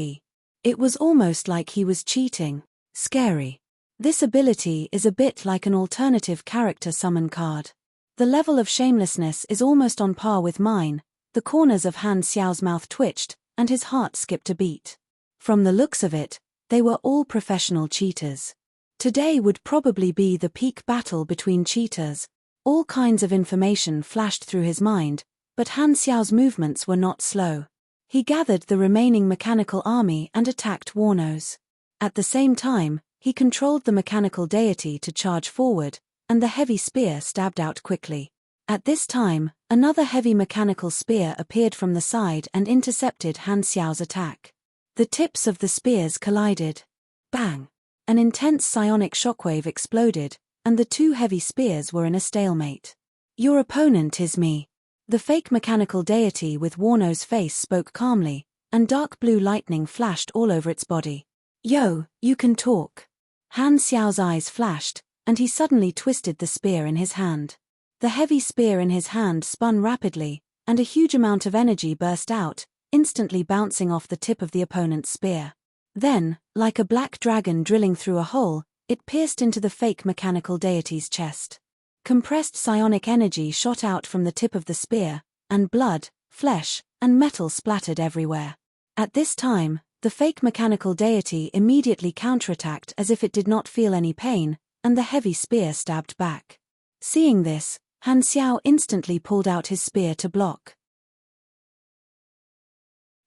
It was almost like he was cheating. Scary. This ability is a bit like an alternative character summon card. The level of shamelessness is almost on par with mine. The corners of Han Xiao's mouth twitched, and his heart skipped a beat. From the looks of it, they were all professional cheaters. Today would probably be the peak battle between cheaters. All kinds of information flashed through his mind, but Han Xiao's movements were not slow. He gathered the remaining mechanical army and attacked Warnos. At the same time, he controlled the mechanical deity to charge forward, and the heavy spear stabbed out quickly. At this time, another heavy mechanical spear appeared from the side and intercepted Han Xiao's attack. The tips of the spears collided. Bang! An intense psionic shockwave exploded, and the two heavy spears were in a stalemate. Your opponent is me. The fake mechanical deity with Warno's face spoke calmly, and dark blue lightning flashed all over its body. Yo, you can talk. Han Xiao's eyes flashed, and he suddenly twisted the spear in his hand. The heavy spear in his hand spun rapidly, and a huge amount of energy burst out, instantly bouncing off the tip of the opponent's spear. Then, like a black dragon drilling through a hole, it pierced into the fake mechanical deity's chest. Compressed psionic energy shot out from the tip of the spear, and blood, flesh, and metal splattered everywhere. At this time, the fake mechanical deity immediately counterattacked as if it did not feel any pain, and the heavy spear stabbed back. Seeing this, Han Xiao instantly pulled out his spear to block.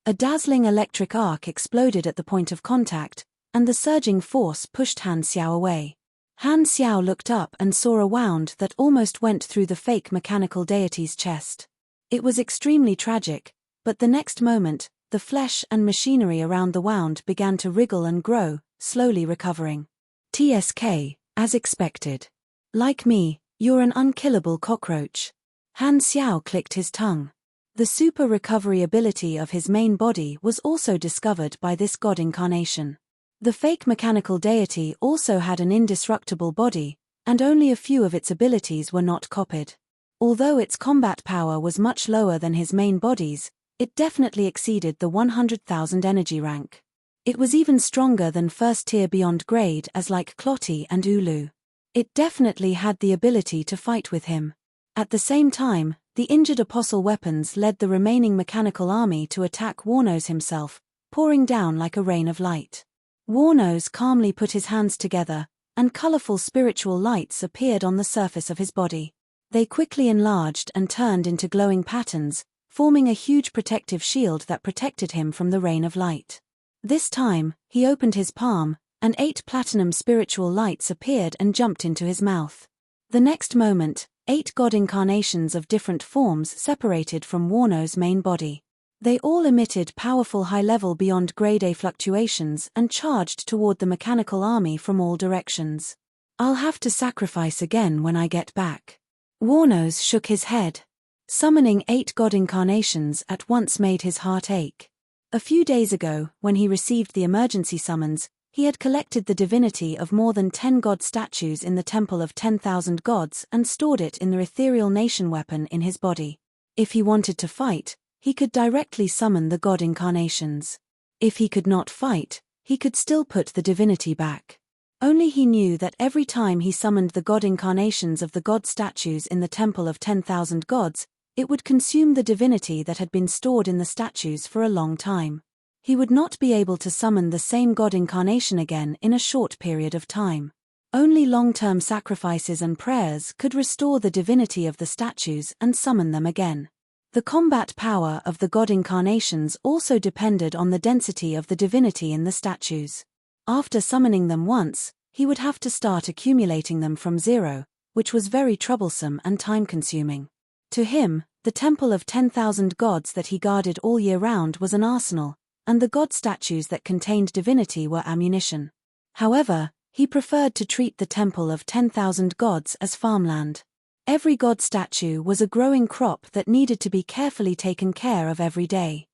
A dazzling electric arc exploded at the point of contact, and the surging force pushed Han Xiao away. Han Xiao looked up and saw a wound that almost went through the fake mechanical deity's chest. It was extremely tragic, but the next moment, the flesh and machinery around the wound began to wriggle and grow, slowly recovering. TSK, as expected. Like me, you're an unkillable cockroach. Han Xiao clicked his tongue. The super recovery ability of his main body was also discovered by this god incarnation. The fake mechanical deity also had an indestructible body, and only a few of its abilities were not copied. Although its combat power was much lower than his main body's, it definitely exceeded the 100,000 energy rank. It was even stronger than first tier beyond grade as like Clotty and Ulu. It definitely had the ability to fight with him. At the same time, the injured apostle weapons led the remaining mechanical army to attack Warnos himself, pouring down like a rain of light. Warnos calmly put his hands together, and colorful spiritual lights appeared on the surface of his body. They quickly enlarged and turned into glowing patterns, forming a huge protective shield that protected him from the rain of light. This time, he opened his palm, and 8 platinum spiritual lights appeared and jumped into his mouth. The next moment, 8 god incarnations of different forms separated from Warno's main body. They all emitted powerful high-level beyond grade A fluctuations and charged toward the mechanical army from all directions. I'll have to sacrifice again when I get back. Warnos shook his head. Summoning 8 god incarnations at once made his heart ache. A few days ago, when he received the emergency summons, he had collected the divinity of more than 10 god statues in the Temple of 10,000 Gods and stored it in the ethereal nation weapon in his body. If he wanted to fight, he could directly summon the god incarnations. If he could not fight, he could still put the divinity back. Only he knew that every time he summoned the god incarnations of the god statues in the Temple of 10,000 Gods, it would consume the divinity that had been stored in the statues for a long time. He would not be able to summon the same god incarnation again in a short period of time. Only long-term sacrifices and prayers could restore the divinity of the statues and summon them again. The combat power of the god incarnations also depended on the density of the divinity in the statues. After summoning them once, he would have to start accumulating them from zero, which was very troublesome and time-consuming. To him, the Temple of 10,000 Gods that he guarded all year round was an arsenal, and the god statues that contained divinity were ammunition. However, he preferred to treat the Temple of 10,000 Gods as farmland. Every god statue was a growing crop that needed to be carefully taken care of every day.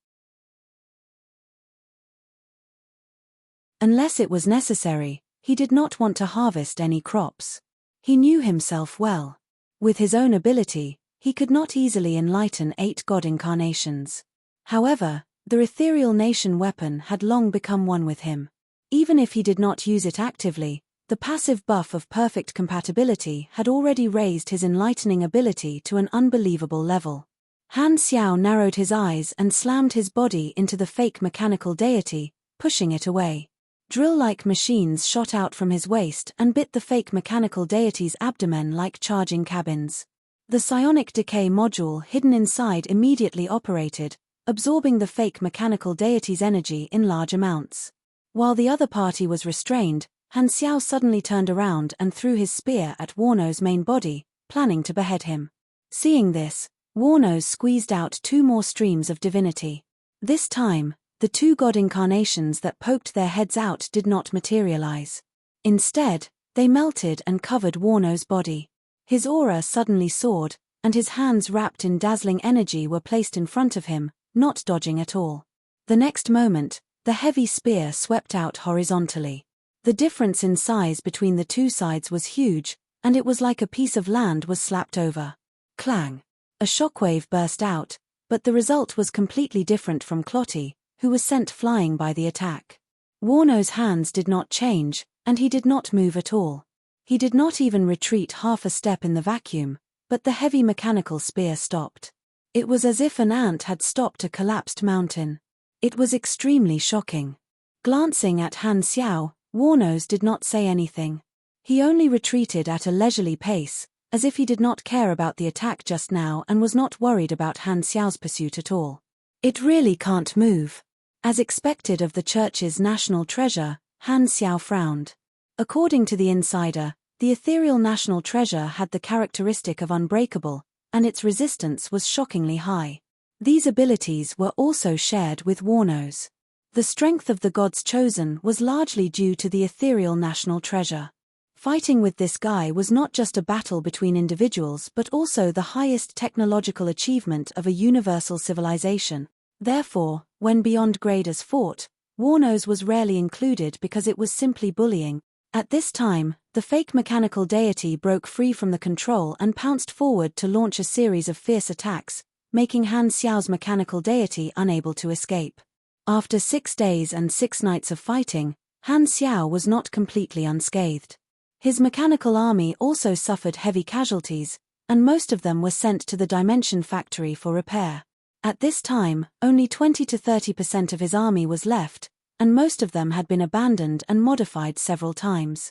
Unless it was necessary, he did not want to harvest any crops. He knew himself well. With his own ability, he could not easily enlighten 8 god incarnations. However, the ethereal nation weapon had long become one with him. Even if he did not use it actively, the passive buff of perfect compatibility had already raised his enlightening ability to an unbelievable level. Han Xiao narrowed his eyes and slammed his body into the fake mechanical deity, pushing it away. Drill-like machines shot out from his waist and bit the fake mechanical deity's abdomen like charging cabins. The psionic decay module hidden inside immediately operated, absorbing the fake mechanical deity's energy in large amounts. While the other party was restrained, Han Xiao suddenly turned around and threw his spear at Warno's main body, planning to behead him. Seeing this, Warno squeezed out 2 more streams of divinity. This time, the 2 god incarnations that poked their heads out did not materialize. Instead, they melted and covered Warno's body. His aura suddenly soared, and his hands wrapped in dazzling energy were placed in front of him, not dodging at all. The next moment, the heavy spear swept out horizontally. The difference in size between the 2 sides was huge, and it was like a piece of land was slapped over. Clang! A shockwave burst out, but the result was completely different from Clotty, who was sent flying by the attack. Warno's hands did not change, and he did not move at all. He did not even retreat half a step in the vacuum, but the heavy mechanical spear stopped. It was as if an ant had stopped a collapsed mountain. It was extremely shocking. Glancing at Han Xiao, Warno's did not say anything. He only retreated at a leisurely pace, as if he did not care about the attack just now and was not worried about Han Xiao's pursuit at all. It really can't move. As expected of the church's national treasure, Han Xiao frowned. According to the insider, the ethereal national treasure had the characteristic of unbreakable, and its resistance was shockingly high. These abilities were also shared with Warno's. The strength of the gods chosen was largely due to the ethereal national treasure. Fighting with this guy was not just a battle between individuals but also the highest technological achievement of a universal civilization. Therefore, when Beyond Graders fought, Warno's was rarely included because it was simply bullying. At this time, the fake mechanical deity broke free from the control and pounced forward to launch a series of fierce attacks, making Han Xiao's mechanical deity unable to escape. After 6 days and 6 nights of fighting, Han Xiao was not completely unscathed. His mechanical army also suffered heavy casualties, and most of them were sent to the Dimension Factory for repair. At this time, only 20 to 30% of his army was left, and most of them had been abandoned and modified several times.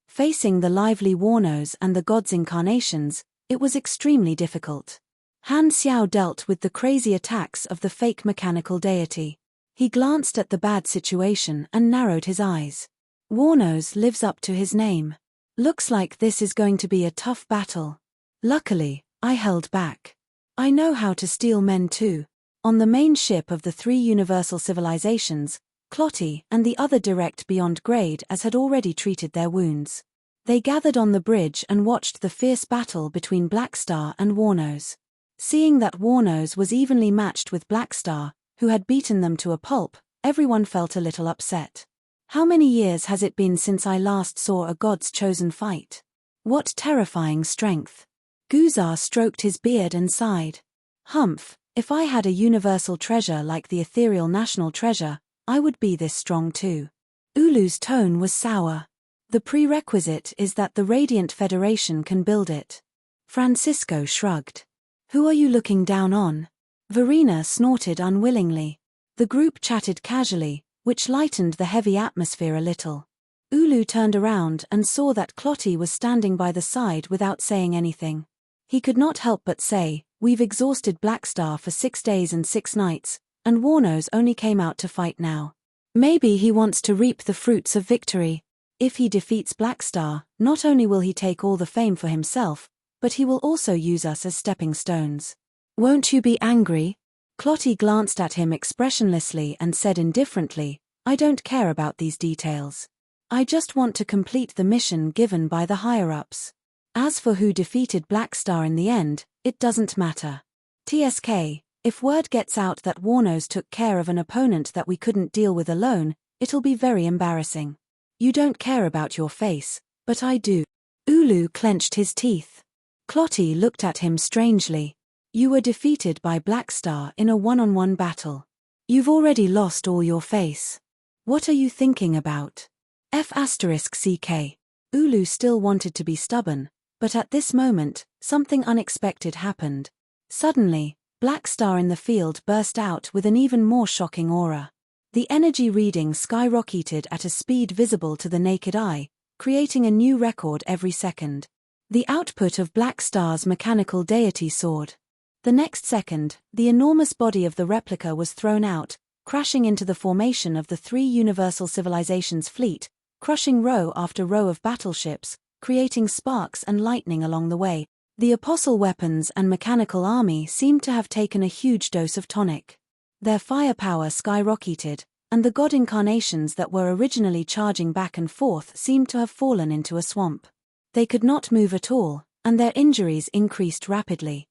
Facing the lively Warnos and the gods' incarnations, it was extremely difficult. Han Xiao dealt with the crazy attacks of the fake mechanical deity. He glanced at the bad situation and narrowed his eyes. Warnos lives up to his name. Looks like this is going to be a tough battle. Luckily, I held back. I know how to steal men too. On the main ship of the 3 universal civilizations, Clotty and the other direct Beyond Grade as had already treated their wounds. They gathered on the bridge and watched the fierce battle between Blackstar and Warnos. Seeing that Warnos was evenly matched with Blackstar, who had beaten them to a pulp, everyone felt a little upset. How many years has it been since I last saw a god's chosen fight? What terrifying strength. Guzar stroked his beard and sighed. Humph, if I had a universal treasure like the ethereal national treasure, I would be this strong too. Ulu's tone was sour. The prerequisite is that the Radiant Federation can build it. Francisco shrugged. Who are you looking down on? Verena snorted unwillingly. The group chatted casually, which lightened the heavy atmosphere a little. Ulu turned around and saw that Clotty was standing by the side without saying anything. He could not help but say, "We've exhausted Blackstar for 6 days and 6 nights, and Warnos only came out to fight now. Maybe he wants to reap the fruits of victory. If he defeats Blackstar, not only will he take all the fame for himself, but he will also use us as stepping stones. Won't you be angry?" Clotty glanced at him expressionlessly and said indifferently, "I don't care about these details. I just want to complete the mission given by the higher-ups." As for who defeated Blackstar in the end, it doesn't matter. TSK, if word gets out that Warnos took care of an opponent that we couldn't deal with alone, it'll be very embarrassing. You don't care about your face, but I do. Ulu clenched his teeth. Clotty looked at him strangely. You were defeated by Blackstar in a one-on-one battle. You've already lost all your face. What are you thinking about? F***ck. Ulu still wanted to be stubborn, but at this moment, something unexpected happened. Suddenly, Blackstar in the field burst out with an even more shocking aura. The energy reading skyrocketed at a speed visible to the naked eye, creating a new record every second. The output of Blackstar's mechanical deity soared. The next second, the enormous body of the replica was thrown out, crashing into the formation of the three Universal Civilizations fleet, crushing row after row of battleships, creating sparks and lightning along the way. The apostle weapons and mechanical army seemed to have taken a huge dose of tonic. Their firepower skyrocketed, and the god incarnations that were originally charging back and forth seemed to have fallen into a swamp. They could not move at all, and their injuries increased rapidly.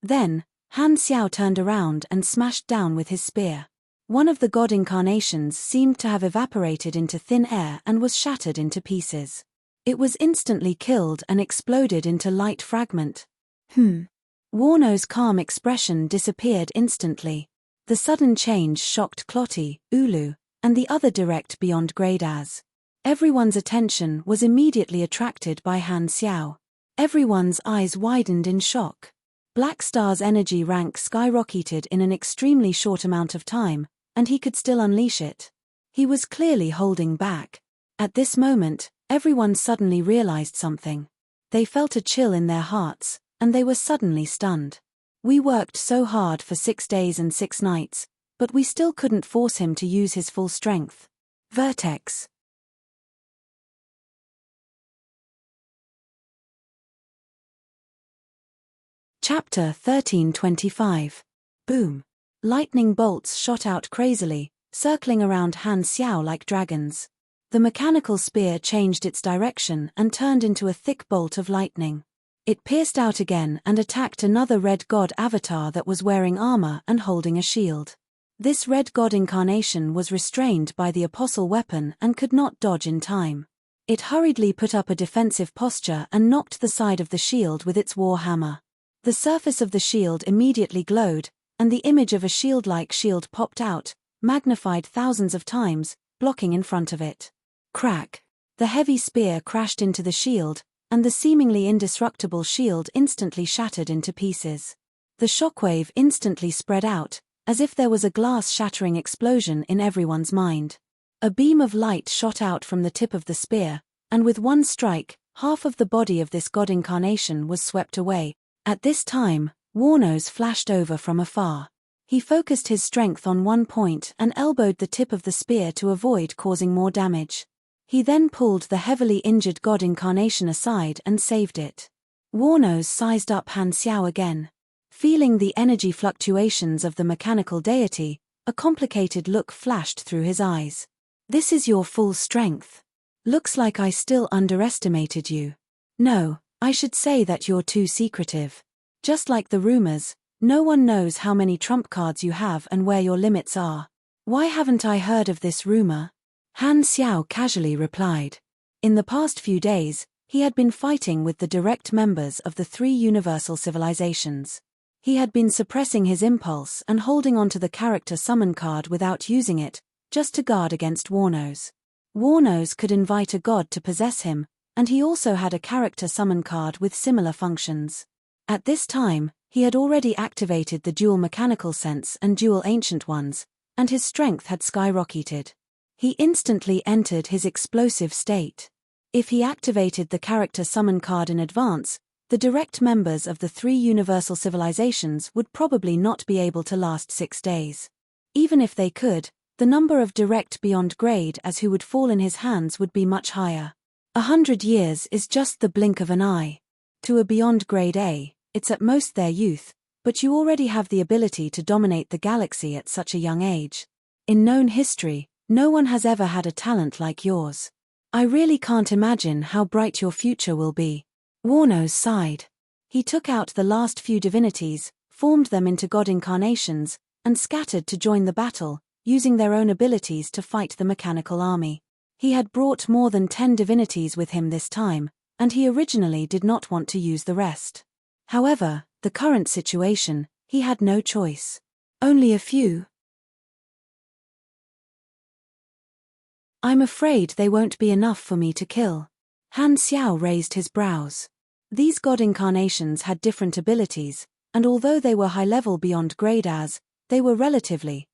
Then, Han Xiao turned around and smashed down with his spear. One of the god incarnations seemed to have evaporated into thin air and was shattered into pieces. It was instantly killed and exploded into light fragment. Warno's calm expression disappeared instantly. The sudden change shocked Clotty, Ulu, and the other direct beyond grade as. Everyone's attention was immediately attracted by Han Xiao. Everyone's eyes widened in shock. Blackstar's energy rank skyrocketed in an extremely short amount of time, and he could still unleash it. He was clearly holding back. At this moment, everyone suddenly realized something. They felt a chill in their hearts, and they were suddenly stunned. We worked so hard for 6 days and 6 nights, but we still couldn't force him to use his full strength. Vertex. Chapter 1325. Boom. Lightning bolts shot out crazily, circling around Han Xiao like dragons. The mechanical spear changed its direction and turned into a thick bolt of lightning. It pierced out again and attacked another red god avatar that was wearing armor and holding a shield. This red god incarnation was restrained by the apostle weapon and could not dodge in time. It hurriedly put up a defensive posture and knocked the side of the shield with its war hammer. The surface of the shield immediately glowed, and the image of a shield-like shield popped out, magnified thousands of times, blocking in front of it. Crack! The heavy spear crashed into the shield, and the seemingly indestructible shield instantly shattered into pieces. The shockwave instantly spread out, as if there was a glass-shattering explosion in everyone's mind. A beam of light shot out from the tip of the spear, and with one strike, half of the body of this god incarnation was swept away. At this time, Warnos flashed over from afar. He focused his strength on one point and elbowed the tip of the spear to avoid causing more damage. He then pulled the heavily injured god incarnation aside and saved it. Warnos sized up Han Xiao again. Feeling the energy fluctuations of the mechanical deity, a complicated look flashed through his eyes. This is your full strength. Looks like I still underestimated you. No, I should say that you're too secretive. Just like the rumors, no one knows how many trump cards you have and where your limits are. Why haven't I heard of this rumor? Han Xiao casually replied. In the past few days, he had been fighting with the direct members of the three Universal Civilizations. He had been suppressing his impulse and holding onto the character summon card without using it, just to guard against Warnos. Warnos could invite a god to possess him, and he also had a character summon card with similar functions. At this time, he had already activated the dual mechanical sense and dual ancient ones, and his strength had skyrocketed. He instantly entered his explosive state. If he activated the character summon card in advance, the direct members of the three Universal Civilizations would probably not be able to last 6 days. Even if they could, the number of direct beyond grade as who would fall in his hands would be much higher. 100 years is just the blink of an eye. To a beyond grade A, it's at most their youth, but you already have the ability to dominate the galaxy at such a young age. In known history, no one has ever had a talent like yours. I really can't imagine how bright your future will be. Warnos sighed. He took out the last few divinities, formed them into god incarnations, and scattered to join the battle, using their own abilities to fight the mechanical army. He had brought more than 10 divinities with him this time, and he originally did not want to use the rest. However, the current situation, he had no choice. Only a few. I'm afraid they won't be enough for me to kill. Han Xiao raised his brows. These god incarnations had different abilities, and although they were high level beyond grade as, they were relatively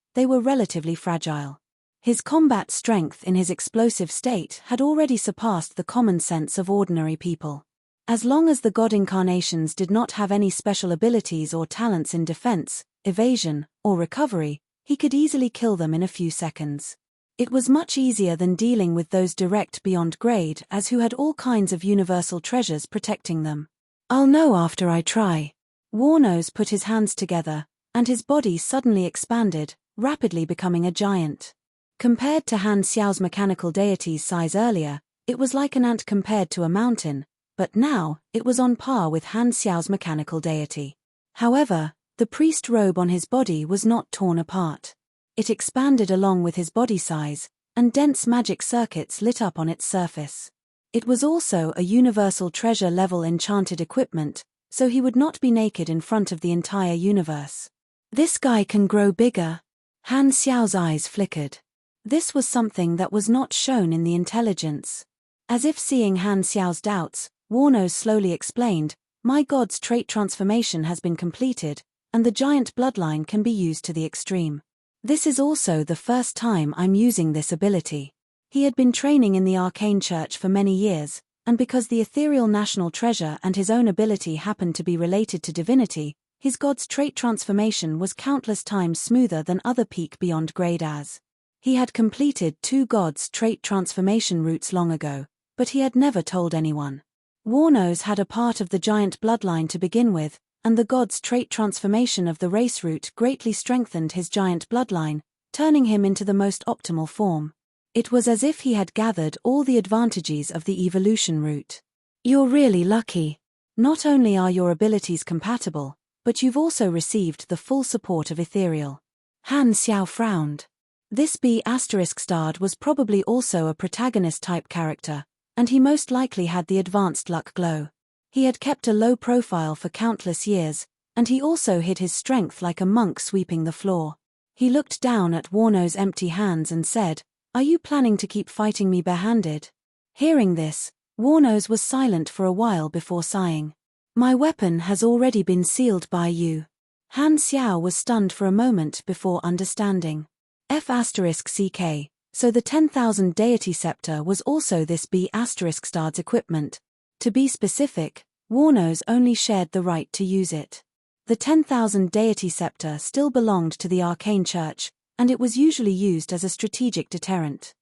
fragile. His combat strength in his explosive state had already surpassed the common sense of ordinary people. As long as the god incarnations did not have any special abilities or talents in defense, evasion, or recovery, he could easily kill them in a few seconds. It was much easier than dealing with those direct beyond grade as who had all kinds of universal treasures protecting them. I'll know after I try. Warnos put his hands together, and his body suddenly expanded, rapidly becoming a giant. Compared to Han Xiao's mechanical deity's size earlier, it was like an ant compared to a mountain, but now, it was on par with Han Xiao's mechanical deity. However, the priest robe on his body was not torn apart. It expanded along with his body size, and dense magic circuits lit up on its surface. It was also a universal treasure-level enchanted equipment, so he would not be naked in front of the entire universe. This guy can grow bigger. Han Xiao's eyes flickered. This was something that was not shown in the intelligence. As if seeing Han Xiao's doubts, Warnos slowly explained, my god's trait transformation has been completed, and the giant bloodline can be used to the extreme. This is also the first time I'm using this ability. He had been training in the arcane church for many years, and because the ethereal national treasure and his own ability happened to be related to divinity, his god's trait transformation was countless times smoother than other peak beyond grade as. He had completed 2 gods' trait transformation routes long ago, but he had never told anyone. Warnos had a part of the giant bloodline to begin with, and the god's trait transformation of the race route greatly strengthened his giant bloodline, turning him into the most optimal form. It was as if he had gathered all the advantages of the evolution route. You're really lucky. Not only are your abilities compatible, but you've also received the full support of Ethereal. Han Xiao frowned. This B***starred was probably also a protagonist-type character, and he most likely had the advanced luck glow. He had kept a low profile for countless years, and he also hid his strength like a monk sweeping the floor. He looked down at Warno's empty hands and said, Are you planning to keep fighting me barehanded? Hearing this, Warnos was silent for a while before sighing. My weapon has already been sealed by you. Han Xiao was stunned for a moment before understanding. F***ck, so the 10,000 deity scepter was also this B***star's equipment. To be specific, Warnos only shared the right to use it. The 10,000 deity scepter still belonged to the arcane church, and it was usually used as a strategic deterrent.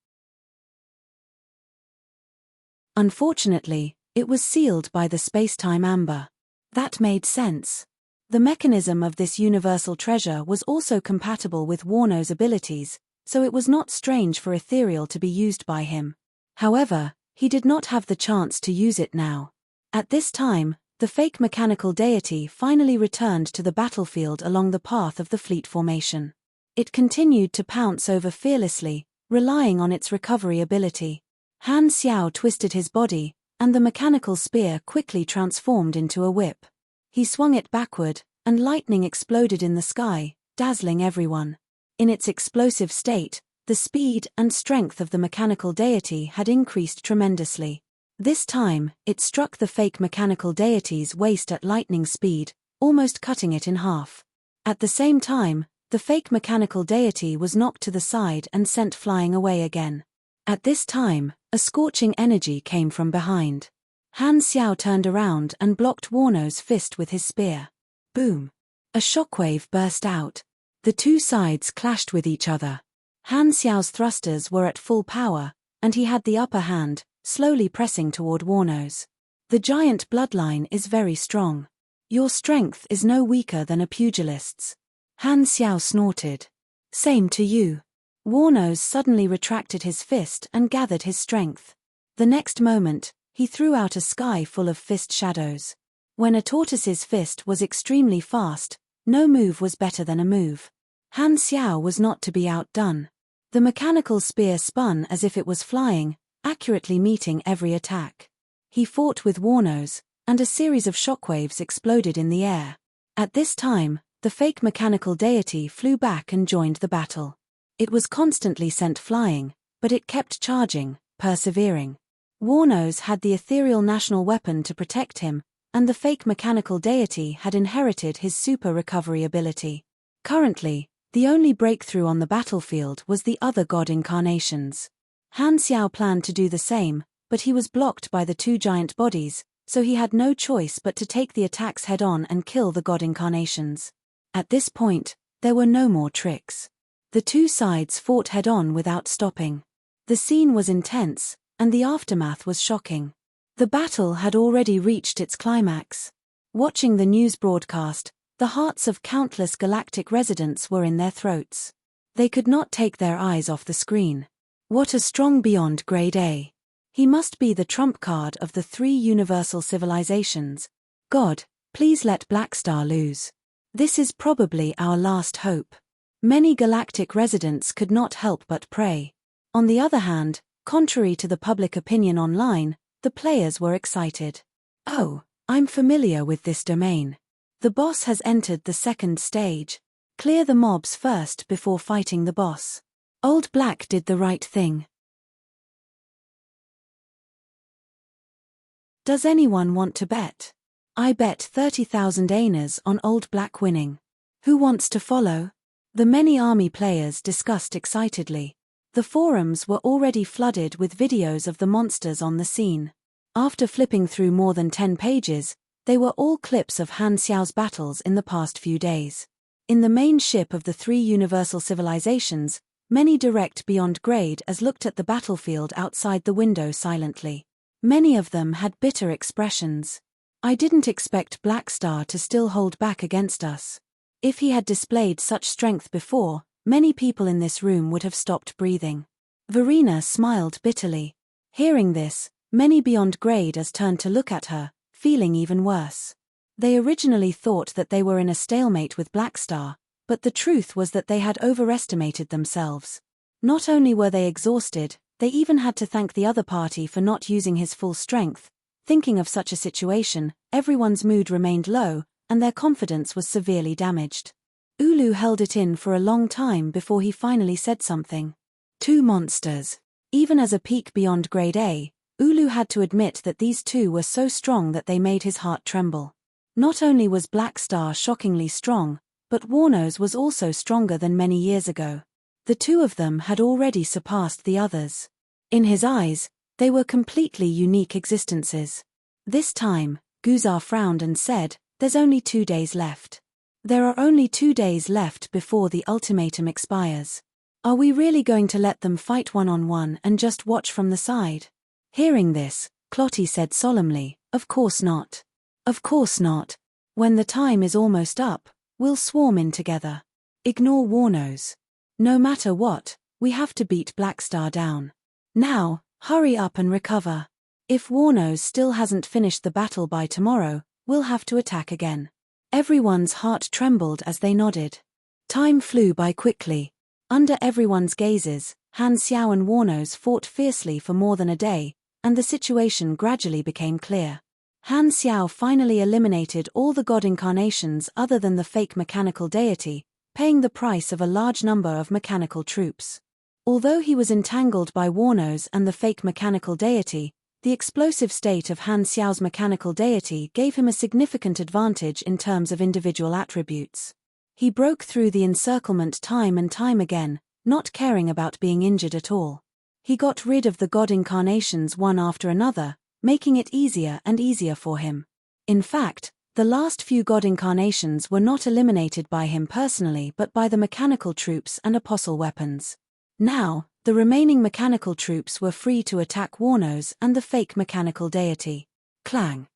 Unfortunately, it was sealed by the space-time amber. That made sense. The mechanism of this universal treasure was also compatible with Warno's abilities, so it was not strange for Ethereal to be used by him. However, he did not have the chance to use it now. At this time, the fake mechanical deity finally returned to the battlefield along the path of the fleet formation. It continued to pounce over fearlessly, relying on its recovery ability. Han Xiao twisted his body, and the mechanical spear quickly transformed into a whip. He swung it backward, and lightning exploded in the sky, dazzling everyone. In its explosive state, the speed and strength of the mechanical deity had increased tremendously. This time, it struck the fake mechanical deity's waist at lightning speed, almost cutting it in half. At the same time, the fake mechanical deity was knocked to the side and sent flying away again. At this time, a scorching energy came from behind. Han Xiao turned around and blocked Warno's fist with his spear. Boom! A shockwave burst out. The two sides clashed with each other. Han Xiao's thrusters were at full power, and he had the upper hand, slowly pressing toward Warno's. The giant bloodline is very strong. Your strength is no weaker than a pugilist's. Han Xiao snorted. Same to you. Warno's suddenly retracted his fist and gathered his strength. The next moment, he threw out a sky full of fist shadows. When a tortoise's fist was extremely fast, no move was better than a move. Han Xiao was not to be outdone. The mechanical spear spun as if it was flying, accurately meeting every attack. He fought with war-nose, and a series of shockwaves exploded in the air. At this time, the fake mechanical deity flew back and joined the battle. It was constantly sent flying, but it kept charging, persevering. War-nose had the ethereal national weapon to protect him, and the fake mechanical deity had inherited his super recovery ability. Currently, the only breakthrough on the battlefield was the other god incarnations. Han Xiao planned to do the same, but he was blocked by the two giant bodies, so he had no choice but to take the attacks head-on and kill the god incarnations. At this point, there were no more tricks. The two sides fought head-on without stopping. The scene was intense, and the aftermath was shocking. The battle had already reached its climax. Watching the news broadcast, the hearts of countless galactic residents were in their throats. They could not take their eyes off the screen. What a strong beyond grade A. He must be the trump card of the three universal civilizations. God, please let Blackstar lose. This is probably our last hope. Many galactic residents could not help but pray. On the other hand, contrary to the public opinion online, the players were excited. Oh, I'm familiar with this domain. The boss has entered the second stage. Clear the mobs first before fighting the boss. Old Black did the right thing. Does anyone want to bet? I bet 30,000 aners on Old Black winning. Who wants to follow? The many army players discussed excitedly. The forums were already flooded with videos of the monsters on the scene. After flipping through more than 10 pages, they were all clips of Han Xiao's battles in the past few days. In the main ship of the three universal civilizations, many direct beyond grade as looked at the battlefield outside the window silently. Many of them had bitter expressions. I didn't expect Blackstar to still hold back against us. If he had displayed such strength before, many people in this room would have stopped breathing. Verena smiled bitterly. Hearing this, many beyond grade as turned to look at her, feeling even worse. They originally thought that they were in a stalemate with Blackstar, but the truth was that they had overestimated themselves. Not only were they exhausted, they even had to thank the other party for not using his full strength. Thinking of such a situation, everyone's mood remained low, and their confidence was severely damaged. Ulu held it in for a long time before he finally said something. Two monsters. Even as a peak beyond grade A, Ulu had to admit that these two were so strong that they made his heart tremble. Not only was Blackstar shockingly strong, but Warnose was also stronger than many years ago. The two of them had already surpassed the others. In his eyes, they were completely unique existences. This time, Guzar frowned and said, "There's only 2 days left. There are only 2 days left before the ultimatum expires. Are we really going to let them fight one-on-one and just watch from the side?" Hearing this, Clotty said solemnly, "Of course not. Of course not. When the time is almost up, we'll swarm in together. Ignore Warnose. No matter what, we have to beat Blackstar down. Now, hurry up and recover. If Warnose still hasn't finished the battle by tomorrow, we'll have to attack again." Everyone's heart trembled as they nodded. Time flew by quickly. Under everyone's gazes, Han Xiao and Warnose fought fiercely for more than a day, and the situation gradually became clear. Han Xiao finally eliminated all the god incarnations other than the fake mechanical deity, paying the price of a large number of mechanical troops. Although he was entangled by Warnose and the fake mechanical deity, the explosive state of Han Xiao's mechanical deity gave him a significant advantage in terms of individual attributes. He broke through the encirclement time and time again, not caring about being injured at all. He got rid of the god incarnations one after another, making it easier and easier for him. In fact, the last few god incarnations were not eliminated by him personally but by the mechanical troops and apostle weapons. Now, the remaining mechanical troops were free to attack Warnose and the fake mechanical deity. Clang.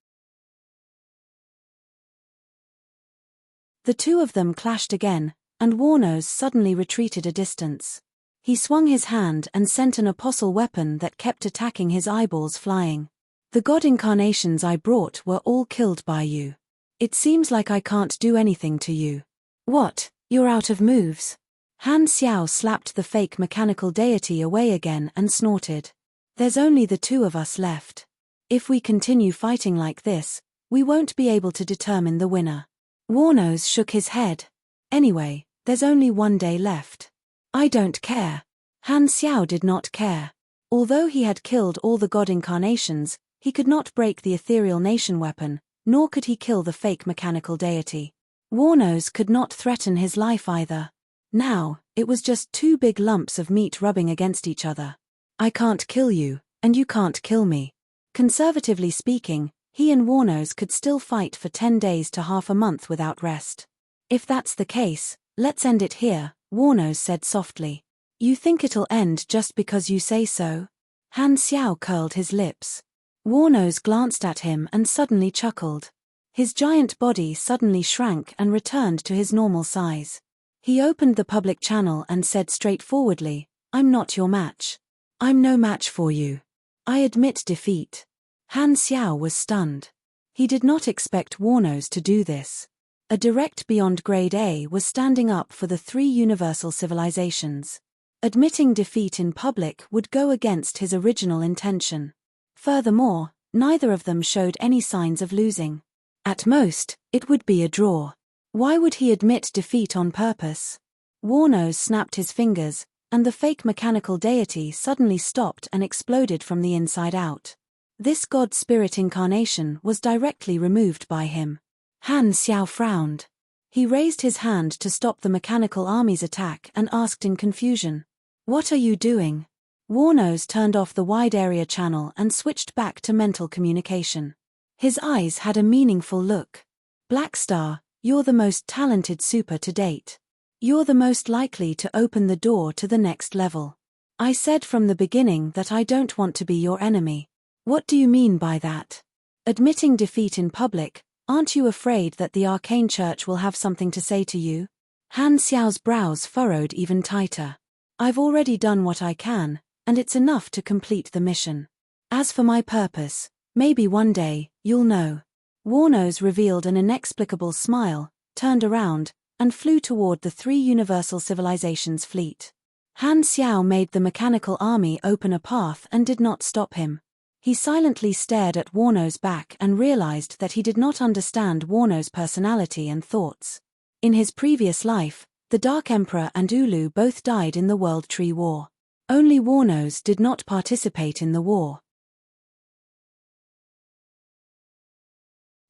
The two of them clashed again, and Warnose suddenly retreated a distance. He swung his hand and sent an apostle weapon that kept attacking his eyeballs flying. The god incarnations I brought were all killed by you. It seems like I can't do anything to you. What, you're out of moves? Han Xiao slapped the fake mechanical deity away again and snorted. There's only the two of us left. If we continue fighting like this, we won't be able to determine the winner. Warnose shook his head. Anyway, there's only one day left. I don't care. Han Xiao did not care. Although he had killed all the god incarnations, he could not break the ethereal nation weapon, nor could he kill the fake mechanical deity. Warnose could not threaten his life either. Now, it was just two big lumps of meat rubbing against each other. I can't kill you, and you can't kill me. Conservatively speaking, he and Warnose could still fight for 10 days to half a month without rest. If that's the case, let's end it here, Warnose said softly. You think it'll end just because you say so? Han Xiao curled his lips. Warnose glanced at him and suddenly chuckled. His giant body suddenly shrank and returned to his normal size. He opened the public channel and said straightforwardly, I'm not your match. I'm no match for you. I admit defeat. Han Xiao was stunned. He did not expect Warnose to do this. A direct beyond grade A was standing up for the three universal civilizations. Admitting defeat in public would go against his original intention. Furthermore, neither of them showed any signs of losing. At most, it would be a draw. Why would he admit defeat on purpose? Warnose snapped his fingers, and the fake mechanical deity suddenly stopped and exploded from the inside out. This god spirit incarnation was directly removed by him. Han Xiao frowned. He raised his hand to stop the mechanical army's attack and asked in confusion, What are you doing? Warnose turned off the wide area channel and switched back to mental communication. His eyes had a meaningful look. Blackstar, you're the most talented super to date. You're the most likely to open the door to the next level. I said from the beginning that I don't want to be your enemy. What do you mean by that? Admitting defeat in public, aren't you afraid that the Arcane Church will have something to say to you? Han Xiao's brows furrowed even tighter. I've already done what I can, and it's enough to complete the mission. As for my purpose, maybe one day, you'll know. Warnose revealed an inexplicable smile, turned around, and flew toward the three universal civilizations' fleet. Han Xiao made the mechanical army open a path and did not stop him. He silently stared at Warnose's back and realized that he did not understand Warnose's personality and thoughts. In his previous life, the Dark Emperor and Ulu both died in the World Tree War. Only Warnose did not participate in the war.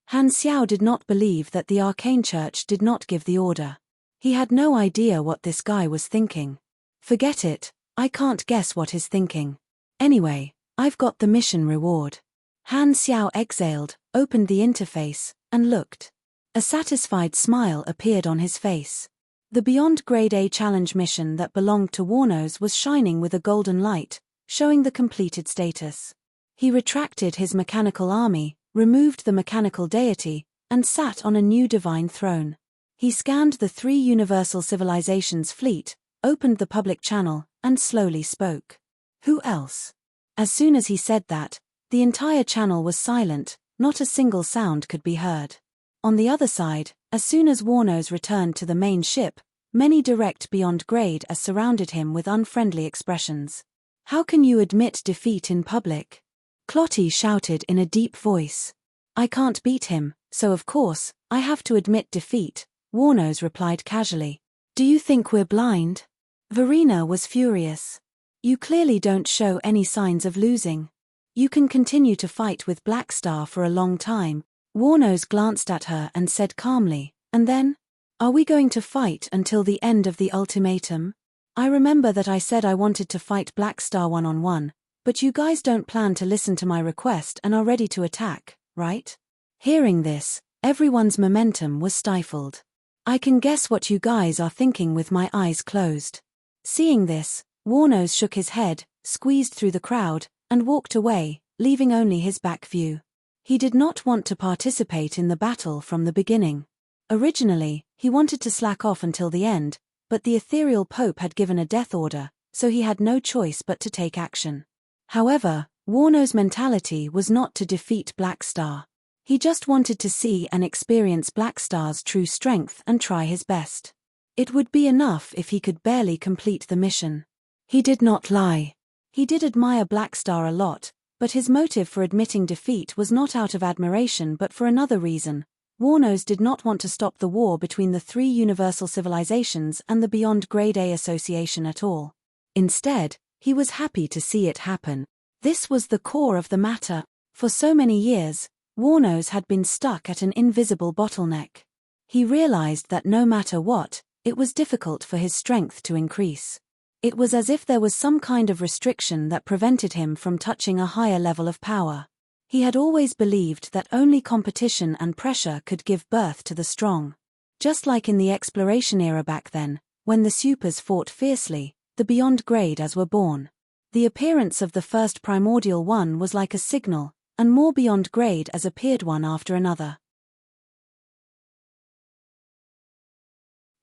Han Xiao did not believe that the Arcane Church did not give the order. He had no idea what this guy was thinking. Forget it, I can't guess what he's thinking. Anyway, I've got the mission reward. Han Xiao exhaled, opened the interface, and looked. A satisfied smile appeared on his face. The Beyond Grade A challenge mission that belonged to Warnose was shining with a golden light, showing the completed status. He retracted his mechanical army, removed the mechanical deity, and sat on a new divine throne. He scanned the three universal civilizations' fleet, opened the public channel, and slowly spoke. Who else? As soon as he said that, the entire channel was silent, not a single sound could be heard. On the other side, as soon as Warnose returned to the main ship, many direct beyond grade A surrounded him with unfriendly expressions. How can you admit defeat in public? Clotty shouted in a deep voice. I can't beat him, so of course, I have to admit defeat, Warnose replied casually. Do you think we're blind? Verena was furious. You clearly don't show any signs of losing. You can continue to fight with Blackstar for a long time. Warnose glanced at her and said calmly, and then? Are we going to fight until the end of the ultimatum? I remember that I said I wanted to fight Blackstar one-on-one, but you guys don't plan to listen to my request and are ready to attack, right? Hearing this, everyone's momentum was stifled. I can guess what you guys are thinking with my eyes closed. Seeing this, Warnose shook his head, squeezed through the crowd, and walked away, leaving only his back view. He did not want to participate in the battle from the beginning. Originally, he wanted to slack off until the end, but the ethereal pope had given a death order, so he had no choice but to take action. However, Warno's mentality was not to defeat Black Star. He just wanted to see and experience Black Star's true strength and try his best. It would be enough if he could barely complete the mission. He did not lie. He did admire Black Star a lot, but his motive for admitting defeat was not out of admiration but for another reason. Warnos did not want to stop the war between the three universal civilizations and the Beyond Grade A Association at all. Instead, he was happy to see it happen. This was the core of the matter. For so many years, Warnos had been stuck at an invisible bottleneck. He realized that no matter what, it was difficult for his strength to increase. It was as if there was some kind of restriction that prevented him from touching a higher level of power. He had always believed that only competition and pressure could give birth to the strong. Just like in the exploration era back then, when the supers fought fiercely, the Beyond Grade As were born. The appearance of the first primordial one was like a signal, and more Beyond Grade As appeared one after another.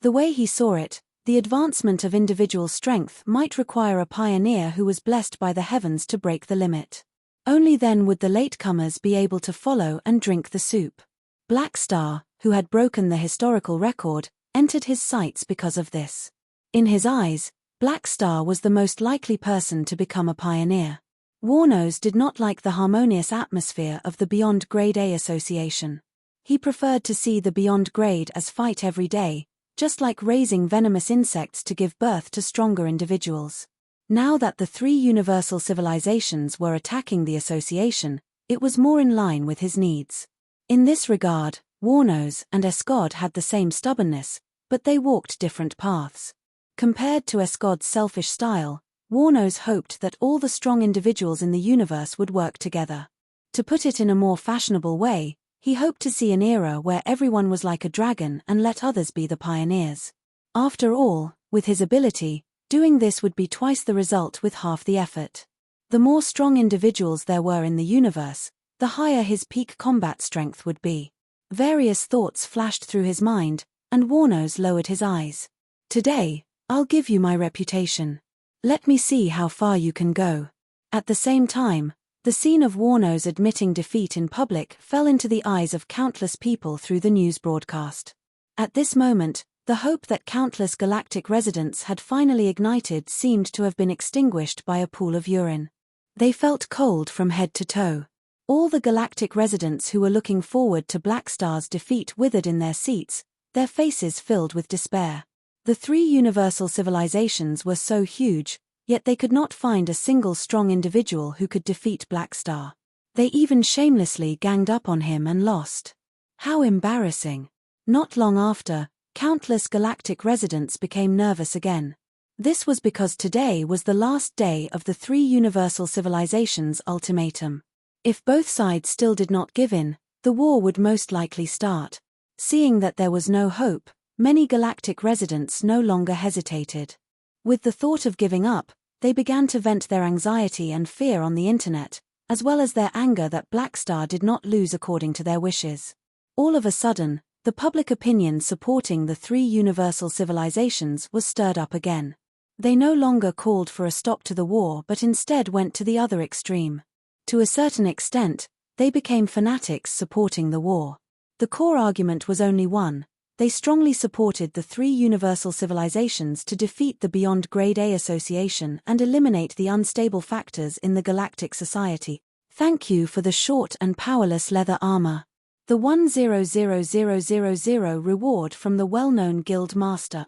The way he saw it, the advancement of individual strength might require a pioneer who was blessed by the heavens to break the limit. Only then would the latecomers be able to follow and drink the soup. Black Star, who had broken the historical record, entered his sights because of this. In his eyes, Black Star was the most likely person to become a pioneer. Warnos did not like the harmonious atmosphere of the Beyond Grade A Association. He preferred to see the Beyond Grade As fight every day, just like raising venomous insects to give birth to stronger individuals. Now that the three universal civilizations were attacking the association, it was more in line with his needs. In this regard, Warnos and Escod had the same stubbornness, but they walked different paths. Compared to Escod's selfish style, Warnos hoped that all the strong individuals in the universe would work together. To put it in a more fashionable way, he hoped to see an era where everyone was like a dragon and let others be the pioneers. After all, with his ability, doing this would be twice the result with half the effort. The more strong individuals there were in the universe, the higher his peak combat strength would be. Various thoughts flashed through his mind, and Warnos lowered his eyes. Today, I'll give you my reputation. Let me see how far you can go. At the same time, the scene of Warnos admitting defeat in public fell into the eyes of countless people through the news broadcast. At this moment, the hope that countless galactic residents had finally ignited seemed to have been extinguished by a pool of urine. They felt cold from head to toe. All the galactic residents who were looking forward to Black Star's defeat withered in their seats, their faces filled with despair. The three universal civilizations were so huge, yet they could not find a single strong individual who could defeat Black Star. They even shamelessly ganged up on him and lost. How embarrassing. Not long after, countless galactic residents became nervous again. This was because today was the last day of the three universal civilizations' ultimatum. If both sides still did not give in, the war would most likely start. Seeing that there was no hope, many galactic residents no longer hesitated. With the thought of giving up, they began to vent their anxiety and fear on the internet, as well as their anger that Black Star did not lose according to their wishes. All of a sudden, the public opinion supporting the three universal civilizations was stirred up again. They no longer called for a stop to the war but instead went to the other extreme. To a certain extent, they became fanatics supporting the war. The core argument was only one. They strongly supported the three universal civilizations to defeat the Beyond Grade A Association and eliminate the unstable factors in the galactic society. Thank you for the short and powerless leather armor. The 100000 reward from the well-known guild master.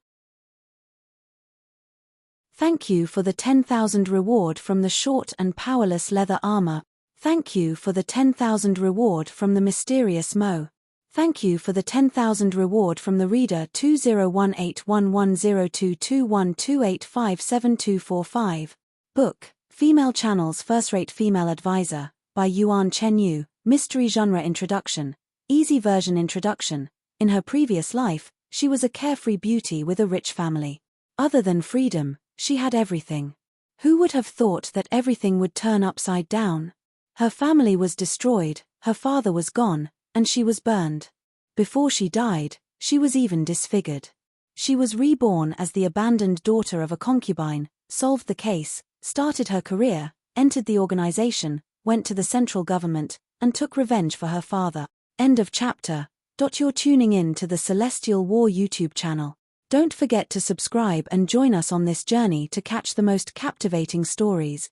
Thank you for the 10,000 reward from the short and powerless leather armor. Thank you for the 10,000 reward from the mysterious Mo. Thank you for the 10,000 reward from the reader 2018110221285725. Book, Female Channel's First-Rate Female Advisor, by Yuan Chenyu, Mystery Genre Introduction, Easy Version Introduction. In her previous life, she was a carefree beauty with a rich family. Other than freedom, she had everything. Who would have thought that everything would turn upside down? Her family was destroyed, her father was gone, and she was burned. Before she died, she was even disfigured. She was reborn as the abandoned daughter of a concubine, solved the case, started her career, entered the organization, went to the central government, and took revenge for her father. End of chapter. You're tuning in to the Celestial War YouTube channel. Don't forget to subscribe and join us on this journey to catch the most captivating stories.